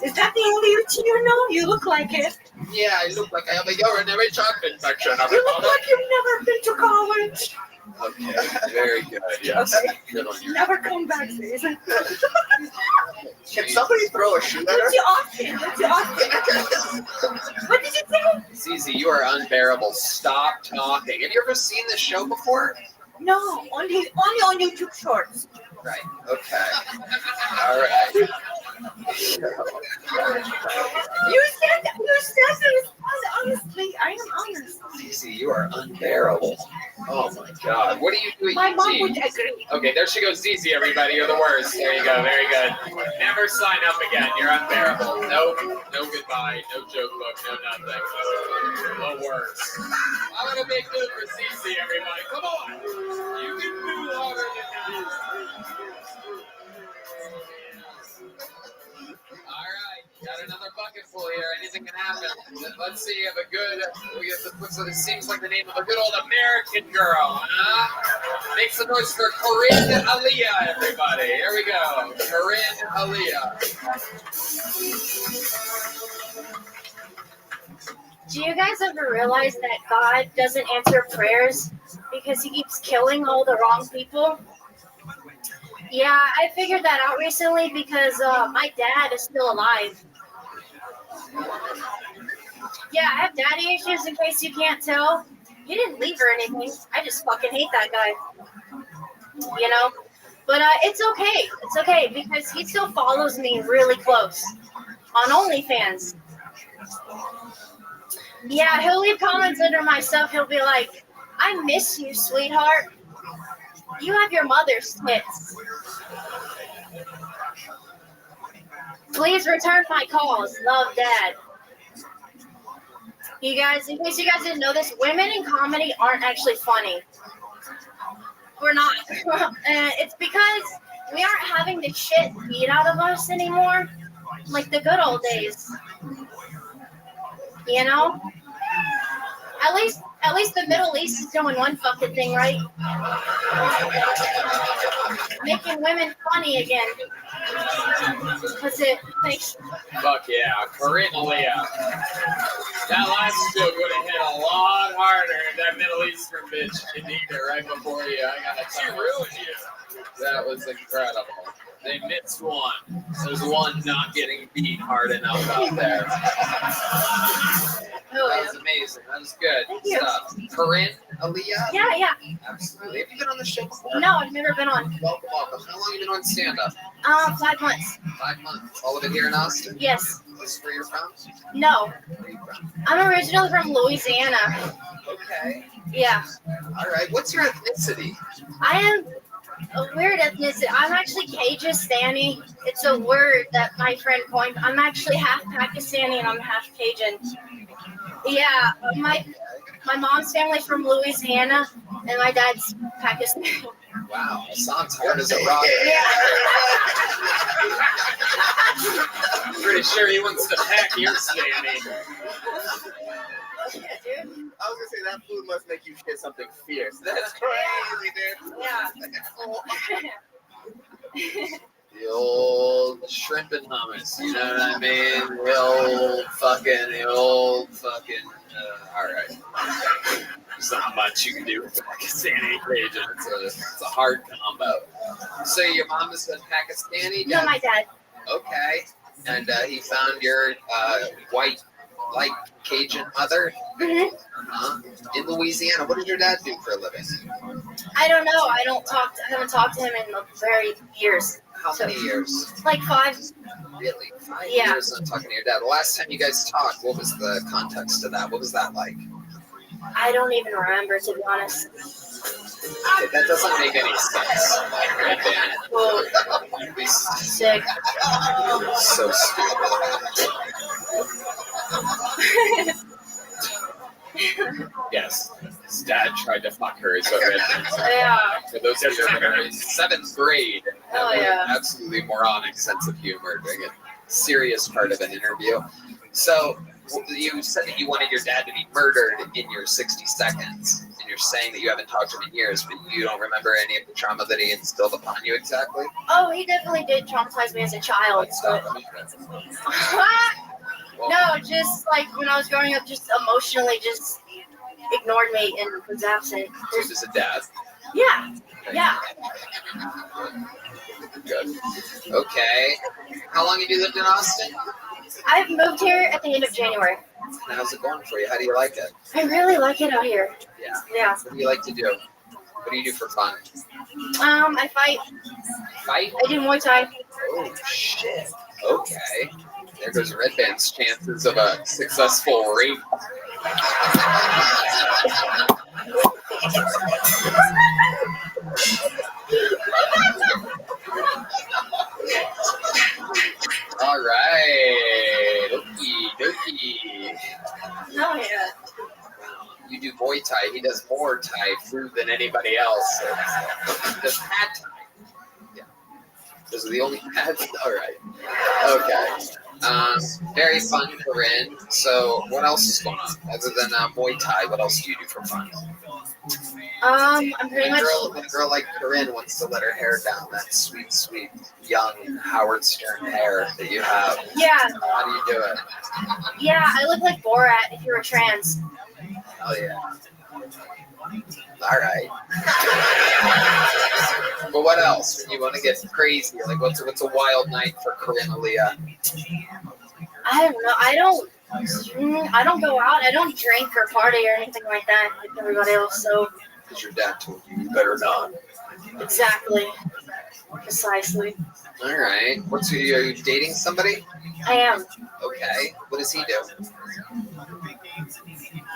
Is that the only UT you know? You look like it. Yeah, I look like I have a urinary tract infection. You look like you've never been to college. Okay, very good. Yes. Okay. Good on you. Never come back, Susan. Can somebody throw a shoe at her? What's your Austin? What did you say? Zizi, you are unbearable. Stop talking. Have you ever seen this show before? No, only on YouTube Shorts. Right. Okay. All right. You said that. You said that. Honestly, I am honest. Cece, you are unbearable. Oh my God. What do you do? My at mom UT? would agree. Okay, there she goes, Zizi, everybody. You're the worst. There you go. Very good. Never sign up again. You're unbearable. No goodbye. No joke book. No nothing. The worst. I'm going to make good for Zizi, everybody. Come on. You can do harder than that. All right. Got another bucket full here. Anything can happen. Let's see. Have a good. We have to put so this seems like the name of a good old American girl, huh? Make some noise for Corinne Aliyah, everybody. Here we go. Corinne Aliyah. Do you guys ever realize that God doesn't answer prayers because he keeps killing all the wrong people? Yeah, I figured that out recently because my dad is still alive. Yeah, I have daddy issues in case you can't tell. He didn't leave or anything. I just fucking hate that guy. You know? But it's okay. It's okay because he still follows me really close on OnlyFans. Yeah, he'll leave comments under my stuff. He'll be like, I miss you, sweetheart. You have your mother's tits. Please return my calls. Love, Dad. You guys, in case you guys didn't know this, women in comedy aren't actually funny. We're not. It's because we aren't having the shit beat out of us anymore, like the good old days. You know? At least the Middle East is doing one fucking thing right. Making women funny again. Because it makes... Fuck yeah. Corinne Aliyah. That last joke would have hit a lot harder if that Middle Eastern bitch didn't eat it right before you. I gotta tell you. She ruined you. That was incredible. They missed one. There's one not getting beat hard enough out there. That was amazing. That was good. Thank you. Stuff. Corinne Aliyah? Yeah. Absolutely. Have you been on the show before? No, I've never been on. Welcome. How long have you been on stand-up? 5 months. 5 months. All of it here in Austin? Yes. This is where you're from? No. Where are you from? I'm originally from Louisiana. Okay. Yeah. All right. What's your ethnicity? I am a weird ethnicity. I'm actually Cajistani. It's a word that my friend coined. I'm actually half Pakistani and I'm half Cajun. Yeah, my mom's family's from Louisiana and my dad's Pakistani. Wow, that sounds hard as a rock. I'm pretty sure he wants to pack your standing. Yeah, dude. I was gonna say that food must make you get something fierce. That's crazy, dude. Yeah. The old shrimp and hummus, you know what I mean? The old fucking, all right. There's not much you can do with Pakistani Cajun. It's a hard combo. So your mom is a Pakistani? No, my dad. Okay. And he found your white, like Cajun mother in Louisiana. What did your dad do for a living? I don't know. I haven't talked to him in very years. How many years? Like 5. Really? 5 Yeah. years not talking to your dad. The last time you guys talked, what was the context of that? What was that like? I don't even remember, to be honest. Okay, that doesn't make any sense. Right, Dan? Well, sick. So stupid. Yes, his dad tried to fuck her. Is what it is. Yeah. For those who don't remember, 7th grade. Oh, yeah. Absolutely moronic sense of humor during a serious part of an interview. So you said that you wanted your dad to be murdered in your 60 seconds, and you're saying that you haven't talked to him in years, but you don't remember any of the trauma that he instilled upon you exactly? Oh, he definitely did traumatize me as a child. But... No, just like when I was growing up, just emotionally just ignored me and was absent. So he was a dad? Yeah. Yeah. Good. Okay. How long have you lived in Austin? I've moved here at the end of January. And how's it going for you? How do you like it? I really like it out here. Yeah. Yeah. What do you like to do? What do you do for fun? I fight. Fight? I do Muay Thai. Oh shit. Okay. There goes Red Band's chances of a successful rape. All right. Okie dokie. Hell yeah. You do Muay Thai. He does more Thai food than anybody else. So he does pad Thai. Yeah. Those are the only pads. All right. Okay. Very fun, Corinne. So, what else is going on other than Muay Thai? What else do you do for fun? I'm pretty much. When a girl like Corinne wants to let her hair down, that sweet, sweet, young Howard Stern hair that you have. Yeah. How do you do it? Yeah, I look like Borat if you were trans. Oh yeah. All right. But what else? When you want to get crazy, like what's a wild night for Corinne Aaliyah? I don't know. I don't go out. I don't drink or party or anything like that like everybody else. So. Because your dad told you better not. Exactly. Precisely. All right. Are you dating somebody? I am. Okay. What does he do?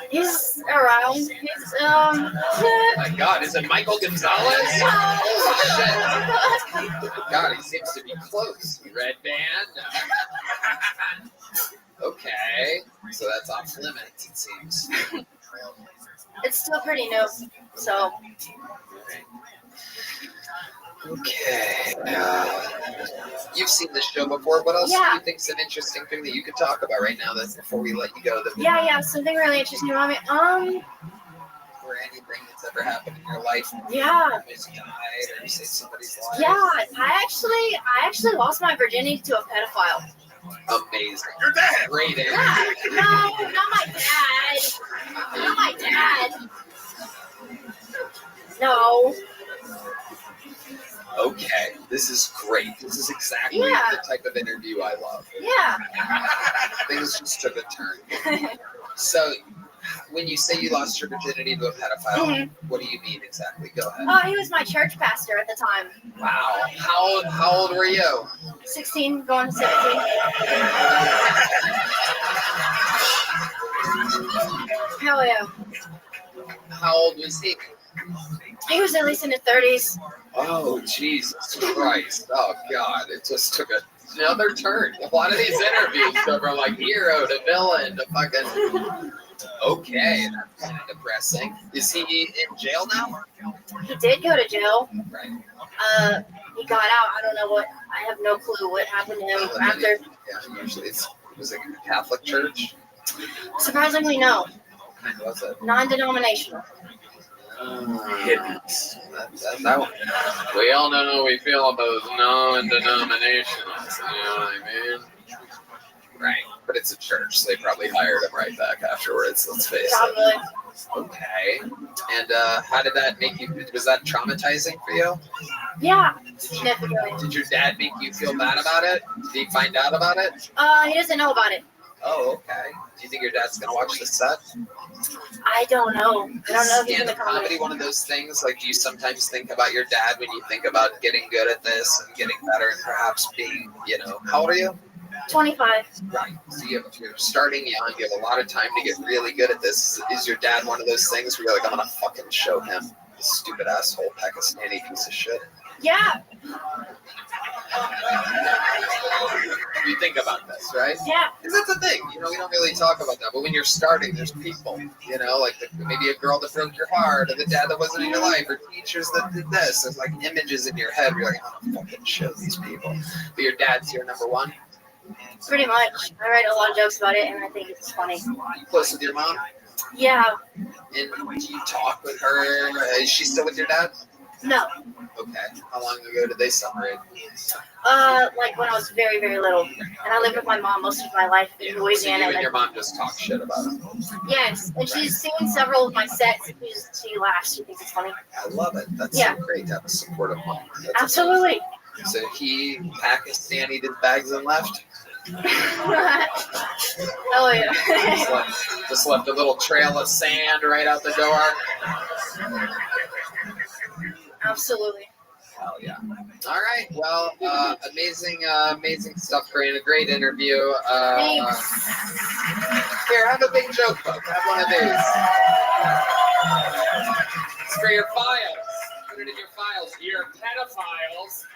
He's around. He's Oh my God! Is it Michael Gonzalez? Holy shit! God, he seems to be close. Red Band. Okay, so that's off limits. It seems. It's still pretty new, so. Okay. You've seen this show before. What else do you think is an interesting thing that you could talk about right now that before we let you go? Yeah, something really interesting about me. Or anything that's ever happened in your life. Yeah. Somebody's died or saved somebody's life. Yeah, I actually lost my virginity to a pedophile. Amazing. Your dad. Great answer. Yeah. No, not my dad. Not my dad. No. Okay, this is great. This is exactly the type of interview I love. Yeah. Things just took a turn. So, when you say you lost your virginity to a pedophile, what do you mean exactly? Go ahead. Oh, he was my church pastor at the time. Wow. How old were you? 16, going to 17. Hell yeah. How old was he? He was at least in his 30s. Oh, Jesus Christ. Oh, God. It just took another turn. A lot of these interviews go from like hero to villain to fucking... Okay, that's kind of depressing. Is he in jail now? He did go to jail. Right. He got out. I don't know what. I have no clue what happened to him after. Yeah, usually was it a Catholic church? Surprisingly, no. What kind was it? Non-denominational. Hippies. That one. We all know how we feel about those non-denominationals. You know what I mean? Right. But it's a church, so they probably hired him right back afterwards, let's face it. Okay. And how did that make you, was that traumatizing for you? Yeah, significantly. Did your dad make you feel bad about it? Did he find out about it? He doesn't know about it. Oh, okay. Do you think your dad's going to watch the set? I don't know. I don't know if he's Stand-up going to comment. comedy one of those things? Like, do you sometimes think about your dad when you think about getting good at this and getting better and perhaps being, how old are you? 25. Right. So you're starting young. You have a lot of time to get really good at this. Is your dad one of those things where you're like, I'm going to fucking show him, this stupid asshole Pakistani piece of shit? Yeah. You think about this, right? Yeah. Because that's the thing. We don't really talk about that. But when you're starting, there's people, like maybe a girl that broke your heart or the dad that wasn't in your life or teachers that did this. There's like images in your head where you're like, I'm going to fucking show these people. But your dad's your number one? Pretty much. I write a lot of jokes about it, and I think it's funny. You close with your mom? Yeah. And do you talk with her? Is she still with your dad? No. Okay. How long ago did they separate? Like when I was very, very little. And I lived with my mom most of my life in Louisiana. So you and your mom just talk shit about him? Yes. And she's seen several of my sets. She laughs. She thinks it's funny. I love it. That's so great to have a supportive mom. That's Absolutely. So he, Pakistani, did bags and left? Oh, yeah. just left a little trail of sand right out the door. Absolutely. Hell yeah. All right. Well, amazing stuff. Great interview. Thanks. Here, have a big joke book. Have one of these. It's for your files. Put it in your files. Your pedophiles.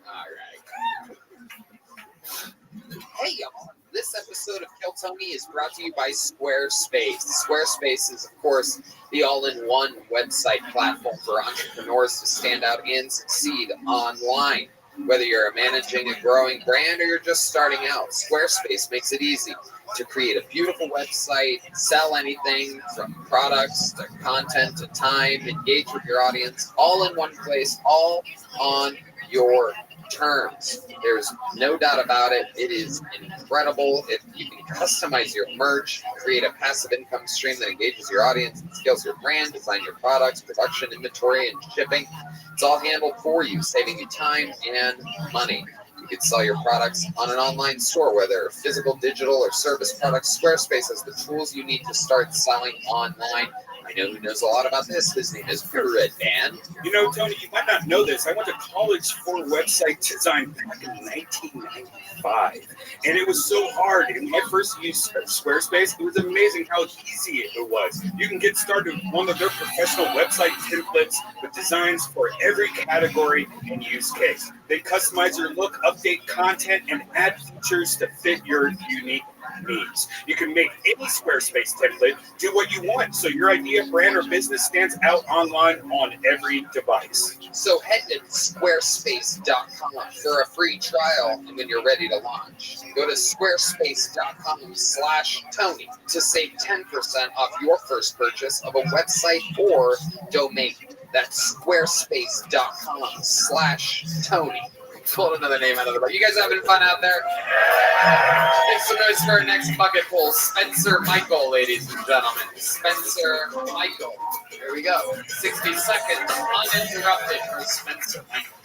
All right. Hey, y'all. This episode of Kill Tony is brought to you by Squarespace. Squarespace is, of course, the all-in-one website platform for entrepreneurs to stand out and succeed online. Whether you're managing a growing brand or you're just starting out, Squarespace makes it easy to create a beautiful website, sell anything from products to content to time, engage with your audience, all in one place, all on your terms. There's no doubt about it. It is incredible. If you can customize your merch, create a passive income stream that engages your audience and scales your brand, design your products, production, inventory, and shipping, it's all handled for you, saving you time and money. You can sell your products on an online store, whether physical, digital, or service products. Squarespace has the tools you need to start selling online. I know who knows a lot about this. His name is Dan. You know, Tony, you might not know this. I went to college for website design back in 1995. And it was so hard. And when I first used Squarespace, it was amazing how easy it was. You can get started with one of their professional website templates with designs for every category and use case. They customize your look, update content, and add features to fit your unique needs. You can make any Squarespace template do what you want, so your idea, brand, or business stands out online on every device. So head to squarespace.com for a free trial, and when you're ready to launch, go to squarespace.com/Tony to save 10% off your first purchase of a website or domain. That's squarespace.com/Tony. Pull another name out of the bucket. You guys having fun out there? Make some noise for our next bucket pull. Spencer Michael, ladies and gentlemen. Spencer Michael. Here we go. 60 seconds uninterrupted for Spencer Michael.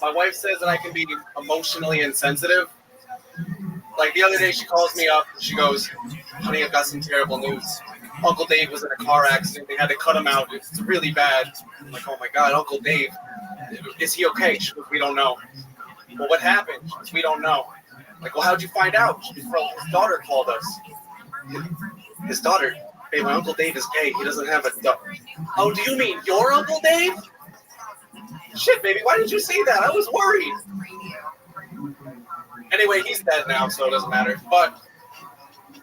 My wife says that I can be emotionally insensitive. Like the other day, she calls me up and she goes, "Honey, I've got some terrible news. Uncle Dave was in a car accident. They had to cut him out. It's really bad." I'm like, "Oh my God, Uncle Dave, is he okay?" She goes, "We don't know." "Well, what happened?" She goes, "We don't know." I'm like, "Well, how'd you find out?" She goes, "Well, his daughter called us." "His daughter? Hey, my Uncle Dave is gay. He doesn't have a daughter." "Oh, do you mean your Uncle Dave?" "Shit, baby, why did you say that? I was worried." Anyway, he's dead now, so it doesn't matter. But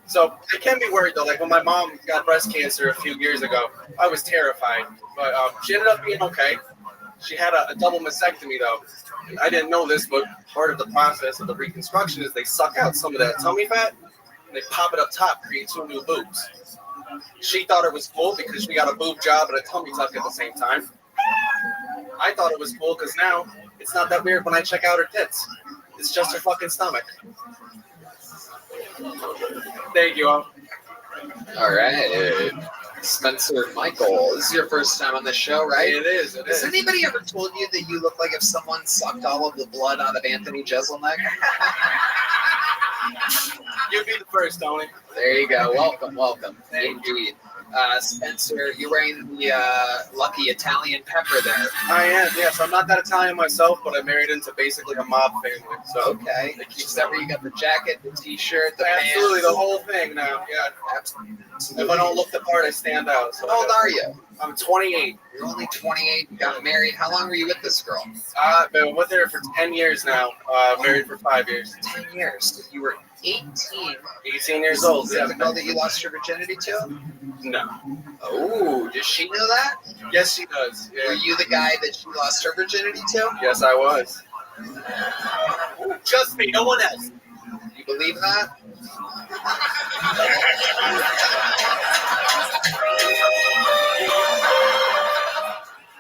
so I can be worried though. Like when my mom got breast cancer a few years ago, I was terrified. But she ended up being okay. She had a double mastectomy though. And I didn't know this, but part of the process of the reconstruction is they suck out some of that tummy fat and they pop it up top, create 2 new boobs. She thought it was cool because she got a boob job and a tummy tuck at the same time. I thought it was cool because now it's not that weird when I check out her tits. It's just her fucking stomach. Thank you all. All right. Spencer Michael, this is your first time on the show, right? It is. Has anybody ever told you that you look like if someone sucked all of the blood out of Anthony Jeselnik? You'd be the first, Tony. There you go. Welcome. Indeed. Spencer, you're wearing the lucky Italian pepper there. I am, yes. I'm not that Italian myself, but I married into basically a mob family. So okay. Except you got the jacket, the t-shirt, the absolutely pants. The whole thing now. Yeah. Absolutely. If I don't look the part, I stand out. So how old are you? I'm 28. You're only 28. You got married. How long were you with this girl? I've been with her for 10 years now. Married for 5 years. 10 years. You were 18 years old. Is that the girl that you lost your virginity to? No. Oh, does she know that? Yes, she does. Yeah. Were you the guy that she lost her virginity to? Yes, I was. Just me, no one else. You believe that?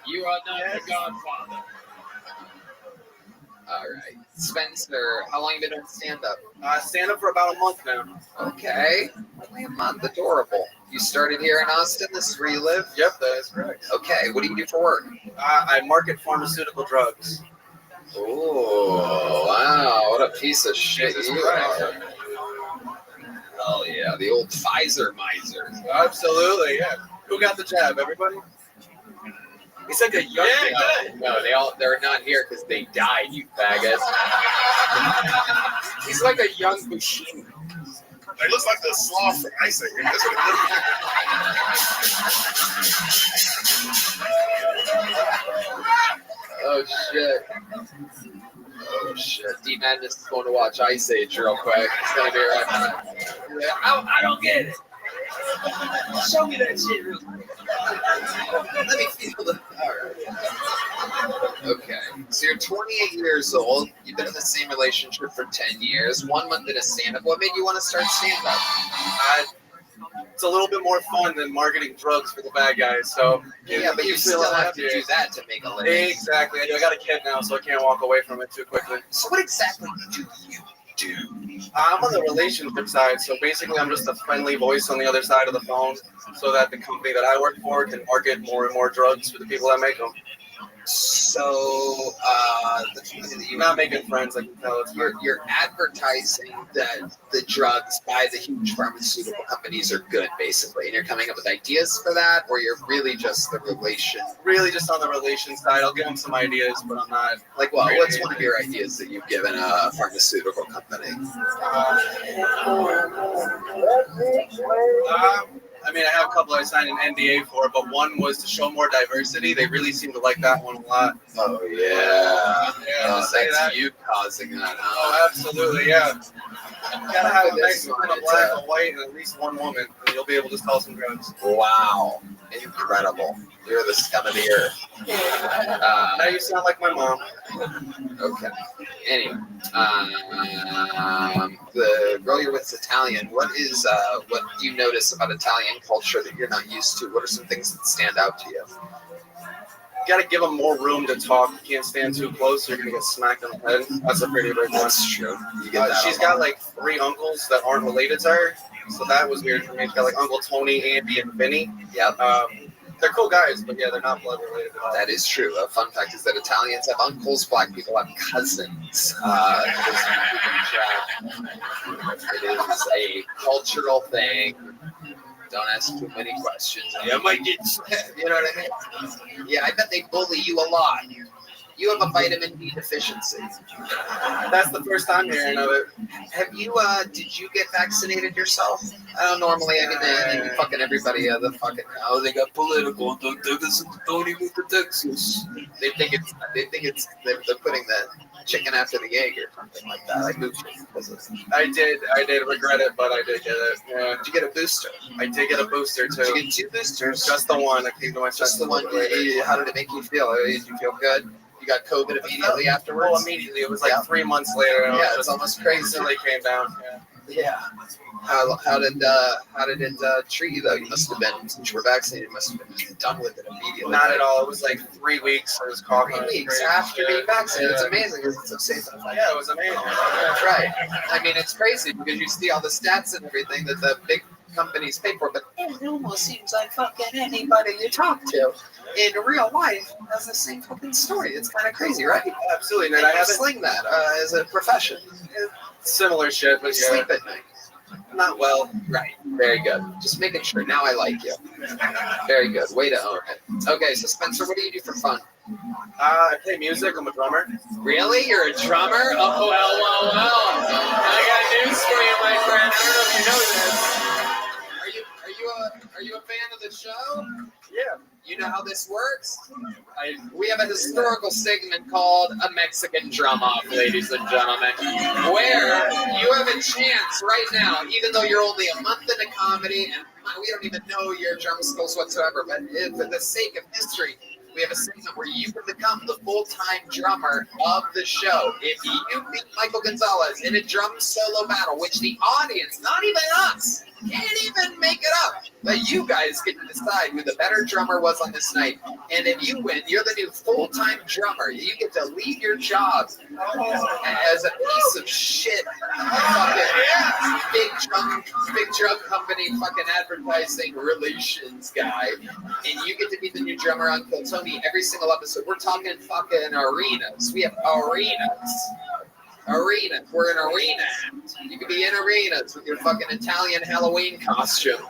You are not the Godfather. All right. Spencer, how long have you been doing stand-up? Stand-up for about a month now. Okay. Only a month. Adorable. You started here in Austin? This is where you live? Yep, that is correct. Okay. What do you do for work? I market pharmaceutical drugs. Oh, wow. What a piece of shit you are. Oh yeah, the old Pfizer miser. Absolutely, yeah. Who got the jab? Everybody? He's like a young They're not here because they died, you faggots. He's like a young machine. It looks like the sloth from Ice Age. That's what Oh shit. Oh shit. D-Madness is going to watch Ice Age real quick. It's going to be right back. Yeah, I don't get it. Show me that shit real quick. Let me feel the. Alright. Okay. So you're 28 years old. You've been in the same relationship for 10 years. 1 month in a stand-up. What made you want to start stand-up? It's a little bit more fun than marketing drugs for the bad guys. So yeah, but you still have to do that to make a living. Exactly. I got a kid now, so I can't walk away from it too quickly. So what exactly do you do? I'm on the relationship side, so basically I'm just a friendly voice on the other side of the phone, so that the company that I work for can market more and more drugs for the people that make them. So the company that you're not making friends, I can tell. You're advertising that the drugs by the huge pharmaceutical companies are good, basically, and you're coming up with ideas for that, or you're really just the relation. Really, just on the relation side. I'll give them some ideas, but I'm not. Like, well, what's one of your ideas that you've given a pharmaceutical company? I mean, I have a couple I signed an NDA for, but one was to show more diversity. They really seem to like that one a lot. Oh, yeah. That's that. You causing that, huh? Oh, absolutely, yeah. You gotta have a Mexican, a black, a white, and at least one woman, and you'll be able to sell some drugs. Wow. Incredible. You're the scum of the earth. Now you sound like my mom. Okay. Anyway, the girl you're with is Italian. What do you notice about Italian culture that you're not used to? What are some things that stand out to you? You gotta give them more room to talk. You can't stand too close, you're gonna get smacked in the head. That's a pretty big one. That's true. You get that she's got like 3 uncles that aren't related to her, so that was weird for me. She's got like Uncle Tony, Andy, and Vinny. Yep. They're cool guys, but yeah, they're not blood related at all. That is true. A fun fact is that Italians have uncles, black people have cousins. It is a cultural thing. Don't ask too many questions. I might get, you know what I mean? Yeah, I bet they bully you a lot. You have a vitamin D deficiency. That's the first time hearing of it. Have you, did you get vaccinated yourself? Normally, I mean, fucking everybody, the fucking, oh, they got political, don't even for Texas. They think it's, they're putting the chicken after the egg or something like that. Like, I did regret it, but I did get it. Yeah. Did you get a booster? I did get a booster, too. Did you get 2 boosters? Just the one. I came to my Just the one. How did it make you feel? Did you feel good? You got COVID immediately afterwards? Well, immediately. It was like 3 months later. And yeah, it's almost crazy. Until they came down. Yeah. How did it treat you though? You must have been, since you were vaccinated, you must have been done with it immediately. Not at all. It was like 3 weeks. I was coughing. 3 weeks after being vaccinated. It's amazing because it's so safe. Yeah, it was amazing. That's right. I mean, it's crazy because you see all the stats and everything that the big companies pay for, but it almost seems like fucking anybody you talk to in real life has the same fucking story. It's kind of crazy, right? Absolutely. And I have sling that as a profession. Similar shit, but yeah. Sleep at night. Not well. Right. Very good. Just making sure. Now I like you. Very good. Way to own it. Okay, so Spencer, what do you do for fun? I play music. I'm a drummer. Really? You're a drummer? Oh, well. I got news for you, my friend. I don't know if you know this. Are you a fan of the show? Yeah. You know how this works? We have a historical segment called A Mexican Drum Off, ladies and gentlemen, where you have a chance right now, even though you're only a month into comedy, and we don't even know your drum skills whatsoever, but for the sake of history, we have a segment where you can become the full-time drummer of the show. If you beat Michael Gonzalez in a drum solo battle, which the audience, not even us, can't even make it up, but you guys get to decide who the better drummer was on this night. And if you win, you're the new full-time drummer. You get to leave your job as a piece of shit fucking big drum company fucking advertising relations guy, and you get to be the new drummer on Tony every single episode. We're talking fucking arenas. We have arenas. Arena. We're an arena act. You could be in arenas with your fucking Italian Halloween costume.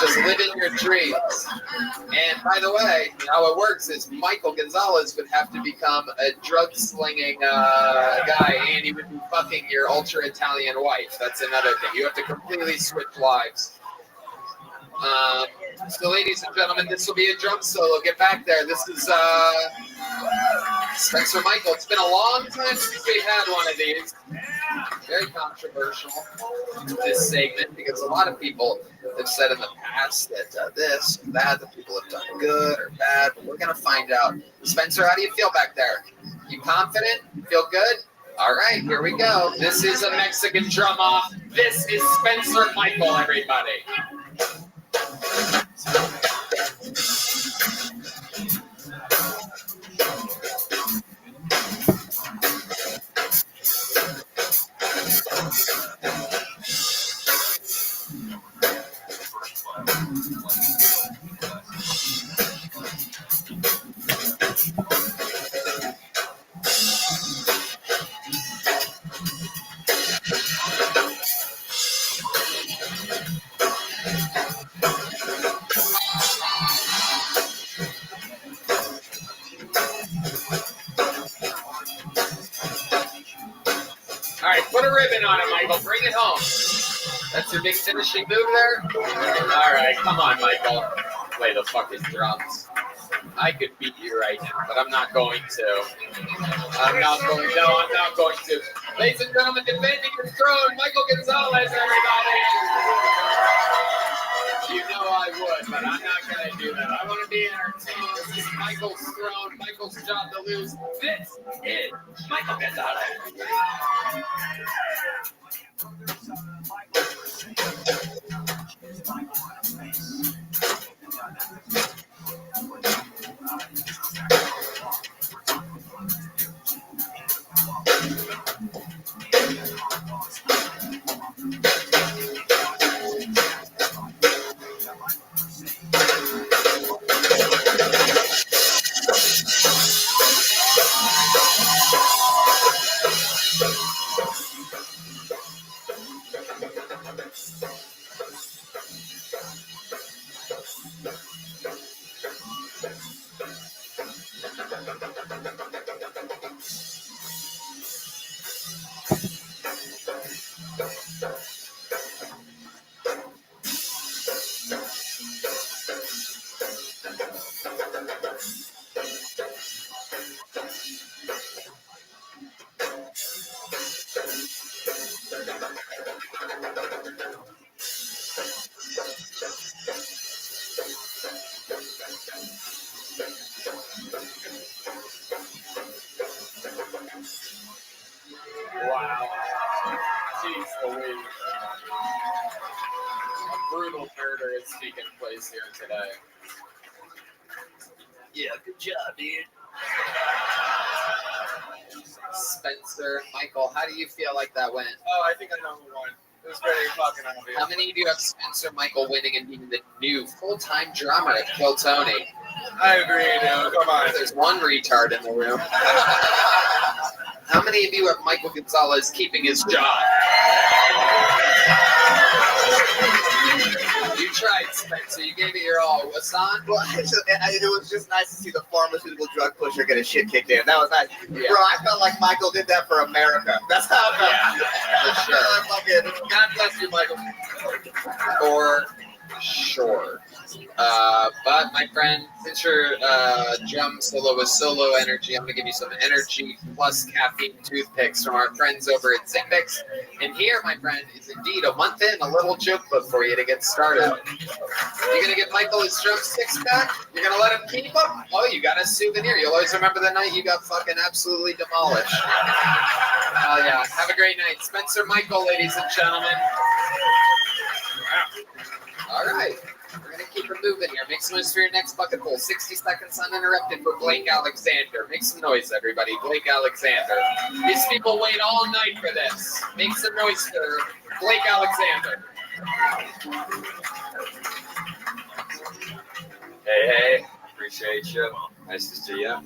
Just living your dreams. And by the way, how it works is Michael Gonzalez would have to become a drug-slinging guy, and he would be fucking your ultra-Italian wife. That's another thing. You have to completely switch lives. So, ladies and gentlemen, this will be a drum solo. Get back there. This is Spencer Michael. It's been a long time since we've had one of these. Very controversial, this segment, because a lot of people have said in the past that this or that people have done good or bad, but we're going to find out. Spencer, how do you feel back there? You confident? Feel good? All right, here we go. This is a Mexican drum off. This is Spencer Michael, everybody. All right, put a ribbon on it, Michael. Bring it home. That's your big finishing move there? All right, come on, Michael. Play the fucking drums. I could beat you right now, but I'm not going to. I'm not going to. Ladies and gentlemen, defending his throne, Michael Gonzalez, everybody. You know I would, but I'm not going to do that. I want to be entertained. This is Michael's throne, Michael's job to lose. This is Michael Gonzalez. Wow. Jeez Louise. A brutal murder is taking place here today. Yeah, good job, dude. Spencer, Michael, how do you feel like that went? Oh, I think I know who won. It was very fucking obvious. How many of you have Spencer Michael winning and being the new full-time drummer at Kill Tony? I agree, dude. Come on. There's one retard in the room. How many of you have Michael Gonzalez keeping his job? You tried, Spencer. You gave it your all. What's on? Well, it was just nice to see the pharmaceutical drug pusher get his shit kicked in. That was nice. Yeah. Bro, I felt like Michael did that for America. That's how I felt. Yeah, for sure. God bless you, Michael. For sure. But my friend, since your drum solo was solo energy, I'm going to give you some energy plus caffeine toothpicks from our friends over at Zimbix. And here, my friend, is indeed a month in, a little joke book for you to get started. You're going to give Michael his drum six back? You're going to let him keep them? Oh, you got a souvenir. You'll always remember the night you got fucking absolutely demolished. Oh, yeah. Have a great night. Spencer Michael, ladies and gentlemen. All right. We're going to keep it moving here. Make some noise for your next bucket full. 60 seconds uninterrupted for Blake Alexander. Make some noise, everybody. Blake Alexander. These people wait all night for this. Make some noise for Blake Alexander. Hey, appreciate you. Nice to see you.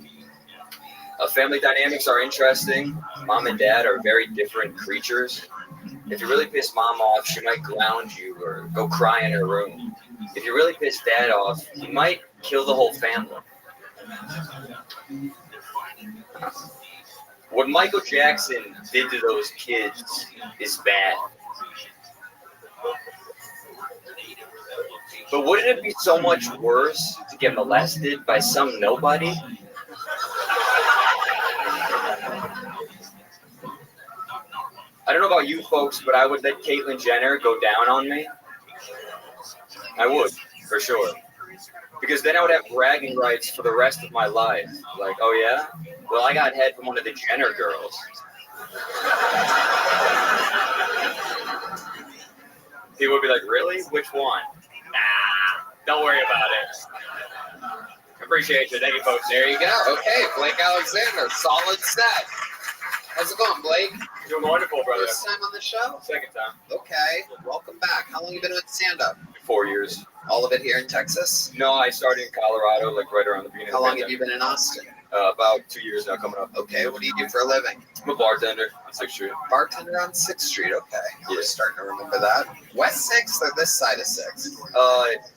Family dynamics are interesting. Mom and dad are very different creatures. If you really piss mom off, she might ground you or go cry in her room. If you really piss dad off, he might kill the whole family. What Michael Jackson did to those kids is bad. But wouldn't it be so much worse to get molested by some nobody? I don't know about you folks, but I would let Caitlyn Jenner go down on me. I would, for sure. Because then I would have bragging rights for the rest of my life. Like, oh yeah? Well, I got head from one of the Jenner girls. People would be like, really? Which one? Nah, don't worry about it. Appreciate you. Thank you, folks. There you go. Okay, Blake Alexander, solid set. How's it going, Blake? Doing wonderful, brother. First time on the show? Second time. Okay, welcome back. How long have you been with stand-up? 4 years. All of it here in Texas? No, I started in Colorado, like right around the beginning. How long have you been in Austin? About 2 years now, coming up. Okay, what do you do for a living? I'm a bartender on 6th Street. Bartender on 6th Street, okay. Yeah. We're starting to remember that. West 6th or this side of 6th?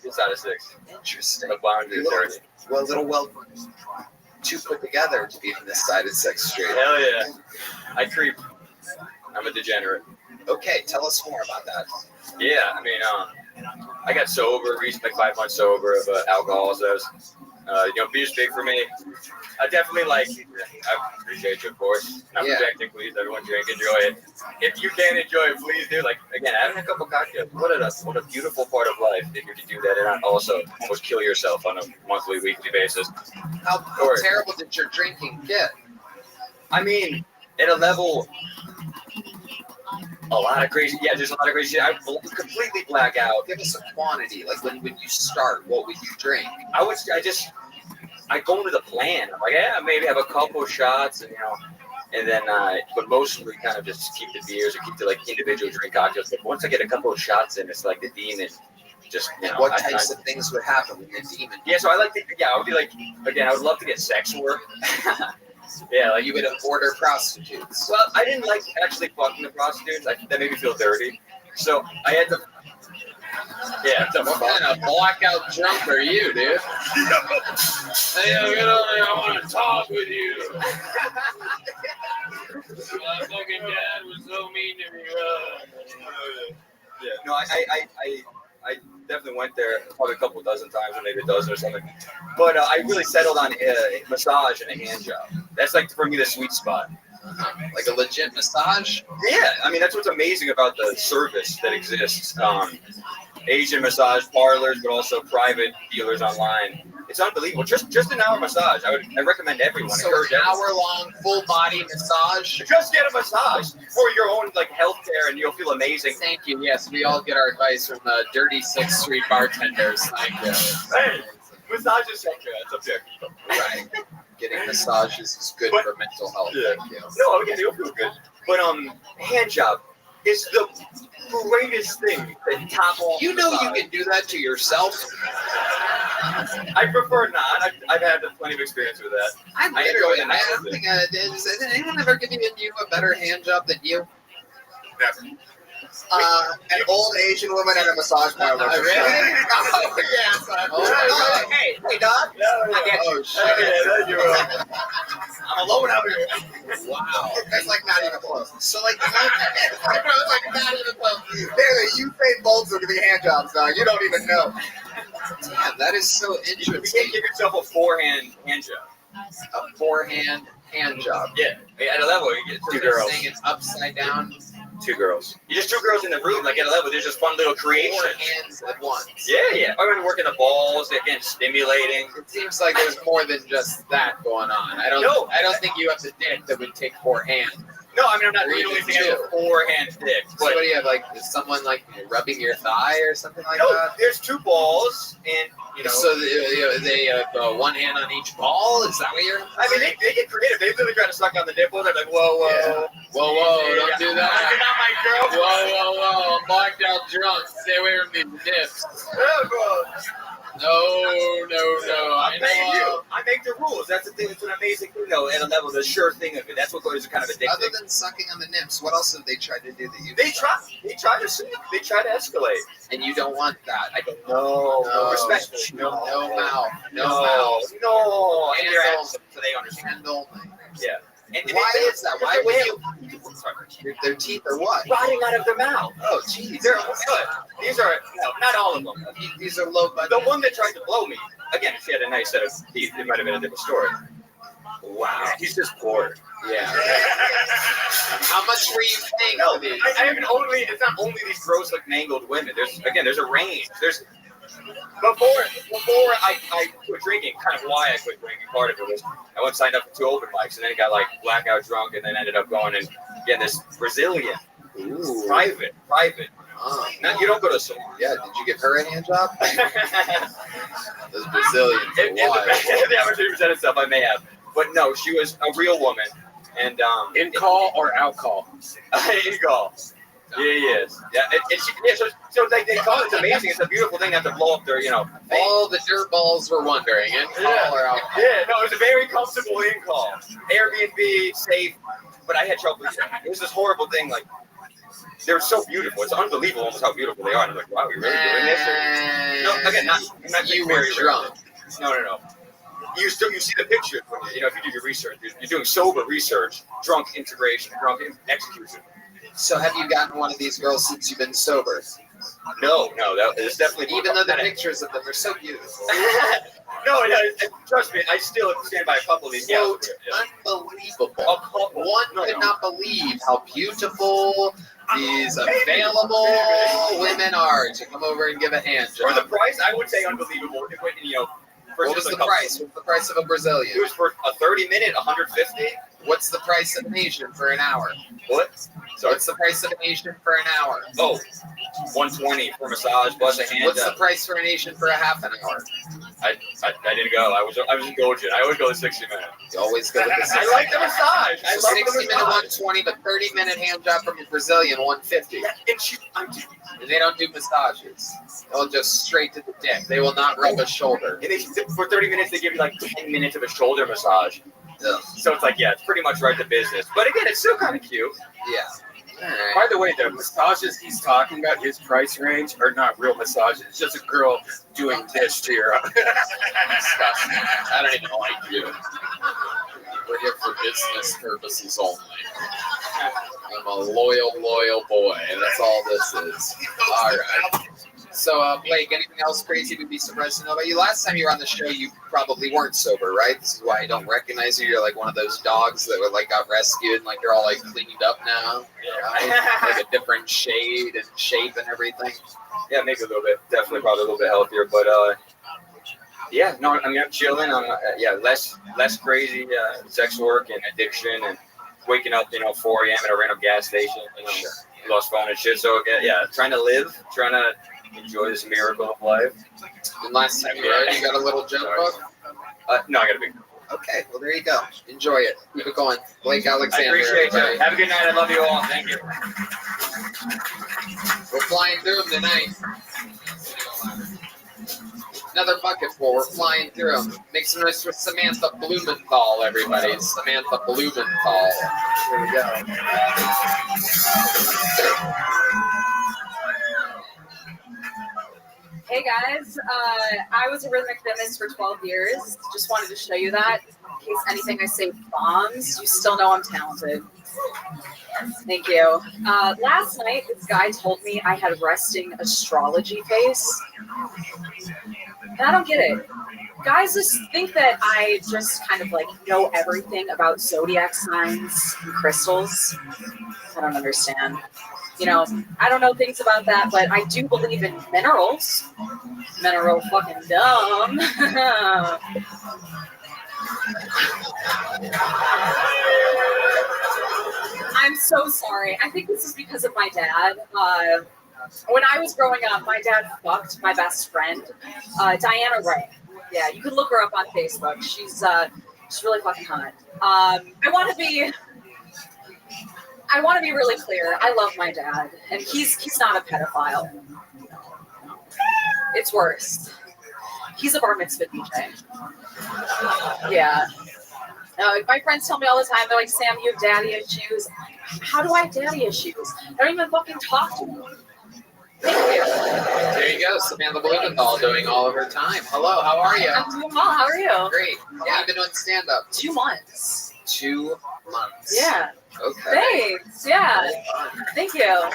This side of 6th. Interesting. The boundary area. Well, two put together to be on this side of 6th Street. Hell yeah. I creep. I'm a degenerate. Okay, tell us more about that. Yeah, I mean, I got sober, recently, like 5 months sober of alcohol, so that was, beer's big for me. I definitely I appreciate you, of course. Not projecting, please. Everyone drink, enjoy it. If you can enjoy it, please do. Like, again, having a couple cocktails, what a beautiful part of life if you can do that and not also almost kill yourself on a monthly, weekly basis. How terrible did your drinking get? I mean, at a level, a lot of crazy. Yeah, there's a lot of crazy shit. I completely black out. Give us a quantity. Like when you start, what would you drink? I go into the plan. I'm like, yeah, maybe have a couple shots, and then but mostly kind of just keep the beers or keep the individual drink cocktails. But once I get a couple of shots in, it's like the demon. Just what types of things would happen with the demon? Yeah, so I would be like, again, I would love to get sex work. Yeah, like you would order prostitutes. Well, I didn't like actually fucking the prostitutes. That made me feel dirty. So I had to. Yeah, what kind of blackout drunk are you, dude? Hey, I want to talk with you. My fucking dad was so mean to me. Yeah, no, I definitely went there probably a couple dozen times, or maybe a dozen or something. But I really settled on a massage and a hand job. That's for me the sweet spot. Like a legit massage? Yeah, I mean that's what's amazing about the service that exists. Asian massage parlors, but also private dealers online. It's unbelievable. Just an hour massage. I recommend everyone. So an hour-long full-body massage? Just get a massage for your own health care, and you'll feel amazing. Thank you. Yes, we all get our advice from the dirty 6th Street bartenders. Thank you. Hey, massages, that's objective. Right. Getting massages is good for mental health. Yeah. Thank you. No, again, you'll feel good. But hand job is the greatest thing to top off. You know you can do that to yourself. I prefer not. I've had plenty of experience with that. I don't think has anyone ever given you a better hand job than you? Never. An old Asian woman at a massage parlor. Really? Oh, yes. Hey, dog. Oh, shit. I'm alone out here. Wow. That's not even close. So, not even close. They're the Usain Bolts of the hand jobs, dog. You don't even know. Damn, that is so interesting. You can't give yourself a forehand hand job. A forehand hand job. Yeah. At a level, you get 2 girls. Saying it's upside down. 2 girls. You just 2 girls in the room, at a level. There's just fun little creation. 4 hands at once. Yeah. I'm going to work in the balls, again, stimulating. It seems like there's more than just that going on. I don't think you have the dick that would take 4 hands. No, I mean, I'm not really thinking of a forehand dick. So what do you have, is someone, rubbing your thigh or something like that? No, there's 2 balls, and, So they have 1 hand on each ball? Is that what you're... I mean, they get creative. They really try to suck on the nipple. They're like, whoa. Yeah. Whoa, don't do that. You're not my girl. Whoa, I'm blacked out drunk. Stay away from these nips. Oh, bro. No. I make the rules. That's the thing. It's an amazing thing, though. At a level, the sure thing of it. That's what is kind of addictive. Other than sucking on the nips, what else have they tried to do that you? They try to see. They try to escalate. And you don't want that. I don't know. No Respect. No mouth. No No. mouth. No. And they're Hands absent, so they understand. Hand only. Yeah. And Why is that? Why would you? Their teeth are what? Rotting out of their mouth. Oh, geez. They're good. These are not all of them. These are low budget. The one that tried to blow me, again, if she had a nice set of teeth, it might have been a different story. Wow. He's just poor. Yeah. How much were you paying for these? I haven't only. It's not only these gross, like mangled women. There's a range. There's before I quit drinking. Kind of why I quit drinking. Part of it was I went signed up for 2 open mics and then got like blackout drunk and then ended up going and getting this Brazilian. Ooh. Private. Now you don't go to salon. Yeah. Did you give her a hand job? Those Brazilians. If the opportunity presented itself, I may have. But no, she was a real woman. And in call or out call? In call. Yeah. So like they call it, it's amazing. It's a beautiful thing not to blow up their, All the dirt balls were wondering, in call or out call? Yeah, no, it was a very comfortable in call. Airbnb, safe, but I had trouble. It was this horrible thing, like, they're so beautiful. It's unbelievable almost how beautiful they are. And I'm like, wow, you're really doing this? No, again, not you were drunk. No. You see the pictures when if you do your research. You're doing sober research, drunk integration, drunk execution. So have you gotten one of these girls since you've been sober? No, that is definitely even though the pictures of them are so beautiful. No, trust me, I still stand by a couple of these. Quote, unbelievable. One could not believe how beautiful these available women are to come over and give a hand job. For the price, I would say unbelievable. What was the price? What's the price of a Brazilian? It was for a 30-minute, 150. What's the price of an Asian for an hour? What? Sorry. What's the price of an Asian for an hour? Oh, 120 for massage plus a hand. What's the price for an Asian for a half an hour? I didn't go. I was indulgent. I always go to 60 minutes. You always go to the 60 I like the massage. I love 60 minute 120, but 30-minute hand job from a Brazilian 150. And they don't do massages. They'll just straight to the dick. They will not rub a shoulder. And for 30 minutes, they give you like 10 minutes of a shoulder massage. Ugh. So it's like, it's pretty much right to business. But again, it's still kind of cute. Yeah. Right. By the way, the massages he's talking about, his price range, are not real massages. It's just a girl doing this to your disgusting. I don't even like you. We're here for business purposes only. I'm a loyal boy, and that's all this is. All right. So, Blake, anything else crazy we'd be surprised to know about you? Last time you were on the show, you probably weren't sober, right? This is why I don't recognize you. You're like one of those dogs that were, got rescued, and they're all cleaned up now, right? Like a different shade and shape and everything. Yeah, maybe a little bit. Definitely, probably a little bit healthier, but I'm chilling. I'm less crazy sex work and addiction and waking up 4 a.m. at a random gas station, lost phone and shit. So trying to live, trying to enjoy this miracle of life. And last time you got a little joke book? No, I got a big. Okay, well there you go. Enjoy it. Keep it going. Blake Alexander. I appreciate you. Have a good night. I love you all. Thank you. We're flying through them tonight. Another bucket full. We're flying through them. Make some noise for Samantha Blumenthal, everybody. Samantha Blumenthal. Here we go. Hey guys, I was a rhythmic gymnast for 12 years. Just wanted to show you that. In case anything I say bombs, you still know I'm talented. Thank you. Last night, this guy told me I had resting astrology face. And I don't get it. Guys just think that I just kind of know everything about zodiac signs and crystals. I don't understand. I don't know things about that, but I do believe in minerals. Mineral fucking dumb. I'm so sorry. I think this is because of my dad. When I was growing up, my dad fucked my best friend, Diana Ray. Yeah, you can look her up on Facebook. She's really fucking hot. I want to be really clear. I love my dad, and he's not a pedophile. It's worse. He's a bar mitzvah DJ. Yeah. My friends tell me all the time, they're like, Sam, you have daddy issues. How do I have daddy issues? I don't even fucking talk to him. There you go, Samantha Blumenthal doing all of her time. Hello, how are you? I'm doing well. How are you? Great. How long have you been doing stand-up? 2 months. 2 months. Yeah. Okay. Thanks. Yeah. Thank you.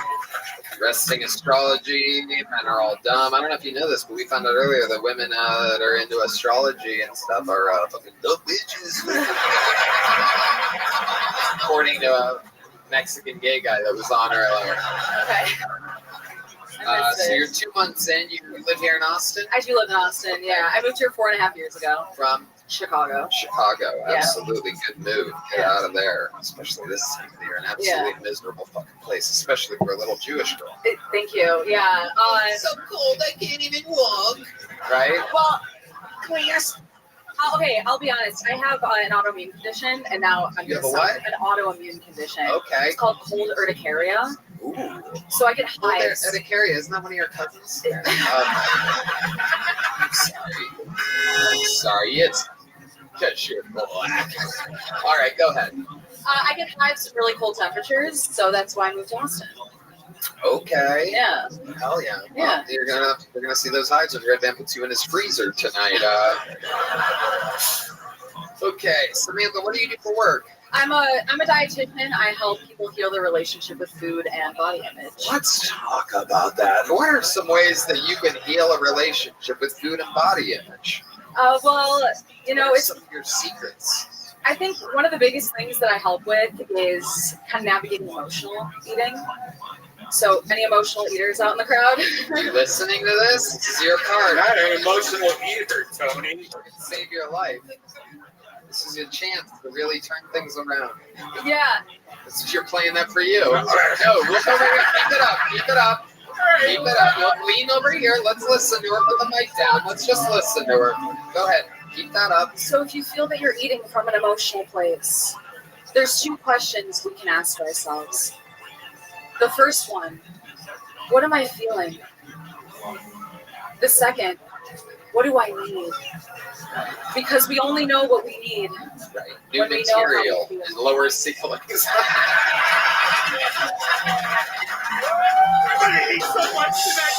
Resting astrology, men are all dumb. I don't know if you know this, but we found out earlier that women that are into astrology and stuff are fucking dumb bitches. According to a Mexican gay guy that was on earlier. Okay. So you're 2 months in. You live here in Austin? I do live in Austin, yeah. I moved here 4.5 years ago. From? Chicago. Chicago. Yeah. Absolutely good move. Get out of there. Especially this time of the year. An absolutely miserable fucking place, especially for a little Jewish girl. Thank you, yeah. So cold I can't even walk. Right? Well, okay, I'll be honest. I have an autoimmune condition, and now I'm You have gonna a what? suffer an autoimmune condion. Okay. It's called cold urticaria. Ooh. So I get hives. Urticaria, isn't that one of your cousins? I'm sorry. It's because you're black. All right, go ahead. I get hives at really cold temperatures, so that's why I moved to Austin. Okay. Yeah. Hell yeah. Yeah. Well, you're gonna see those hives when Red Band puts you in his freezer tonight. Okay, Samantha, what do you do for work? I'm a dietitian. I help people heal their relationship with food and body image. Let's talk about that. What are some ways that you can heal a relationship with food and body image? Well, it's some of your secrets. I think one of the biggest things that I help with is kind of navigating emotional eating. So, any emotional eaters out in the crowd? Are you listening to this? This is your card. Not an emotional eater, Tony. Save your life. This is your chance to really turn things around. Yeah. This is you're playing that for you. No, look over here. Keep it up. Keep it up. Keep it up. Look, lean over here. Let's listen to her. Put the mic down. Let's just listen to her. Go ahead. Keep that up. So if you feel that you're eating from an emotional place, there's 2 questions we can ask ourselves. The first one, what am I feeling? The second, what do I need? Because we only know what we need. Right. New when we know how material we feel. and lower ceilings. I hate so much tonight.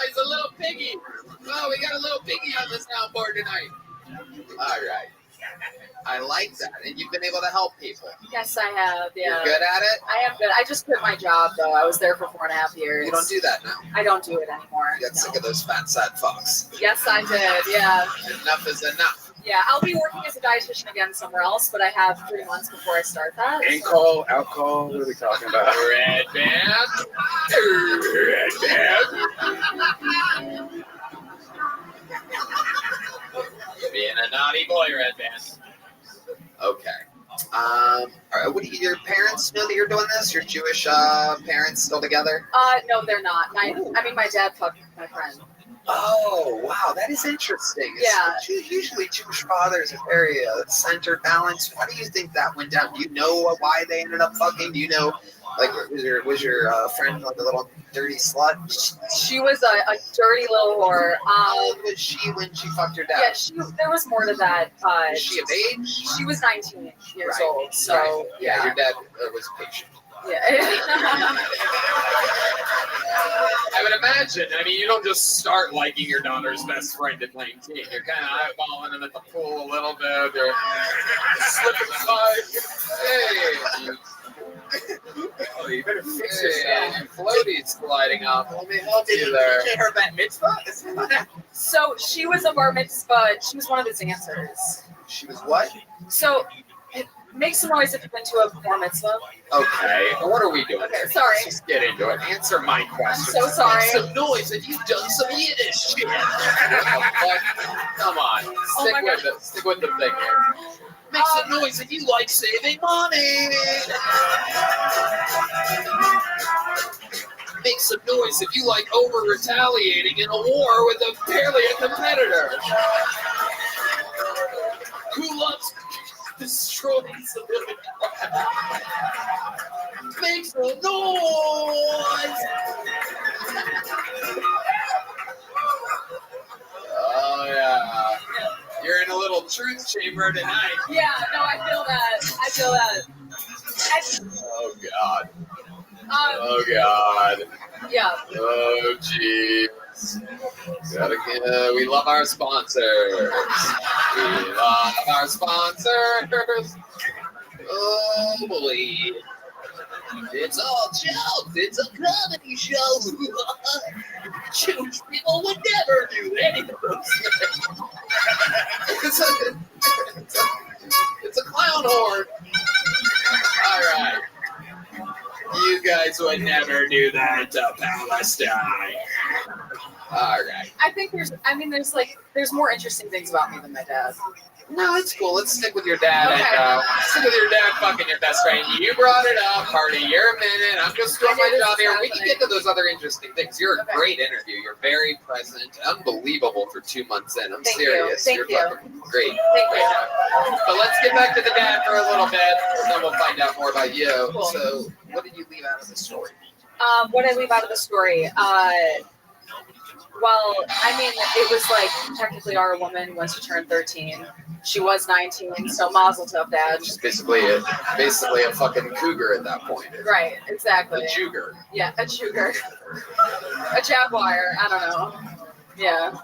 He's a little piggy. Oh, we got a little piggy on the soundboard tonight. All right. I like that. And you've been able to help people. Yes, I have. Yeah. You're good at it? I am good. I just quit my job, though. I was there for 4.5 years. You don't do that now. I don't do it anymore. You got sick of those fat, sad fucks. Yes, I did. Yeah. Enough is enough. Yeah, I'll be working as a dietitian again somewhere else, but I have 3 months before I start that. Alcohol, alcohol. What are we talking about? Red Band. Red Band. You're being a naughty boy, Red Band. Okay. All right. What do your parents know that you're doing this? Your Jewish parents still together? No, they're not. My dad fucked my friend. Oh, wow, that is interesting. Yeah. Usually Jewish fathers are very centered, balanced. Why do you think that went down? Do you know why they ended up fucking? Do you know, like, was your friend like a little dirty slut? She was a dirty little whore. How old was she when she fucked her dad? Yeah, there was more to that. Was she of age? She was 19 years Right. old. So, Right. Yeah, your dad was patient. Yeah. I would imagine. I mean, you don't just start liking your daughter's best friend at 19. You're kind of eyeballing them at the pool a little bit. You're slipping by. Hey. Oh, you better fix Hey, yourself. floaty's gliding off. Let me help you there. Did you get her bat mitzvah? So she was a bar mitzvah. She was one of the dancers. She was what? So make some noise if you've been to a bar mitzvah. Okay, what are we doing? Okay, sorry. Let's just get into it. Answer my question. I'm so sorry. Make some noise if you've done some Yiddish shit. What the fuck? Come on. Stick with it. Stick with the thing here. Make some noise if you like saving money. Make some noise if you like over-retaliating in a war with barely a competitor. Who loves destroying civilian? Make some noise! Oh, yeah. You're in a little truth chamber tonight. Yeah, no, I feel that. I feel that. Oh, God. Oh, God. Yeah. Oh, jeez. We love our sponsors. We love our sponsors. Oh, boy. It's all jokes. It's a comedy show. Jewish people would never do any of those things. It's a clown horde. All right. You guys would never do that to Palestine. All right. I think there's more interesting things about me than my dad. No, it's cool. Let's stick with your dad. Okay. And stick with your dad fucking your best friend. You brought it up, Hardy. You're a minute. I'm just doing my job here. We can get to those other interesting things. You're a great interview. You're very present. Unbelievable for 2 months in. I'm Thank serious. you. You're Thank you. fucking great. Thank you. But let's get back to the dad for a little bit, and then we'll find out more about you. Cool. So, what did you leave out of the story? What did I leave out of the story? Well, I mean, it was like technically our woman once she turned 13. She was 19, so mazel tov, Dad. She's basically a fucking cougar at that point. Right, exactly. A juger. Yeah, a cougar. A jaguar, I don't know. Yeah.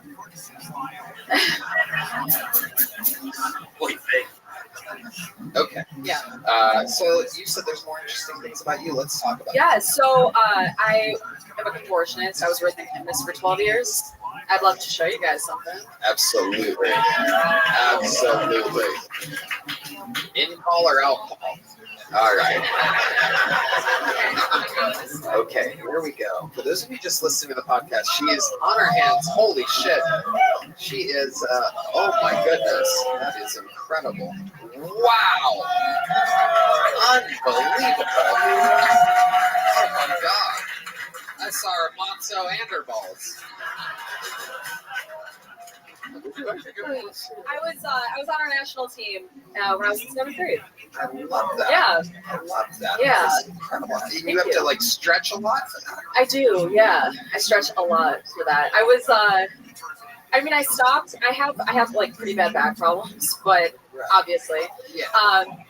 Okay. Yeah. So you said there's more interesting things about you. Let's talk about Yeah, so I am a contortionist. I was working in this for 12 years. I'd love to show you guys something. Absolutely. Absolutely. In call or out call? All right. Okay, here we go. For those of you just listening to the podcast, she is on her hands. Holy shit. She is, oh my goodness. That is incredible. Wow. Unbelievable. Oh my God. I saw her matzo and her balls. I was on our national team when I was in 7th grade. I love that. Yeah. I love that. Yeah. That's incredible. You have to like stretch a lot for that. I do, yeah. I stretch a lot for that. I was I stopped. I have like pretty bad back problems, but obviously. Yeah.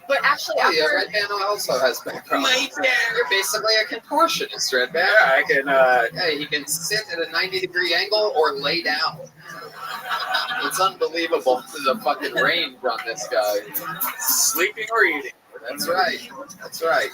But actually Oh, after yeah, Red Band also has back problems. You're basically a contortionist, Red Band. Yeah, I can. Yeah, you can sit at a 90-degree angle or lay down. It's unbelievable the fucking range on this guy. Sleeping or eating. That's right. That's right.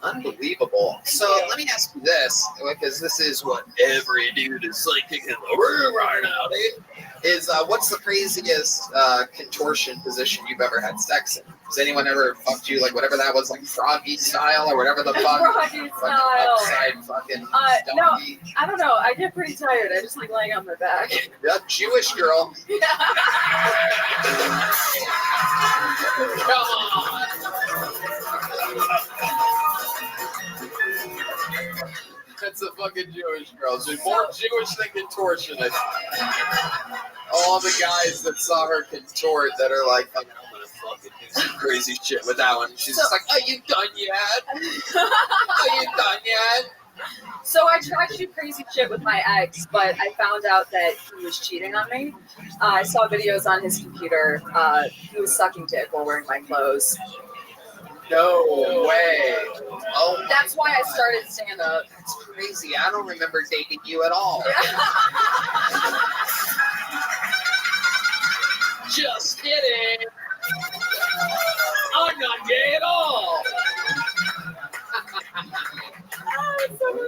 Unbelievable. So let me ask you this, because this is what every dude is thinking in the room right now, dude. Is what's the craziest contortion position you've ever had sex in? Has anyone ever fucked you like whatever that was, like froggy style or whatever the fuck? Froggy style. Upside fucking no, donkey. I don't know. I get pretty tired. I just like laying on my back. Yeah, Jewish girl. Come on. That's a fucking Jewish girl. She's more Jewish than contortionist. All the guys that saw her contort that are like, I'm gonna fucking do some crazy shit with that one. She's just like, are you done yet? Are you done yet? So I tried to do crazy shit with my ex, but I found out that he was cheating on me. I saw videos on his computer. He was sucking dick while wearing my clothes. No way. Oh, that's why I started stand-up. That's crazy. I don't remember dating you at all. Just kidding. I'm not gay at all.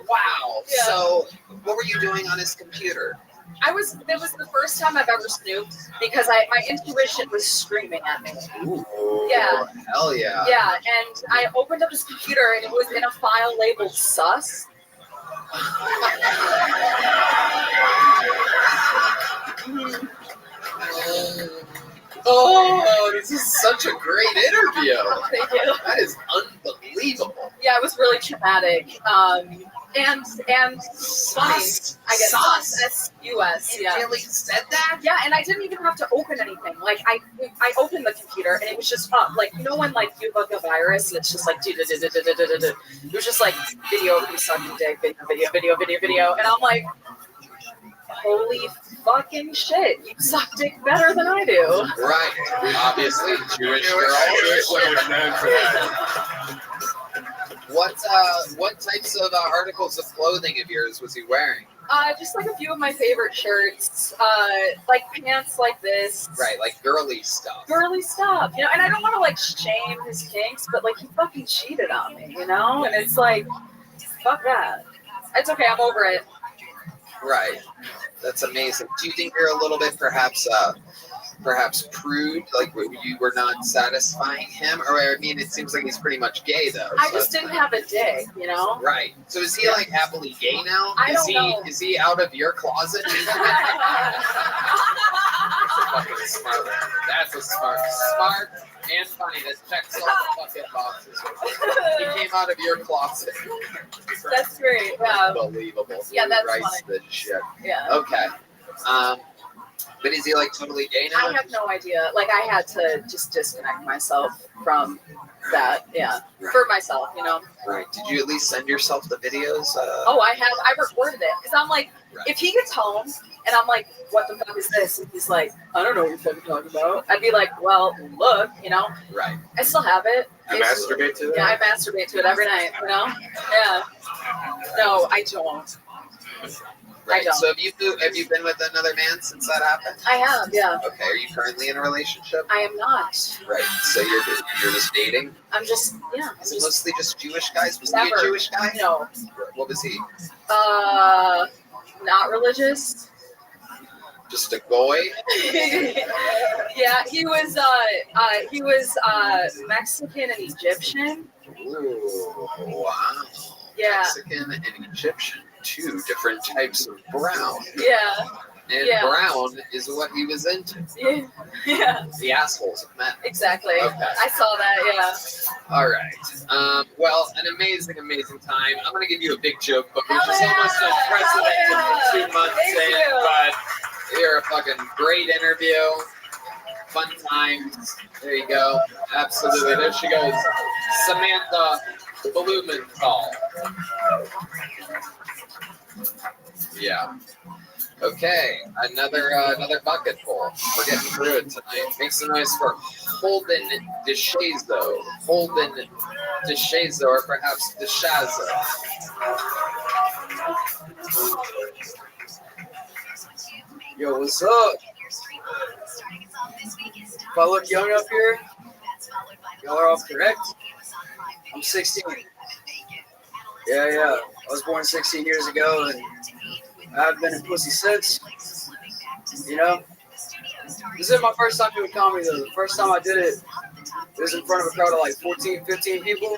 Wow. Yeah. So, what were you doing on his computer? It was the first time I've ever snooped because my intuition was screaming at me. Ooh, Yeah. Hell yeah. Yeah, and I opened up his computer and it was in a file labeled sus. Oh, this is such a great interview. Thank you. That is unbelievable. Yeah, it was really traumatic. And funny. Sus. I guess Sus. S-U-S. It Yeah. really said that? Yeah, and I didn't even have to open anything. Like I opened the computer and it was just up. Like you know when like you look a virus and it's just like it was just like video of me sucking dick, video, and I'm like, holy fucking shit, you suck dick better than I do. Right. Obviously, Jewish girl. Jewish women known for that. What types of articles of clothing of yours was he wearing? Just like a few of my favorite shirts, like pants like this. Right, like girly stuff. Girly stuff, you know, and I don't want to like shame his kinks, but like he fucking cheated on me, you know, and it's like, fuck that. It's okay, I'm over it. Right. That's amazing. Do you think you're a little bit perhaps prude, like you were not satisfying him? Or I mean, it seems like he's pretty much gay though. I just didn't have a dick, you know? Right. So is he like happily gay now? I don't know. Is he out of your closet? That's a fucking smart. That's a smart and funny. That checks all the fucking boxes. He came out of your closet. That's great. Yeah. Unbelievable. Yeah, that's Christ, funny. the shit. Yeah. Okay. But is he like totally gay now? I have no idea. Like I had to just disconnect myself from that. Yeah. For myself, you know. Right. Did you at least send yourself the videos? Oh, I recorded it because I'm like, if he gets home and I'm like, what the fuck is this? And he's like, I don't know what you're fucking talking about. I'd be like, well, look, you know. Right. I still have it. You masturbate to it? Yeah, I masturbate to it every night. You know. Yeah. No, I don't. Right. So have you been with another man since that happened? I have. Yeah. Okay. Are you currently in a relationship? I am not. Right. So you're just dating? I'm just Is it mostly just Jewish guys? Was he Never. a Jewish guy? No. What was he? Not religious. Just a goy? Yeah, he was Mexican and Egyptian. Ooh, wow. Yeah. Mexican and Egyptian, two different types of brown. Yeah. And Yeah. brown is what he was into. Yeah. Yeah. The assholes of men. Exactly. Okay. I saw that. Yeah. All right. Well, an amazing time. I'm going to give you a big joke, but which is Hell almost yeah. unprecedented Hell for yeah. 2 months Thank in. you. But you're a fucking great interview. Fun times. There you go. Absolutely. There she goes. Samantha Blumenthal. Yeah. Okay, another bucket full. We're getting through it tonight. Make some noise for Holden DeShazo. Holden DeShazo, or perhaps DeShazo. Yo, what's up? If I look young up here, y'all are all correct. I'm 16. Yeah. I was born 16 years ago, and I've been in pussy since. You know? This isn't my first time doing comedy, though. The first time I did it, it was in front of a crowd of like 14, 15 people,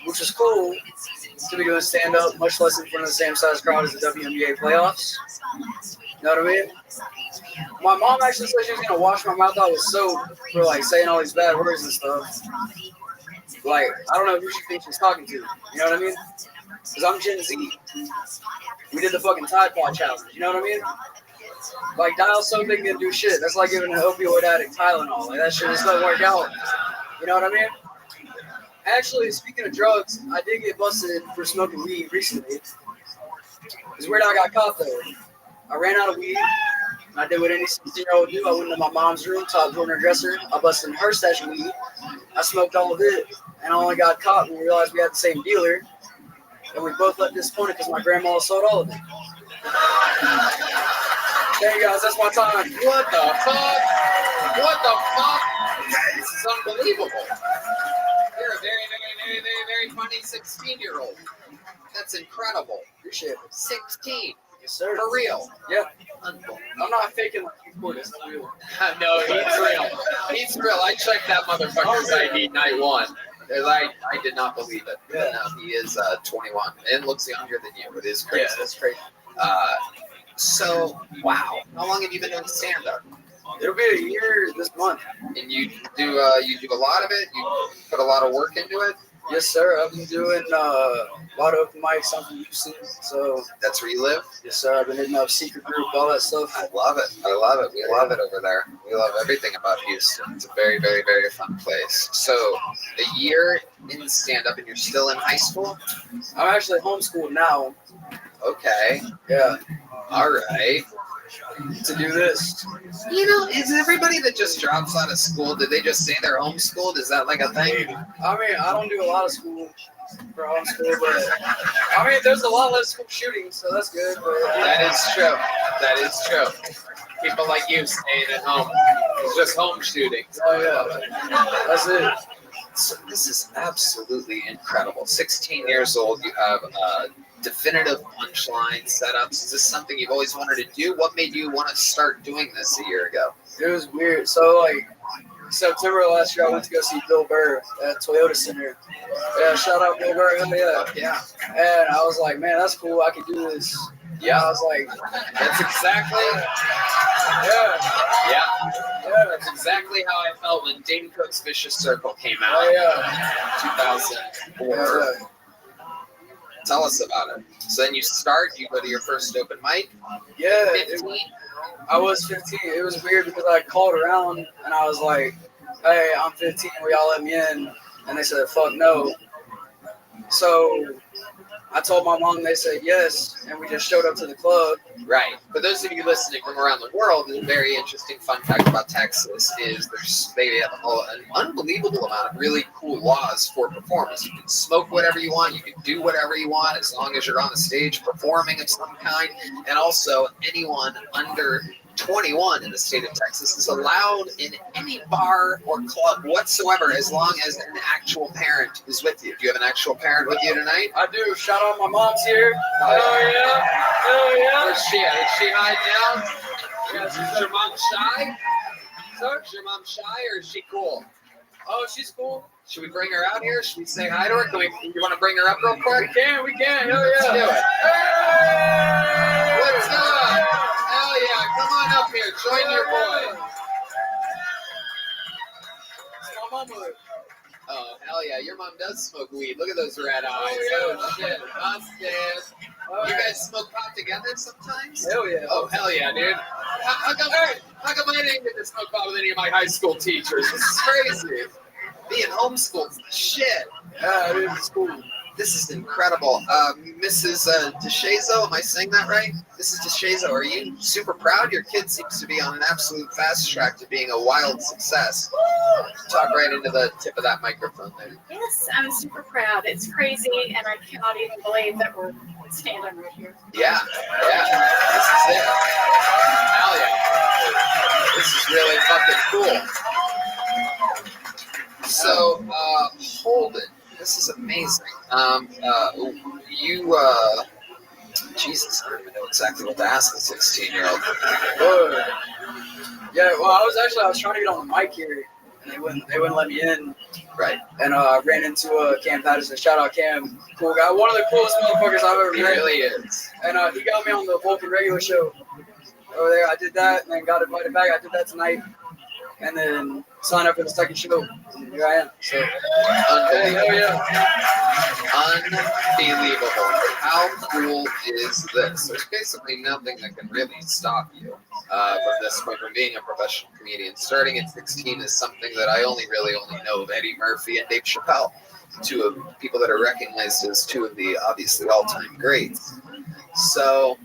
which was cool to be doing stand-up, much less in front of the same size crowd as the WNBA playoffs. You know what I mean? My mom actually said she was going to wash my mouth out with soap for like saying all these bad words and stuff. Like, I don't know who she thinks she's talking to. You know what I mean? Because I'm Gen Z. We did the fucking Tide Pod challenge. You know what I mean? Like, dial soap ain't gonna do shit. That's like giving an opioid addict Tylenol. Like, that shit just doesn't work out. You know what I mean? Actually, speaking of drugs, I did get busted for smoking weed recently. It's weird how I got caught, though. I ran out of weed. I did what any 16-year-old do. I went into my mom's room, top drawer in her dresser. I busted in her stash of weed. I smoked all of it, and I only got caught when we realized we had the same dealer. And we both left disappointed because my grandma sold all of it. There you guys, that's my time. What the fuck? What the fuck? This is unbelievable. You're a very funny 16-year-old. That's incredible. Appreciate it. 16. Yes, sir. For real. Yeah. I'm not faking like you put it. Real. No, he's real. He's real. I checked that motherfucker's ID night one. I did not believe it. Yeah. No, he is 21 and looks younger than you. It is crazy. Yeah, that's crazy. So, wow. How long have you been doing stand-up? It'll be a year this month. And you do a lot of it. You put a lot of work into it. Yes, sir. I've been doing a lot of open mics. I'm from Houston, so that's where you live. Yes, sir. I've been hitting up secret group, all that stuff. I love it. I love it. We love it over there. We love everything about Houston. It's a very, very, very fun place. So, a year in stand-up, and you're still in high school? I'm actually homeschooled now. Okay. Yeah. All right. To do this. You know, is everybody that just drops out of school, did they just say they're homeschooled? Is that like a thing? I mean, I don't do a lot of school for homeschool, but I mean, there's a lot less school shootings, so that's good. But, That is true. That is true. People like you staying at home. It's just home shootings. Oh, yeah. That's it. So this is absolutely incredible. 16 years old, you have definitive punchline setups. Is this something you've always wanted to do? What made you want to start doing this a year ago? It was weird. So, like, September last year, I went to go see Bill Burr at Toyota Center. Yeah, shout out Bill Burr. Yeah. And I was like, man, that's cool. I can do this. Yeah. I was like, that's exactly. Yeah. That's exactly how I felt when Dane Cook's Vicious Circle came out. Oh, yeah. 2004. Yeah. Tell us about it. So then you start, you go to your first open mic? Yeah. 15? I was 15. It was weird because I called around and I was like, hey, I'm 15. Will y'all let me in? And they said, fuck no. So I told my mom, they said yes, and we just showed up to the club. Right. For those of you listening from around the world, a very interesting fun fact about Texas is they have an unbelievable amount of really cool laws for performers. You can smoke whatever you want, you can do whatever you want as long as you're on the stage performing of some kind. And also, anyone under 21 in the state of Texas is allowed in any bar or club whatsoever as long as an actual parent is with you. Do you have an actual parent with you tonight? I do. Shout out my mom's here. Oh, yeah. Oh, yeah. Where's she at? Is she hiding out? Is your mom shy? Is your mom shy or is she cool? Oh, she's cool. Should we bring her out here? Should we say hi to her? You want to bring her up real quick? We can. Hell Let's yeah. do it. Hey! What's up? Hell yeah. Come on up here. Join your boy. My mama. Oh, hell yeah. Your mom does smoke weed. Look at those red eyes. Oh, shit. Busted. You guys smoke pot together sometimes? Hell yeah. Oh, hell yeah, dude. How come I didn't get to smoke pot with any of my high school teachers? This is crazy. Being homeschooled is the shit. Yeah, it is cool. This is incredible. Mrs. DeShazo, am I saying that right? Mrs. DeShazo, are you super proud? Your kid seems to be on an absolute fast track to being a wild success. Talk right into the tip of that microphone there. Yes, I'm super proud. It's crazy, and I cannot even believe that we're standing right here. Yeah. This is it. Hell yeah. This is really fucking cool. So, hold it. This is amazing. Jesus, I don't even know exactly what to ask a 16-year-old. Yeah, well, I was trying to get on the mic here, and they wouldn't let me in. Right. And I ran into Cam Patterson. Shout out Cam, cool guy, one of the coolest motherfuckers I've ever met. He really is. And he got me on the Vulcan regular show over there. I did that, and then got invited back. I did that tonight, and then signed up for the second show. And here I am. So, Unbelievable. Unbelievable. How cool is this? There's basically nothing that can really stop you from this point, from being a professional comedian. Starting at 16 is something that I only know of Eddie Murphy and Dave Chappelle, two of people that are recognized as two of the obviously all-time greats. So,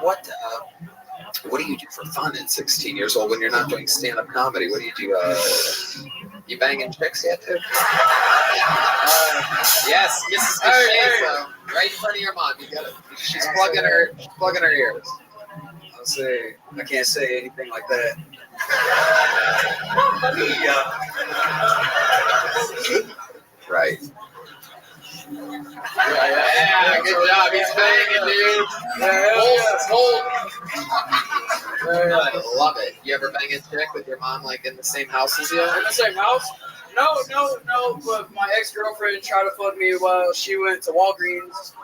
what do you do for fun at 16 years old when you're not doing stand-up comedy? What do you do? You banging chicks yet, too? Yes, Mrs. DeShazo, right in front of your mom. You got it. She's plugging her ears. I can't say anything like that. Right. Yeah, good job. He's banging, dude. Hold. I love it. You ever bang a chick with your mom, like in the same house as you? In the same house? No. But my ex-girlfriend tried to fuck me while she went to Walgreens,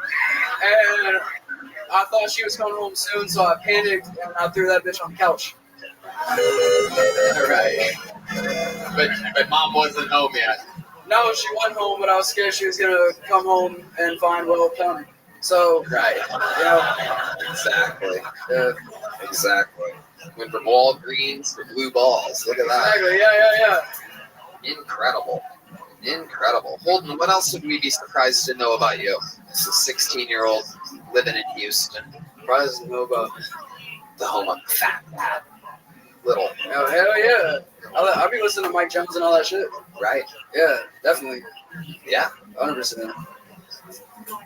and I thought she was coming home soon, so I panicked and I threw that bitch on the couch. All right. But mom wasn't home yet. No, she went home, but I was scared she was gonna come home and find Will coming. So, Right. you know, Exactly. Exactly. Went from Walgreens to blue balls. Look at that. exactly. Yeah. Incredible. Incredible. Holden, what else would we be surprised to know about you? This is a 16-year-old living in Houston. Surprised to know about the home of Fat Pat. Little. Oh, hell yeah. I'll be listening to Mike Jones and all that shit. Right. Yeah, definitely. Yeah. 100%.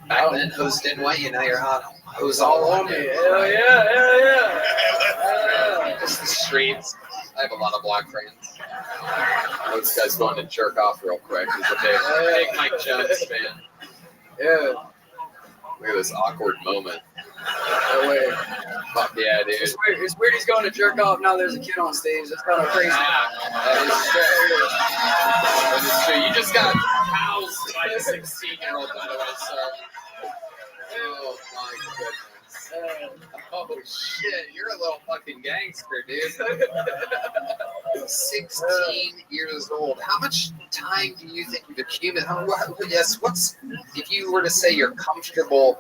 Back then, hoes didn't want you. Now you're hot. Hoes all on me. Hell yeah. Just the streets. I have a lot of black friends. Those guys going to jerk off real quick. He's a big Mike Jones fan. Yeah. Look at this awkward moment. No way. Fuck yeah, dude. It's weird he's going to jerk off now there's a kid on stage. That's kind of crazy. That is true. You just got housed by a 16-year-old, by the way, sir. Oh, my goodness. Oh, shit. You're a little fucking gangster, dude. 16 years old. How much time do you think you've accumulated? What's, if you were to say you're comfortable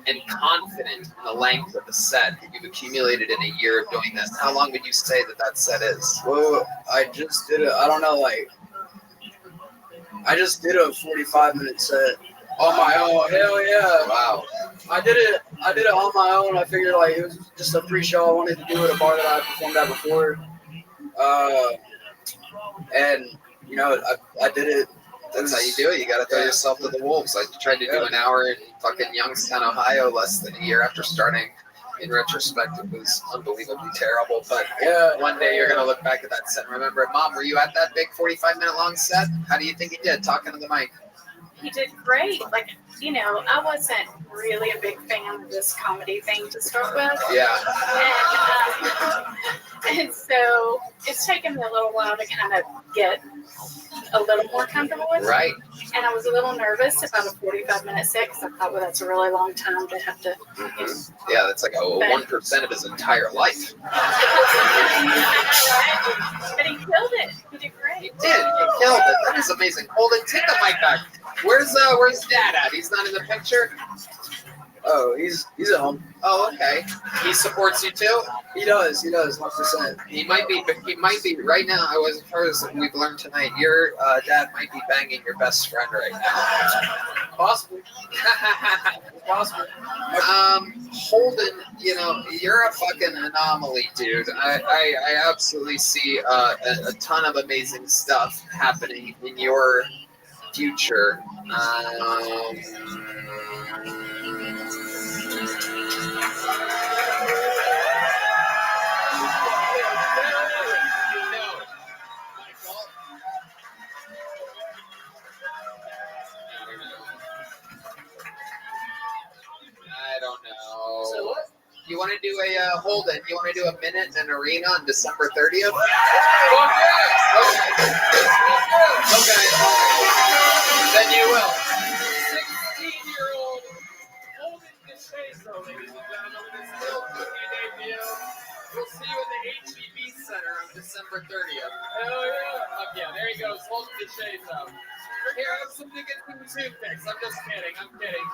and confident in the length of the set that you've accumulated in a year of doing this, how long would you say that set is? Well, I just did I just did a 45-minute set on my own. Hell yeah. Wow. I did it on my own. I figured it was just a pre-show I wanted to do at a bar that I performed at before. And I did it. That's how you do it. You got to throw yourself to the wolves. I tried to do an hour in fucking Youngstown, Ohio, less than a year after starting. In retrospect, it was unbelievably terrible. But one day you're going to look back at that set and remember it. Mom, were you at that big 45-minute long set? How do you think he did? Talking to the mic. He did great. Like, I wasn't really a big fan of this comedy thing to start with. Yeah. And so it's taken me a little while to kind of get a little more comfortable with it. Right. And I was a little nervous about a 45-minute set because I thought, well, that's a really long time to have to. Yeah, that's like 1% of his entire life. But he killed it. He did great. He did. He killed it. That is amazing. Holden, take the mic back. Where's Dad at? He's not in the picture. Oh, he's at home. Oh, okay. He supports you too. He does. 100%. He might be right now. As far as we've learned tonight, your dad might be banging your best friend right now. Possibly. Possibly. Holden, you're a fucking anomaly, dude. I absolutely see a ton of amazing stuff happening in your future. I don't know. So what? You want to do a Holden? You want to do a minute in an arena on December 30th? Okay. Then you will. 16-year-old Holden DeShazo, ladies and gentlemen, with his still cookie debut. We'll see you at the HEB Center on December 30th. Hell yeah. Yeah, there he goes. Holden DeShazo. Here, have something to get some toothpicks. I'm just kidding. I'm kidding.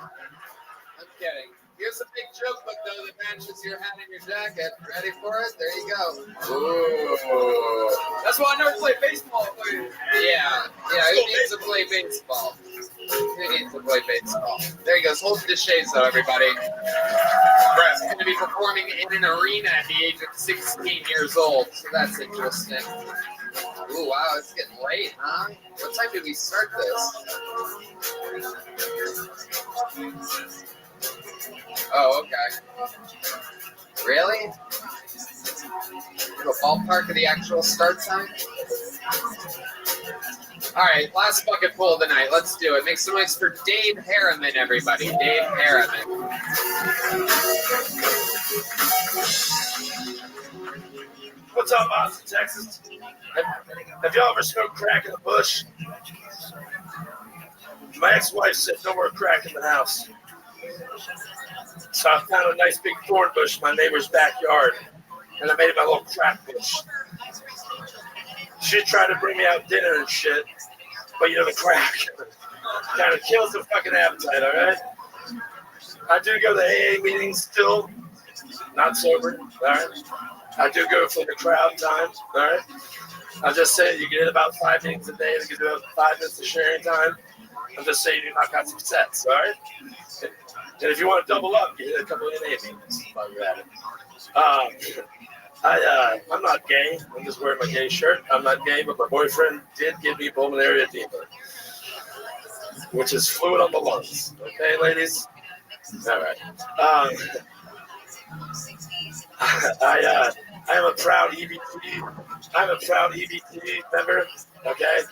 Here's a big joke book, though, that matches your hat and your jacket. Ready for it? There you go. Ooh. That's why I never played baseball. Yeah, who needs to play baseball? There he goes. Holden DeShazo, everybody. He's going to be performing in an arena at the age of 16 years old, so that's interesting. Ooh, wow, it's getting late, huh? What time did we start this? Oh, okay. Really? The ballpark of the actual start time? All right, last bucket pull of the night. Let's do it. Make some noise for Dave Harriman, everybody. Dave Harriman. What's up, Austin, Texas? Have y'all ever smoked crack in the bush? My ex-wife said no more crack in the house. So I found a nice big thorn bush in my neighbor's backyard, and I made it my little crack bush. She tried to bring me out dinner and shit, but you know the crack kind of kills the fucking appetite. All right. I do go to AA meetings still, not sober. All right. I do go for the crowd time. All right. I'm just saying you get about 5 meetings a day to get about 5 minutes of sharing time. I'm just saying you knock out some sets. All right. And if you want to double up, you hit a couple of AA meetings while you're at it. I'm not gay. I'm just wearing my gay shirt. I'm not gay, but my boyfriend did give me pulmonary edema, which is fluid on the lungs. Okay, ladies? All right. I am a proud EBT. I'm a proud EBT member. Okay?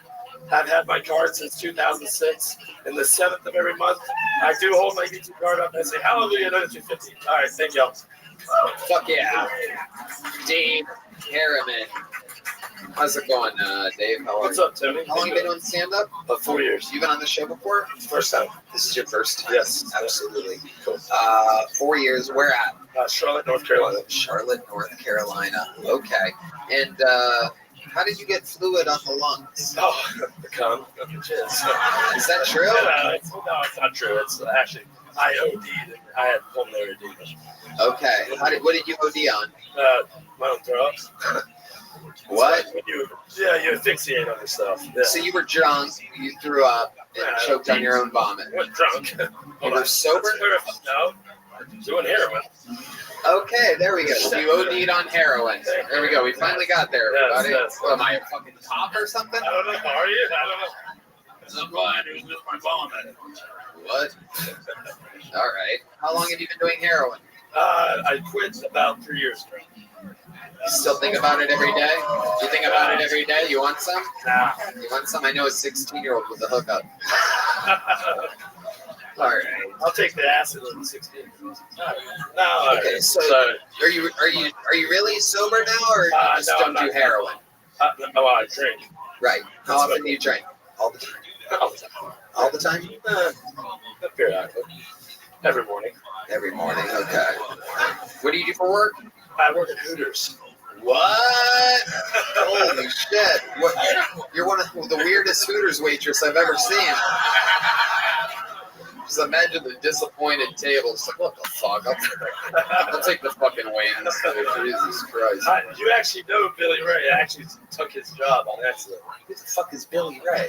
I've had my card since 2006. And the 7th of every month, I do hold my EBT card up and say, hallelujah, another 250. All right, thank y'all. Fuck yeah. Dave Harriman. How's it going, Dave? How are What's you? up, Tony? How long have you been on stand-up? About 4 years. You've been on the show before? First time. This is your first time? Yes. Absolutely. Cool. 4 years. Where at? Charlotte, North Carolina. Charlotte, North Carolina. Okay. And how did you get fluid on the lungs? Oh, the cum. Is that true? No, it's not true. It's actually, I OD'd. I had pulmonary edema. Okay. What did you OD on? My own throw ups. What? You asphyxiate on yourself. Yeah. So you were drunk, you threw up, and choked on your own vomit. I wasn't drunk. You were sober? No, doing heroin. Okay, there we go. So you OD'd on heroin. There we go. We finally got there, everybody. Yes. What, am I a fucking cop or something? I don't know. Are you? I don't know. I'm fine. It was just my vomit. What? All right. How long have you been doing heroin? I quit about 3 years ago. You still think about it every day? You think about it every day? You want some? Nah. You want some? I know a 16-year-old with a hookup. All right. I'll take the acid on the 16. No. Okay. So are you really sober now, or you just no, don't do heroin? No, I drink. Right. How often do you drink? All the time. All the time. All the time? Periodically. Every morning. Every morning. Okay. What do you do for work? I work at Hooters. What? Holy shit! What? You're one of the weirdest Hooters waitress I've ever seen. Just imagine the disappointed table. It's like, what the fuck? I'll take the fucking wings. Jesus Christ. You actually know Billy Ray. I actually took his job on accident. Who the fuck is Billy Ray?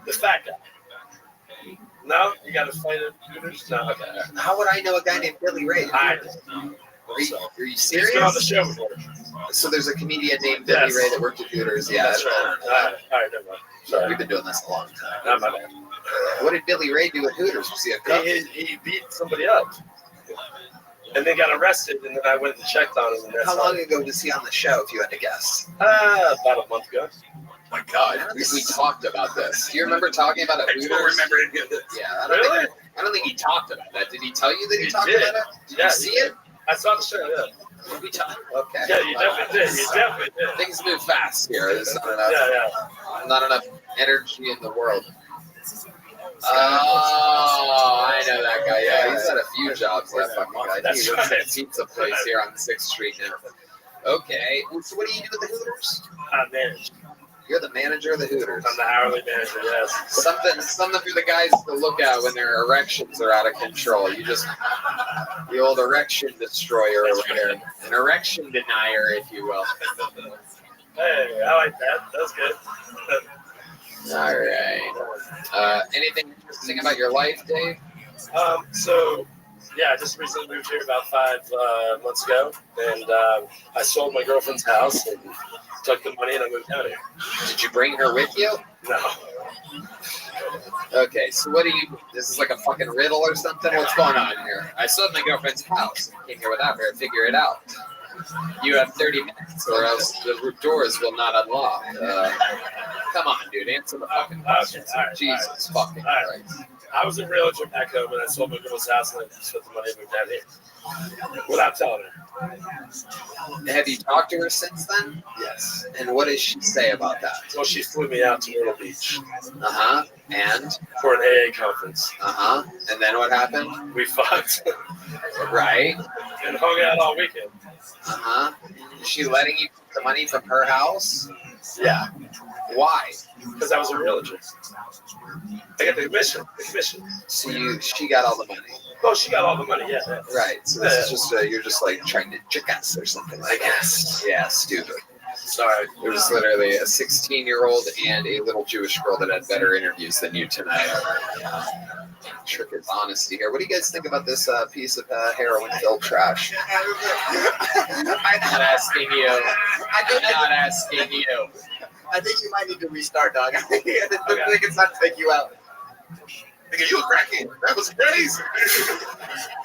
The fat guy. No? You got to fight at Hooters? No? Okay. How would I know a guy named Billy Ray? I just know. Are you serious? He's been on the show before. So there's a comedian named Billy Ray that worked at Hooters. Yeah, that's right. All right, never mind. Sorry. We've been doing this a long time. Not my bad. What did Billy Ray do at Hooters? Was he a cook? He beat somebody up. And then got arrested, and then I went and checked on him. And How long ago was he on the show, if you had to guess? About a month ago. My God, we talked about this. Do you remember talking about it? I don't remember it. Yeah, Really? I don't think he talked about that. Did he tell you that he talked did. about it? Did Yeah, you see it? I saw the show, yeah. We talked. Okay. Yeah, you definitely did. You definitely did. Things move fast here. There's not enough. Not enough energy in the world. Oh, I know that guy. Yeah, he's had a few jobs. That fucking guy. He works at a pizza place here on 6th Street now. Okay. So what do you do at the Hooters? I manage. You're the manager of the Hooters. I'm the hourly manager, yes. Something for the guys to look at when their erections are out of control. You just, the old erection destroyer over here. An erection denier, if you will. Hey, I like that. That's good. All right. Anything interesting about your life, Dave? So, yeah, I just recently moved here about 5 months ago, and I sold my girlfriend's house and took the money and I moved out here. Did you bring her with you? No. Okay, so what do you, this is like a fucking riddle or something? What's going on here? I sold my girlfriend's house and came here without her. Figure it out. You have 30 minutes or else the doors will not unlock. Come on, dude, answer the fucking questions. Jesus fucking Christ. I was a realtor back home and I sold my girl's house and I spent the money and moved out here. Without telling her. Have you talked to her since then? Yes. And what does she say about that? Well, she flew me out to Myrtle Beach. Uh-huh. And? For an AA conference. Uh-huh. And then what happened? We fucked. Right. And hung out all weekend. Uh-huh. Is she letting you put the money from her house? Yeah. Why? Because I was a realtor. I got the commission. So she got all the money. Oh, she got all the money, yeah. Right. So this is just you're just like trying to trick us or something like that. Yeah, stupid. Sorry. There was literally a 16-year-old and a little Jewish girl that had better interviews than you tonight. Trick is honesty here. What do you guys think about this piece of heroin-filled trash? I'm not asking you. I'm not asking you. I think you might need to restart, dog. I think it's time to take you out. Nigga, you a crackhead. That was crazy.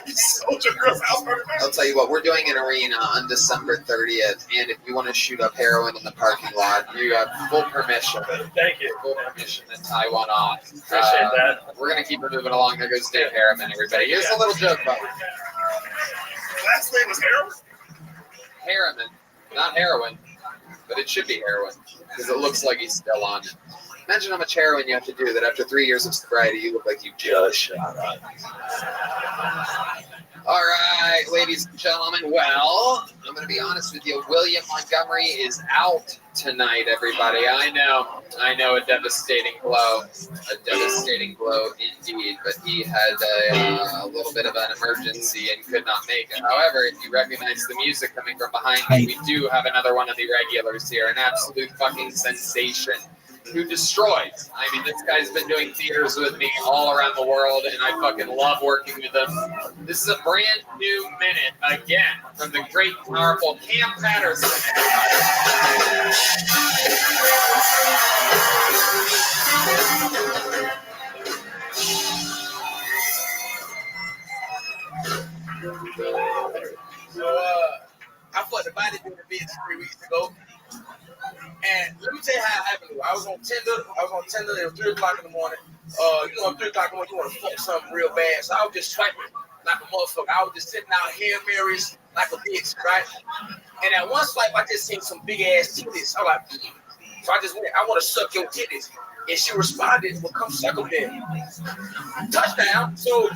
You sold your girl's house. I'll tell you what, we're doing an arena on December 30th, and if you want to shoot up heroin in the parking lot, you have full permission. Thank you. Full permission to tie one off. Appreciate that. We're going to keep it moving along. There goes Dave Harriman, everybody. Here's a little joke about it. Last name was heroin? Harriman, not heroin, but it should be heroin, because it looks like he's still on it. Imagine how much heroin you have to do that after 3 years of sobriety, you look like you just shot up. All right, ladies and gentlemen. Well, I'm going to be honest with you. William Montgomery is out tonight, everybody. I know, a devastating blow. A devastating blow indeed. But he had a little bit of an emergency and could not make it. However, if you recognize the music coming from behind me, we do have another one of the regulars here. An absolute fucking sensation. Who destroyed. I mean, this guy's been doing theaters with me all around the world, and I fucking love working with him. This is a brand new minute, again, from the great, powerful Cam Patterson. So, I fucked a bodybuilder bitch 3 weeks ago. And let me tell you how it happened. I was on Tinder. It was 3 o'clock in the morning. 3 o'clock in the morning, you want to fuck something real bad. So I was just swiping like a motherfucker. I was just sitting out Hail Marys like a bitch, right? And at one swipe, I just seen some big ass titties. I was like, so I just went, I want to suck your titties. And she responded, well, come suck them then. Touchdown. So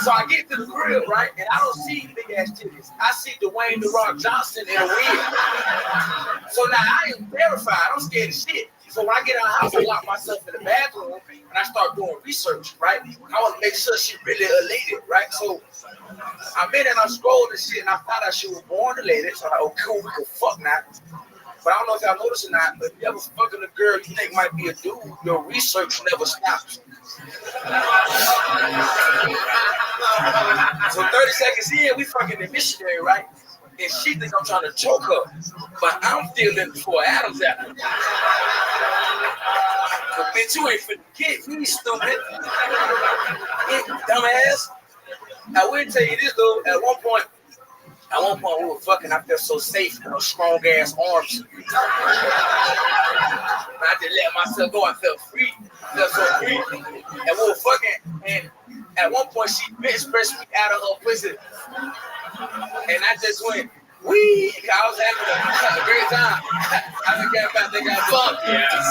I get to the grill, right? And I don't see big ass titties. I see Dwayne "The Rock" Johnson in a wig. So now I am terrified. I'm scared of shit. So when I get out of the house, I lock myself in the bathroom and I start doing research, right? I want to make sure she's really elated, right? So I'm in and I'm scrolling and shit, and I found out she was born elated. So I'm like, oh, cool, we can fuck now. But I don't know if y'all noticed or not, but if you ever fucking a girl you think might be a dude, your research never stops. So 30 seconds in, we fucking the missionary, right? And she think I'm trying to choke her, but I'm feeling for Adam's apple. But bitch, you ain't finna get me, stupid. Dumbass. I will tell you this though, at one point we were fucking, I felt so safe in those strong ass arms. I just let myself go, I felt free. I felt so free. And we were fucking, and at one point she bench pressed me out of her pussy. And I just went, wee! I was having a great time. I forgot about that guy. Fuck yes.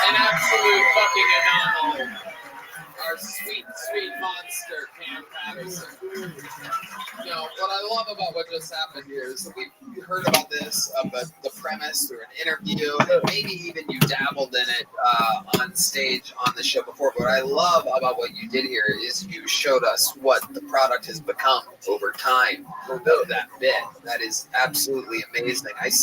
An absolute fucking anomaly. Our sweet, sweet monster, Cam Patterson. You know, what I love about what just happened here is that we heard about this, but the premise through an interview, and maybe even you dabbled in it on stage on the show before. But what I love about what you did here is you showed us what the product has become over time. That bit. That is absolutely amazing. I've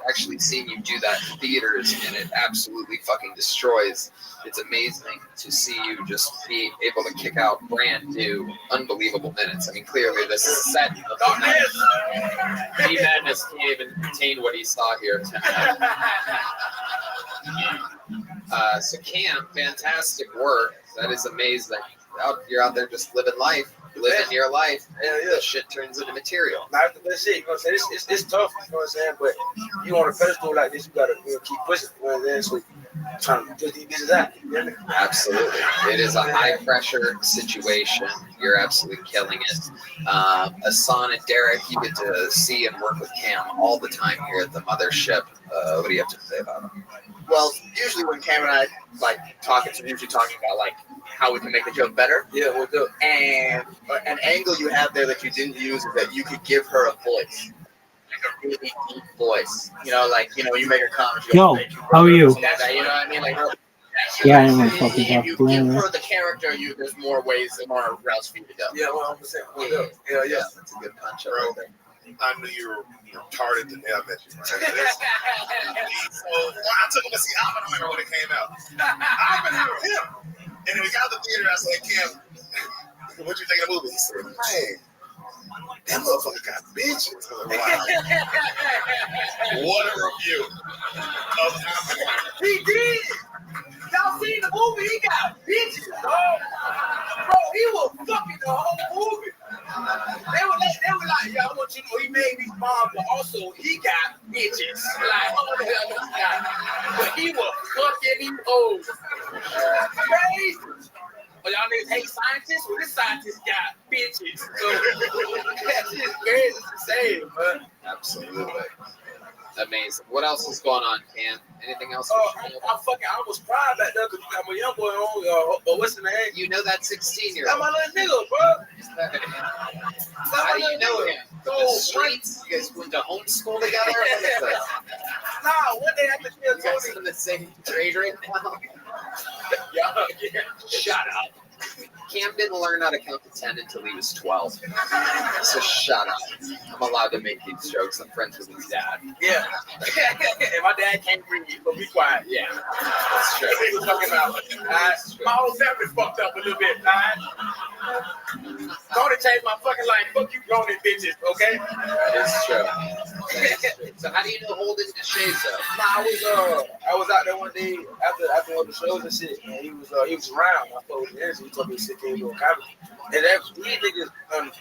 actually seen you do that in theaters, and it absolutely fucking destroys. It's amazing to see you just be able to kick out brand new, unbelievable minutes. I mean, clearly this is set of the Madness can't even contain what he saw here tonight. So Cam, fantastic work. That is amazing. You're out there just living life, living your life, and the shit turns into material. Not the best shit, you know what I'm saying? It's tough, you know what I'm saying? But you on a pedestal like this, you gotta keep pushing, you know what I'm saying? So trying to get these bitches out. You know what I mean? Absolutely. It is a high pressure situation. You're absolutely killing it. Hassan and Derek, you get to see and work with Cam all the time here at the mothership. What do you have to say about them? Well, usually when Cam and I talk, it's usually talking about how we can make the joke better. Yeah, we'll do it. And an angle you have there that you didn't use is that you could give her a voice. really deep voice. You know, like you make a comment. Yo, how are you? Like that, you know what I mean? Like, Yeah, I'm gonna fucking if talk you to you. for the character, there's more routes for you to go. Yeah, 100%. Yeah. That's a good punch, Bro, right there. I knew you were retarded the day I met you. So I took him to see Oppenheimer when it came out. Oppenheimer, him. And then we got to the theater. I said, Kim, what you think of the movie? He said, man, that motherfucker got bitches. I was like, wow. What a review of Oppenheimer. He did. Y'all seen the movie? He got bitches, dog. Bro, he was fucking the whole movie. They were like, yeah, I want you to know he made these bombs, but also he got bitches. Like, oh, the hell this guy. But he was fucking these hoes. Crazy. But y'all niggas hate scientists? Well, this scientist got bitches. So that's just crazy to say, man. Absolutely. Amazing. What else is going on, Cam? Anything else? I almost cried back there because you got my young boy on. But what's the name? You know that 16-year-old. That's my little nigga, bro. How do you know him? The streets? You guys went to homeschool together? Nah, one day after you guys are in the same grade right now? Yeah. Shut up. Cam didn't learn how to count to 10 until he was 12. So shut up. I'm allowed to make these jokes. I'm friends with his dad. Yeah. And my dad can't read, but be quiet. Yeah. That's true. He was fucking out. My whole family fucked up a little bit, Tony changed my fucking life. Fuck you grown bitches, okay? That's true. So how do you know Holden DeShazo? Nah, I was out there one day after one of the shows and shit, and he was around. I thought he was he told me to sit there and do a comedy. And these niggas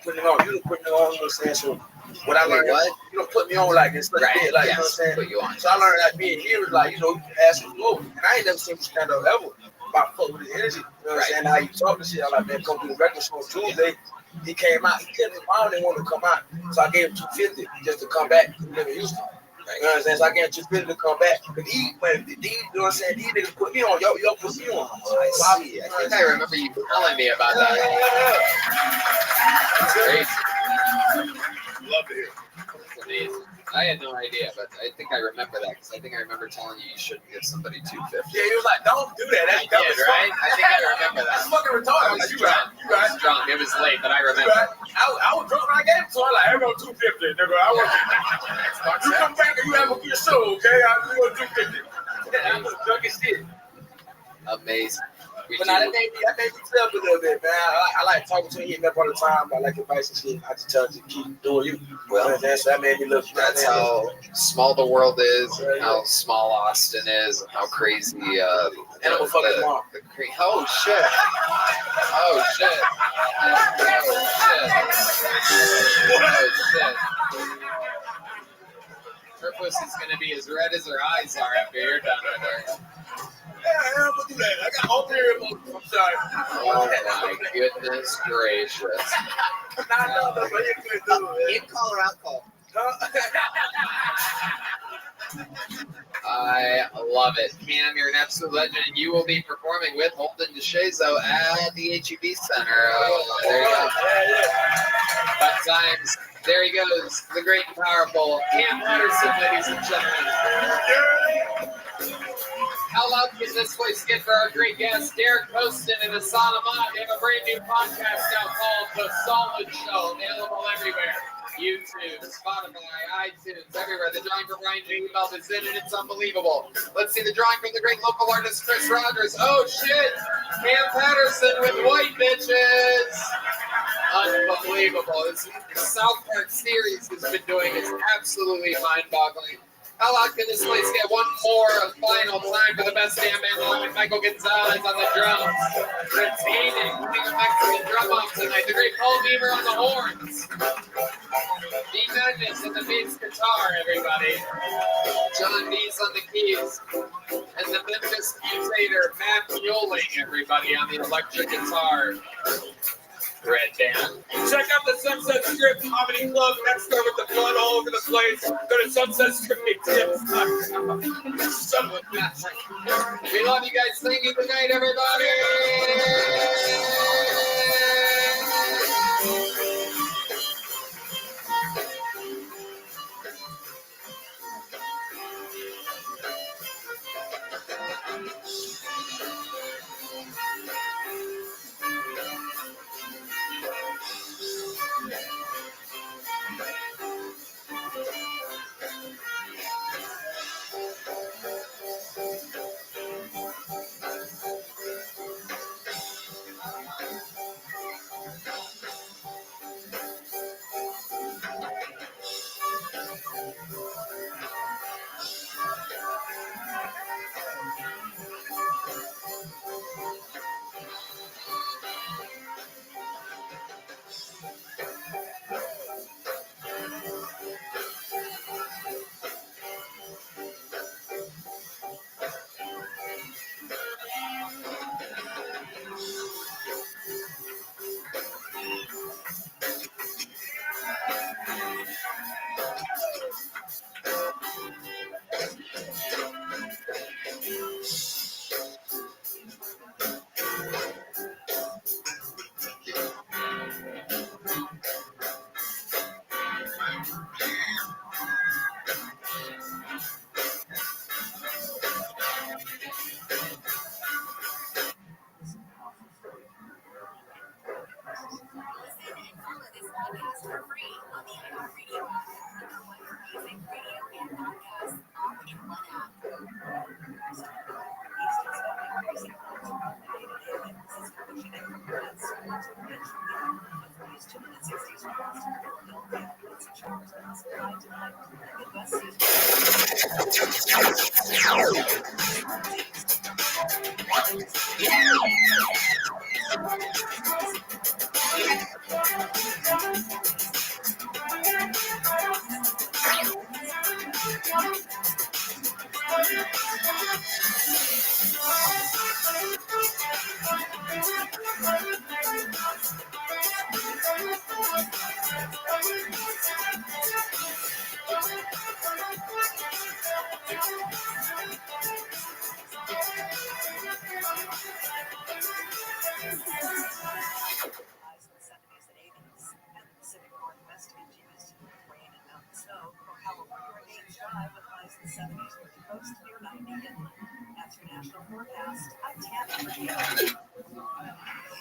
putting it on. You don't put it on, you know what I'm saying? So what I learned, you don't put me on like this, like, you know what I'm saying? Put you on. So I learned that being here was like, asking for. And I ain't never seen you stand up ever. About fuck with his energy. You know what I'm saying? How you talk to shit. I'm like, man, come to the record show on Tuesday. He came out. He couldn't. I didn't want to come out. So I gave him $250 just to come back. He live in Houston. You know what I'm saying? So I gave him $250 to come back. But you know what I'm saying? These niggas put me on. Y'all put me on. I think I remember you telling me about that. That's crazy. Love to hear. That's amazing. I had no idea, but I think I remember that because I think I remember telling you shouldn't give somebody $250. Yeah, he was like, "Don't do that." That's dumb as right? fuck. I think I remember that. That's fucking retarded. I was drunk. I was drunk. It was late, but I remember. I was drunk when I gave it to him. Like, everyone $250, nigga. You come back and you have a good show, okay? I'm going to $250. I was drunk as shit. Amazing. But now that made me feel a little bit, man. I like talking to him all the time. I like advice and shit. I just tell him to keep doing you. Well, so that made me look. That's how small the world is, and how small Austin is, and how crazy. Animal fucking mom. Oh shit! Oh shit! Oh shit! Her pussy's gonna be as red as her eyes are after you're done with her. Yeah, I'm gonna do that. I got ulterior motives. I'm sorry. Oh my goodness gracious. In call or out call? I love it. Cam, you're an absolute legend, and you will be performing with Holden DeShazo at the HEB Center. There you go. Fun times. There he goes, the great and powerful Cam Patterson, ladies and gentlemen. How loud can this place get for our great guests, Derek Poston and Hassan Ahmad? They have a brand new podcast out called The Solid Show, available everywhere. YouTube, Spotify, iTunes, everywhere. The drawing for Brian Jungfeld is in, and it's unbelievable. Let's see the drawing from the great local artist, Chris Rogers. Oh, shit! Cam Patterson with White Bitches! Unbelievable. This South Park series has been doing is absolutely mind-boggling. How loud can this place get? One more final time for the best damn man alive, Michael Gonzalez on the drums. Retaining, putting a Mexican drum off tonight. The great Paul Beamer on the horns. D. Magnus on the bass guitar, everybody. John Dees on the keys. And the Memphis mutator, Matt Mueling, everybody, on the electric guitar. Red Band. Check out the Sunset Strip Comedy Club next door with the blood all over the place. Go to sunsetstriptips.com. We love you guys. Thank you. Good night, everybody.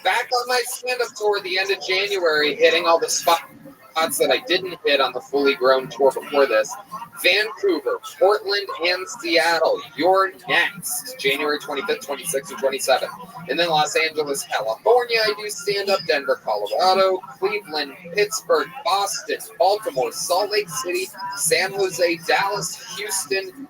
Back on my stand-up tour at the end of January, hitting all the spots that I didn't hit on the fully grown tour before this. Vancouver, Portland, and Seattle. You're next. January 25th, 26th, and 27th. And then Los Angeles, California. I do stand-up. Denver, Colorado. Cleveland, Pittsburgh, Boston, Baltimore, Salt Lake City, San Jose, Dallas, Houston,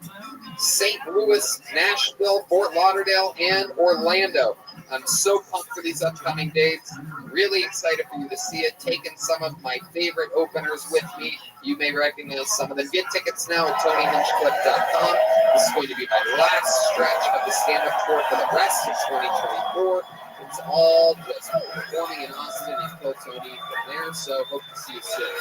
St. Louis, Nashville, Fort Lauderdale, and Orlando. I'm so pumped for these upcoming dates. Really excited for you to see it. Taking some of my favorite openers with me. You may recognize some of them. Get tickets now at TonyHinchcliffe.com. This is going to be my last stretch of the stand-up tour for the rest of 2024. It's all just performing in Austin and Kill Tony from there. So hope to see you soon.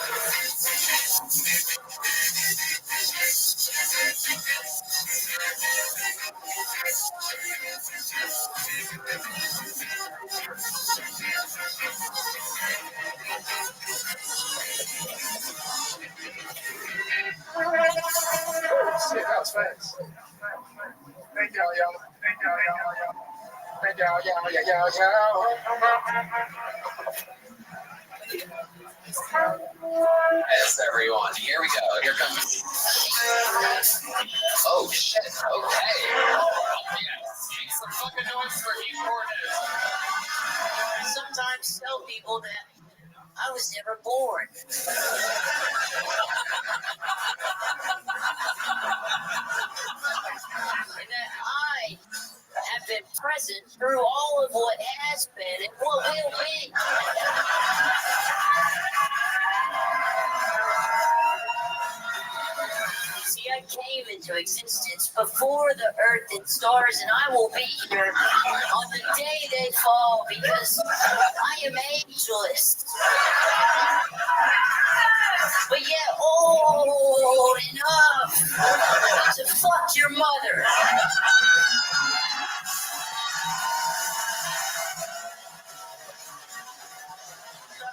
Shit, that was fast. Thank y'all, y'all. Thank y'all, y'all. Thank y'all, y'all. Yes, everyone. Here we go. Here comes. Oh, shit. Okay. Yes. Make some fucking noise for Heath Cortez. I sometimes tell people that I was never born. And that I have been present through all of what has been and what will be. See, I came into existence before the earth and stars, and I will be here on the day they fall because I am ageless. But yet old enough to fuck your mother.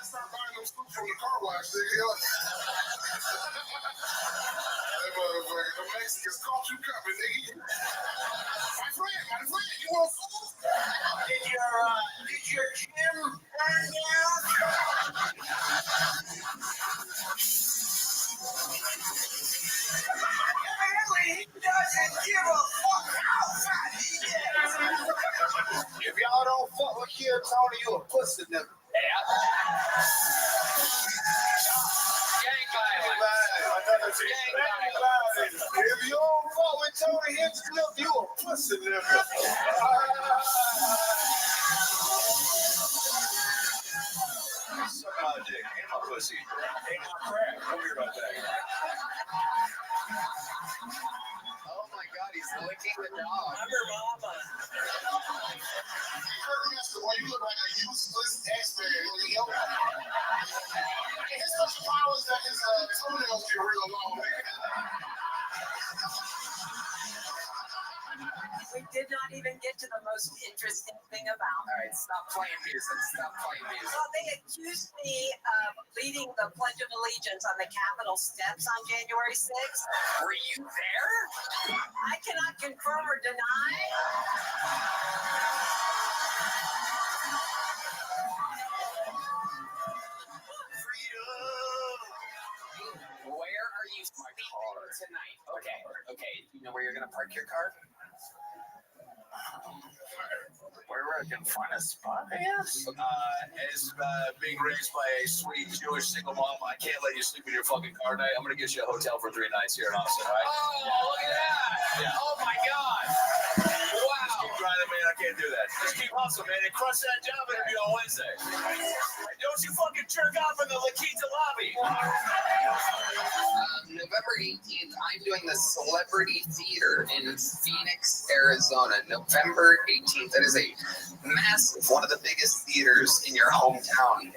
Stop buying them suits from the car wash, nigga. That motherfucker, the Mexicans caught you coming, nigga. My friend, you want food? Did your gym burn down? Evidently, he doesn't give a fuck how fat he is. If y'all don't fuck with Kill Tony, you a pussy nigga. If you don't fuck with Tony Hinchcliffe, you a pussy nigga. Suck my dick, ain't my pussy. Ain't my crap. Don't hear about that. Oh my god, he's licking the dog. I'm her mama. You look like a useless taxpayer. His special power is that his toenails get real long. We did not even get to the most interesting thing about it. All right, stop playing music. Stop playing music. Well, they accused me of leading the Pledge of Allegiance on the Capitol steps on January 6th. Were you there? I cannot confirm or deny. Freedom. where you're gonna park your car? Where I can find a spot, I guess. As being raised by a sweet Jewish single mom, I can't let you sleep in your fucking car tonight. I'm gonna get you a hotel for 3 nights here in Austin, all right? Oh, look at that! Yeah. Oh my God! Just Wow! keep grinding, man. I can't do that. Just keep hustling, man, and crush that job interview on Wednesday. And don't you fucking jerk off in the La Quinta lobby. November 18th, I'm doing the Celebrity Theater in Phoenix, Arizona. November 18th. That is a massive, one of the biggest theaters in your hometown.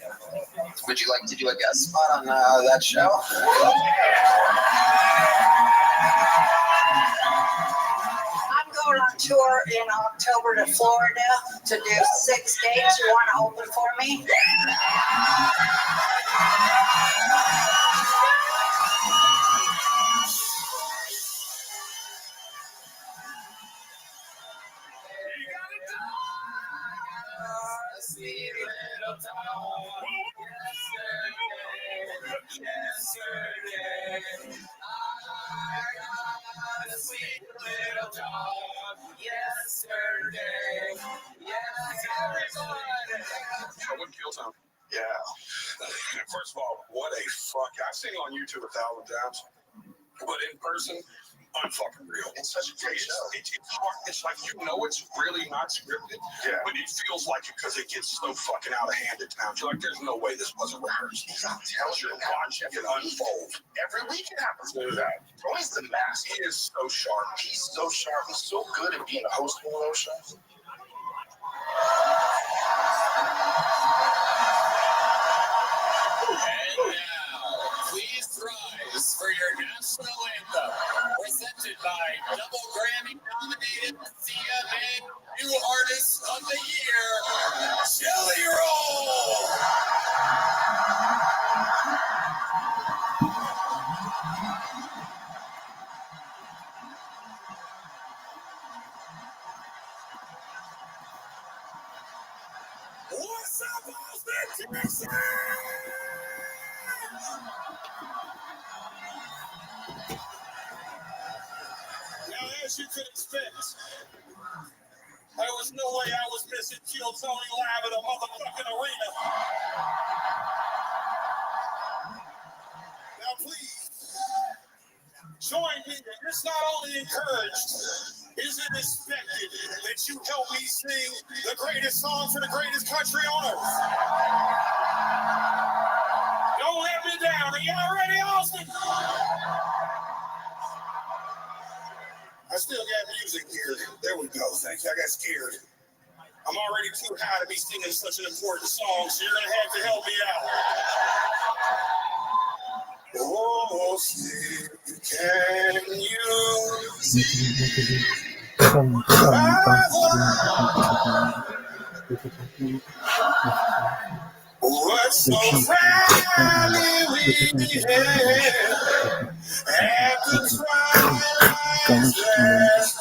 Would you like to do a guest spot on that show? I'm going on tour in October to Florida to do 6 dates. You want to open for me? Sweet little town. Yesterday, I got a sweet little dog. Yesterday, yes, everybody. I wouldn't kill Tom. Yeah. First of all, what a fuck. I've seen it on YouTube 1,000 times, but in person, unfucking real. It's such a great show. It's hard. It's like, you know, it's really not scripted, but it feels like it because it gets so fucking out of hand at times. You're like, there's no way this wasn't rehearsed. Tells you watching it unfold. Every week it happens to that. Tony's the mask. He is so sharp. He's so sharp. He's so good at being a host of one of those shows. And now, please rise for your national anthem, presented by double Grammy-nominated CMA New Artist of the Year, Jelly Roll. What's up, Austin, Texas? Now, as you could expect, there was no way I was missing Kill Tony live at a motherfucking arena. Now, please, join me. It's not only encouraged, is it expected that you help me sing the greatest song for the greatest country on earth? Don't let me down. Are y'all ready, Austin? I still got music here. There we go. Thank you. I got scared. I'm already too high to be singing such an important song, so you're going to have to help me out. Oh, still can you see what's so proudly we had at the twilight's last,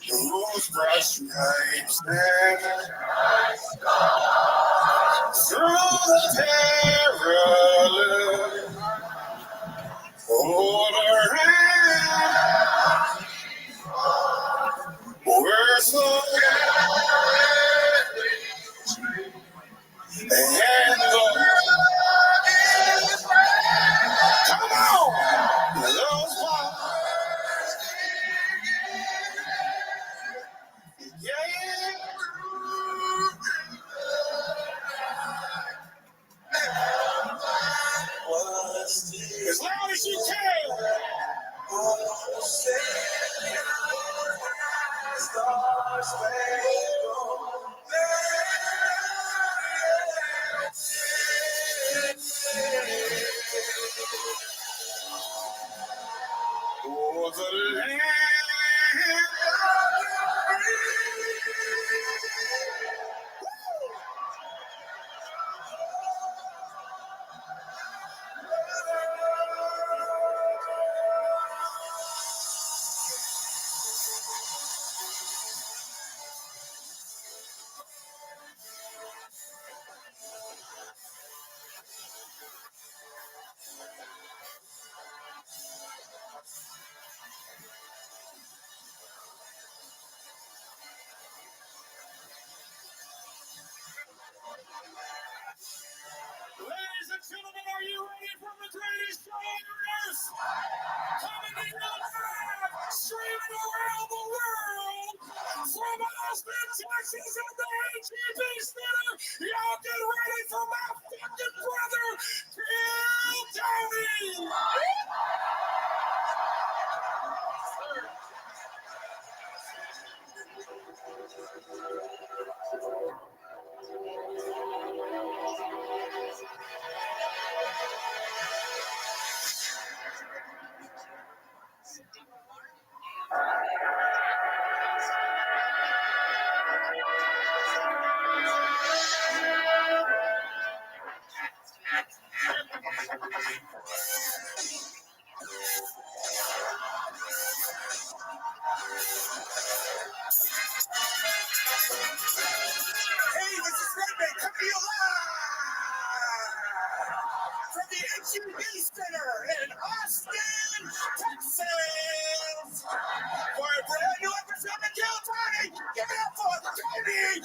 those bright stripes and through the perilous order and we're so and the come on, those bars, yeah. As loud as you can. Stars for the land the greatest show on earth. Coming to you live, streaming around the world. From Austin, Texas at the HEB Center. Y'all get ready for my fucking brother, Kill Tony. Hey, this is Rabbi coming to you live from the HEB Center in Austin, Texas. For a brand new episode of Kill Tony, give it up for Tony.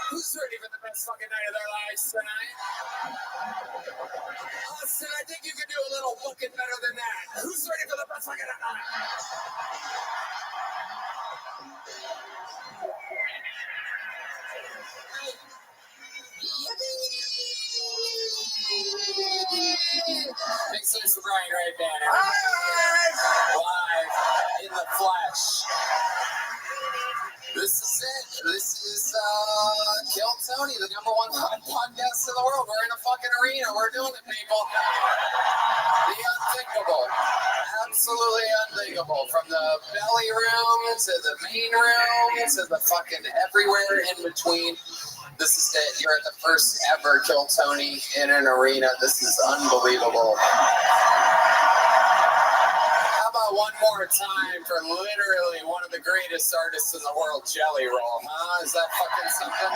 Who's ready for the best fucking night of their lives tonight? Austin, I think you could do a little fucking better than that. Who's ready for the best fucking night? Big sense for Brian right there. Live in the flesh. This is it. This is Kill Tony, the #1 podcast in the world. We're in a fucking arena. We're doing it, people. The unthinkable. Absolutely unthinkable. From the belly room to the main room to the fucking everywhere in between. This is it. You're at the first ever Kill Tony in an arena. This is unbelievable. How about one more time for literally one of the greatest artists in the world, Jelly Roll, huh? Is that fucking something?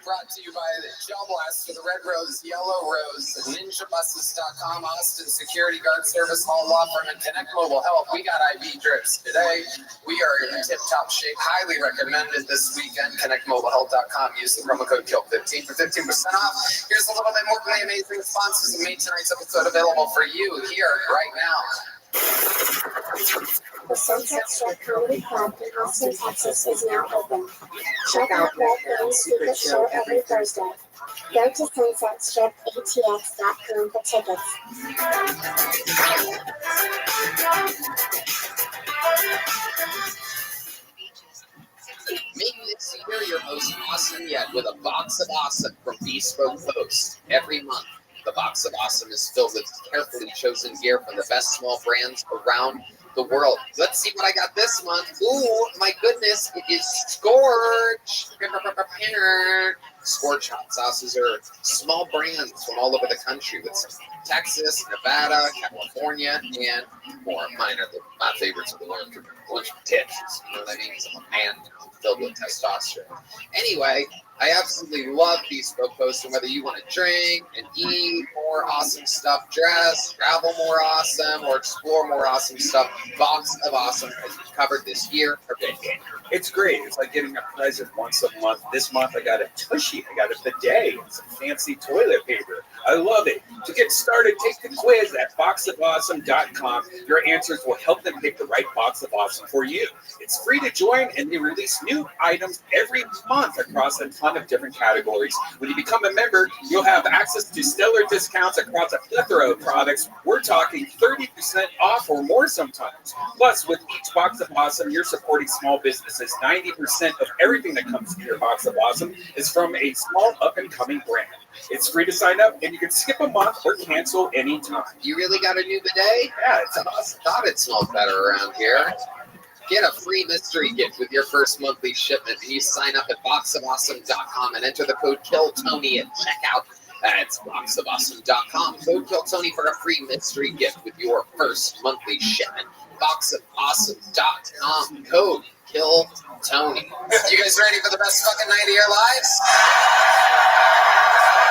Brought to you by the Gel Blast for the Red Rose, Yellow Rose, NinjaBuses.com, Austin Security Guard Service, Hall Law Firm, and Connect Mobile Health. We got IV drips today. We are in tip-top shape. Highly recommended this weekend. ConnectMobileHealth.com. Use the promo code KILL15 for 15% off. Here's a little bit more from the amazing sponsors who made tonight's episode available for you here right now. The Sunset Strip Comedy Club in Austin, Texas is now open. Check out Red Room's secret show every Thursday. Go to SunsetStripATX.com for tickets. Make this year your most awesome yet with a box of awesome from Bespoke Post. Every month, the box of awesome is filled with carefully chosen gear from the best small brands around the world. Let's see what I got this month. Ooh, my goodness, it is Scorch. Scorch hot sauces are small brands from all over the country with some Texas, Nevada, California, and more. Mine are my favorites of the world. Lunch tits, you know what I mean? 'Cause I'm a man now, filled with testosterone. Anyway, I absolutely love Bespoke Post, and whether you want to drink and eat more awesome stuff, dress, travel more awesome, or explore more awesome stuff, Box of Awesome has you covered this year or decade. It's great. It's like getting a present once a month. This month I got a tushy, I got a bidet, and some fancy toilet paper. I love it. To get started, take the quiz at boxofawesome.com. Your answers will help them pick the right box of awesome for you. It's free to join, and they release new items every month across a ton of different categories. When you become a member, you'll have access to stellar discounts across a plethora of products. We're talking 30% off or more sometimes. Plus, with each box of awesome, you're supporting small businesses. 90% of everything that comes in your box of awesome is from a small up-and-coming brand. It's free to sign up, and you can skip a month or cancel anytime. You really got a new bidet? Yeah, it's awesome. Thought it smelled better around here. Get a free mystery gift with your first monthly shipment. And you sign up at boxofawesome.com and enter the code KILLTONY at checkout. That's boxofawesome.com. Code KILLTONY for a free mystery gift with your first monthly shipment. Boxofawesome.com. Code KILLTONY. Tony. You guys ready for the best fucking night of your lives?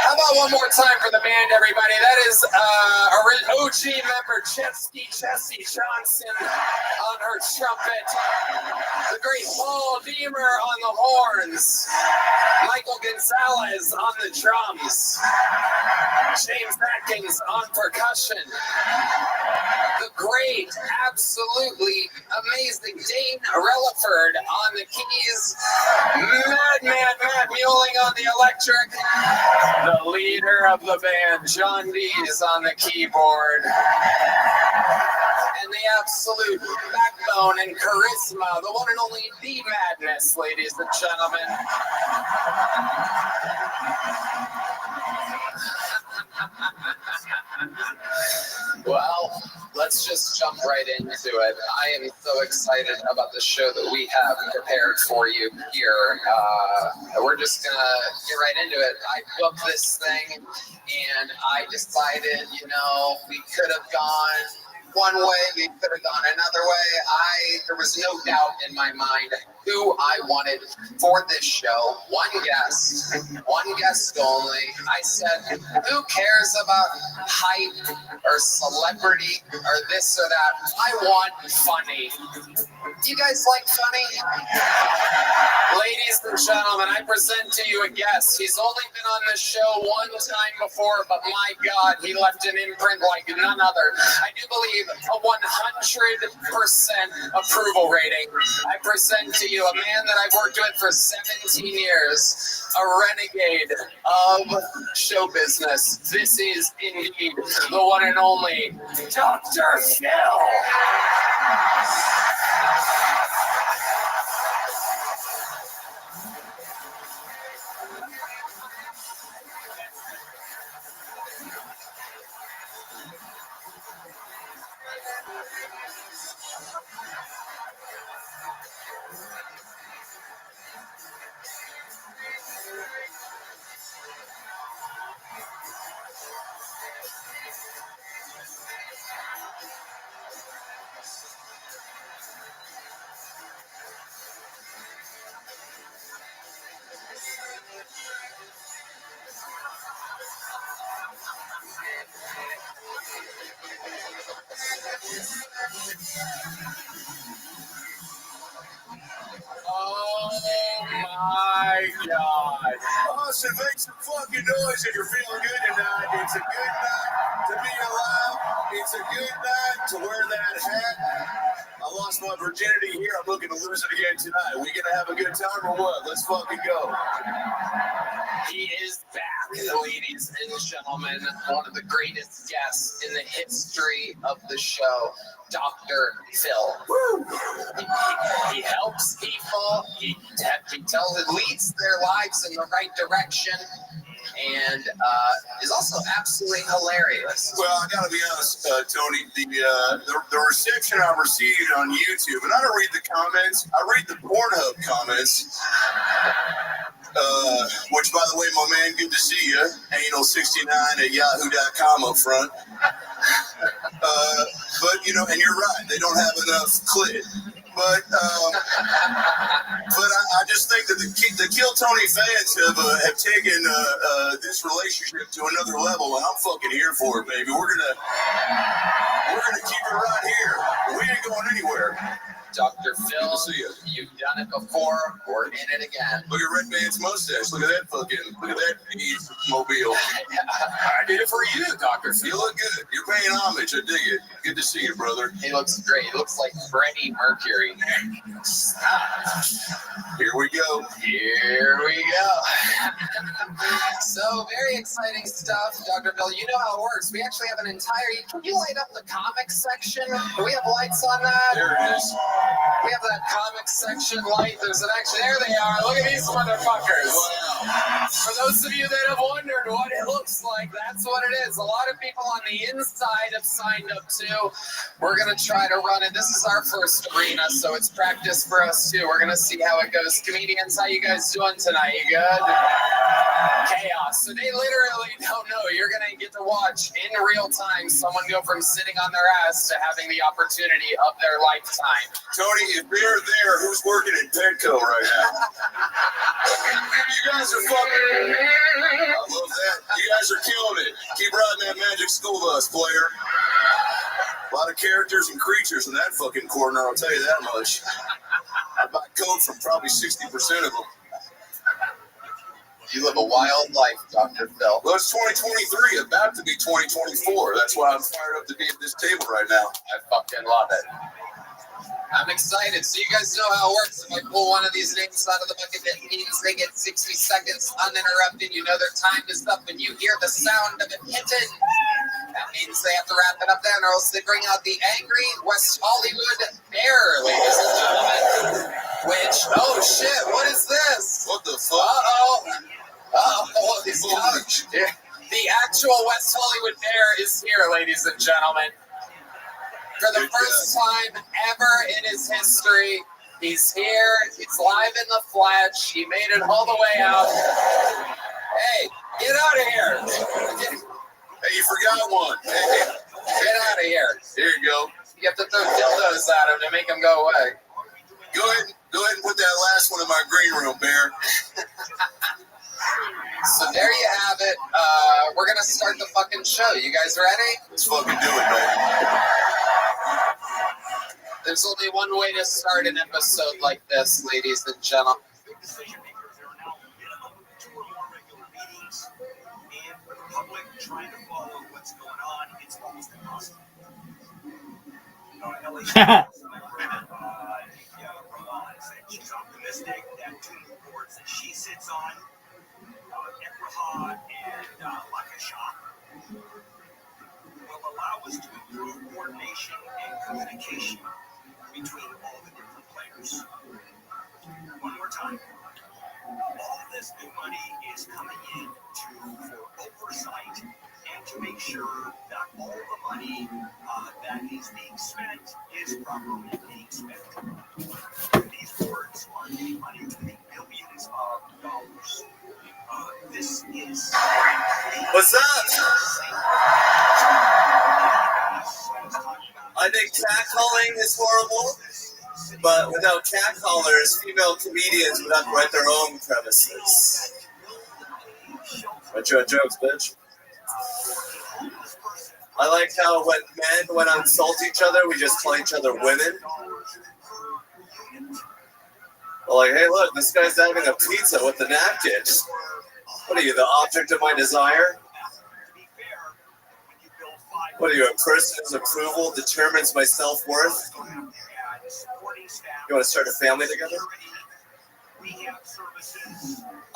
How about one more time for the band, everybody? That is OG member Chesky Johnson on her trumpet. The great Paul Deemer on the horns. Michael Gonzalez on the drums. James Atkins on percussion. The great, absolutely amazing Dane Relaford on the keys. Mad Muling on the electric. The leader of the band, John Dees on the keyboard. And the absolute backbone and charisma, the one and only The Madness, ladies and gentlemen. Well, let's just jump right into it. I am so excited about the show that we have prepared for you here. We're just gonna get right into it. I booked this thing and I decided, we could have gone one way, we could have gone another way. There was no doubt in my mind who I wanted for this show. One guest only. I said, who cares about hype or celebrity or this or that? I want funny. Do you guys like funny? Ladies and gentlemen, I present to you a guest. He's only been on this show one time before, but my God, he left an imprint like none other. I do believe a 100% approval rating. I present to you a man that I've worked with for 17 years, a renegade of show business. This is indeed the one and only Dr. Phil. Oh my God. Austin, make some fucking noise if you're feeling good tonight. It's a good night to be alive. It's a good night to wear that hat. I lost my virginity here. I'm looking to lose it again tonight. Are we going to have a good time or what? Let's fucking go. He is back, ladies and gentlemen. One of the greatest guests in the history of the show, Dr. Phil. Woo! He helps people. He leads their lives in the right direction. And is also absolutely hilarious. Well, I got to be honest, Tony. The reception I've received on YouTube, and I don't read the comments. I read the Pornhub comments. Which, by the way, my man, good to see you. Anal69 at yahoo.com up front. But and you're right. They don't have enough clit. But I just think that the Kill Tony fans have taken this relationship to another level, and I'm fucking here for it, baby. We're gonna keep it right here. We ain't going anywhere. Dr. Phil, you've done it before. We're in it again. Look at Red Band's mustache. Look at that piece mobile. I did it for you, Dr. Phil. You look good. You're paying homage. I dig it. Good to see you, brother. He looks great. He looks like Freddie Mercury. Here we go. Here we go. So, very exciting stuff, Dr. Phil. You know how it works. We actually have an entire... Can you light up the comics section? Do we have lights on that? There it is. We have that comics section light. There's an action. There they are. Look at these motherfuckers. Wow. For those of you that have wondered what it looks like, that's what it is. A lot of people on the inside have signed up too. We're going to try to run it. This is our first arena, so it's practice for us too. We're going to see how it goes. Comedians, how you guys doing tonight? You good? chaos. So they literally don't know. You're going to get to watch in real time someone go from sitting on their ass to having the opportunity of their lifetime. Tony, if they're there, who's working at Petco right now? You guys are fucking. I love that. You guys are killing it. Keep riding that magic school bus, player. A lot of characters and creatures in that fucking corner, I'll tell you that much. I buy code from probably 60% of them. You live a wild life, Dr. Phil. Well, it's 2023, about to be 2024. That's why I'm fired up to be at this table right now. I fucking love it. I'm excited. So you guys know how it works. If I pull one of these names out of the bucket, that means they get 60 seconds uninterrupted. You know their time is up. When you hear the sound of it hitting, that means they have to wrap it up there, or else they bring out the angry West Hollywood Bear, ladies and gentlemen. Which, oh shit, what is this? What the fuck? Uh-oh, this the actual West Hollywood Bear is here, ladies and gentlemen. For the first time ever in his history, he's here. He's live in the flesh. He made it all the way out. Hey, get out of here. Hey, you forgot one. Hey, get out of here. Here you go. You have to throw dildos at him to make him go away. Go ahead and put that last one in my green room, Bear. So there you have it. We're going to start the fucking show. You guys ready? Let's fucking do it, baby. There's only one way to start an episode like this, ladies and gentlemen. She's optimistic that two boards that she sits on, Ekraha and Lakasha, will allow us to improve coordination and communication between all the different players. One more time. All this new money is coming in for oversight and to make sure that all the money that is being spent is properly being spent. These boards are giving money to the billions of dollars. This is... What's up? I think catcalling is horrible, but without catcallers, female comedians would have to write their own premises. Write your own jokes, bitch. I like how when men, when I insult each other, we just call each other women. We're like, hey, look, this guy's having a pizza with the napkins. What are you, the object of my desire? What are you, a person whose approval determines my self-worth? You want to start a family together?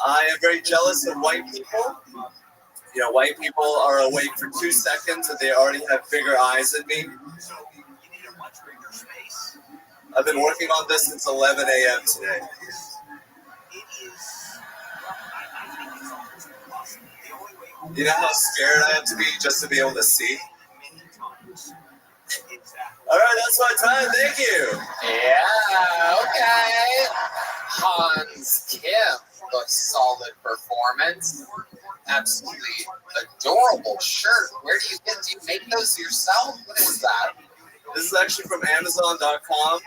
I am very jealous of white people. You know, white people are awake for 2 seconds and they already have bigger eyes than me. I've been working on this since 11 a.m. today. You know how scared I have to be just to be able to see? All right, that's my time. Thank you. Yeah, okay. Hans Kim, a solid performance. Absolutely adorable shirt. Where do you make those yourself? What is that? This is actually from Amazon.com.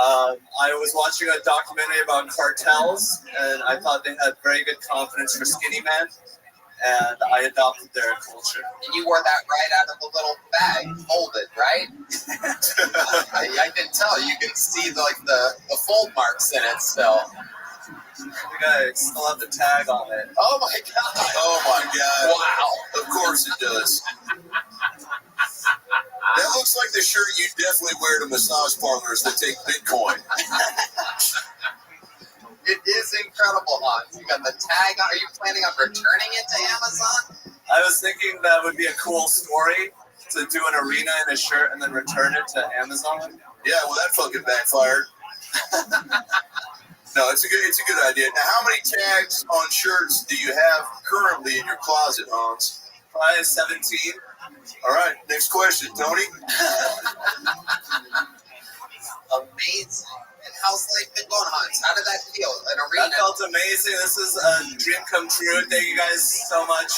I was watching a documentary about cartels, and I thought they had very good confidence for skinny men, and I adopted their culture. And you wore that right out of the little bag, folded, right? I can tell. You can see the fold marks in it still. I still have the tag on it. Oh my god! Oh my god! Wow! Of course it does. That looks like the shirt you definitely wear to massage parlors that take Bitcoin. It is incredible, Hans. You got the tag on. Are you planning on returning it to Amazon? I was thinking that would be a cool story to do an arena in a shirt and then return it to Amazon. Yeah, well, that fucking backfired. No, it's a good idea. Now, how many tags on shirts do you have currently in your closet, Hans? Probably 17. All right, next question, Tony. Amazing. And how's life been going, Hans? How did that feel? An arena. That felt amazing. This is a dream come true. Thank you guys so much.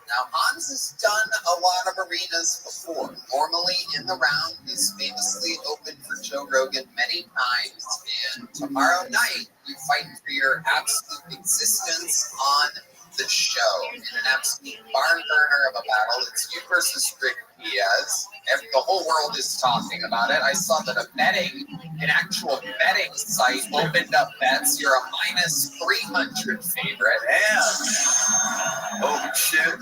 Now, Hans has done a lot of arenas before. Normally in the round, he's famously opened for Joe Rogan many times. And tomorrow night, you fight for your absolute existence on the show in an absolute barn burner of a battle. It's you versus Rick Diaz. The whole world is talking about it. I saw that an actual betting site opened up bets. You're a minus 300 favorite. Damn. Holy shit.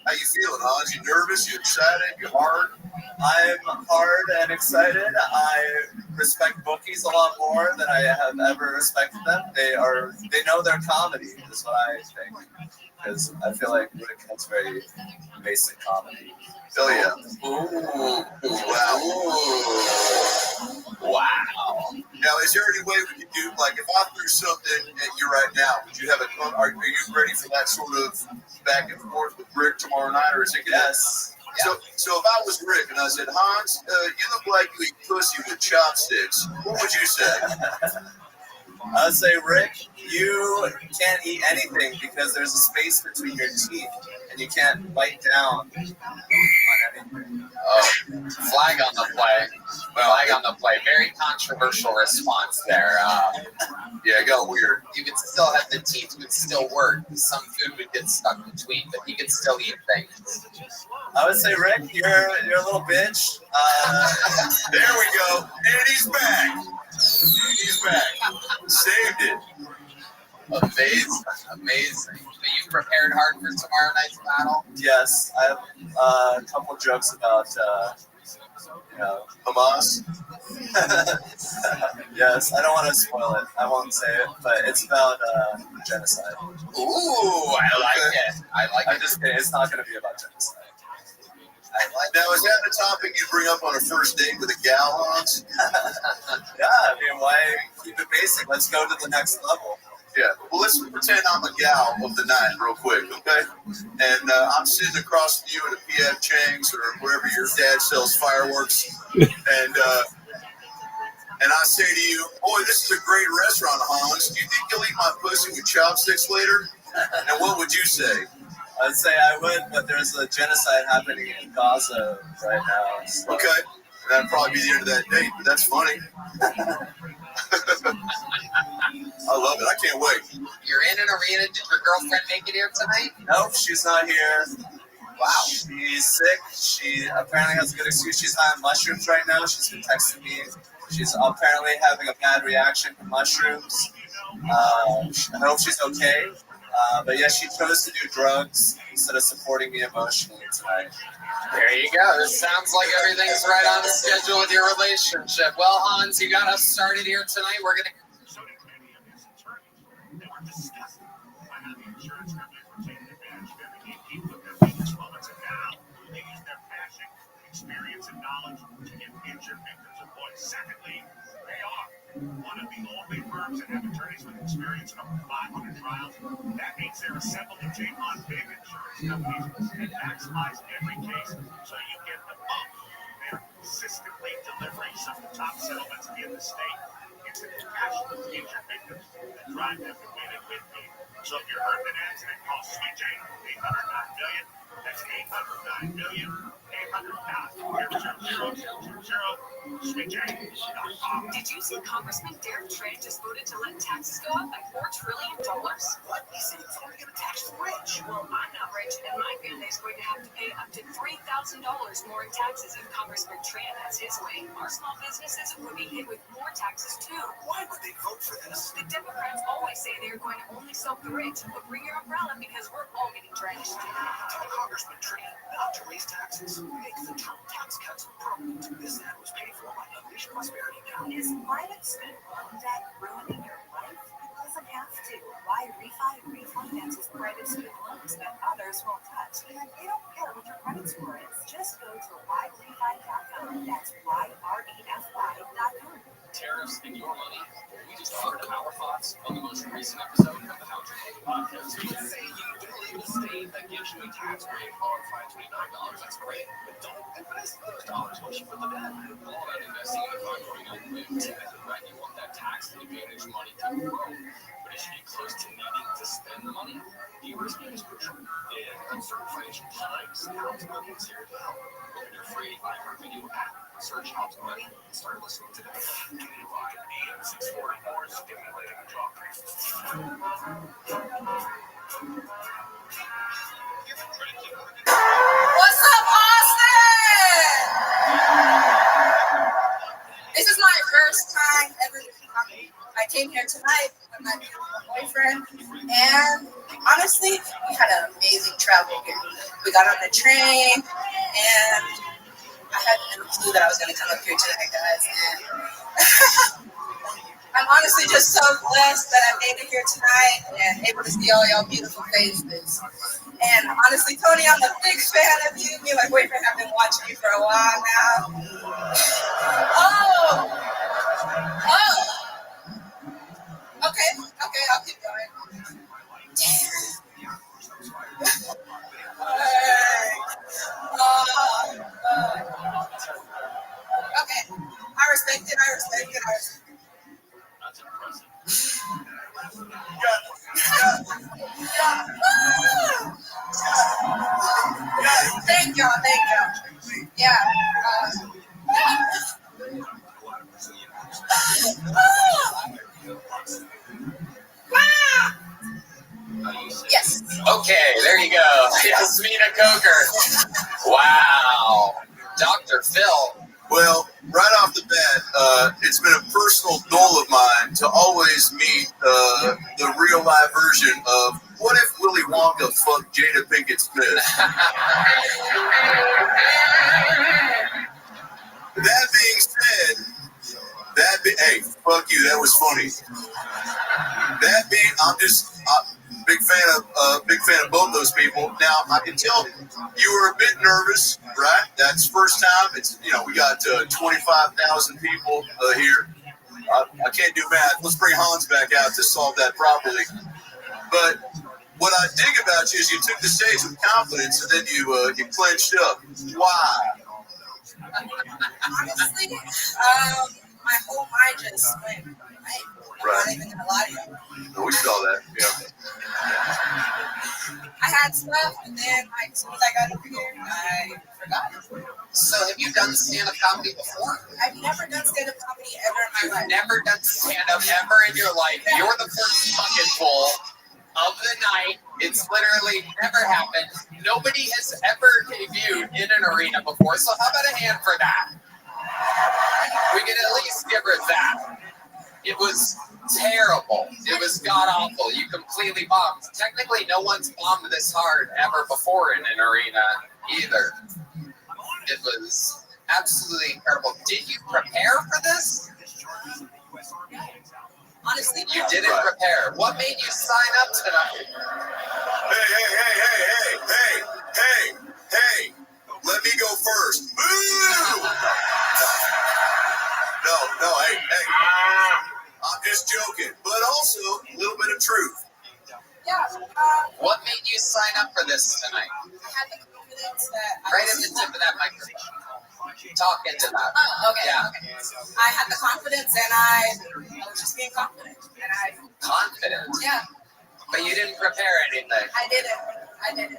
How you feeling, Hans? You nervous? You excited? You hard? I'm hard and excited. I respect bookies a lot more than I have ever respected them. They know their comedy, is what I think. Because I feel like Rick has very basic comedy. Oh yeah. Ooh. Wow. Now, is there any way we could do, like, if I threw something at you right now, would you have are you ready for that sort of back and forth with Rick tomorrow night, or is it gonna... Yes. So if I was Rick and I said, Hans, you look like you eat pussy with chopsticks, what would you say? I would say, Rick, you can't eat anything because there's a space between your teeth and you can't bite down on anything. Oh, flag on the play. Flag on the play. Very controversial response there. Yeah, it got weird. You could still have the teeth would still work. Some food would get stuck between, but you could still eat things. I would say, Rick, you're a little bitch. There we go. And he's back. He's back. Saved it. Amazing. But you've prepared hard for tomorrow night's battle? Yes. I have a couple jokes about, Hamas. Yes, I don't want to spoil it. I won't say it, but it's about genocide. Ooh, I like it. I'm just kidding. It's not going to be about genocide. Now, is that the topic you bring up on a first date with a gal, Hans? Yeah, I mean, why keep it basic? Let's go to the next level. Yeah. Well, let's pretend I'm a gal of the night real quick, okay? And I'm sitting across from you at a P.F. Chang's or wherever your dad sells fireworks. And I say to you, boy, this is a great restaurant, Hans. Do you think you'll eat my pussy with chopsticks later? And what would you say? I'd say I would, but there's a genocide happening in Gaza right now. So. Okay. That'd probably be the end of that date, but that's funny. I love it. I can't wait. You're in an arena. Did your girlfriend make it here tonight? Nope, she's not here. Wow. She's sick. She apparently has a good excuse. She's high on mushrooms right now. She's been texting me. She's apparently having a bad reaction to mushrooms. I hope she's okay. But yeah, she chose to do drugs instead of supporting me emotionally tonight. There you go. This sounds like everything's right on schedule with your relationship. Well, Hans, you got us started here tonight. We're going to... Experience and knowledge to give injured victims a voice. Secondly, they are one of the only firms that have attorneys with experience in over 500 trials. That means they're assembled to take on big insurance companies and maximize every case so you get the most. They're consistently delivering some of the top settlements in the state. It's the compassion of the injured victims that drive them to win and win big. So if you're hurt in an accident, call Sweet Jane, 809 million. That's 809 million. 800-800-000. SweetJane.com. Did you see Congressman Derek Trey just voted to let taxes go up by $4 trillion? What? He said it's only going to tax the rich. Well, I'm not rich, and my family is going to have to pay up to $3,000 more in taxes if Congressman Trey has his way. Our small businesses would be hit with more taxes, too. Why would they vote for this? The Democrats always say they're going to only help the rich, but bring your umbrella because we're all getting drenched. Tell Congressman Trey not to raise taxes. Make the Trump tax cuts permanent. This ad was paid for by Unleash Prosperity Now. Is climate spend that ruining your life? It doesn't have to. Why refinances private student loans that others won't touch? And they don't care what your credit score is. Just go to whyrefi.com. That's whyrefi.com. Tariffs and your money. We just offered our thoughts on the most recent episode of the How to Podcast. in a state that gives you a tax rate on $529, that's great. But don't invest those dollars once you put them in. All about investing in $529 is right. You want that tax advantage money to grow. But as you get close to needing to spend the money, de-risking is crucial. In uncertain financial times, Optimal is here to help. Open your free iHeartRadio app, search Optimal, and start listening today. 285 AM 640 more stimulating talk. What's up, Austin? This is my first time ever. I came here tonight with my beautiful boyfriend, and honestly, we had an amazing travel here. We got on the train, and I had no clue that I was going to come up here tonight, guys. And I'm honestly just so blessed that I made it here tonight and able to see all y'all beautiful faces. And honestly, Tony, I'm a big fan of you. Me and my boyfriend have been watching you for a while now. Oh! Okay, I'll keep going. Okay, I respect it. That's impressive. Thank y'all. Yeah. Yes. Okay, there you go. Yasmina Coker. Wow. Dr. Phil. Well, right off the bat, it's been a personal goal of mine to always meet the real live version of what if Willy Wonka fucked Jada Pinkett Smith. That being said, hey, fuck you, that was funny. That being, I'm big fan of both those people. Now I can tell you were a bit nervous, right? That's first time. It's we got 25,000 people here. I can't do math. Let's bring Hans back out to solve that properly. But what I dig about you is you took the stage with confidence and then you clenched up. Why? Honestly, my whole mind just went blank. I'm not even gonna lie to you. No, we saw that. Yeah. I had stuff, and then as soon as I got over here, I forgot. So have you done stand-up comedy before? I've never done stand-up comedy ever in my life. You've never done stand-up ever in your life. You're the first fucking fool of the night. It's literally never happened. Nobody has ever debuted in an arena before. So how about a hand for that? We can at least give her that. It was terrible. It was god-awful. You completely bombed. Technically, no one's bombed this hard ever before in an arena either. It was absolutely terrible. Did you prepare for this? Honestly, you didn't prepare. What made you sign up tonight? Hey, let me go first. Boo! No, hey. I'm just joking, but also a little bit of truth. Yeah. What made you sign up for this tonight? I had the confidence that Right at the tip of that microphone. Talk into that. Oh, okay. Yeah. Okay. I had the confidence, and I was just being confident. Confident? Yeah. But you didn't prepare anything. I didn't.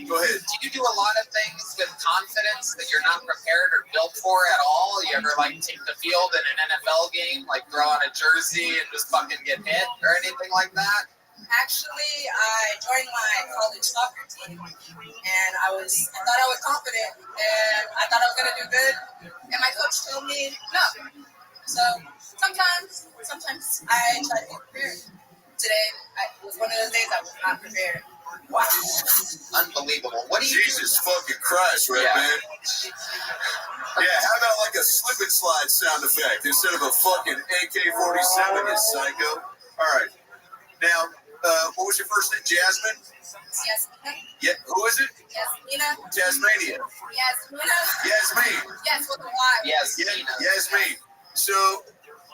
Go ahead. Do you do a lot of things with confidence that you're not prepared or built for at all? You ever take the field in an NFL game, throw on a jersey and just fucking get hit or anything like that? Actually, I joined my college soccer team, and I thought I was confident, and I thought I was gonna do good, and my coach told me no. So sometimes I try to be prepared. Today was one of those days I was not prepared. Wow, unbelievable! What do you? Jesus fucking Christ, Red Man. Yeah, how about a slip and slide sound effect instead of a fucking AK-47, you psycho? All right, now. What was your first name? Jasmine? Yasmina. Yeah, who is it? Yasmina. Tasmania. Yasmina. Yasmin. Yes, with a Y. Yasmina. Yasmin. So,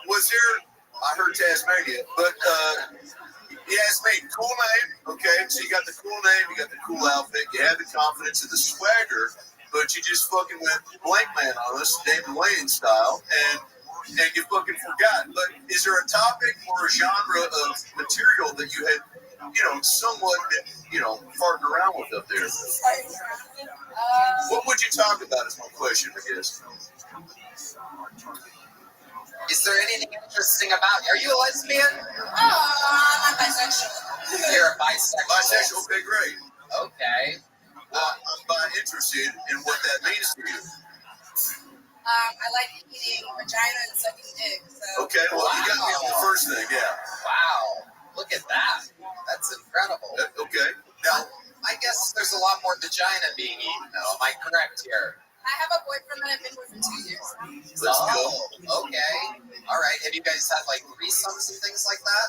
was there, I heard Tasmania, but Yasmin, cool name. Okay, so you got the cool name, you got the cool outfit, you had the confidence and the swagger, but you just fucking went blank man on us, David Wayne style, and you fucking forgot. But is there a topic or a genre of material that you had, somewhat, farted around with up there? What would you talk about is my question, I guess. Is there anything interesting about you? Are you a lesbian? I'm bisexual. You're a bisexual. Bisexual, okay, great. Okay. I'm interested in what that means to you. I like eating vagina and sucking dick. So. Okay, well, you got me on the first thing, yeah. Wow. Look at that. That's incredible. Okay. Now, I guess there's a lot more vagina being eaten, though. Am I correct here? I have a boyfriend that I've been with for 2 years. Okay. All right. Have you guys had like threesomes and things like that?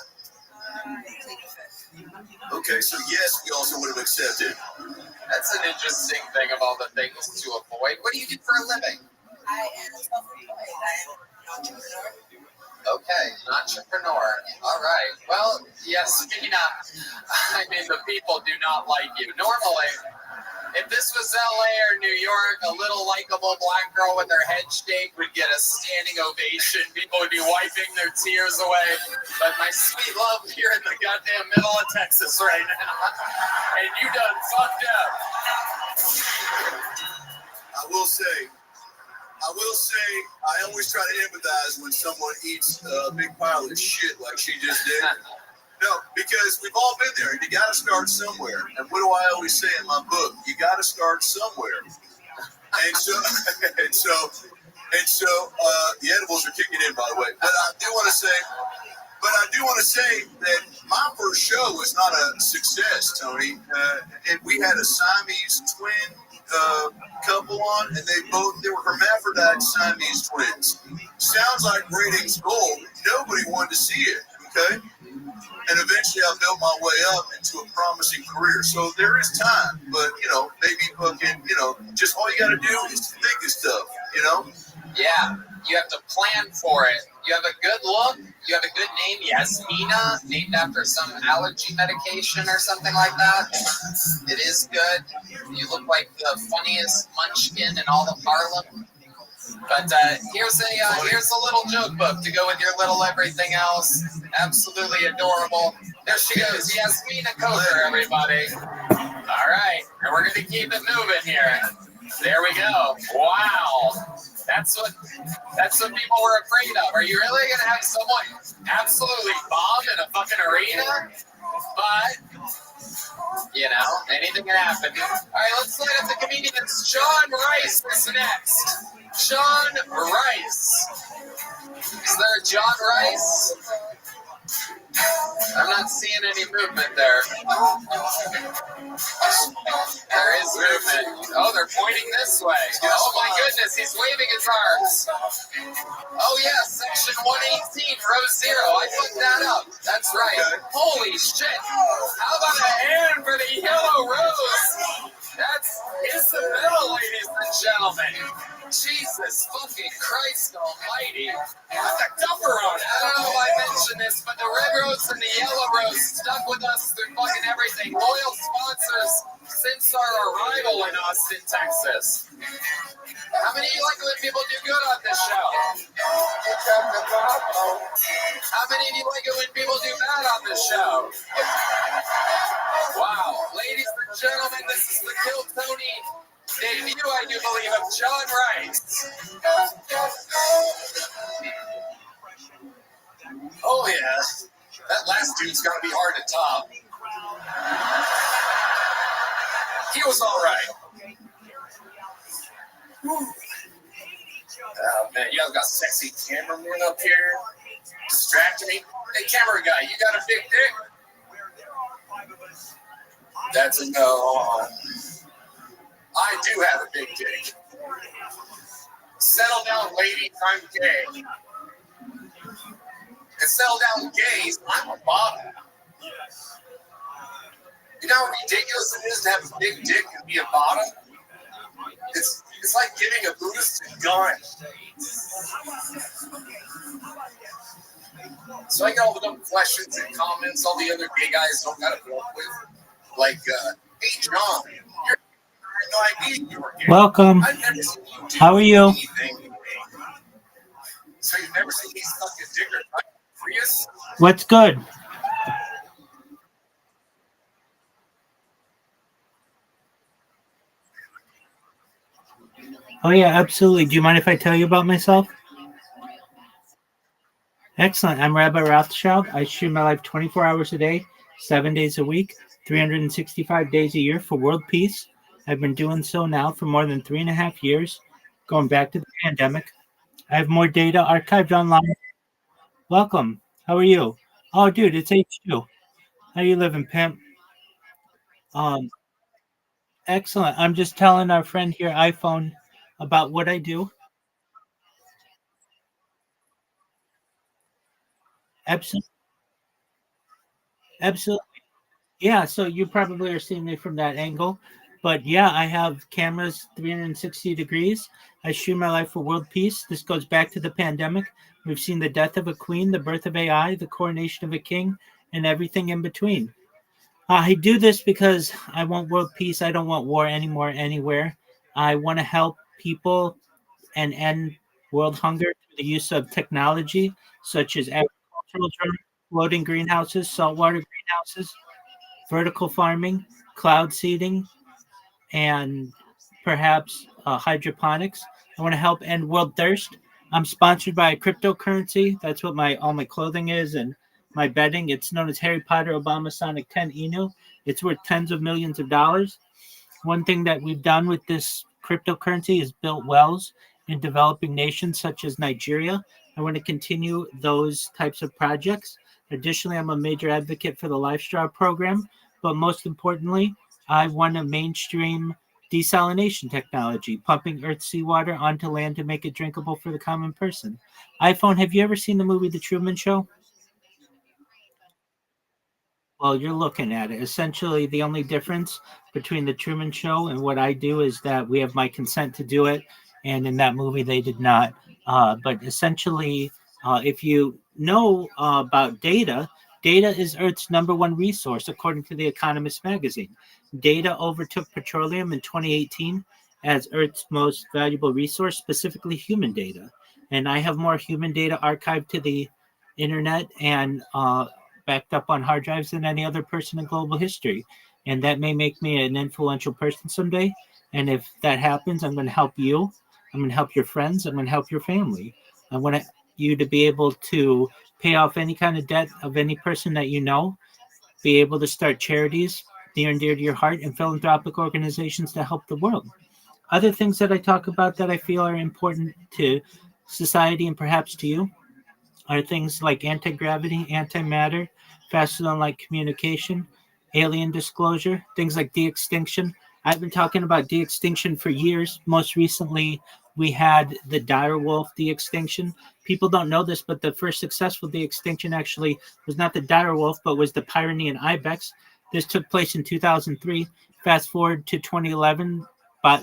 Okay, so yes, we also would have accepted. That's an interesting thing of all the things to avoid. What do you do for a living? I am self-employed. I am an entrepreneur. Okay, an entrepreneur. All right. Well, yes, Mina, I mean, the people do not like you. Normally, if this was LA or New York, a little likable black girl with her head shake would get a standing ovation. People would be wiping their tears away. But my sweet love here in the goddamn middle of Texas right now. And you done fucked up. I will say, I always try to empathize when someone eats a big pile of shit like she just did. No, because we've all been there. You got to start somewhere. And what do I always say in my book? You got to start somewhere. And so, the edibles are kicking in, by the way. But I do want to say that my first show was not a success, Tony. And we had a Siamese twin couple on, and they were hermaphrodite Siamese twins. Sounds like ratings gold. Nobody wanted to see it, okay? And eventually I built my way up into a promising career. So there is time, but, maybe fucking, just all you got to do is think of stuff, Yeah, you have to plan for it. You have a good look. You have a good name, Yasmina, named after some allergy medication or something like that. It is good. You look like the funniest munchkin in all of Harlem. But here's a little joke book to go with your little everything else. Absolutely adorable. There she goes, Yasmina Coker, everybody. All right, and we're gonna keep it moving here. There we go. Wow. That's what people were afraid of. Are you really gonna have someone absolutely bomb in a fucking arena? But anything can happen. All right, let's light up the comedians. John Rice is next. John Rice. Is there a John Rice? I'm not seeing any movement there. There is movement. Oh, they're pointing this way. Oh my goodness, he's waving his arms. Oh yeah, section 118, row 0. I put that up. That's right. Holy shit. How about a hand for the yellow rose? That's in the middle, ladies and gentlemen. Jesus fucking Christ almighty. Put the dumper on it. I don't know if I mentioned this, but the red rose and the yellow rose stuck with us through fucking everything. Loyal sponsors since our arrival in Austin, Texas. How many of you like when people do good on this show? How many of you like it when people do bad on this show? Wow. Ladies and gentlemen, this is the Kill Tony debut, I do believe, of John Rice. Oh, yeah. That last dude's got to be hard to top. He was all right. Oh, man, you guys got sexy cameramen up here distracting me. Hey, camera guy, you got a big dick? That's a no. I do have a big dick. Settle down, lady. I'm gay. And settle down, gays. I'm a bottom. You know how ridiculous it is to have a big dick and be a bottom? It's like giving a Buddhist a gun. So I get all the dumb questions and comments all the other gay guys don't got to put up with. Like, hey, John, I had no idea you were gay. Welcome. I've never seen you do How are you? anything. So you've never seen me suck a dick or touch Prius? What's good? Oh, yeah, absolutely. Do you mind if I tell you about myself? Excellent. I'm Rabbi Rothschild. I stream my life 24 hours a day, 7 days a week, 365 days a year for world peace. I've been doing so now for more than 3.5 years, going back to the pandemic. I have more data archived online. Welcome. How are you? Oh, dude, it's H2. How you living, pimp? Um, Excellent. I'm just telling our friend here, iPhone, about what I do. Absolutely. Absolutely. Yeah, so you probably are seeing me from that angle. But yeah, I have cameras 360 degrees. I shoot my life for world peace. This goes back to the pandemic. We've seen the death of a queen, the birth of AI, the coronation of a king, and everything in between. I do this because I want world peace. I don't want war anymore, anywhere. I want to help people and end world hunger through the use of technology such as agricultural drones, floating greenhouses, saltwater greenhouses, vertical farming, cloud seeding, and perhaps hydroponics. I want to help end world thirst. I'm sponsored by a cryptocurrency. That's what my all my clothing is and my bedding. It's known as Harry Potter Obama Sonic 10 Inu. It's worth tens of millions of dollars. One thing that we've done with this cryptocurrency is built wells in developing nations such as Nigeria. I want to continue those types of projects. Additionally, I'm a major advocate for the LifeStraw program, but most importantly, I want to mainstream desalination technology, pumping Earth seawater onto land to make it drinkable for the common person. iPhone, have you ever seen the movie The Truman Show? Well, you're looking at it. Essentially, the only difference between the Truman Show and what I do is that we have my consent to do it, and in that movie, they did not. But essentially, if you know about data, data is Earth's number one resource, according to The Economist magazine. Data overtook petroleum in 2018 as Earth's most valuable resource, specifically human data. And I have more human data archived to the internet and backed up on hard drives than any other person in global history. And that may make me an influential person someday. And if that happens, I'm going to help you. I'm going to help your friends. I'm going to help your family. I want you to be able to pay off any kind of debt of any person that you know, be able to start charities near and dear to your heart, and philanthropic organizations to help the world. Other things that I talk about that I feel are important to society and perhaps to you are things like anti-gravity, antimatter, faster than light communication, alien disclosure, things like de-extinction. I've been talking about de-extinction for years. Most recently, we had the dire wolf de-extinction. People don't know this, but the first successful de-extinction actually was not the dire wolf, but was the Pyrenean ibex. This took place in 2003. Fast forward to 2011,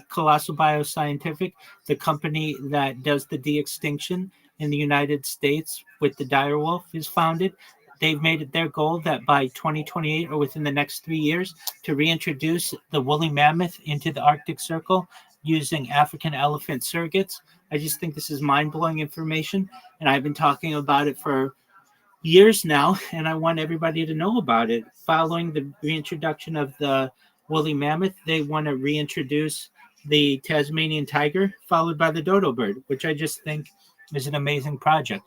Colossal Bioscientific, the company that does the de-extinction in the United States with the dire wolf, is founded. They've made it their goal that by 2028 or within the next 3 years to reintroduce the woolly mammoth into the Arctic Circle using African elephant surrogates. I just think this is mind-blowing information, and I've been talking about it for years now, and I want everybody to know about it. Following the reintroduction of the woolly mammoth, they want to reintroduce the Tasmanian tiger, followed by the dodo bird, which I just think is an amazing project.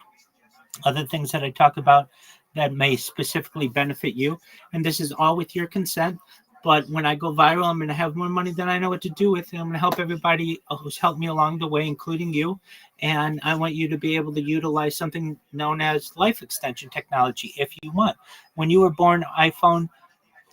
Other things that I talk about that may specifically benefit you, and this is all with your consent. But when I go viral, I'm going to have more money than I know what to do with, and I'm going to help everybody who's helped me along the way, including you. And I want you to be able to utilize something known as life extension technology if you want. When you were born, iPhone,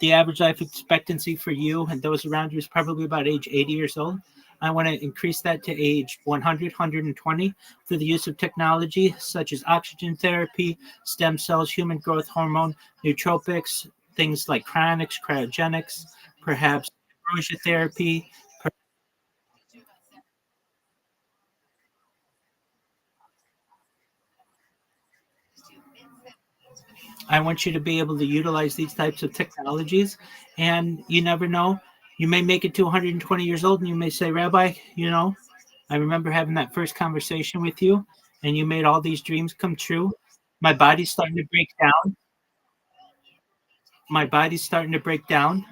the average life expectancy for you and those around you is probably about age 80 years old. I want to increase that to age 100, 120 through the use of technology such as oxygen therapy, stem cells, human growth hormone, nootropics, things like cryogenics, perhaps ambrosia therapy. I want you to be able to utilize these types of technologies. And you never know. You may make it to 120 years old and you may say, Rabbi, I remember having that first conversation with you and you made all these dreams come true. My body's starting to break down. My body's starting to break down.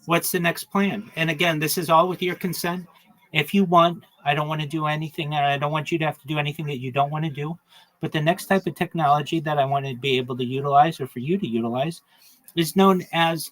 What's the next plan? And again, this is all with your consent. If you want, I don't want to do anything. I don't want you to have to do anything that you don't want to do. But the next type of technology that I want to be able to utilize or for you to utilize is known as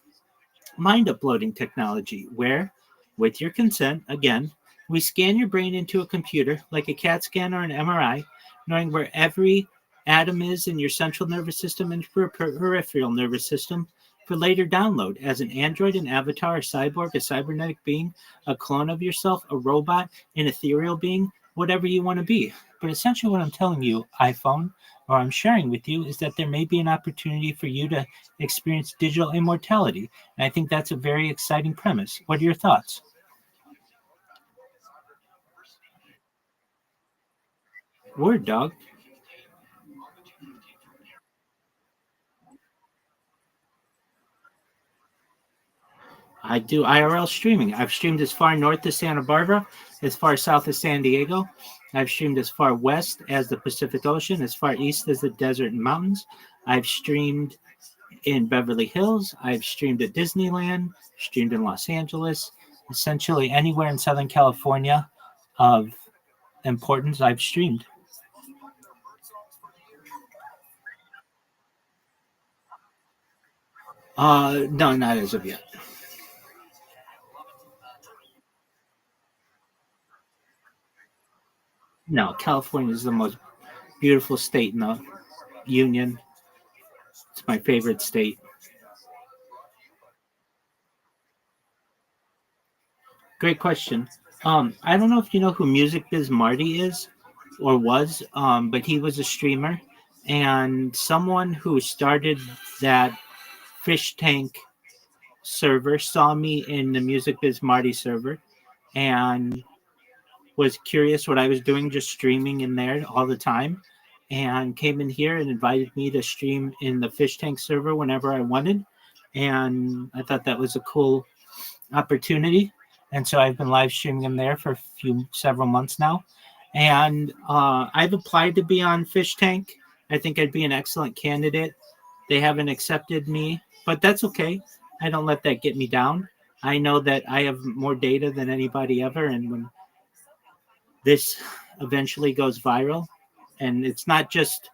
mind uploading technology, where, with your consent, again, we scan your brain into a computer like a CAT scan or an MRI, knowing where every atom is in your central nervous system and peripheral nervous system for later download as an android, an avatar, a cyborg, a cybernetic being, a clone of yourself, a robot, an ethereal being, whatever you want to be. But essentially, what I'm telling you, iPhone, or I'm sharing with you, is that there may be an opportunity for you to experience digital immortality. And I think that's a very exciting premise. What are your thoughts? Word, dog. I do IRL streaming. I've streamed as far north as Santa Barbara, as far south as San Diego. I've streamed as far west as the Pacific Ocean, as far east as the desert and mountains. I've streamed in Beverly Hills. I've streamed at Disneyland, streamed in Los Angeles, essentially anywhere in Southern California of importance, I've streamed. No, not as of yet. No, California is the most beautiful state in the union. It's my favorite state. Great question. I don't know if you know who Music Biz Marty is or was, but he was a streamer and someone who started that fish tank server saw me in the Music Biz Marty server and was curious what I was doing, just streaming in there all the time, and came in here and invited me to stream in the fish tank server whenever I wanted. And I thought that was a cool opportunity. And so I've been live streaming in there for several months now. And I've applied to be on Fish Tank. I think I'd be an excellent candidate. They haven't accepted me, but that's okay. I don't let that get me down. I know that I have more data than anybody ever. And when this eventually goes viral, and it's not just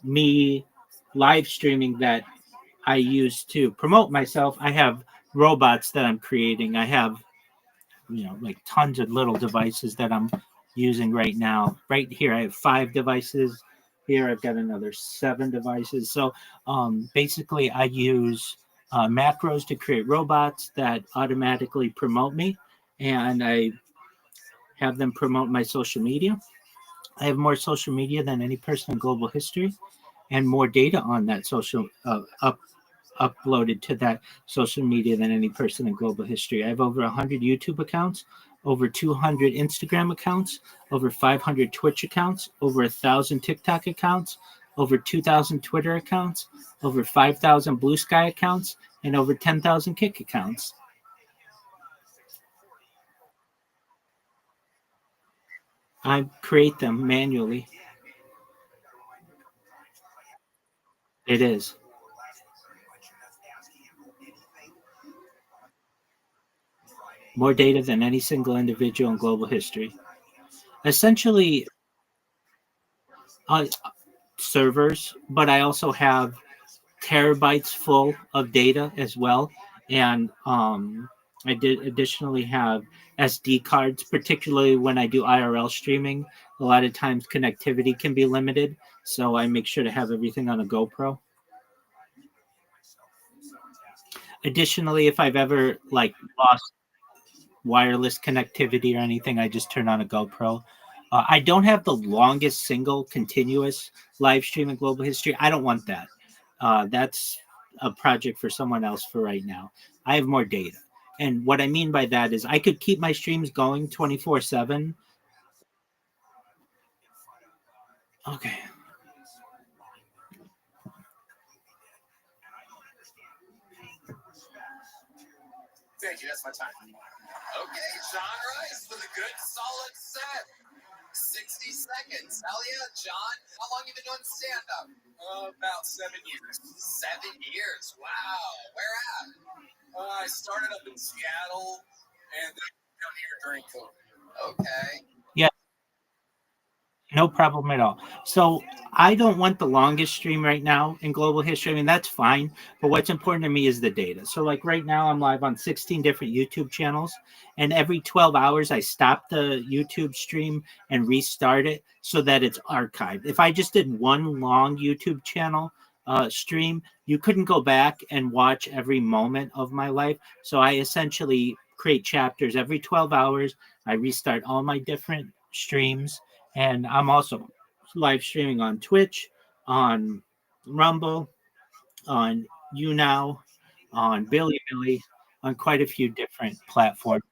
me live streaming that I use to promote myself, I have robots that I'm creating. I have, like tons of little devices that I'm using right now. Right here, I have 5 devices. Here, I've got another 7 devices. So basically, I use macros to create robots that automatically promote me, and I have them promote my social media. I have more social media than any person in global history, and more data on that social uploaded to that social media than any person in global history. I have over 100 YouTube accounts, over 200 Instagram accounts, over 500 Twitch accounts, over 1,000 TikTok accounts, over 2,000 Twitter accounts, over 5,000 Blue Sky accounts, and over 10,000 Kick accounts. I create them manually. It is. More data than any single individual in global history. Essentially, servers, but I also have terabytes full of data as well. And I did additionally have SD cards, particularly when I do IRL streaming. A lot of times connectivity can be limited, so I make sure to have everything on a GoPro. Additionally, if I've ever lost wireless connectivity or anything, I just turn on a GoPro. I don't have the longest single continuous live stream in global history. I don't want that. That's a project for someone else for right now. I have more data. And what I mean by that is I could keep my streams going 24/7. Okay. Thank you. That's my time. Okay, John Rice with a good solid set. 60 seconds. Hell yeah, John. How long you been doing stand-up? About 7 years. 7 years. Wow. Where at? I started up in Seattle and then down here during COVID. Okay. Yeah, no problem at all. So I don't want the longest stream right now in global history. I mean, that's fine. But what's important to me is the data. So like right now I'm live on 16 different YouTube channels. And every 12 hours I stop the YouTube stream and restart it so that it's archived. If I just did one long YouTube channel stream, you couldn't go back and watch every moment of my life. So I essentially create chapters every 12 hours. I restart all my different streams, and I'm also live streaming on Twitch, on Rumble, on YouNow, on Billy, on quite a few different platforms.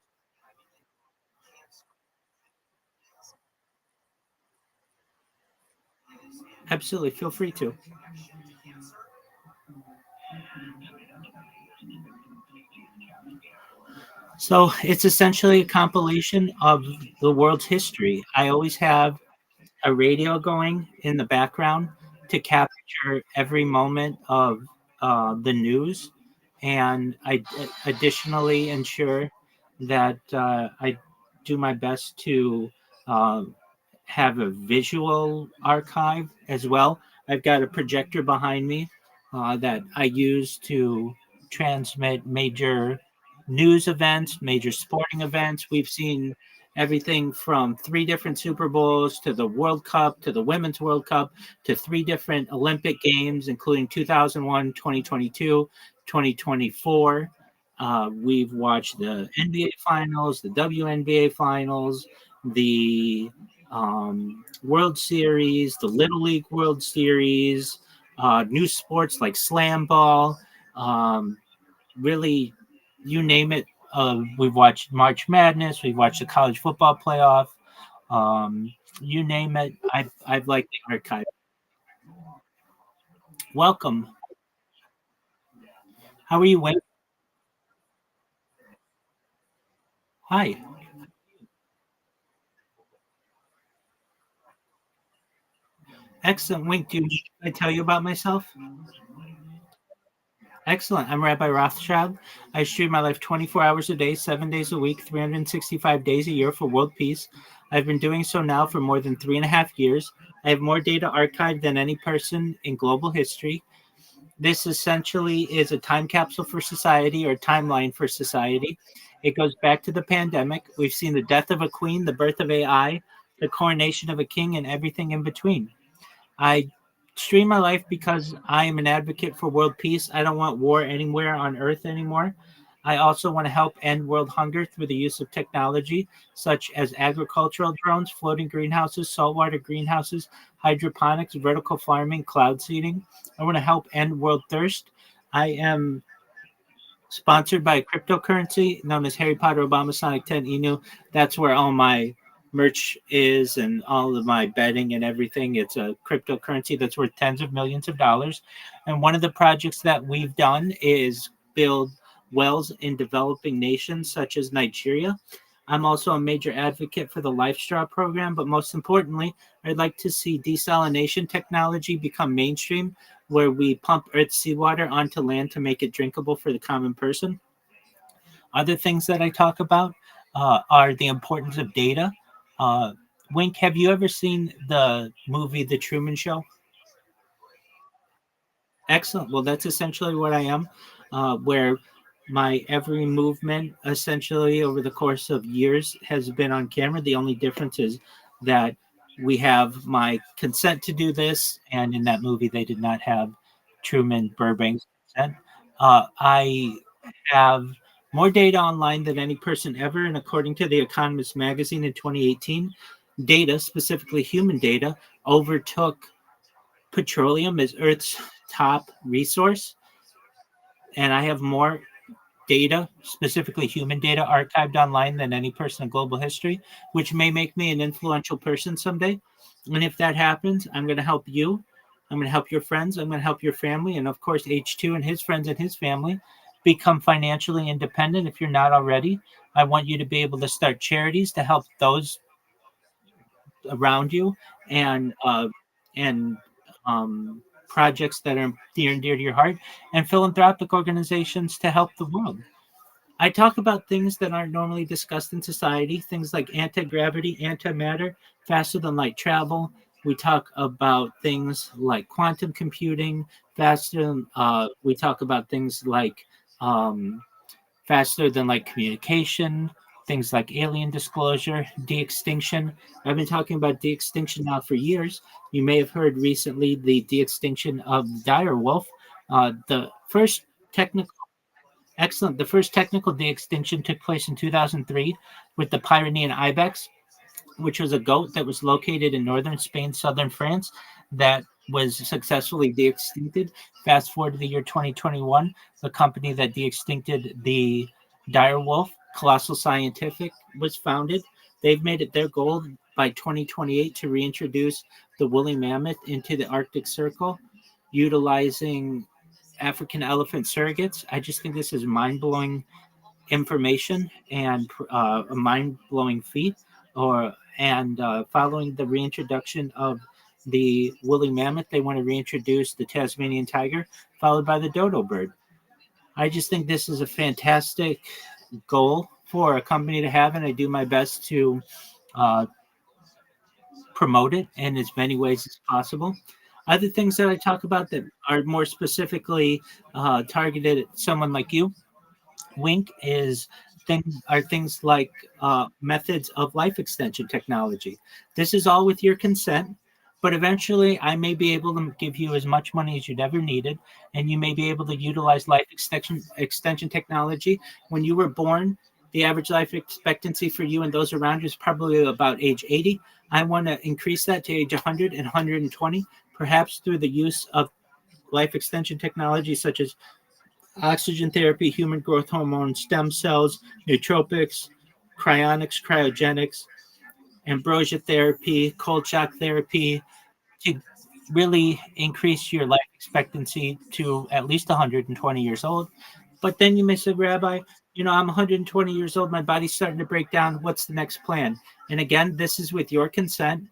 Absolutely, feel free to. So it's essentially a compilation of the world's history. I always have a radio going in the background to capture every moment of the news, and I additionally ensure that I do my best to uh, have a visual archive as well. I've got a projector behind me that I use to transmit major news events, major sporting events. We've seen everything from 3 different Super Bowls to the World Cup to the Women's World Cup to 3 different Olympic Games, including 2001, 2022, 2024. We've watched the NBA Finals, the WNBA Finals, the World Series, the Little League World Series, new sports like slam ball, really, you name it. We've watched March Madness. We've watched the college football playoff. You name it. I've liked the archive. Welcome. How are you, Wayne? Hi. Excellent. Wink, do I tell you about myself? Excellent. I'm Rabbi Rothschild. I stream my life 24 hours a day, 7 days a week, 365 days a year for world peace. I've been doing so now for more than 3.5 years. I have more data archived than any person in global history. This essentially is a time capsule for society, or timeline for society. It goes back to the pandemic. We've seen the death of a queen, the birth of AI, the coronation of a king, and everything in between. I stream my life because I am an advocate for world peace. I don't want war anywhere on earth anymore. I also want to help end world hunger through the use of technology such as agricultural drones, floating greenhouses, saltwater greenhouses, hydroponics, vertical farming, cloud seeding. I want to help end world thirst. I am sponsored by a cryptocurrency known as Harry Potter Obama Sonic 10 Inu. That's where all my merch is and all of my betting and everything. It's a cryptocurrency that's worth tens of millions of dollars. And one of the projects that we've done is build wells in developing nations such as Nigeria. I'm also a major advocate for the Life Straw program, but most importantly, I'd like to see desalination technology become mainstream, where we pump Earth's seawater onto land to make it drinkable for the common person. Other things that I talk about are the importance of data. Wink, have you ever seen the movie The Truman Show? Excellent. Well, that's essentially what I am, where my every movement, essentially over the course of years, has been on camera. The only difference is that we have my consent to do this, and in that movie, they did not have Truman Burbank's consent. I have more data online than any person ever, and according to The Economist magazine in 2018, data, specifically human data, overtook petroleum as Earth's top resource. And I have more data, specifically human data, archived online than any person in global history, which may make me an influential person someday. And if that happens, I'm going to help you. I'm going to help your friends. I'm going to help your family. And of course, H2 and his friends and his family. become financially independent if you're not already. I want you to be able to start charities to help those around you, and projects that are near and dear to your heart, and philanthropic organizations to help the world. I talk about things that aren't normally discussed in society, things like anti-gravity, antimatter, faster than light travel. We talk about things like quantum computing, we talk about things like um, faster than light communication, things like alien disclosure, de-extinction. I've been talking about de-extinction now for years. You may have heard recently the de-extinction of the dire wolf. The first technical Excellent. The first technical de-extinction took place in 2003 with the Pyrenean ibex, which was a goat that was located in northern Spain, southern France, that was successfully de-extincted. Fast forward to the year 2021, the company that de-extincted the dire wolf, Colossal Scientific, was founded. They've made it their goal by 2028 to reintroduce the woolly mammoth into the Arctic Circle, utilizing African elephant surrogates. I just think this is mind blowing information and a mind blowing feat. Following the reintroduction of the woolly mammoth, they want to reintroduce the Tasmanian tiger, followed by the dodo bird. I just think this is a fantastic goal for a company to have, and I do my best to uh, promote it in as many ways as possible. Other things that I talk about that are more specifically targeted at someone like you, Wink, things like methods of life extension technology. This is all with your consent, but eventually I may be able to give you as much money as you'd ever needed, and you may be able to utilize life extension technology. When you were born, the average life expectancy for you and those around you is probably about age 80. I want to increase that to age 100 and 120, perhaps through the use of life extension technology such as oxygen therapy, human growth hormone, stem cells, nootropics, cryogenics, ambrosia therapy, cold shock therapy, to really increase your life expectancy to at least 120 years old. But then you may say, Rabbi, I'm 120 years old. My body's starting to break down. What's the next plan? And again, this is with your consent.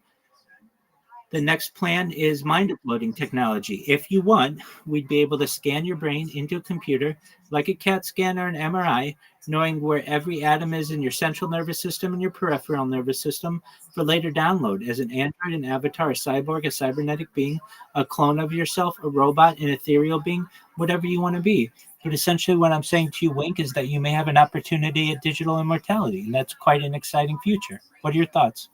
The next plan is mind uploading technology. If you want, we'd be able to scan your brain into a computer like a CAT scan or an MRI, knowing where every atom is in your central nervous system and your peripheral nervous system for later download as an android, an avatar, a cyborg, a cybernetic being, a clone of yourself, a robot, an ethereal being, whatever you want to be. But essentially what I'm saying to you, Wink, is that you may have an opportunity at digital immortality, and that's quite an exciting future. What are your thoughts?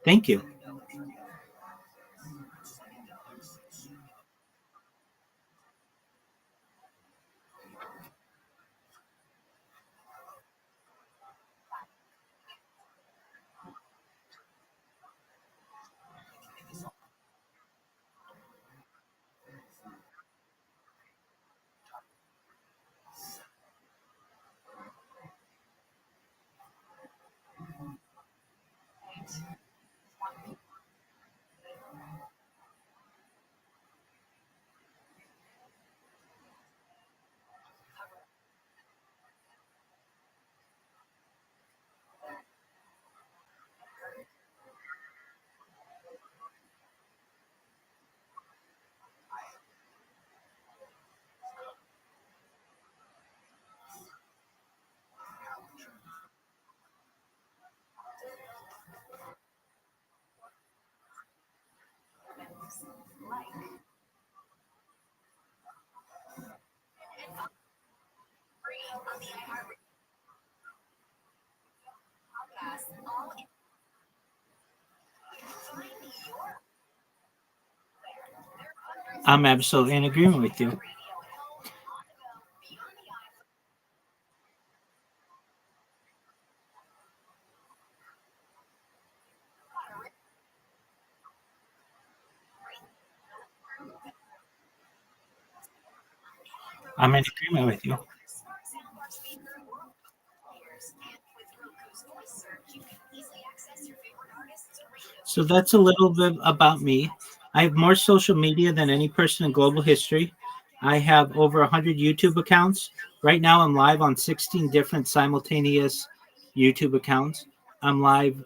Thank you. I'm absolutely in agreement with you. I'm in agreement with you. So that's a little bit about me. I have more social media than any person in global history. I have over 100 YouTube accounts. Right now, I'm live on 16 different simultaneous YouTube accounts. I'm live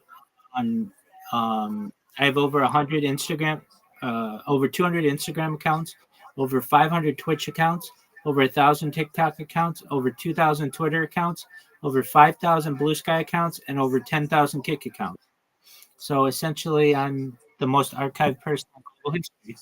on, I have over 100 Instagram, over 200 Instagram accounts, over 500 Twitch accounts, over 1,000 TikTok accounts, over 2,000 Twitter accounts, over 5,000 Blue Sky accounts, and over 10,000 Kick accounts. So essentially, I'm the most archived person in global history.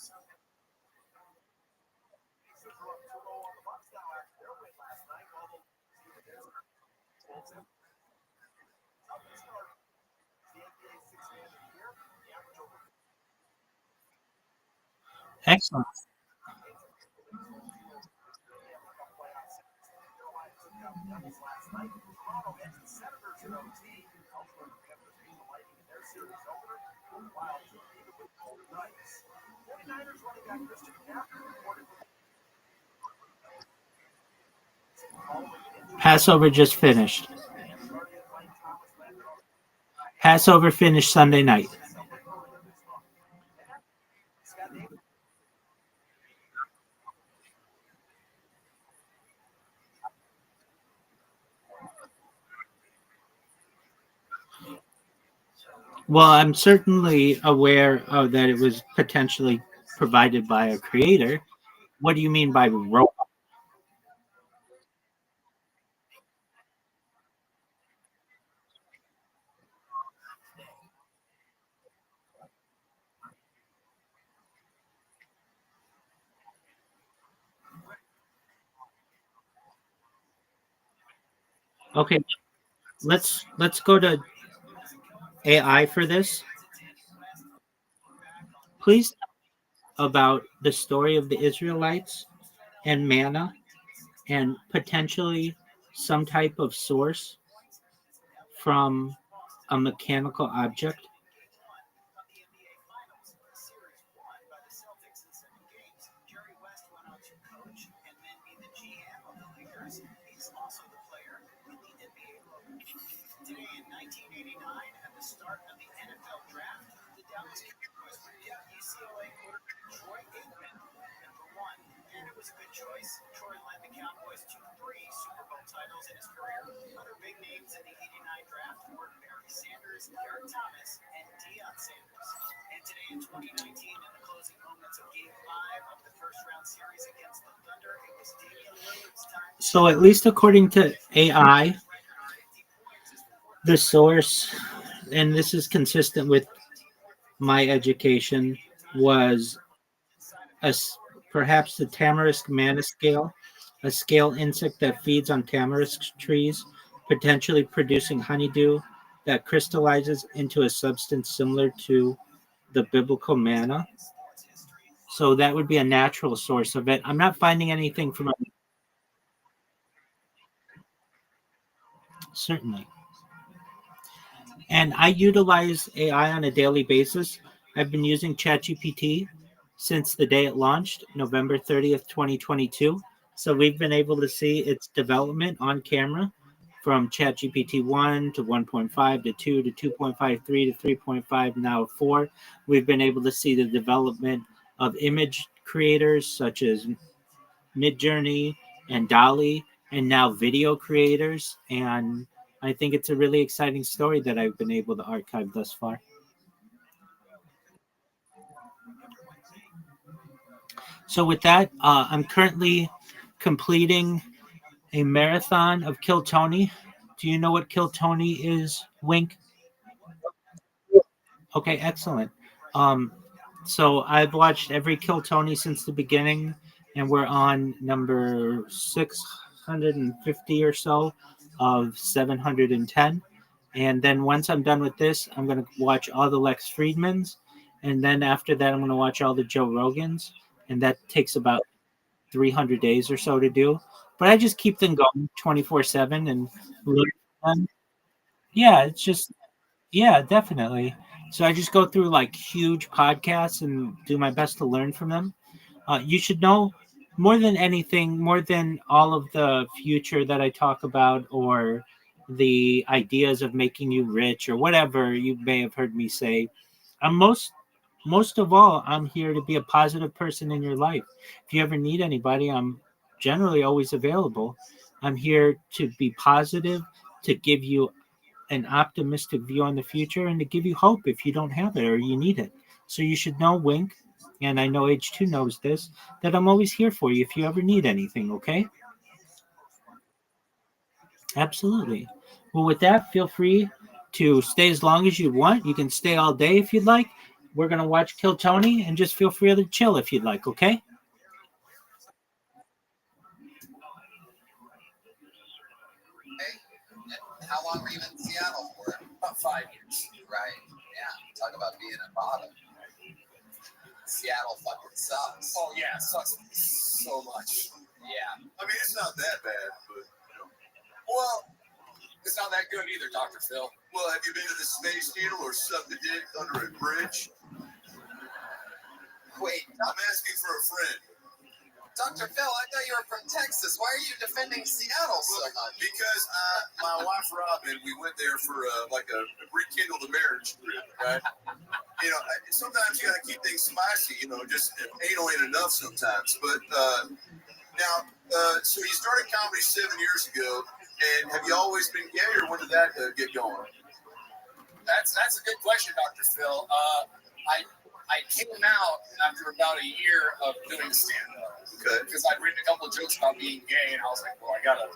Excellent. Passover just finished. Passover finished Sunday night. Well, I'm certainly aware of that it was potentially provided by a creator. What do you mean by robot? Okay, let's go to AI for this. Please about the story of the Israelites and manna and potentially some type of source from a mechanical object. So at least according to AI, the source, and this is consistent with my education, was perhaps the tamarisk manna scale, a scale insect that feeds on tamarisk trees, potentially producing honeydew that crystallizes into a substance similar to the biblical manna. So that would be a natural source of it. I'm not finding anything from certainly. And I utilize AI on a daily basis. I've been using ChatGPT since the day it launched, November 30th, 2022. So we've been able to see its development on camera from ChatGPT 1 to 1.5 to 2 to 2.53 to 3.5, now 4. We've been able to see the development of image creators such as Midjourney and Dolly, and now video creators. And I think it's a really exciting story that I've been able to archive thus far. So with that, I'm currently completing a marathon of Kill Tony. Do you know what Kill Tony is, Wink? Okay, excellent. So I've watched every Kill Tony since the beginning, and we're on number 650 or so of 710. And then once I'm done with this, I'm going to watch all the Lex Friedmans. And then after that, I'm going to watch all the Joe Rogans. And that takes about 300 days or so to do. But I just keep them going 24/7 and learn from them. Yeah, it's just, yeah, definitely. So I just go through like huge podcasts and do my best to learn from them. You should know more than anything, more than all of the future that I talk about or the ideas of making you rich or whatever you may have heard me say. I'm most of all, I'm here to be a positive person in your life. If you ever need anybody, I'm generally always available. I'm here to be positive, to give you an optimistic view on the future, and to give you hope if you don't have it or you need it. So you should know, Wink, and I know H2 knows this, that I'm always here for you if you ever need anything, okay? Absolutely. Well, with that, feel free to stay as long as you want. You can stay all day if you'd like. We're going to watch Kill Tony, and just feel free to chill if you'd like, okay? How long were you in Seattle for? About 5 years. Right. Yeah. Talk about being a bottom. Seattle fucking sucks. Oh yeah, it sucks so much. Yeah. I mean, it's not that bad, but Well, it's not that good either, Dr. Phil. well, have you been to the Space Needle or sucked a dick under a bridge? Wait, I'm asking for a friend. Dr. Phil, I thought you were from Texas. Why are you defending Seattle so much? Because my wife Robin, we went there for like a rekindle the marriage trip, right? You know, sometimes you got to keep things spicy. You know, just anal ain't enough sometimes. But now, so you started comedy 7 years ago, and have you always been gay, or when did that get going? That's a good question, Dr. Phil. I came out after about a year of doing stand-up. Okay. Because I'd written a couple of jokes about being gay, and I was like, well, I gotta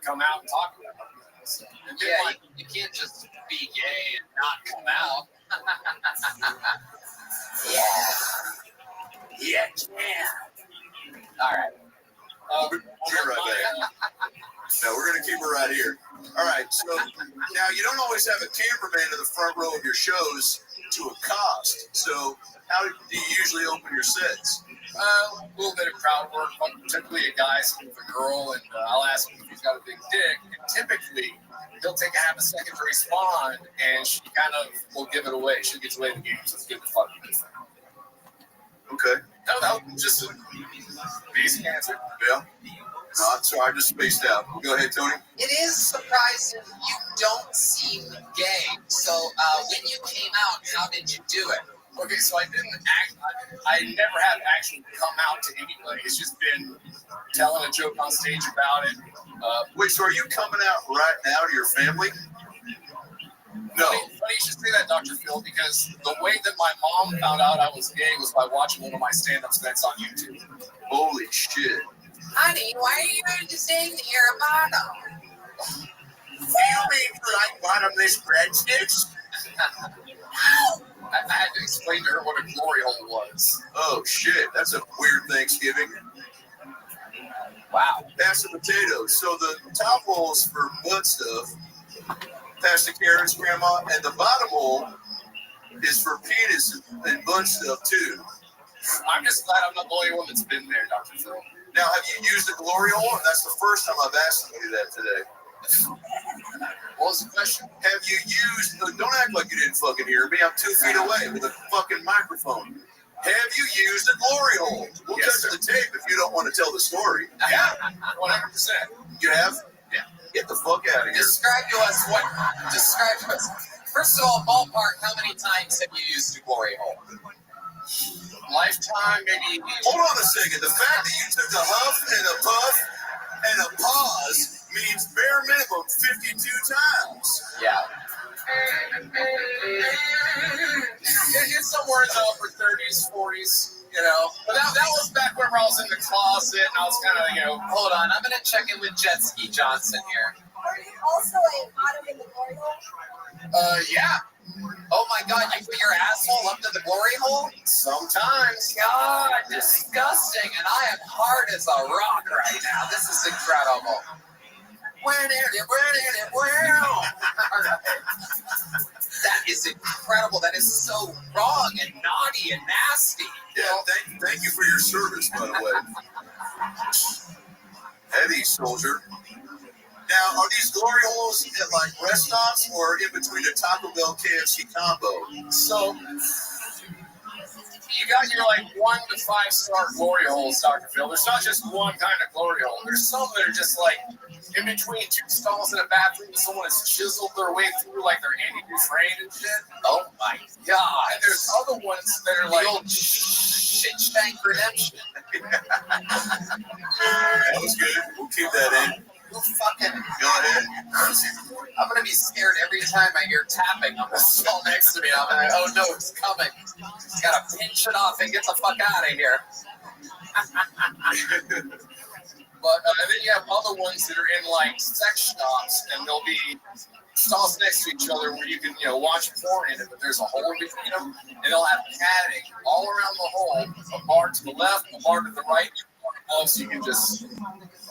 come out and talk about it. So, and then, Yeah, like, you can't just be gay and not come out. yeah, yeah. All right. Be right back. No, we're gonna keep her right here. All right. So now you don't always have a cameraman in the front row of your shows to accost. So how do you usually open your sets? A little bit of crowd work, but typically a guy sitting with a girl, and I'll ask him if he's got a big dick. And typically, he'll take a half a second to respond, and she kind of will give it away. She gets away the game, so it's good to fuck with this. Okay. No, just a basic answer. Yeah. No, I'm sorry, I just spaced out. Go ahead, Tony. It is surprising you don't seem gay. So when you came out, how did you do it? Okay, so I didn't act. I never have actually come out to anybody. It's just been telling a joke on stage about it. Wait, so are you coming out right now to your family? No. Funny you should say that, Dr. Phil, because the way that my mom found out I was gay was by watching one of my stand-up sets on YouTube. Holy shit. Honey, why are you going to sing the you're a bottom? Do you mean like bottomless breadsticks? I had to explain to her what a glory hole was. Oh shit, that's a weird Thanksgiving. Wow. Mashed potatoes. So the top hole's for butt stuff. Pastor Karen's grandma, and the bottom hole is for penis and butt stuff too. I'm just glad I'm not the only one that's been there, Dr. Phil. Now, have you used the glory hole? That's the first time I've asked you that today. What was the question? Have you used, don't act like you didn't fucking hear me. I'm 2 feet away with a fucking microphone. Have you used the glory hole? We'll Yes, cut to the tape if you don't want to tell the story. Yeah, 100%. You have? Yeah. Get the fuck out of here. Describe to us. First of all, ballpark, how many times have you used the glory hole? Lifetime, maybe. Hold on a second. The fact that you took a huff and a puff and a pause means bare minimum 52 times. Yeah. It's somewhere in the upper 30s, 40s, you know. But that was back whenever I was in the closet, and I was kind of, you know. Hold on, I'm going to check in with Jet Ski Johnson here. Are you also a bottom in the glory hole? Yeah. Oh my God, you put your asshole up to the glory hole? Sometimes. God, disgusting. And I am hard as a rock right now. This is incredible. That is incredible. That is so wrong and naughty and nasty. Yeah, thank you for your service, by the way. Heavy soldier. Now, are these glory holes at like restaurants or in between a Taco Bell KFC combo? So, you got your like 1 to 5 star glory holes, Dr. Phil. There's not just one kind of glory hole. There's some that are just like in between two stalls in a bathroom, someone has chiseled their way through like they're Andy Dufresne and shit. Oh my god. And there's other ones that are The like old shit stank redemption. That was good. We'll keep that in. Who fucking Go ahead. I'm gonna be scared every time I hear tapping on the stall next to me. I'm like, oh no, it's coming. Gotta pinch it off and get the fuck out of here. But then you have other ones that are in like sex shops, and they'll be stalls next to each other where you can, watch porn in it, but there's a hole between them, and they'll have padding all around the hole, a bar to the left, a bar to the right, so you can just.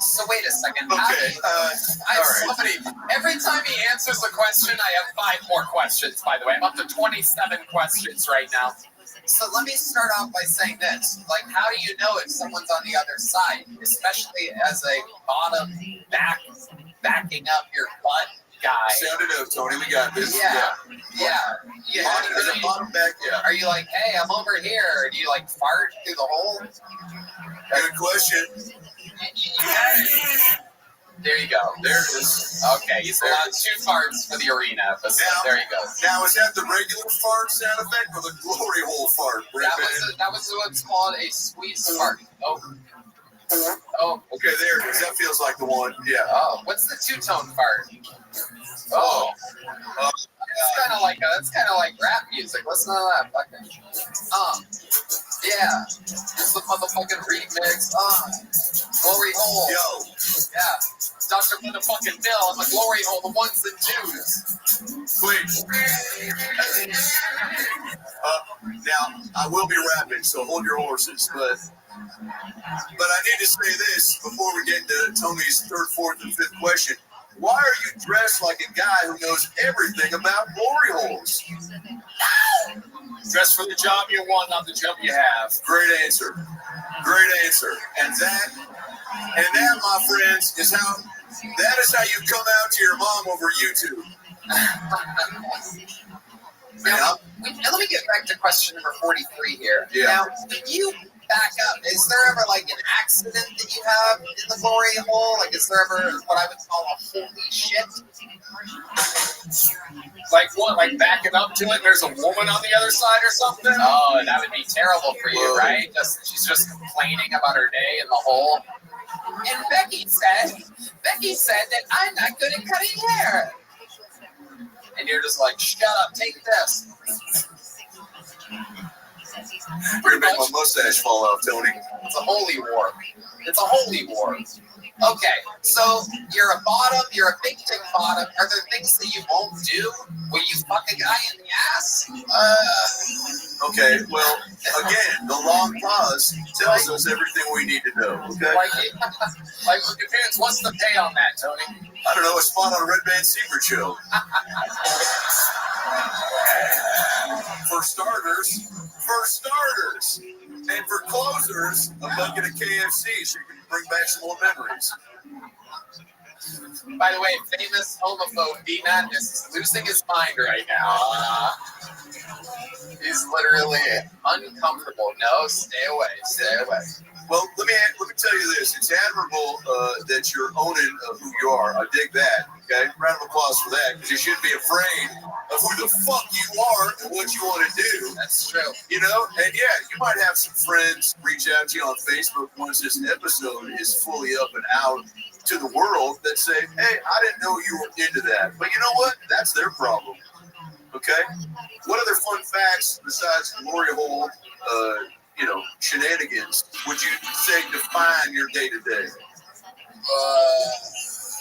So wait a second. Okay. Somebody. Every time he answers a question, I have 5 more questions. By the way, I'm up to 27 questions right now. So let me start off by saying this: like, how do you know if someone's on the other side, especially as a bottom backing up your butt guy? Sound it up, Tony. We got this. Yeah. Bottom back. Yeah. Are you like, hey, I'm over here? Do you like fart through the hole? Good question. There you go. There it is. Okay, he's allowed 2 farts for the arena episode. There you go. Now, is that the regular fart sound effect or the glory hole fart? That was what's called a squeeze fart. Oh. Okay, there it is. That feels like the one. Yeah. Oh, what's the 2-tone fart? Oh. It's kind of like rap music. Listen to that. Fucking. Yeah. It's the motherfucking remix. Glory hole. Yo. Yeah. Dr. Motherfucking Bill and the glory hole, the ones and twos. Please. Now, I will be rapping, so hold your horses, but I need to say this before we get to Tony's 3rd, 4th, and 5th question. Why are you dressed like a guy who knows everything about glory holes? Dress for the job you want, not the job you have. Great answer. Great answer. And that, my friends, is how you come out to your mom over YouTube. Now, let me get back to question number 43 here. Yeah. Now, when you back up, is there ever like an accident that you have in the glory hole? Like, is there ever what I would call a holy shit? Like what? Like backing up to it and there's a woman on the other side or something? Oh, that would be terrible for you, right? She's just complaining about her day in the hole. And Becky said that I'm not good at cutting hair. And you're just like, shut up, take this. We're gonna make my mustache fall off, Tony. It's a holy war. It's a holy war. Okay, so you're a bottom, you're a big dick bottom. Are there things that you won't do? Will you fuck a guy in the ass? Okay, well, again, the long pause tells us everything we need to know, okay? Like it depends. What's the pay on that, Tony? I don't know, a spot on a Red Band Secret show. For starters, and for closers, a bucket of KFC so you can bring back some more memories. By the way, famous homophobe D Madness is losing his mind right now. He's literally uncomfortable. No, stay away, stay away. Well, let me tell you this. It's admirable that you're owning who you are. I dig that. Okay, round of applause for that, because you shouldn't be afraid of who the fuck you are and what you want to do. That's true. You know, and yeah, you might have some friends reach out to you on Facebook once this episode is fully up and out to the world that say, "Hey, I didn't know you were into that." But you know what? That's their problem. Okay. What other fun facts besides glory hole? Shenanigans would you say define your day to day?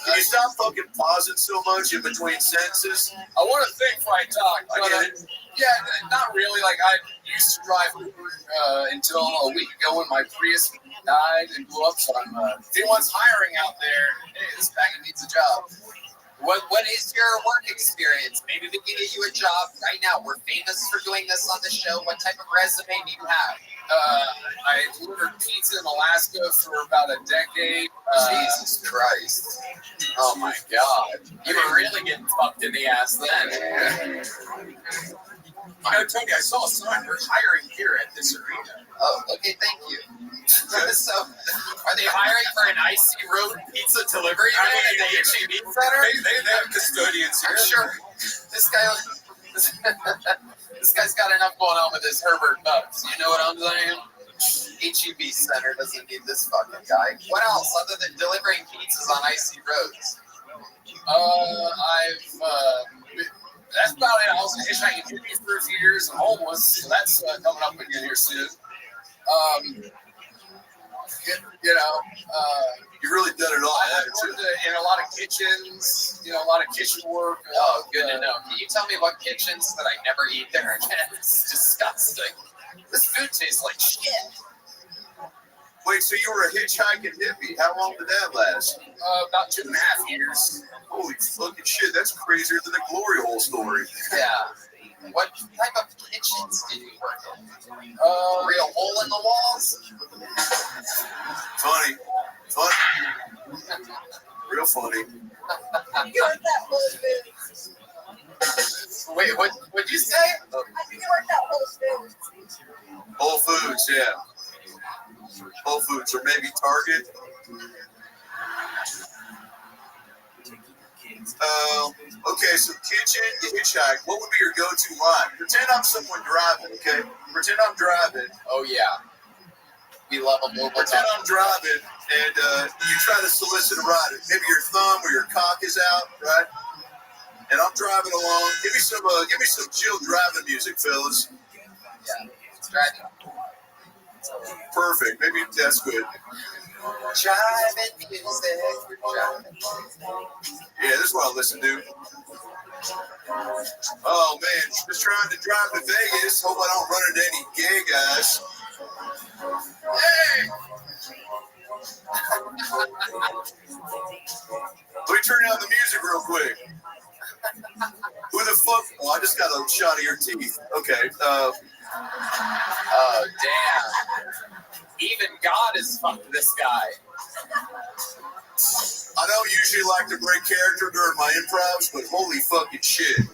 Can you stop fucking pausing so much in between sentences? I want to think before I talk. I get it. Yeah, not really. Like, I used to drive Uber until a week ago when my Prius died and blew up. So if anyone's hiring out there, hey, this bag needs a job. What is your work experience? Maybe we can get you a job right now. We're famous for doing this on the show. What type of resume do you have? I delivered pizza in Alaska for about a decade. Jesus Christ. Oh my God. You were really getting fucked in the ass then. You know, Tony, I saw a sign. We're hiring here at this arena. Oh, okay, thank you. So, are they hiring for an icy road pizza delivery man at the HEB Center? They have custodians here. I'm sure this guy's got enough going on with his Herbert Bucks. You know what I'm saying? HEB Center doesn't need this fucking guy. What else other than delivering pizzas on icy roads? That's about it. I was a hitchhiking hippie for a few years and homeless, so that's coming up again here soon. You really done it all, I haven't you? worked in a lot of kitchens, a lot of kitchen work. Oh, good to know. Can you tell me what kitchens that I never eat there again? It's disgusting. This food tastes like shit. Wait, so you were a hitchhiking hippie. How long did that last? About 2.5 years. Holy fucking shit, that's crazier than the glory hole story. Yeah. What type of kitchens did you work in? Real hole in the walls? Funny. Real funny. You worked at Whole Foods. Wait, what'd you say? I think you worked at Whole Foods. Whole Foods, yeah. Whole Foods, or maybe Target. Okay, so kitchen, you hitchhike. What would be your go-to line? Pretend I'm someone driving, okay? Pretend I'm driving. Oh, yeah. We love them. Pretend I'm driving, and you try to solicit a ride. Maybe your thumb or your cock is out, right? And I'm driving along. Give me some chill driving music, fellas. Yeah, driving. Perfect. Maybe that's good. Driving music. Yeah, this is what I listen to. Oh man, just trying to drive to Vegas. Hope I don't run into any gay guys. Hey! Let me turn down the music real quick. Who the fuck? Oh, I just got a shot of your teeth. Okay. Oh, damn. Even God has fucked this guy. I don't usually like to break character during my improvs, but holy fucking shit.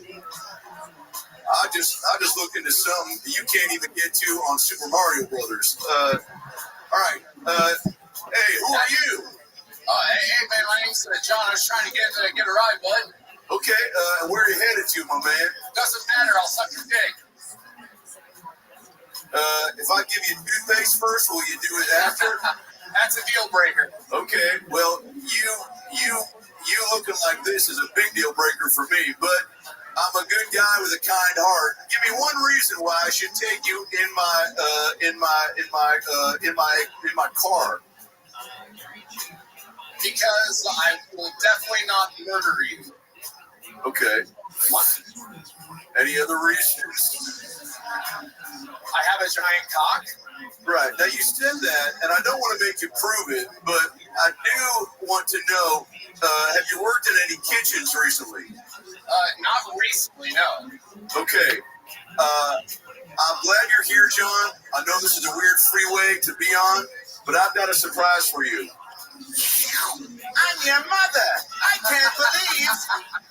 I just looked into something you can't even get to on Super Mario Brothers. All right. Hey, who are you? Hey, man, my name's John. I was trying to get a ride, bud. Okay, where are you headed to, my man? Doesn't matter. I'll suck your dick. If I give you toothpaste first, will you do it after? That's a deal breaker. Okay, well, you looking like this is a big deal breaker for me, but I'm a good guy with a kind heart. Give me one reason why I should take you in my car. Because I will definitely not murder you. Okay. What? Any other reasons? I have a giant cock. Right. Now you said that, and I don't want to make you prove it, but I do want to know, have you worked in any kitchens recently? Not recently, no. Okay. I'm glad you're here, John. I know this is a weird freeway to be on, but I've got a surprise for you. I'm your mother. I can't believe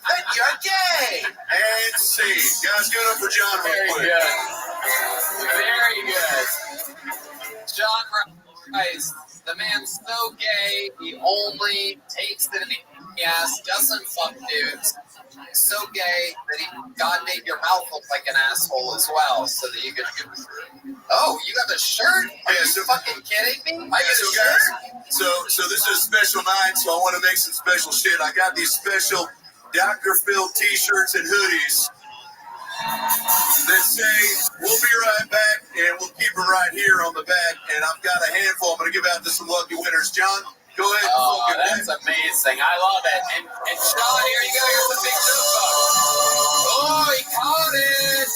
that you're gay. And see, guys, give it up for John real quick. Very good. John Rice, the man's so gay, he only takes it in the ass, doesn't fuck dudes. So gay that God made your mouth look like an asshole as well, so that you could. Oh, you have a shirt? Are you fucking kidding me? I get a shirt. So this is a special night, so I want to make some special shit. I got these special Dr. Phil t-shirts and hoodies that say, we'll be right back, and we'll keep it right here on the back. And I've got a handful I'm going to give out to some lucky winners. John, go ahead. Oh, that's amazing. I love it. And Sean, here you go. Here's the big notebook. Oh, he caught it.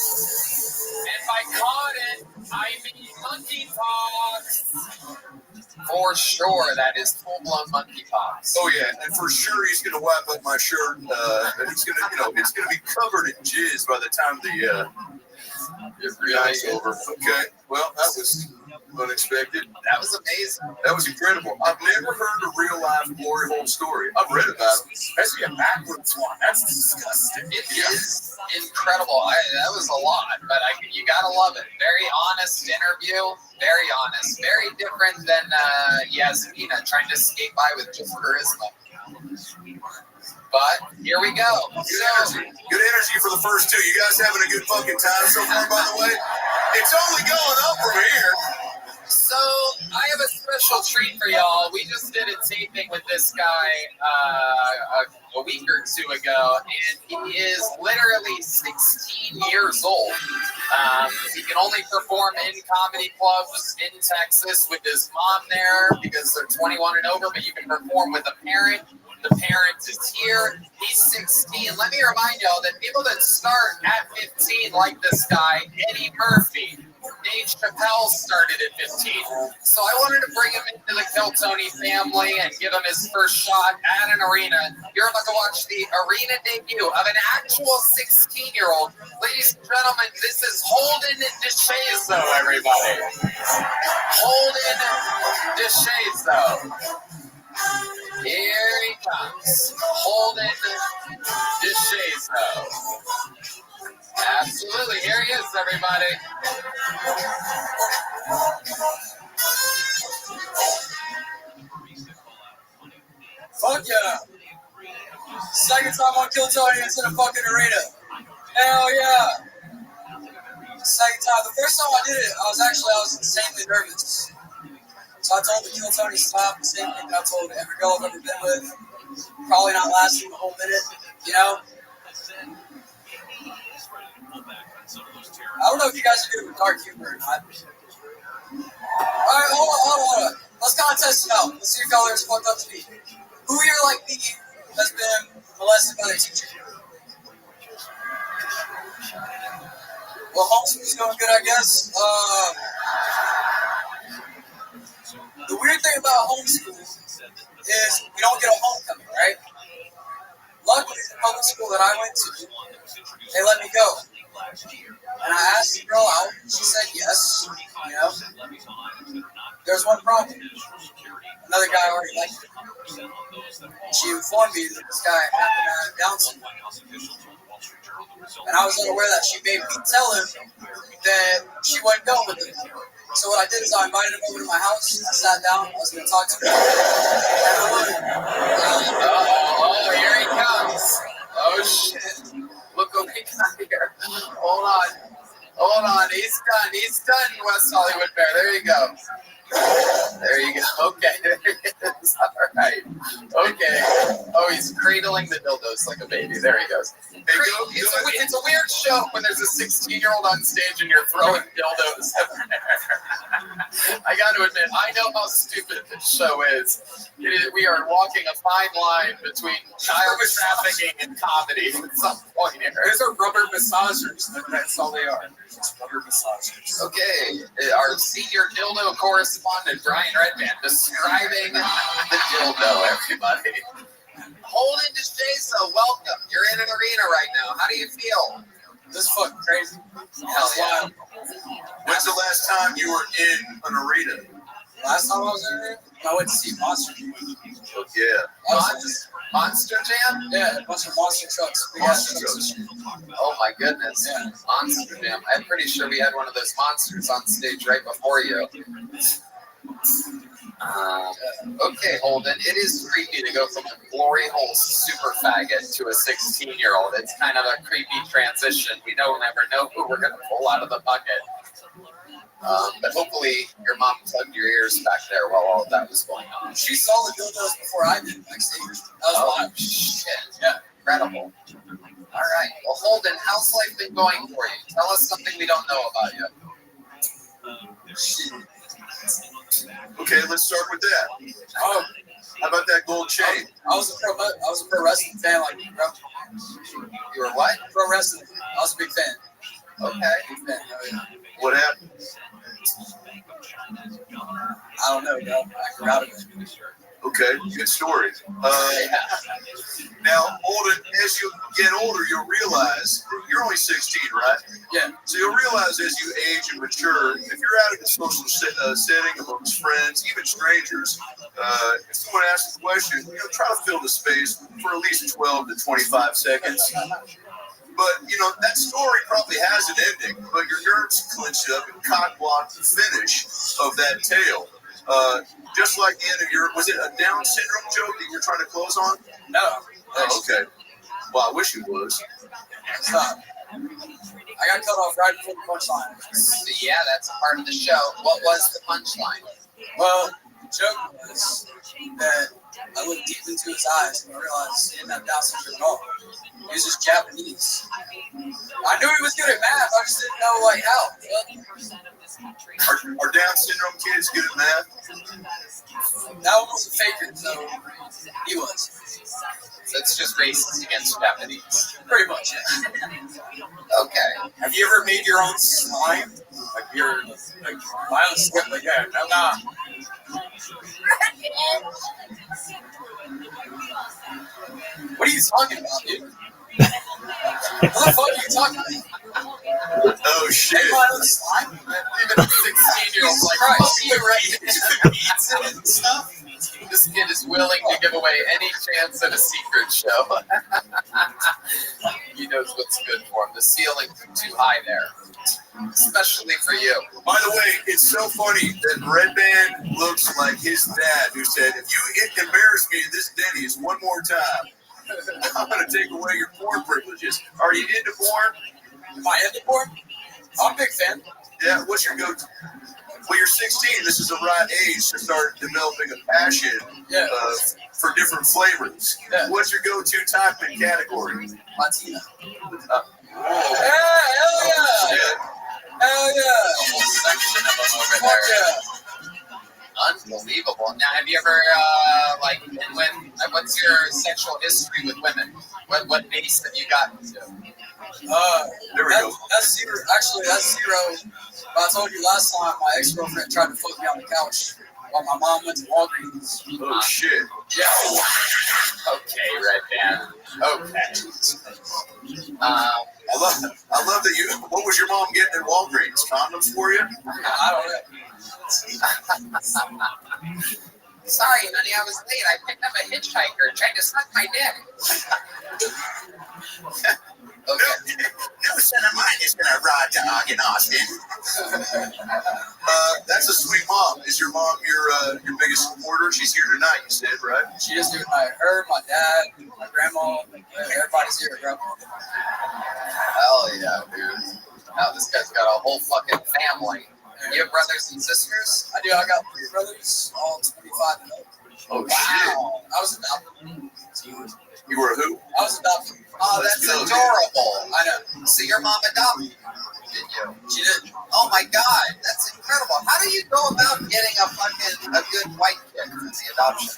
And by caught it, I mean monkeypox. For sure, that is full-blown monkeypox. Oh yeah, and for sure he's gonna wipe up my shirt. And he's gonna, it's gonna be covered in jizz by the time the night's over. Okay, well that was unexpected. That was amazing. That was incredible. I've never heard a real life glory hole story. I've read about it, especially a backwards one. That's disgusting. It is incredible. That was a lot, but you gotta love it. Very honest interview. Very honest. Very different than Yasmina trying to skate by with just charisma. But here we go. Good energy for the first two. You guys having a good fucking time so far, by the way? It's only going up from here. So I have a special treat for y'all. We just did a taping with this guy a week or two ago, and he is literally 16 years old. He can only perform in comedy clubs in Texas with his mom there because they're 21 and over, but you can perform with a parent. The parent is here. He's 16. Let me remind y'all that people that start at 15, like this guy, Eddie Murphy, Dave Chappelle started at 15. So I wanted to bring him into the Kiltony family and give him his first shot at an arena. You're about to watch the arena debut of an actual 16-year-old. Ladies and gentlemen, this is Holden DeShazo, everybody. Holden DeShazo. Here he comes. Holden DeShazo. Absolutely. Here he is, everybody. Fuck yeah. Second time on Kiltony in a fucking arena. Hell yeah. Second time. The first time I did it, I was insanely nervous. So I told the Kiltony stop, the same thing that I told every girl I've ever been with. Probably not lasting the whole minute, you know? I don't know if you guys are good with dark humor or not. Alright, hold on. Let's kind of test it out. Let's see if y'all are as fucked up to me. Who here, like me, has been molested by their teacher? Well, homeschool's going good, I guess. The weird thing about homeschool is we don't get a homecoming, right? Luckily, the public school that I went to, they let me go. And I asked the girl out, she said yes, you know. There's one problem. Another guy already liked it. She informed me that this guy happened to have Down syndrome. And I was unaware that she made me tell him that she wouldn't go with him. So what I did is I invited him over to my house. I sat down. I was going to talk to him. Oh, here he comes. Oh, shit. Look what we got here. Hold on. He's done, West Hollywood Bear. There you go. Okay. There it is. All right. Okay. Oh, he's cradling the dildos like a baby. There he goes. It's a weird show when there's a 16-year-old on stage and you're throwing dildos everywhere. I got to admit, I know how stupid this show is. We are walking a fine line between child trafficking and comedy at some point here. These are rubber massagers. That's all they are. Just rubber massagers. Okay. Our senior dildo correspondent, Brian Redband, describing the dildo, everybody. Holden DeShazo, welcome. You're in an arena right now. How do you feel? This is fucking crazy. Hell yeah. When's the last time you were in an arena? Last time I was in an arena, I went to see Monster Jam. Oh, yeah. Monster Jam? Yeah, a bunch of monster trucks. Monster trucks. Oh my goodness. Yeah. Monster Jam. I'm pretty sure we had one of those monsters on stage right before you. Okay, Holden, it is creepy to go from a glory hole super faggot to a 16-year-old. It's kind of a creepy transition. We don't ever know who we're going to pull out of the bucket. But hopefully your mom plugged your ears back there while all of that was going on. She saw the dildos before I did backstage. That was wild. Shit. Yeah, incredible. All right. Well, Holden, how's life been going for you? Tell us something we don't know about you. Okay, let's start with that. How about that gold chain? I was a pro wrestling fan, like you, bro. You were what? Pro wrestling. I was a big fan. Okay. Big fan. Oh, yeah. What happened? I don't know, bro. I grew out of it. Okay, good story. Now, as you get older, you'll realize you're only 16, right? Yeah. So you'll realize as you age and mature, if you're out in a social setting amongst friends, even strangers, if someone asks a question, try to fill the space for at least 12 to 25 seconds. But, that story probably has an ending, but your nerves clench up and cock-block the finish of that tale. Just like the end of was it a Down syndrome joke that you're trying to close on? No. Oh, okay. Well, I wish it was. Stop. I got cut off right before the punchline. Yeah, that's a part of the show. What was the punchline? Well, the joke was that I looked deep into his eyes and I realized he didn't have Down syndrome at all. He was just Japanese. I knew he was good at math, I just didn't know how. Are Down syndrome kids good at math? That one was a faker, so he was. So it's just racist against Japanese. Pretty much, yeah. Okay. Have you ever made your own slime? My own slime like that? Nah. What are you talking about, dude? What the fuck are you talking about? Oh shit. My own slime? Even a 16-year-old's like, Christ. you're right into pizza and stuff. This kid is willing to give away any chance at a secret show. He knows what's good for him. The ceiling's too high there, especially for you. By the way, it's so funny that Red Band looks like his dad, who said, "If you embarrass me at this Denny's one more time, I'm going to take away your porn privileges." Are you into porn? Am I into porn? I'm a big fan. Yeah, what's your go-to? Well, you're 16. This is the right age to start developing a passion for different flavors. Yeah. What's your go-to type and category? Latina. Yeah, hell yeah! Hell yeah! A whole section of them over there. Unbelievable. Now, have you ever, what's your sexual history with women? What base have you gotten to? There we go. That's zero. Actually, that's zero. But I told you last time, my ex-girlfriend tried to fuck me on the couch while my mom went to Walgreens. Oh, shit. Yeah. Okay, Red Band. Okay. I love that you. What was your mom getting at Walgreens? Condoms for you? I don't know. Sorry, honey, I was late. I picked up a hitchhiker trying to suck my dick. Okay. No son of mine is going to ride to Ogden, Austin. That's a sweet mom. Is your mom your biggest supporter? She's here tonight, you said, right? She is here tonight. Her, my dad, my grandma, everybody's here, bro. Hell yeah, dude. Now this guy's got a whole fucking family. You have brothers and sisters? I do. I got 3 brothers, all 25 and up. Oh, wow. Shit. I was adopted. You were who? I was adopted. Oh, that's adorable. I know. So your mom adopted you, did you? She did. Oh my God, that's incredible. How do you go about getting a good white kid for the adoption?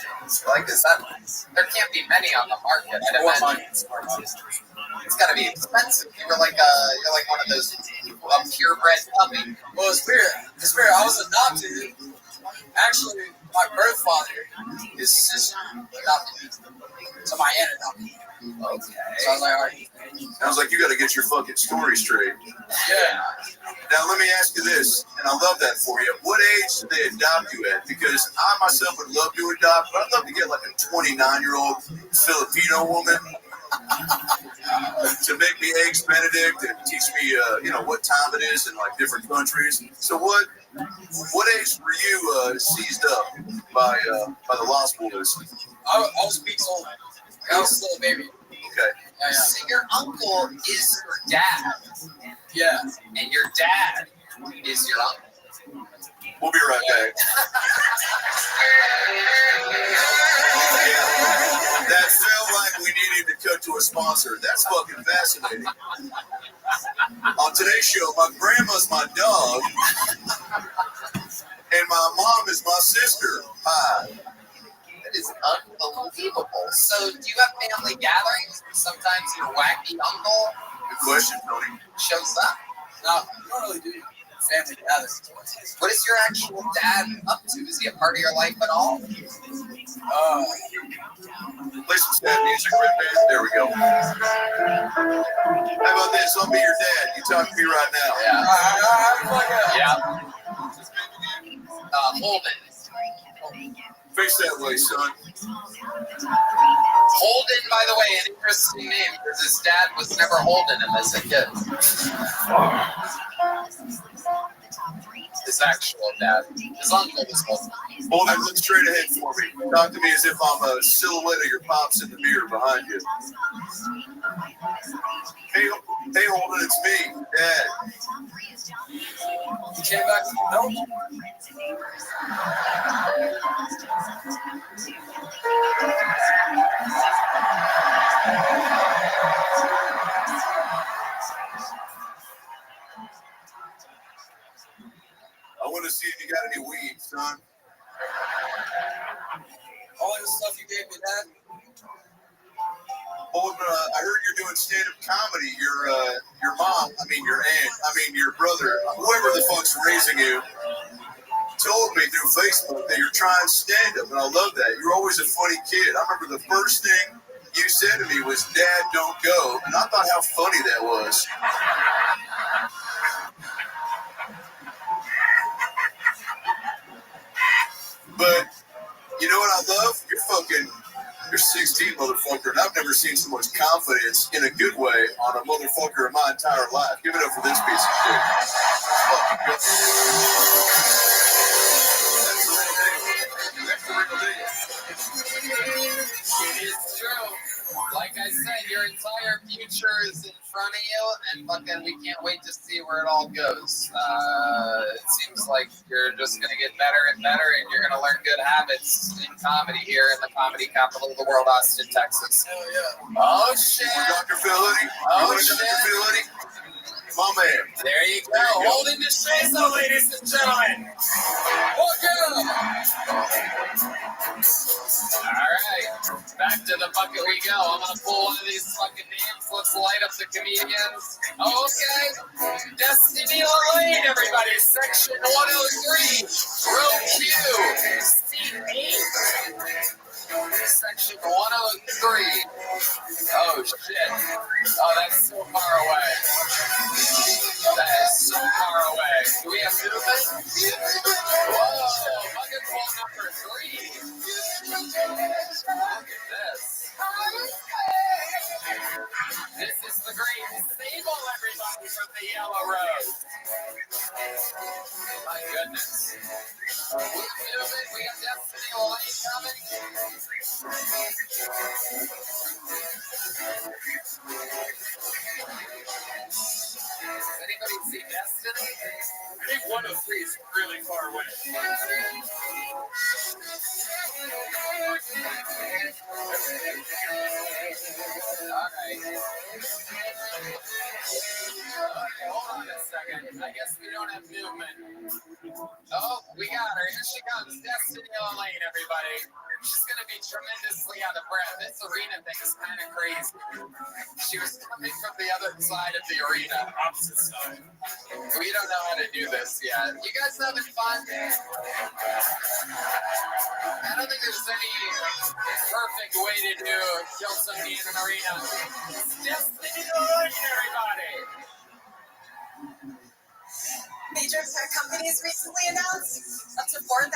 Like, is that, there can't be many on the market. I'd imagine. It's got to be expensive. You're like one of those purebred puppy. Well, it's weird. It's weird. I was adopted. Actually, my birth father, his sister, adopted me. So my aunt adopted me. Okay. So I was like, all right. Sounds like you got to get your fucking story straight. Yeah. Now let me ask you this, and I love that for you. What age did they adopt you at? Because I myself would love to adopt, but I'd love to get like a 29-year-old Filipino woman to make me eggs Benedict and teach me, what time it is in like different countries. So what age were you seized up by the Lost Boys? I was weeks old. I was still a baby. Okay. Yeah. So your uncle is your dad. Yeah. And your dad is your uncle. We'll be right back. That felt like we needed to cut to a sponsor. That's fucking fascinating. On today's show, my grandma's my dog, and my mom is my sister. Hi. That is unbelievable. So, do you have family gatherings? Sometimes your wacky uncle Good question, Tony. shows up. No, we don't really do family gatherings. What is your actual dad up to? Is he a part of your life at all? Play some sad music, Red Band. There we go. How about this? I'll be your dad. You talk to me right now. Yeah. Holden. Face that way, son. Holden, by the way, an interesting name because his dad was never Holden in as a kid. His actual dad. His uncle was Holden. Holden, look straight ahead for me. Talk to me as if I'm a silhouette of your pops in the mirror behind you. Hey, Holden, it's me, Dad. You came back from Belgium? I want to see if you got any weed, son. All the stuff you gave me, Dad? Holden, I heard you're doing stand-up comedy. Your mom, your aunt, your brother, whoever the fuck's raising you, told me through Facebook that you're trying stand-up, and I love that. You're always a funny kid. I remember the first thing you said to me was, "Dad, don't go," and I thought how funny that was. But you know what I love? You're 16, motherfucker, and I've never seen so much confidence in a good way on a motherfucker in my entire life. Give it up for this piece of shit. Fucking good. That's the real deal. That's the real deal. It is true. Like I said, your entire future is in front of you, and fucking we can't wait to see where it all goes. It seems like you're just gonna get better and better, and you're gonna learn good habits in comedy here in the comedy capital of the world, Austin, Texas. Hell yeah. Oh shit! Dr. Phility? Oh shit! shit! Dr. Phility? My man. There you go. Holding the shades on, ladies and gentlemen. Welcome. All right, back to the bucket we go. I'm gonna pull one of these fucking names. Let's light up the comedians. Okay, Destiny Lane, everybody. Section 103, row Q, seat 8. Section 103. Oh shit. Oh, that's so far away. That is so far away. Do we have movement? Whoa, bucket wall number 3. Look at this. This is the great stable, everybody, from the Yellow Rose. My goodness. We have movement. We got Destiny Lane coming. Does anybody see Destiny? I think 103 is really far away. Alright. Okay, hold on a second. I guess we don't have movement. Oh, we got her. Here she comes. Destiny Lane, everybody. She's going to be tremendously out of breath. This arena thing is kind of crazy. She was coming from the other side of the arena. Opposite side. We don't know how to do this yet. You guys having fun? I don't think there's any perfect way to kill somebody in an arena. Destiny Lane, everybody. Major tech companies recently announced up to $4,000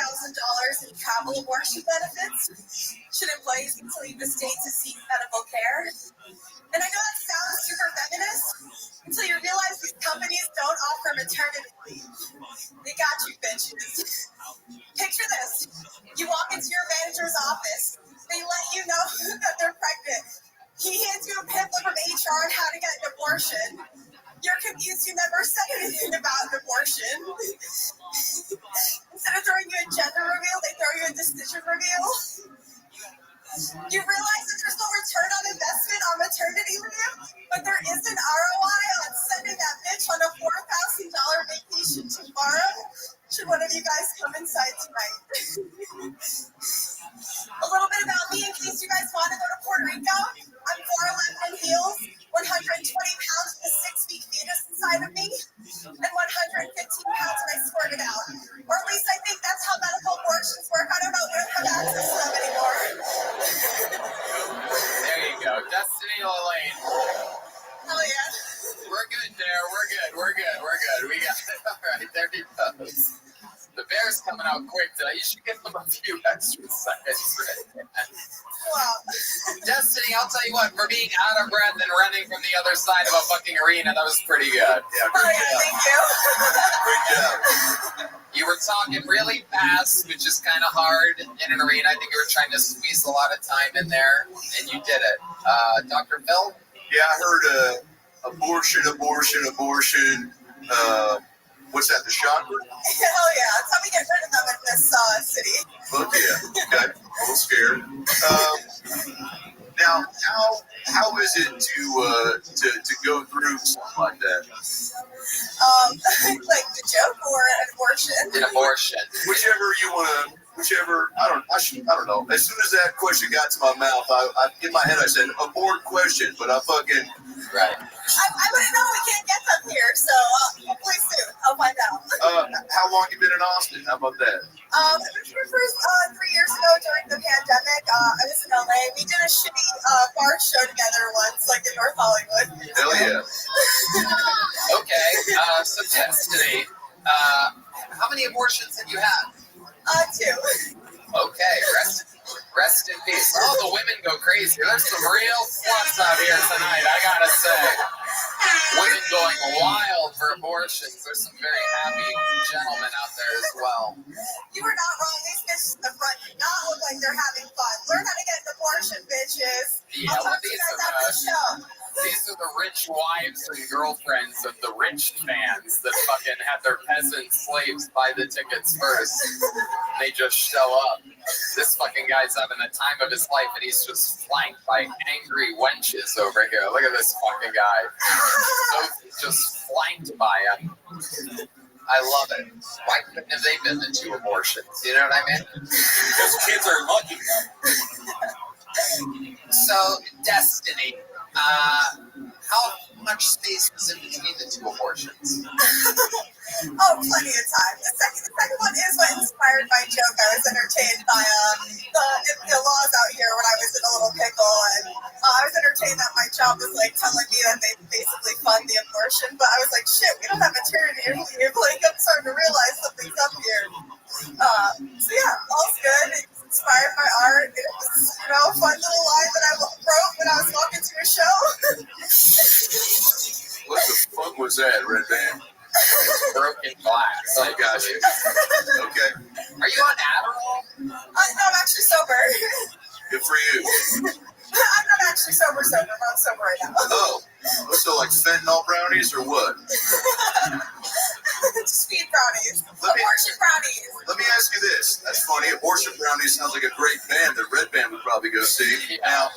in travel abortion benefits should employees need to leave the state to seek medical care. And I know that sounds super feminist until you realize these companies don't offer maternity leave. They got you, bitches. Picture this. You walk into your manager's office. They let you know that they're pregnant. He hands you a pamphlet from HR on how to get an abortion. You're confused, you never said anything about an abortion. Instead of throwing you a gender reveal, they throw you a decision reveal. You realize that there's no return on investment on maternity leave, but there is an ROI on sending that bitch on a $4,000 vacation tomorrow. Should one of you guys come inside tonight? A little bit about me in case you guys want to go to Puerto Rico. I'm 4'11" in heels, 120 pounds with a 6-week fetus inside of me, and 115 pounds when I squirted out. Or at least I think that's how medical abortions work. I don't know, we don't have access to them anymore. Destiny Lane. Hell yeah. We're good there. We're good. We got it. All right, there he goes. The bear's coming out quick today. You should give them a few extra seconds. Wow. Destiny, I'll tell you what, for being out of breath and running from the other side of a fucking arena, that was pretty good. Yeah, great job. Thank you. Great job. You were talking really fast, which is kind of hard in an arena. I think you were trying to squeeze a lot of time in there, and you did it. Dr. Phil? Yeah, I heard abortion. What's that, the chakra? Hell yeah. That's how we get rid of them in this city. Fuck yeah. Okay. A little scared. Now, how is it to go through something like that? Like the joke or an abortion? An abortion. Whichever you want to. I don't know. As soon as that question got to my mouth, I in my head I said abort question, but I fucking. Right. I wouldn't know. We can't get them here, so hopefully soon I'll find out. How long you been in Austin? How about that? I moved here first 3 years ago during the pandemic. I was in LA. We did a shitty bar show together once, like in North Hollywood. Hell yeah. Okay. So Destiny, how many abortions have you had? 2. Okay, rest in peace. Oh, the women go crazy. There's some real sluts out here tonight, I gotta say. Women going wild for abortions. There's some very happy gentlemen out there as well. You were not wrong. These bitches in the front do not look like they're having fun. Learn how to get an abortion, bitches. Yeah, I'll talk to you guys after the show. These are the rich wives and girlfriends of the rich fans that fucking have their peasant slaves buy the tickets first. They just show up. This fucking guy's having the time of his life, and he's just flanked by angry wenches over here. Look at this fucking guy. So just flanked by him. I love it. Why couldn't have they been the 2 abortions? You know what I mean? Those kids are lucky. So, Destiny, how much space was in between the 2 abortions? Oh, plenty of time. The second one is what inspired my joke. I was entertained by the laws out here when I was in a little pickle, and I was entertained that my job was like telling me that they basically fund the abortion, but I was like, shit, we don't have maternity leave. Like, I'm starting to realize something's up here. So yeah, all's good. It's inspired my art. It was, a fun little line that I wrote when I was walking to a show. What the fuck was that, Red Band? Broken glass. I got you. Okay. Are you on Adderall? No, I'm actually sober. Good for you. I'm not actually sober. I'm not sober right now. Oh. So like fentanyl brownies or what? Speed brownies. Abortion brownies. Let me ask you this. That's funny. Abortion brownies sounds like a great band that Red Band would probably go see. Now,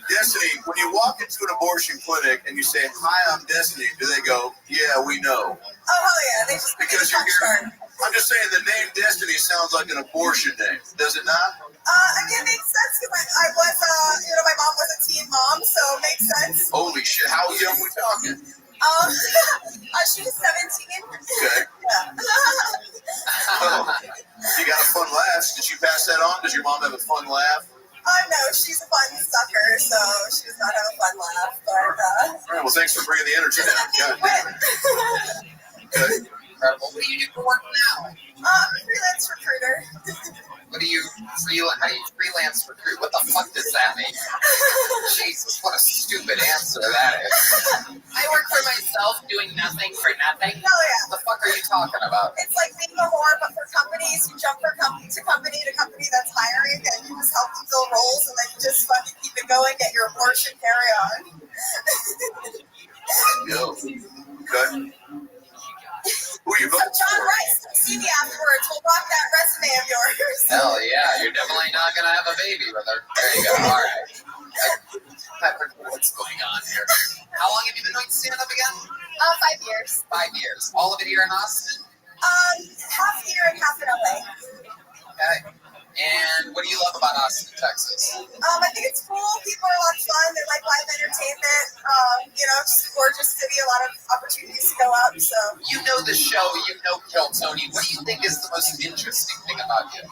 Destiny, when you walk into an abortion clinic and you say, "Hi, I'm Destiny," do they go, "Yeah, we know"? Oh, hell yeah. They just because you're here. I'm just saying the name Destiny sounds like an abortion name. Does it not? I mean, it makes sense because I was, my mom was a teen mom, so it makes sense. Holy shit. How young we talking? She was 17. Okay. Yeah. You got a fun laugh. Did you pass that on? Does your mom have a fun laugh? No, she's a fun sucker, so she does not have a fun laugh. But, all right, well, thanks for bringing the energy down. Okay. Incredible. What do you do for work now? I'm a freelance recruiter. How do you freelance recruit? What the fuck does that mean? Jesus, what a stupid answer that is. I work for myself doing nothing for nothing. Hell yeah. What the fuck are you talking about? It's like being a whore, but for companies. You jump from company to company that's hiring, and you just help them fill roles, and then you just fucking keep it going, get your abortion, carry on. Yo. Okay. Who are you voting John for? Rice, see me afterwards. We'll rock that resume of yours. Hell yeah, you're definitely not gonna have a baby with her. There you go. All right. What's going on here? How long have you been doing stand-up again? 5 years. 5 years. All of it here in Austin? Half here and half in LA. Okay. And what do you love about Austin, Texas? I think it's cool. People are a lot of fun. They like live entertainment. Just a gorgeous city, a lot of opportunities to go out. So you know the show, you know Kill Tony. What do you think is the most interesting thing about you?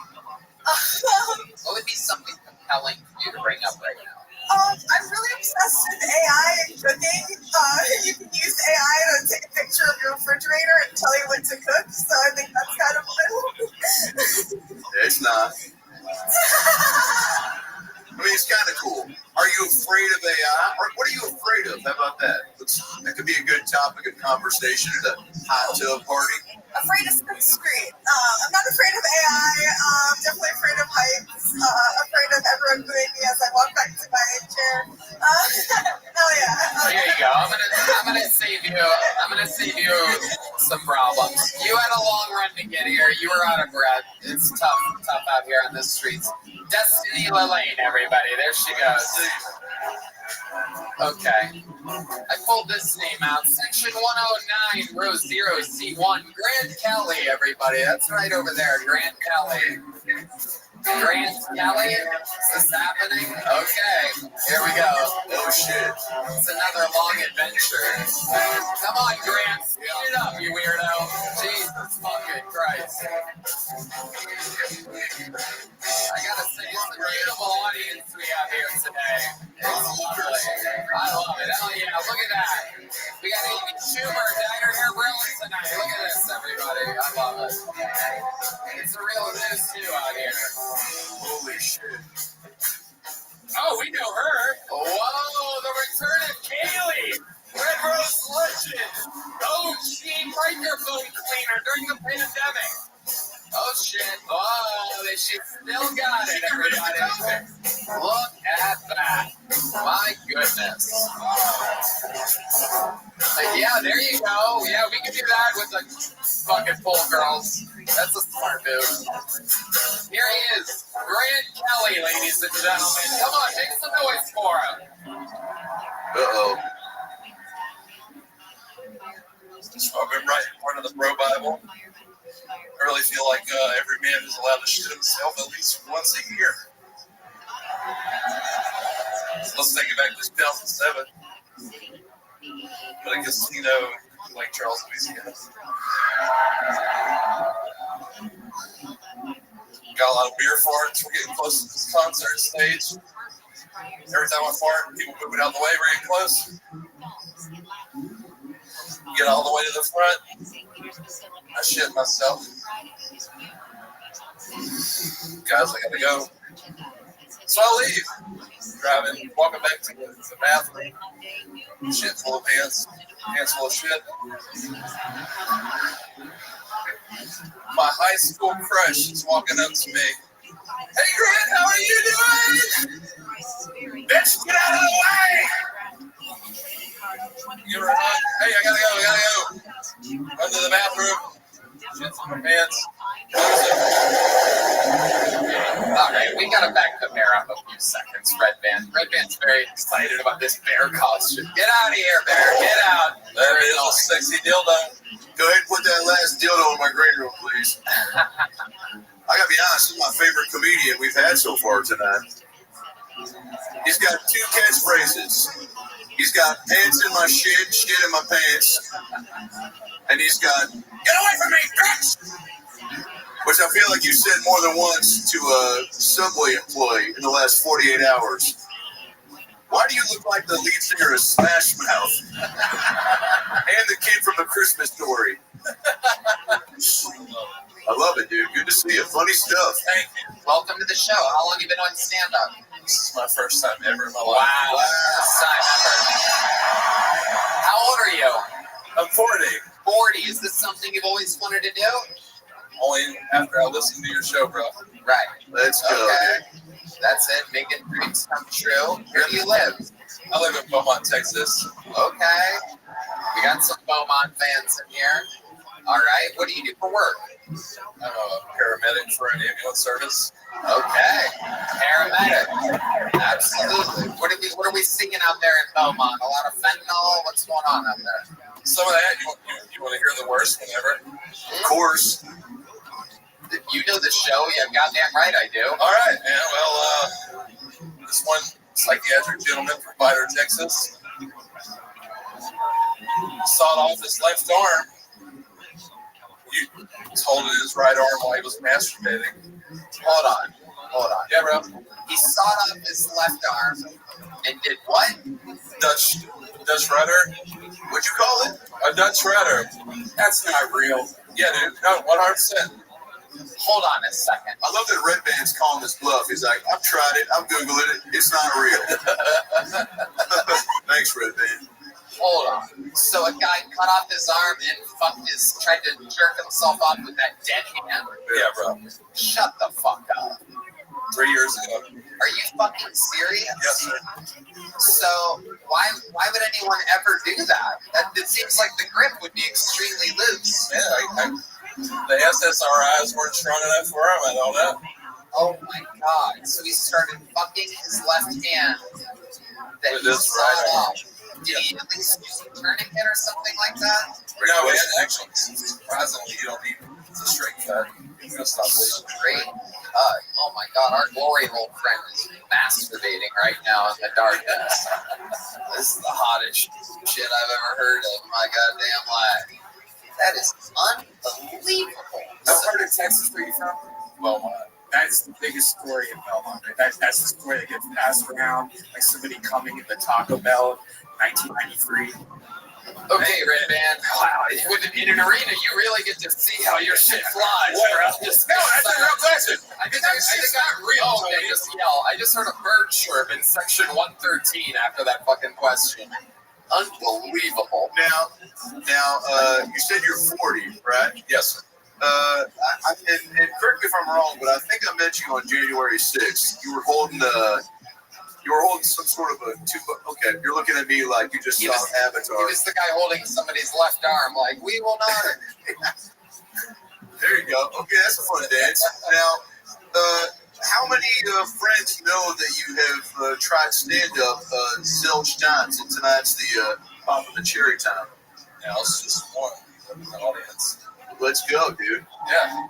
What would be something compelling for you to bring up right now? I tub. How about that? That could be a good topic of conversation at a hot tub party. Afraid of sunscreen. I'm not afraid of AI. Definitely afraid of heights. Afraid of everyone booing me as I walk back to my chair. Hell yeah. Here you go. I'm gonna save you. I'm gonna save you some problems. You had a long run to get here. You were out of breath. It's tough out here on the streets. Destiny Lane, everybody. There she goes. Okay. I pulled this name out. Section 109, row 0C1. Grant Kelly, everybody. That's right over there. Grant Kelly. Grant Kelly? Is this happening? Okay. Here we go. Oh, shit. It's another long adventure. Come on, Grant. Speed it up, you weirdo. Jesus fucking Christ. I gotta say, it's a beautiful audience we have here today. It's lovely. I love it. Hell yeah, look at that. We got Amy Schumer dyed her hair brown tonight. Look at this, everybody. I love it. It's a real news too out here. Holy shit. Oh, we know her. Whoa, the return of Kaylee. Red Rose Legend. Oh, she microphone cleaner during the pandemic. Oh shit! Oh, she still got it, everybody. Look at that! My goodness. Yeah, there you go. Yeah, we can do that with the fucking pool girls. That's a smart move. Here he is, Grant Kelly, ladies and gentlemen. Come on, make some noise for him. Uh-oh. So I've been right in front of the Bro Bible. I really feel like every man is allowed to shit himself at least once a year. So let's take it back to 2007. But a casino in Lake Charles, Louisiana. Got a lot of beer farts. We're getting close to this concert stage. Every time I fart, people moving out the way, we're getting close. Get all the way to the front. I shit myself. Guys, I gotta go. So I leave. Driving, walking back to the bathroom. Shit full of pants. Pants full of shit. My high school crush is walking up to me. Hey Grant, how are you doing? Bitch, get out of the way! Give her a hug. Hey, I gotta go. Run to the bathroom. Shit's in my pants. Alright, we gotta back the bear up a few seconds, Redband's very excited about this bear costume. Get out of here, bear. Get out. There it is, a sexy dildo. Go ahead and put that last dildo in my green room, please. I gotta be honest, this is my favorite comedian we've had so far tonight. He's got two catchphrases. He's got pants in my shit, shit in my pants. And he's got, get away from me, bitch! Which I feel like you said more than once to a Subway employee in the last 48 hours. Why do you look like the lead singer of Smash Mouth? And the kid from The Christmas Story. I love it, dude. Good to see you. Funny stuff. Thank you. Welcome to the show. How long have you been on stand-up? This is my first time ever in my life. Wow. First time ever. How old are you? I'm 40. 40. Is this something you've always wanted to do? Only after I listen to your show, bro. Right. Let's go. Okay. That's it. Making dreams come true. Where do you live? I live in Beaumont, Texas. Okay. We got some Beaumont fans in here. All right. What do you do for work? I'm a paramedic for an ambulance service. Okay. Paramedic. Absolutely. What are we seeing out there in Beaumont? A lot of fentanyl? What's going on out there? Some of that. You want to hear the worst whenever? Of course. You know the show. Yeah, goddamn right I do. All right, man. Well, this one psychiatric gentleman from Vidor, Texas, sawed off his left arm. He was holding his right arm while he was masturbating. Hold on. Yeah, bro. He sawed off his left arm and did what? Dutch rudder. What'd you call it? A Dutch rudder. That's not real. Yeah, dude. No, 100%. Hold on a second. I love that Redband's calling this bluff. He's like, I've tried it. I've Googled it. It's not real. Thanks, Redband. Hold on. So a guy cut off his arm and tried to jerk himself off with that dead hand? Yeah, bro. Shut the fuck up. 3 years ago. Are you fucking serious? Yes, sir. So why would anyone ever do that? It seems like the grip would be extremely loose. Yeah, the SSRIs weren't strong enough for him. I don't know. Oh my god. So he started fucking his left hand that With he this sawed right arm. off. Did he at least use a tourniquet or something like that? No, man, actually, surprisingly, you don't need the straight cut. You're going to stop bleeding. Straight cut. Oh my god, our glory hole friend is masturbating right now in the darkness. This is the hottest shit I've ever heard of in my goddamn life. That is unbelievable. How part of Texas are you from? Beaumont. That's the biggest story in Belmont. Right? That's the story that gets passed around, like somebody coming in the Taco Bell in 1993. Okay, Red Band. Wow, in an arena, you really get to see how your shit flies. No, that's a real question. I think I'm real. Oh, okay, just yell. I just heard a bird chirp in section 113 after that fucking question. Unbelievable. Now, you said you're 40, right? Yes, sir. And correct me if I'm wrong, but I think I met you on January 6th. You were holding some sort of a okay, you're looking at me like you just saw Avatar. He was the guy holding somebody's left arm, like, we will not. There you go. Okay, that's a fun dance. Now, how many friends know that you have tried stand-up zilch times, and tonight's the pop of the cherry time? Now, it's just one in the audience. Let's go, dude. Yeah.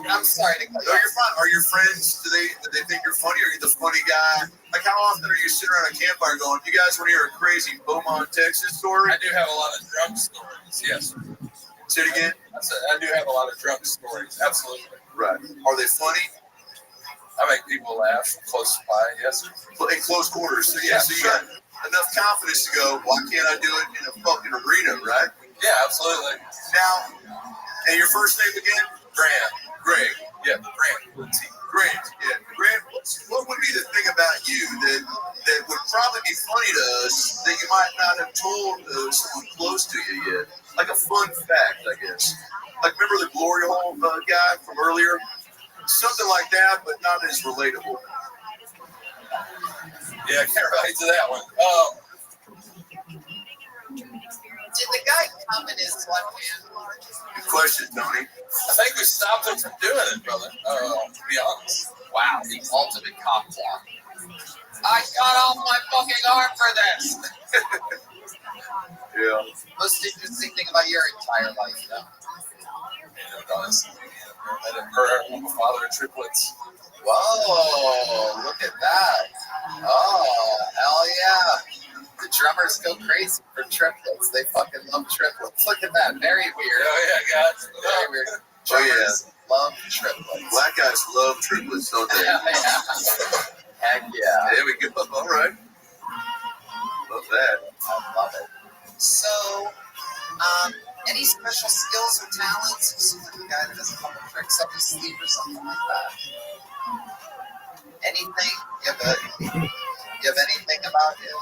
I'm sorry to cut you off. You're fine. Are your friends, do they think you're funny? Are you the funny guy? Like, how often are you sitting around a campfire going, you guys want to hear a crazy Beaumont, Texas story? I do have a lot of drunk stories, yes. Say it again? I do have a lot of drunk stories, absolutely. Right. Are they funny? I make people laugh close by, yes. In close quarters. So, Yeah, so you got enough confidence to go, why can't I do it in a fucking arena, right? Yeah, absolutely. Now, and your first name again? Greg. Yeah, Grant. Grant. Yeah. Grant, what would be the thing about you that would probably be funny to us that you might not have told someone close to you yet? Like a fun fact, I guess. Like, remember the glory hole guy from earlier? Something like that, but not as relatable. Yeah, I can't relate to that one. Did the guy come in his left hand? Good question, Tony. I think we stopped him from doing it, brother, to be honest. Wow, the ultimate cop block. I got off my fucking arm for this. Yeah. Most interesting thing about your entire life, though. Yeah, honestly. I didn't hurt my father of triplets. Whoa, look at that. Oh, hell yeah. The drummers go crazy for triplets. They fucking love triplets. Look at that. Very weird. Oh, yeah, guys. Very weird. Drummers love triplets. Black guys love triplets, don't they? Yeah. Heck yeah. There we go. All right. Love that. I love it. So, any special skills or talents? You seem like a guy that does a couple tricks up his sleeve or something like that. Anything? You have anything about you?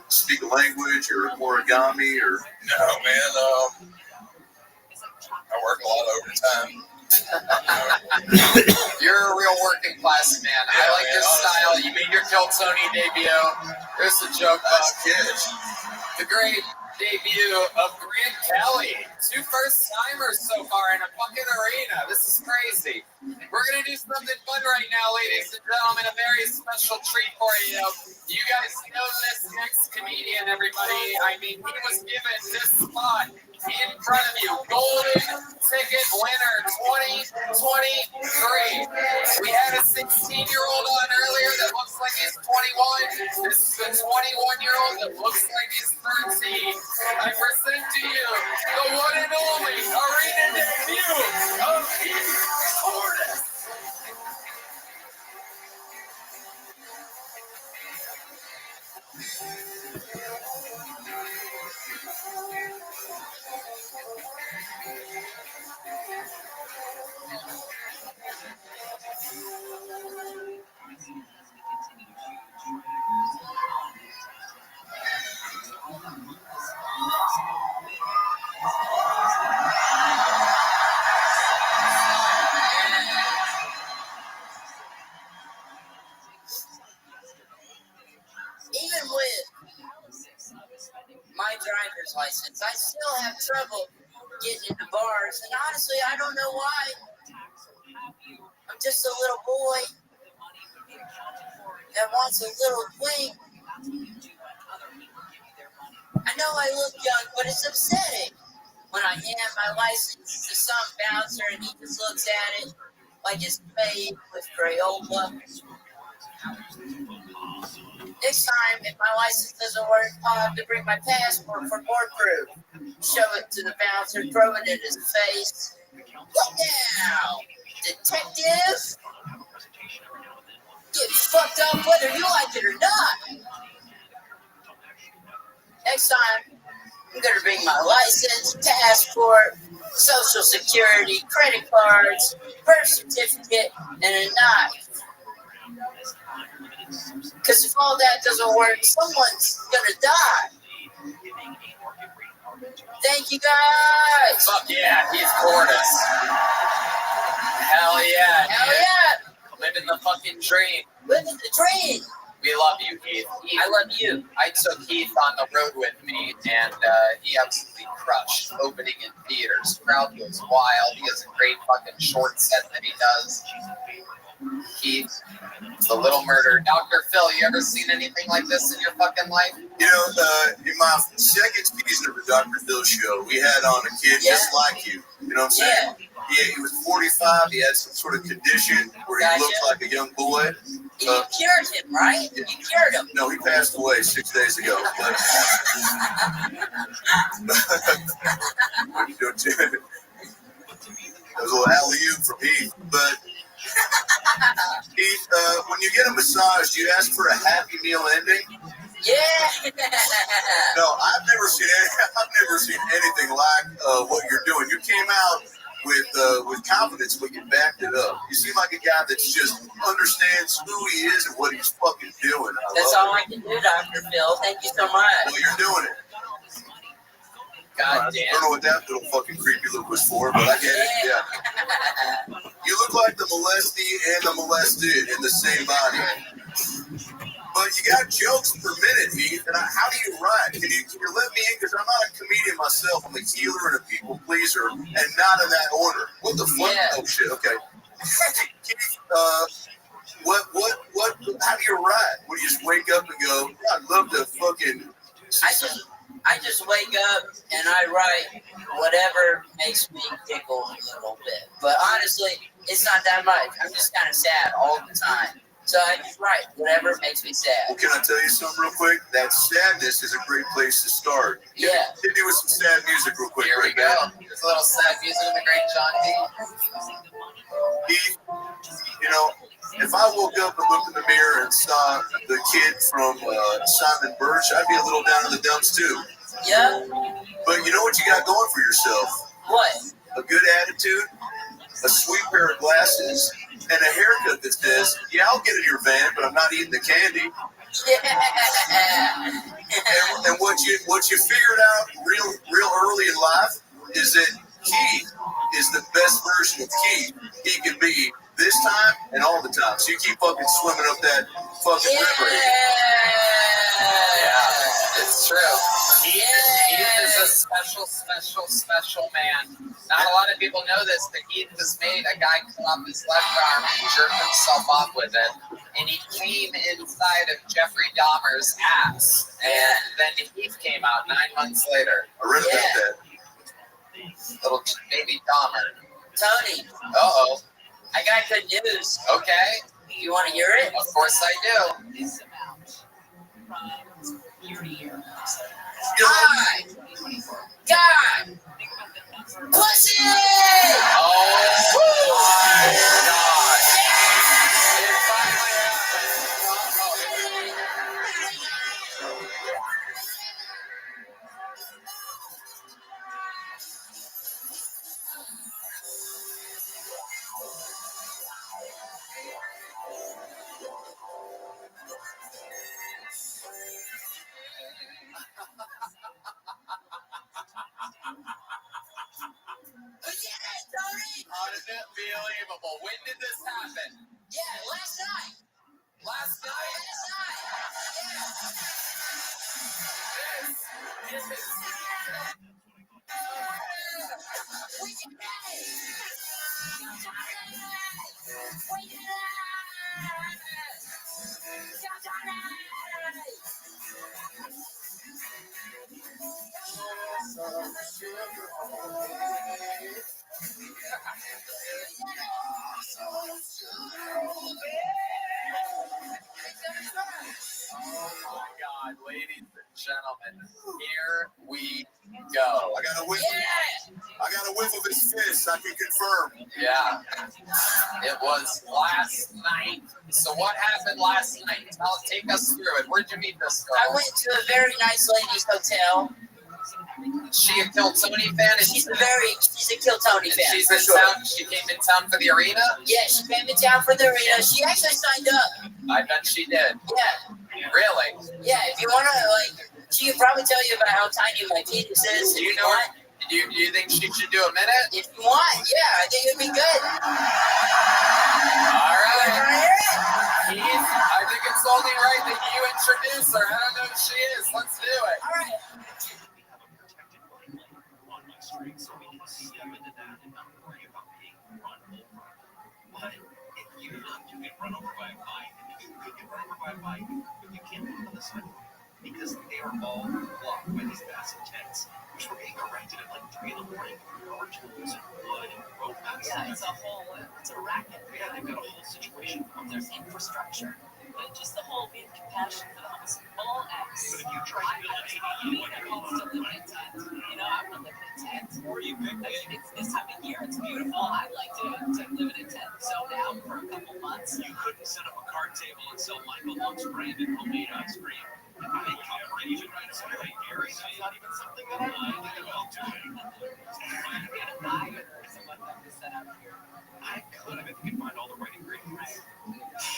Speak a language or origami or... No, man. I work a lot of overtime. You're a real working class man. Yeah, I like man, your style. You made your Kill Tony debut. There's the joke box. The great debut of Grant Kelly. 2 first-timers so far in a fucking arena. This is crazy. We're going to do something fun right now, ladies and gentlemen. A very special treat for you. You guys know this next comedian, everybody. I mean, he was given this spot in front of you. Golden ticket winner 2023. We had a 16-year-old on earlier that looks like he's 21. This is a 21-year-old that looks like he's 13. I present to you the one and only arena debut of Keith Cordes. driver's license. I still have trouble getting into bars, and honestly, I don't know why. I'm just a little boy that wants a little twink. I know I look young, but it's upsetting when I hand my license to some bouncer and he just looks at it like it's made with Crayola. Next time, if my license doesn't work, I'll have to bring my passport for more proof. Show it to the bouncer, throw it in his face. What now, detective? Get fucked up whether you like it or not. Next time, I'm gonna bring my license, passport, social security, credit cards, birth certificate, and a knife. Because if all that doesn't work, someone's gonna die. Thank you guys. Fuck yeah, he's Cordis. Hell yeah. Hell dude. yeah. Living the fucking dream. Living the dream. We love you, Heath. I love you. I took Heath on the road with me, and he absolutely crushed opening in theaters. Crowd goes wild. He has a great fucking short set that he does. Heath, The Little Murder. Dr. Phil, you ever seen anything like this in your fucking life? You know, in my second season of the Dr. Phil show, we had on a kid just like you. You know what I'm saying? Yeah, he was 45. He had some sort of condition where he looked like a young boy. You cured him, right? You cured him. No, he passed away 6 days ago. But, that was a little alley-oop from Heath. But Heath, when you get a massage, do you ask for a Happy Meal ending? Yeah. No, I've never seen anything like what you're doing. You came out with confidence, but you backed it up. You seem like a guy that's just understands who he is and what he's fucking doing. That's all I can do, Dr. Phil. Thank you so much. Well, you're doing it. God damn. I don't know what that little fucking creepy look was for, but I get it. Yeah. You look like the molestee and the molested in the same body. But you got jokes per minute, Heath. And how do you write? Can you let me in? Because I'm not a comedian myself. I'm a healer and a people pleaser, and not in that order. What the fuck? Yeah. Oh shit. Okay. Keith, how do you write? Would you just wake up and go, I'd love to fucking... I just wake up and I write whatever makes me tickle a little bit. But honestly, it's not that much. I'm just kind of sad all the time. So I just write whatever makes me sad. Well, can I tell you something real quick? That sadness is a great place to start. Yeah. Hit me with some sad music real quick. Here we go. There's a little sad music in the great John D. Heath, you know, if I woke up and looked in the mirror and saw the kid from Simon Birch, I'd be a little down in the dumps too. Yeah. But you know what you got going for yourself? What? A good attitude, a sweet pair of glasses, and a haircut that says, yeah, I'll get in your van, but I'm not eating the candy. Yeah. And what you figured out real early in life is that Keith is the best version of Keith he can be this time and all the time. So you keep fucking swimming up that fucking river. Yeah, it's true. Keith is a special man. Not a lot of people know this, but Keith has made a guy cut off his left arm and jerk himself off with it. And he came inside of Jeffrey Dahmer's ass. And then Keith came out 9 months later. I read about that. Little baby Dahmer. Tony. Uh-oh. I got good news. Okay. You want to hear it? Of course I do. God! Pussy! Oh my God! It finally Unbelievable. When did this happen? Yeah, last night. Last night? Yeah. This is Oh my God, ladies and gentlemen, here we go. I got a whiff of his fist. I can confirm. Yeah, it was last night. So what happened last night? Take us through it. Where'd you meet this girl? I went to a very nice ladies' hotel. She a Kill Tony fan? She's a Kill Tony fan. She's for in sure. town. She came in town for the arena? Yeah, she came in town for the arena. She actually signed up. I bet she did. Yeah. Really? Yeah, if you want to, she could probably tell you about how tiny my penis is. Do you know what? Do you think she should do a minute? If you want, yeah, I think it'd be good. All right. Keith, I think it's only right that you introduce her. I don't know who she is. Let's do it. All right. So we can step into that and not worry about being run over. But if you get run over by a bike, you get run over by a bike, but you can't move on the sidewalk because they are all blocked by these massive tents, which were being erected at like 3 in the morning. Large holes in wood and road maps. Yeah, it's a racket. Yeah, they've got a whole situation. There's infrastructure, but just the whole being compassionate for the homeless, all acts. But if you try to build an ADU like I want to live in a tent. You know, I want to live in a tent. or you pick It's this time of year. It's beautiful. I'd like to live in a tent. Zone out for a couple months. you couldn't set up a card table and sell Michael Long's branded homemade ice cream. I think you even write something like Gary. That's not even something that I think about doing. Get a buyer or someone to set up here. I could if you could find all the right ingredients.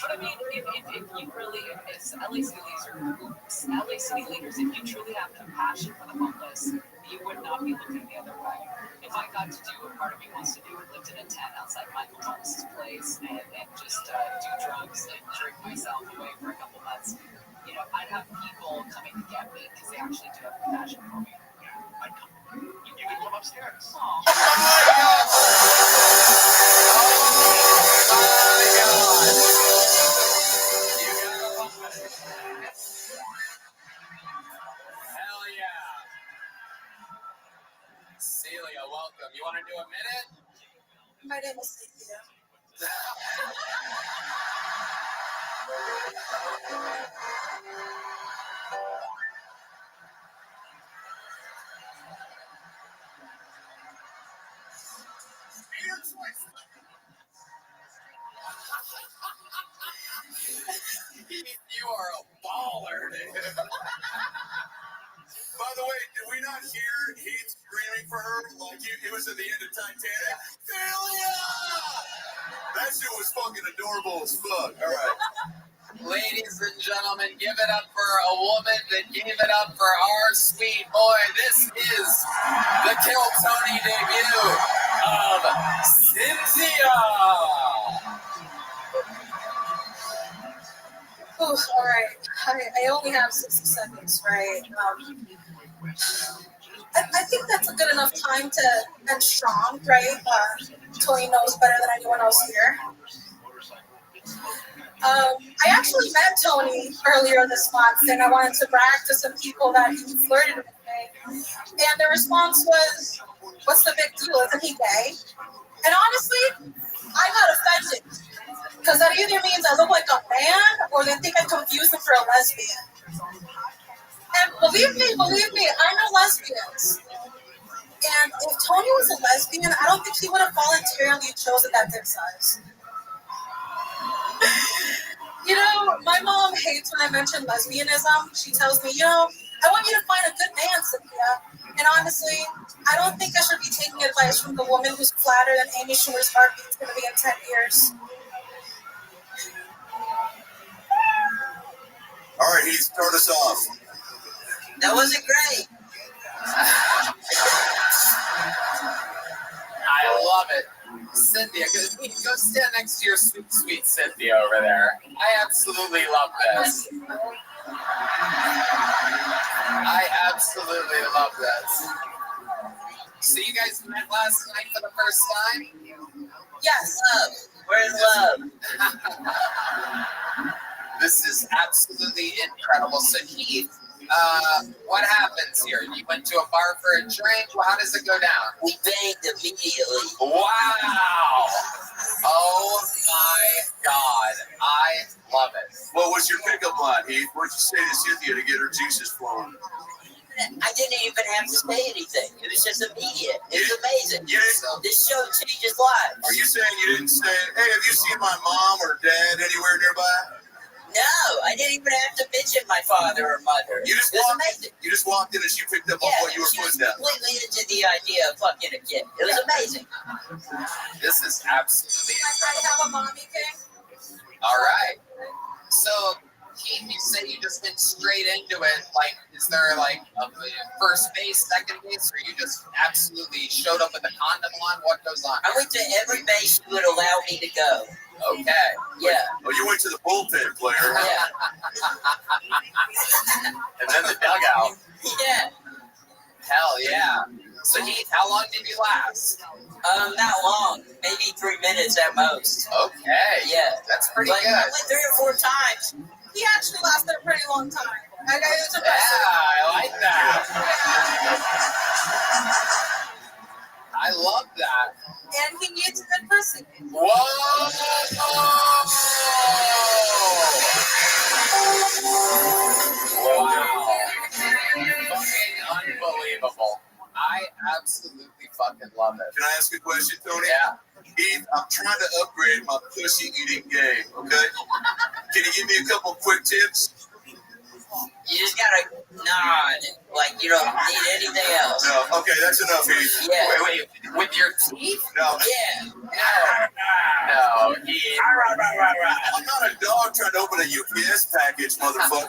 But I mean, if you really, if LA City leaders, if you truly have compassion for the homeless, you would not be looking the other way. If I got to do what part of me wants to do and lived in a tent outside Michael Thomas's place and just do drugs and drink myself away for a couple months, you know, I'd have people coming to get me because they actually do have compassion for me. I'd come. You can come upstairs. Hell yeah. Celia, welcome. You want to do a minute? My name is Cynthia. You are a baller, dude. By the way, did we not hear Heath screaming for her like it was at the end of Titanic? Celia! That shit was fucking adorable as fuck. All right. Ladies and gentlemen, give it up for a woman that gave it up for our sweet boy. This is the Kill Tony debut of Cynthia. Ooh, all right. I only have 60 seconds, right? I think that's a good enough time to end strong, right? Tony knows better than anyone else here. I actually met Tony earlier this month, and I wanted to brag to some people that he flirted with me. And the response was, "What's the big deal? Isn't he gay?" And honestly, I got offended. Because that either means I look like a man or they think I confused them for a lesbian. And believe me, I know lesbians. And if Tony was a lesbian, I don't think he would have voluntarily chosen that dick size. You know, my mom hates when I mention lesbianism. She tells me, I want you to find a good man, Cynthia. And honestly, I don't think I should be taking advice from the woman who's flatter than Amy Schumer's heartbeat's going to be in 10 years. All right, Heath, start us off. That wasn't great. I love it. Cynthia, go stand next to your sweet, sweet Cynthia over there. I absolutely love this. I absolutely love this. So you guys met last night for the first time? Yes. Love. We're in love. This is absolutely incredible. So Keith, what happens here? You went to a bar for a drink. Well, how does it go down? We banged immediately. Wow. Oh my God. I love it. What was your pickup line, Heath? What'd you say to Cynthia to get her juices flowing? I didn't even have to say anything. It was just immediate. It was amazing. This show changes lives. Are you saying you didn't say, hey, have you seen my mom or dad anywhere nearby? No, I didn't even have to mention my father or mother. You just walked in as you picked up on what you were putting down. Completely into the idea of fucking a kid. It was amazing. This is absolutely I have a mommy king. all right. So, Keith, you say you just went straight into it. Like, is there like a first base, second base, or you just absolutely showed up with a condom on? What goes on? I went to every base you would allow me to go. Okay. Yeah. Oh, you went to the bullpen player. Yeah. And then the dugout. Yeah. Hell yeah. So, Heath, how long did you last? Not long. Maybe 3 minutes at most. Okay. Yeah. That's pretty Like, good. I went 3 or 4 times. He actually lasted a pretty long time. It was Yeah, impressive. I like that. I love that. And he needs a good pussy. Whoa! Wow. Fucking unbelievable. I absolutely fucking love it. Can I ask a question, Tony? Yeah. Heath, I'm trying to upgrade my pussy eating game, okay? Can you give me a couple quick tips? You just gotta nod. Like, you don't need anything else. No, okay, that's enough, Heath. Yeah. Wait, with your teeth? No. Yeah. No, Heath. I'm not a dog trying to open a UPS package, motherfucker.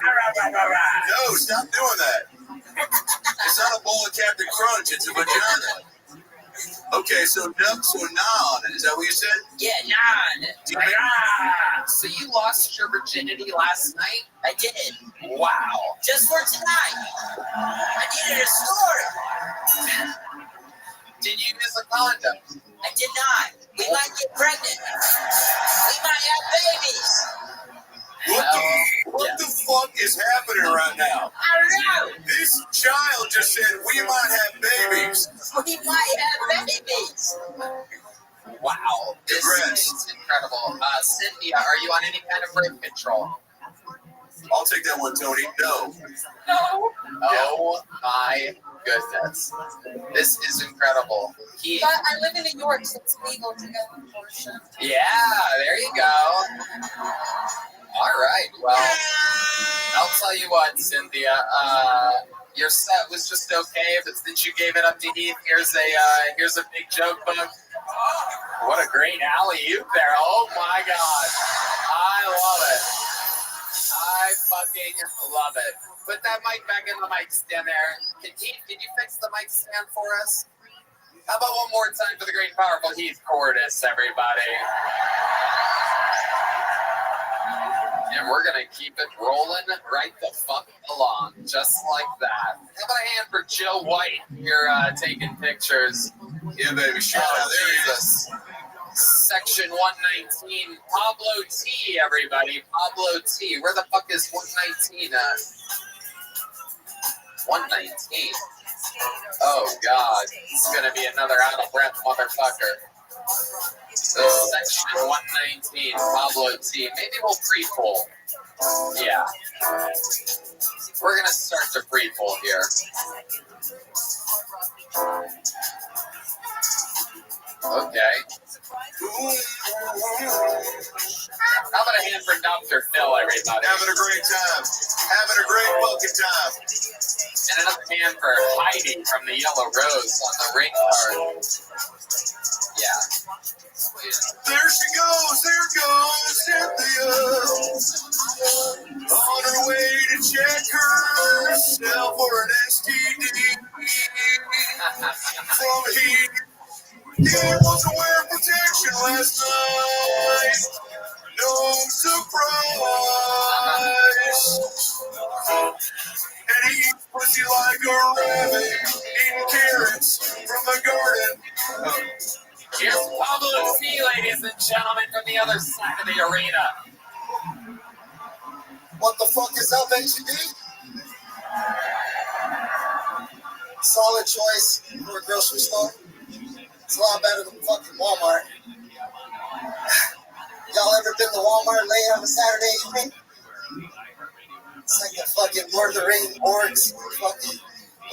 No, stop doing that. It's not a bowl of Captain Crunch, it's a vagina. Okay, so nod, is that what you said? Yeah, nod. So you lost your virginity last night? I did. Wow. Just for tonight. I needed a story. Did you use a condom? I did not. We might get pregnant. We might have babies. What the fuck is happening right now? I don't know. This child just said we might have babies. We might have babies. Wow. This is incredible. Cynthia, are you on any kind of birth control? I'll take that one, Tony. No. No. Oh my goodness. This is incredible. Keith. But I live in New York, so it's legal to get an abortion. Yeah, there you go. All right. Well, I'll tell you what, Cynthia. Your set was just okay, but since you gave it up to Heath, here's a big joke book. What a great alley-oop there. Oh my God. I love it. I fucking love it. Put that mic back in the mic stand there. Heath, can you fix the mic stand for us? How about one more time for the great and powerful Heath Cordis, everybody? And we're going to keep it rolling right the fuck along, just like that. How about a hand for Jill White here taking pictures? Yeah, baby. Shout out. There he is. Section 119, Pablo T, everybody. Pablo T. Where the fuck is 119 at? 119. Oh, God. It's going to be another out-of-breath motherfucker. So, section 119, Pablo T. Maybe we'll pre-pull. Yeah. We're going to start the pre-pull here. Okay. How about a hand for Dr. Phil, everybody? Having a great time. Having a great fucking time. And another hand for Heidi from the Yellow Rose on the ring card. Yeah. There she goes. There goes Cynthia. On her way to check herself for an STD. From heat. He wasn't wearing protection last night. No surprise. And he eats pussy like a rabbit, eating carrots from the garden. Here's Pablo T, ladies and gentlemen, from the other side of the arena. What the fuck is up, HEB? Solid choice for a grocery store. It's a lot better than fucking Walmart. Y'all ever been to Walmart late on a Saturday evening? It's like the fucking Lord of the Rings orcs, fucking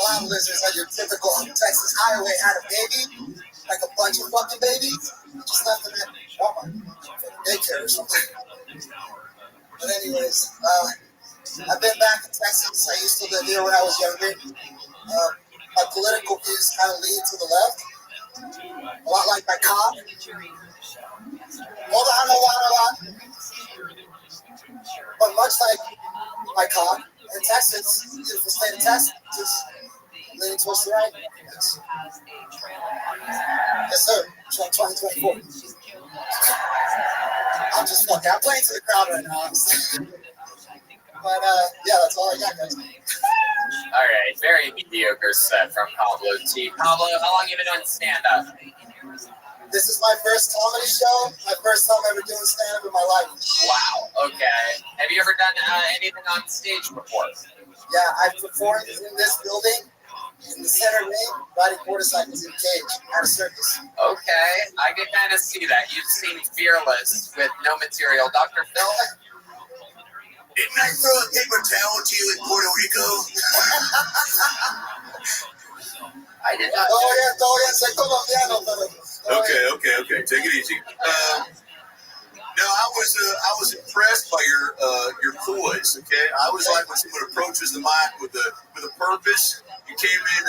lawn lizards on your typical Texas highway had a baby, like a bunch of fucking babies. Just left them at Walmart, daycare or something. But anyways, I've been back in Texas. I used to live here when I was younger. My political views kind of lean to the left, a lot like my cock. Hold on. But much like my cock, in Texas, beautiful state of Texas, leaning towards the right. Yes, sir. 2024. I'm playing to the crowd right now, honestly. But yeah, that's all I got, guys. All right, very mediocre set from Pablo T. Pablo, how long have you been doing stand-up? This is my first comedy show. My first time ever doing stand-up in my life. Wow. Okay. Have you ever done anything on stage before? Yeah, I've performed in this building, in the center ring, riding motorcycles in a cage at a circus. Okay, I can kind of see that. You seem fearless with no material. Dr. Phil? Didn't I throw a paper towel to you in Puerto Rico? I did not. Soy colombiano, pero. Okay. Take it easy. No, I was impressed by your poise. Okay, I was like when someone approaches the mic with a purpose. You came in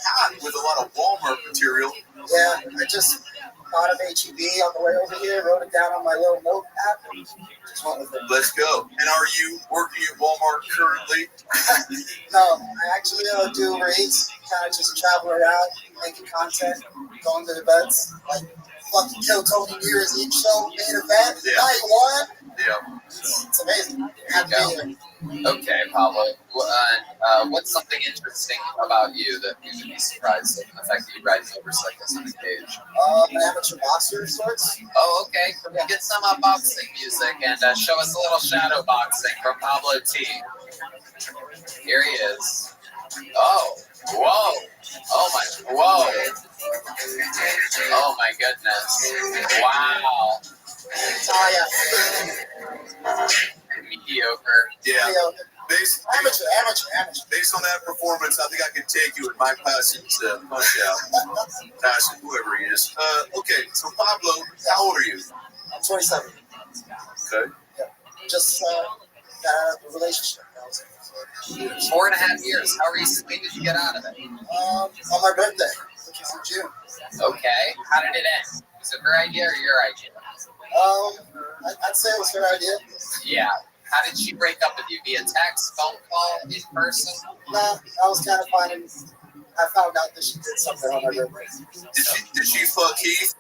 hot with a lot of Walmart material. Yeah, I just thought of HEB on the way over here, wrote it down on my little note app. Just went with it. Let's go. And are you working at Walmart currently? No, I actually do Uber Eats, kind of just travel around, making content, going to events, like fucking Kill Tony New Year's Eve show, main event, night one. Yeah. It's amazing. Happy to be here. Okay, Pablo. What's something interesting about you that you would be surprised at? The fact that you ride motorcycles in a cage. An amateur boxer of sorts. Oh, okay. Can we get some boxing music and show us a little shadow boxing from Pablo T? Here he is. Oh, whoa. Whoa. Oh my goodness. Wow. Mediocre. Yeah. Amateur. Based on that performance, I think I can take you at Mike Tyson's punch out. Tyson, whoever he is. Okay, so Pablo, how old are you? I'm 27. Okay. Yeah. Just got out of a relationship. 4.5 years. How recently did you get out of it? On my birthday, which is in June. Okay. How did it end? Was it her idea or your idea? I'd say it was her idea. Yeah. How did she break up with you? Via text, phone call, in person? Nah, I was kind of finding. I found out that she did something on my birthday. Did she fuck Keith?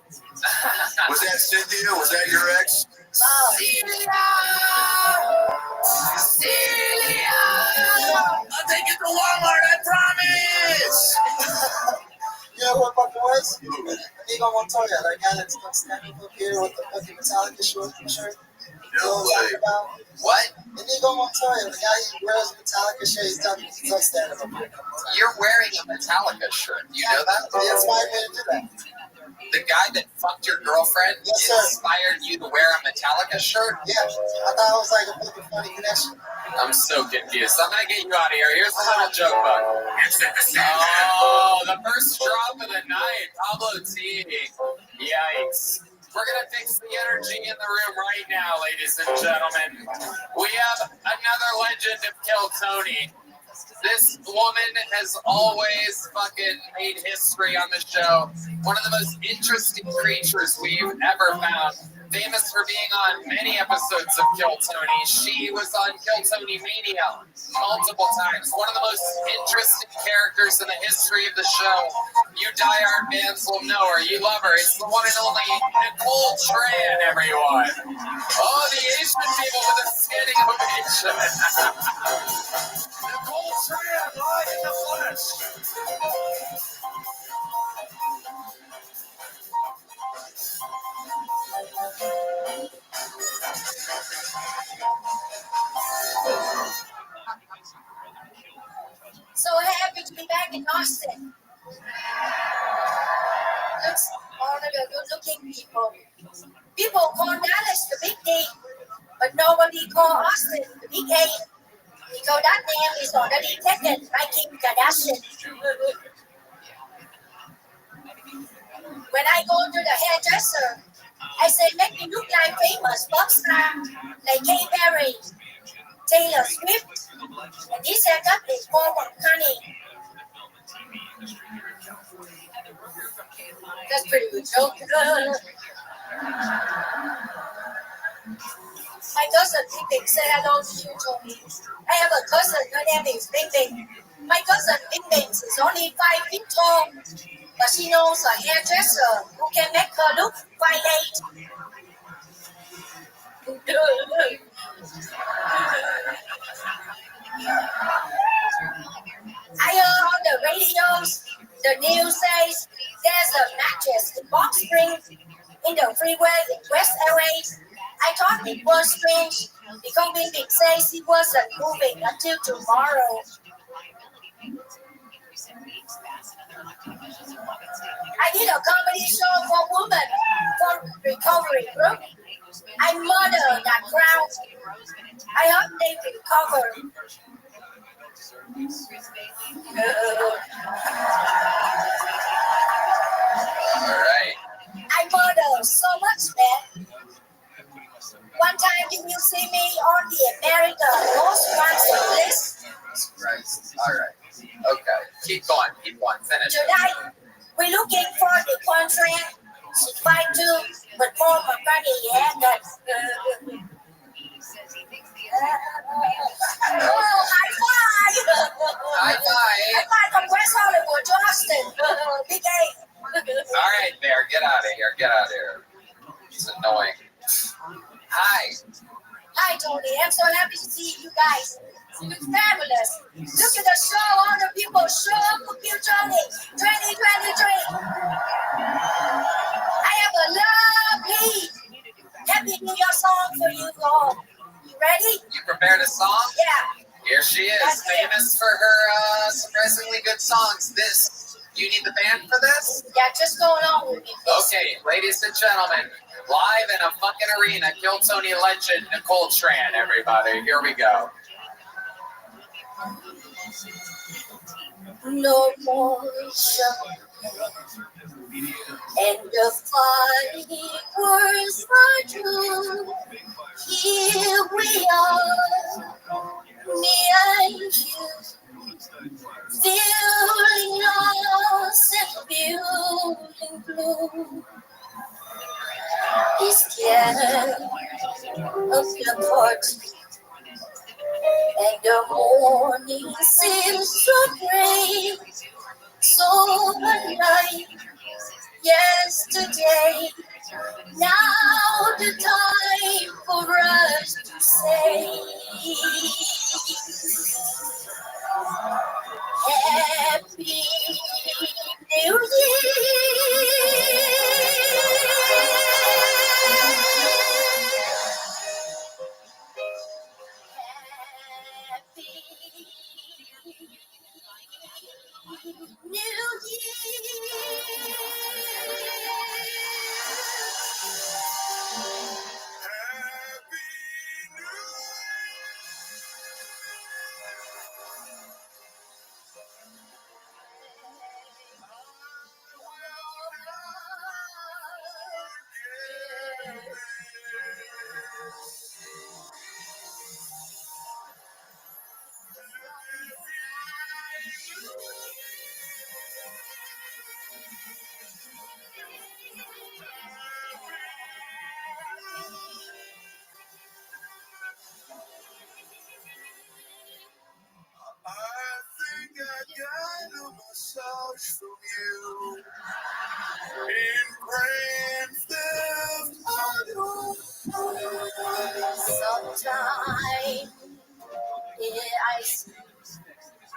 Was that Cynthia? Was that your ex? Celia! I'll take you to Walmart, I promise! You know what fucking was? Inigo Montoya, that guy that's standing up here with the fucking Metallica shirt. No way. What? Inigo Montoya, the guy who wears a Metallica shirt, he's telling me he's standing up here. You're wearing a Metallica shirt. You know that? He inspired me to do that. The guy that fucked your girlfriend inspired you to wear a Metallica shirt? Yeah, I thought it was like a fucking funny connection. I'm so confused. I'm gonna get you out of here. Here's a little joke book. Oh, the first drop of the night. Pablo T. Yikes. We're gonna fix the energy in the room right now, ladies and gentlemen. We have another legend of Kill Tony. This woman has always fucking made history on the show. One of the most interesting creatures we've ever found. Famous for being on many episodes of Kill Tony. She was on Kill Tony Mania multiple times. One of the most interesting characters in the history of the show. You diehard fans will know her. You love her. It's the one and only Nicole Tran, everyone. Oh, the Asian people with a standing ovation. Nicole Tran, live in the flesh. in Austin. Looks all of the good-looking people. People call Dallas the Big D, but nobody call Austin the Big A. Because that name is already taken by Kim Kardashian. When I go to the hairdresser, I say, make me look like famous pop star, like Katy Perry, Taylor Swift, and this haircut is forward honey. That's pretty good joke. My cousin Bing said hello to you, Tony. I have a cousin, her name is Bing Bing. My cousin Bing Bing is only 5 feet tall, but she knows a hairdresser who can make her look 5'8". I heard on the radios, the news says there's a mattress in Box Springs in the freeway in West LA. I thought it was strange because Bing Bing says he wasn't moving until tomorrow. I did a comedy show for women for recovery group. I murdered that crowd. I hope they recover. All right. I murdered so much, man. One time, did you see me on the America Most Wanted list? Christ. All right. Okay. Keep going. Finish. Tonight, we're looking for the contract. She's 5'2", but Paul McCartney haircut. Oh, high five! High five! High five from West Hollywood to Austin. Big A. All right, Bear. Get out of here. It's annoying. Hi. Hi, Tony. I'm so happy to see you guys. You look fabulous. Look at the show. All the people show up for you, Tony. 2023. I have a lovely Happy New Year song for you all. You ready? You prepared a song? Yeah. Here she is, That's famous for her surprisingly good songs. You need the band for this? Yeah, just go along with me, please. Okay, ladies and gentlemen, live in a fucking arena, Kill Tony legend Nicole Tran, everybody. Here we go. No more champagne, and the fireworks are true. Here we are, me and you, feeling lost and feeling blue. It's the end of the party, and the morning seems so gray, so unlike yesterday. Now the time for us to say Happy New Year. New got a massage from you in Grand Theft Auto. Sometime I see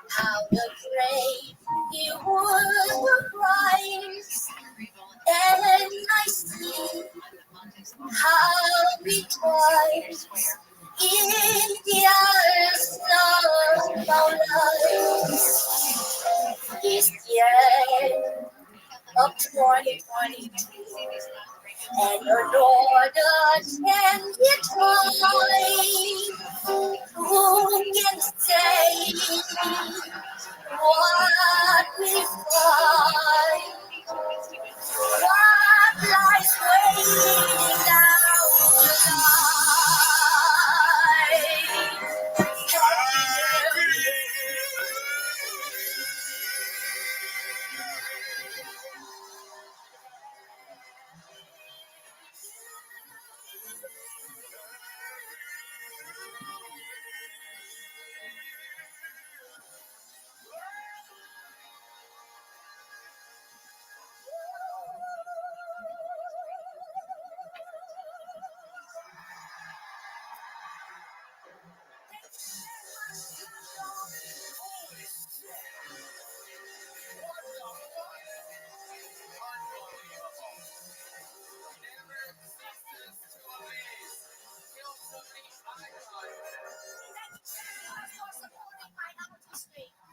how the great you would rise, and I see how we twice in the eyes of our lives. 2022. And your daughters can get right. Who can say what we find? What lies waiting down the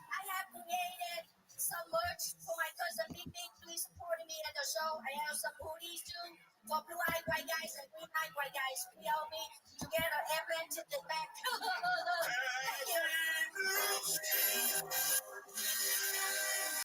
I have created some merch for my cousin Big Big. Please support me at the show. I have some hoodies too for blue-eyed white guys and green-eyed white guys. We help me together. Airplane ticket back.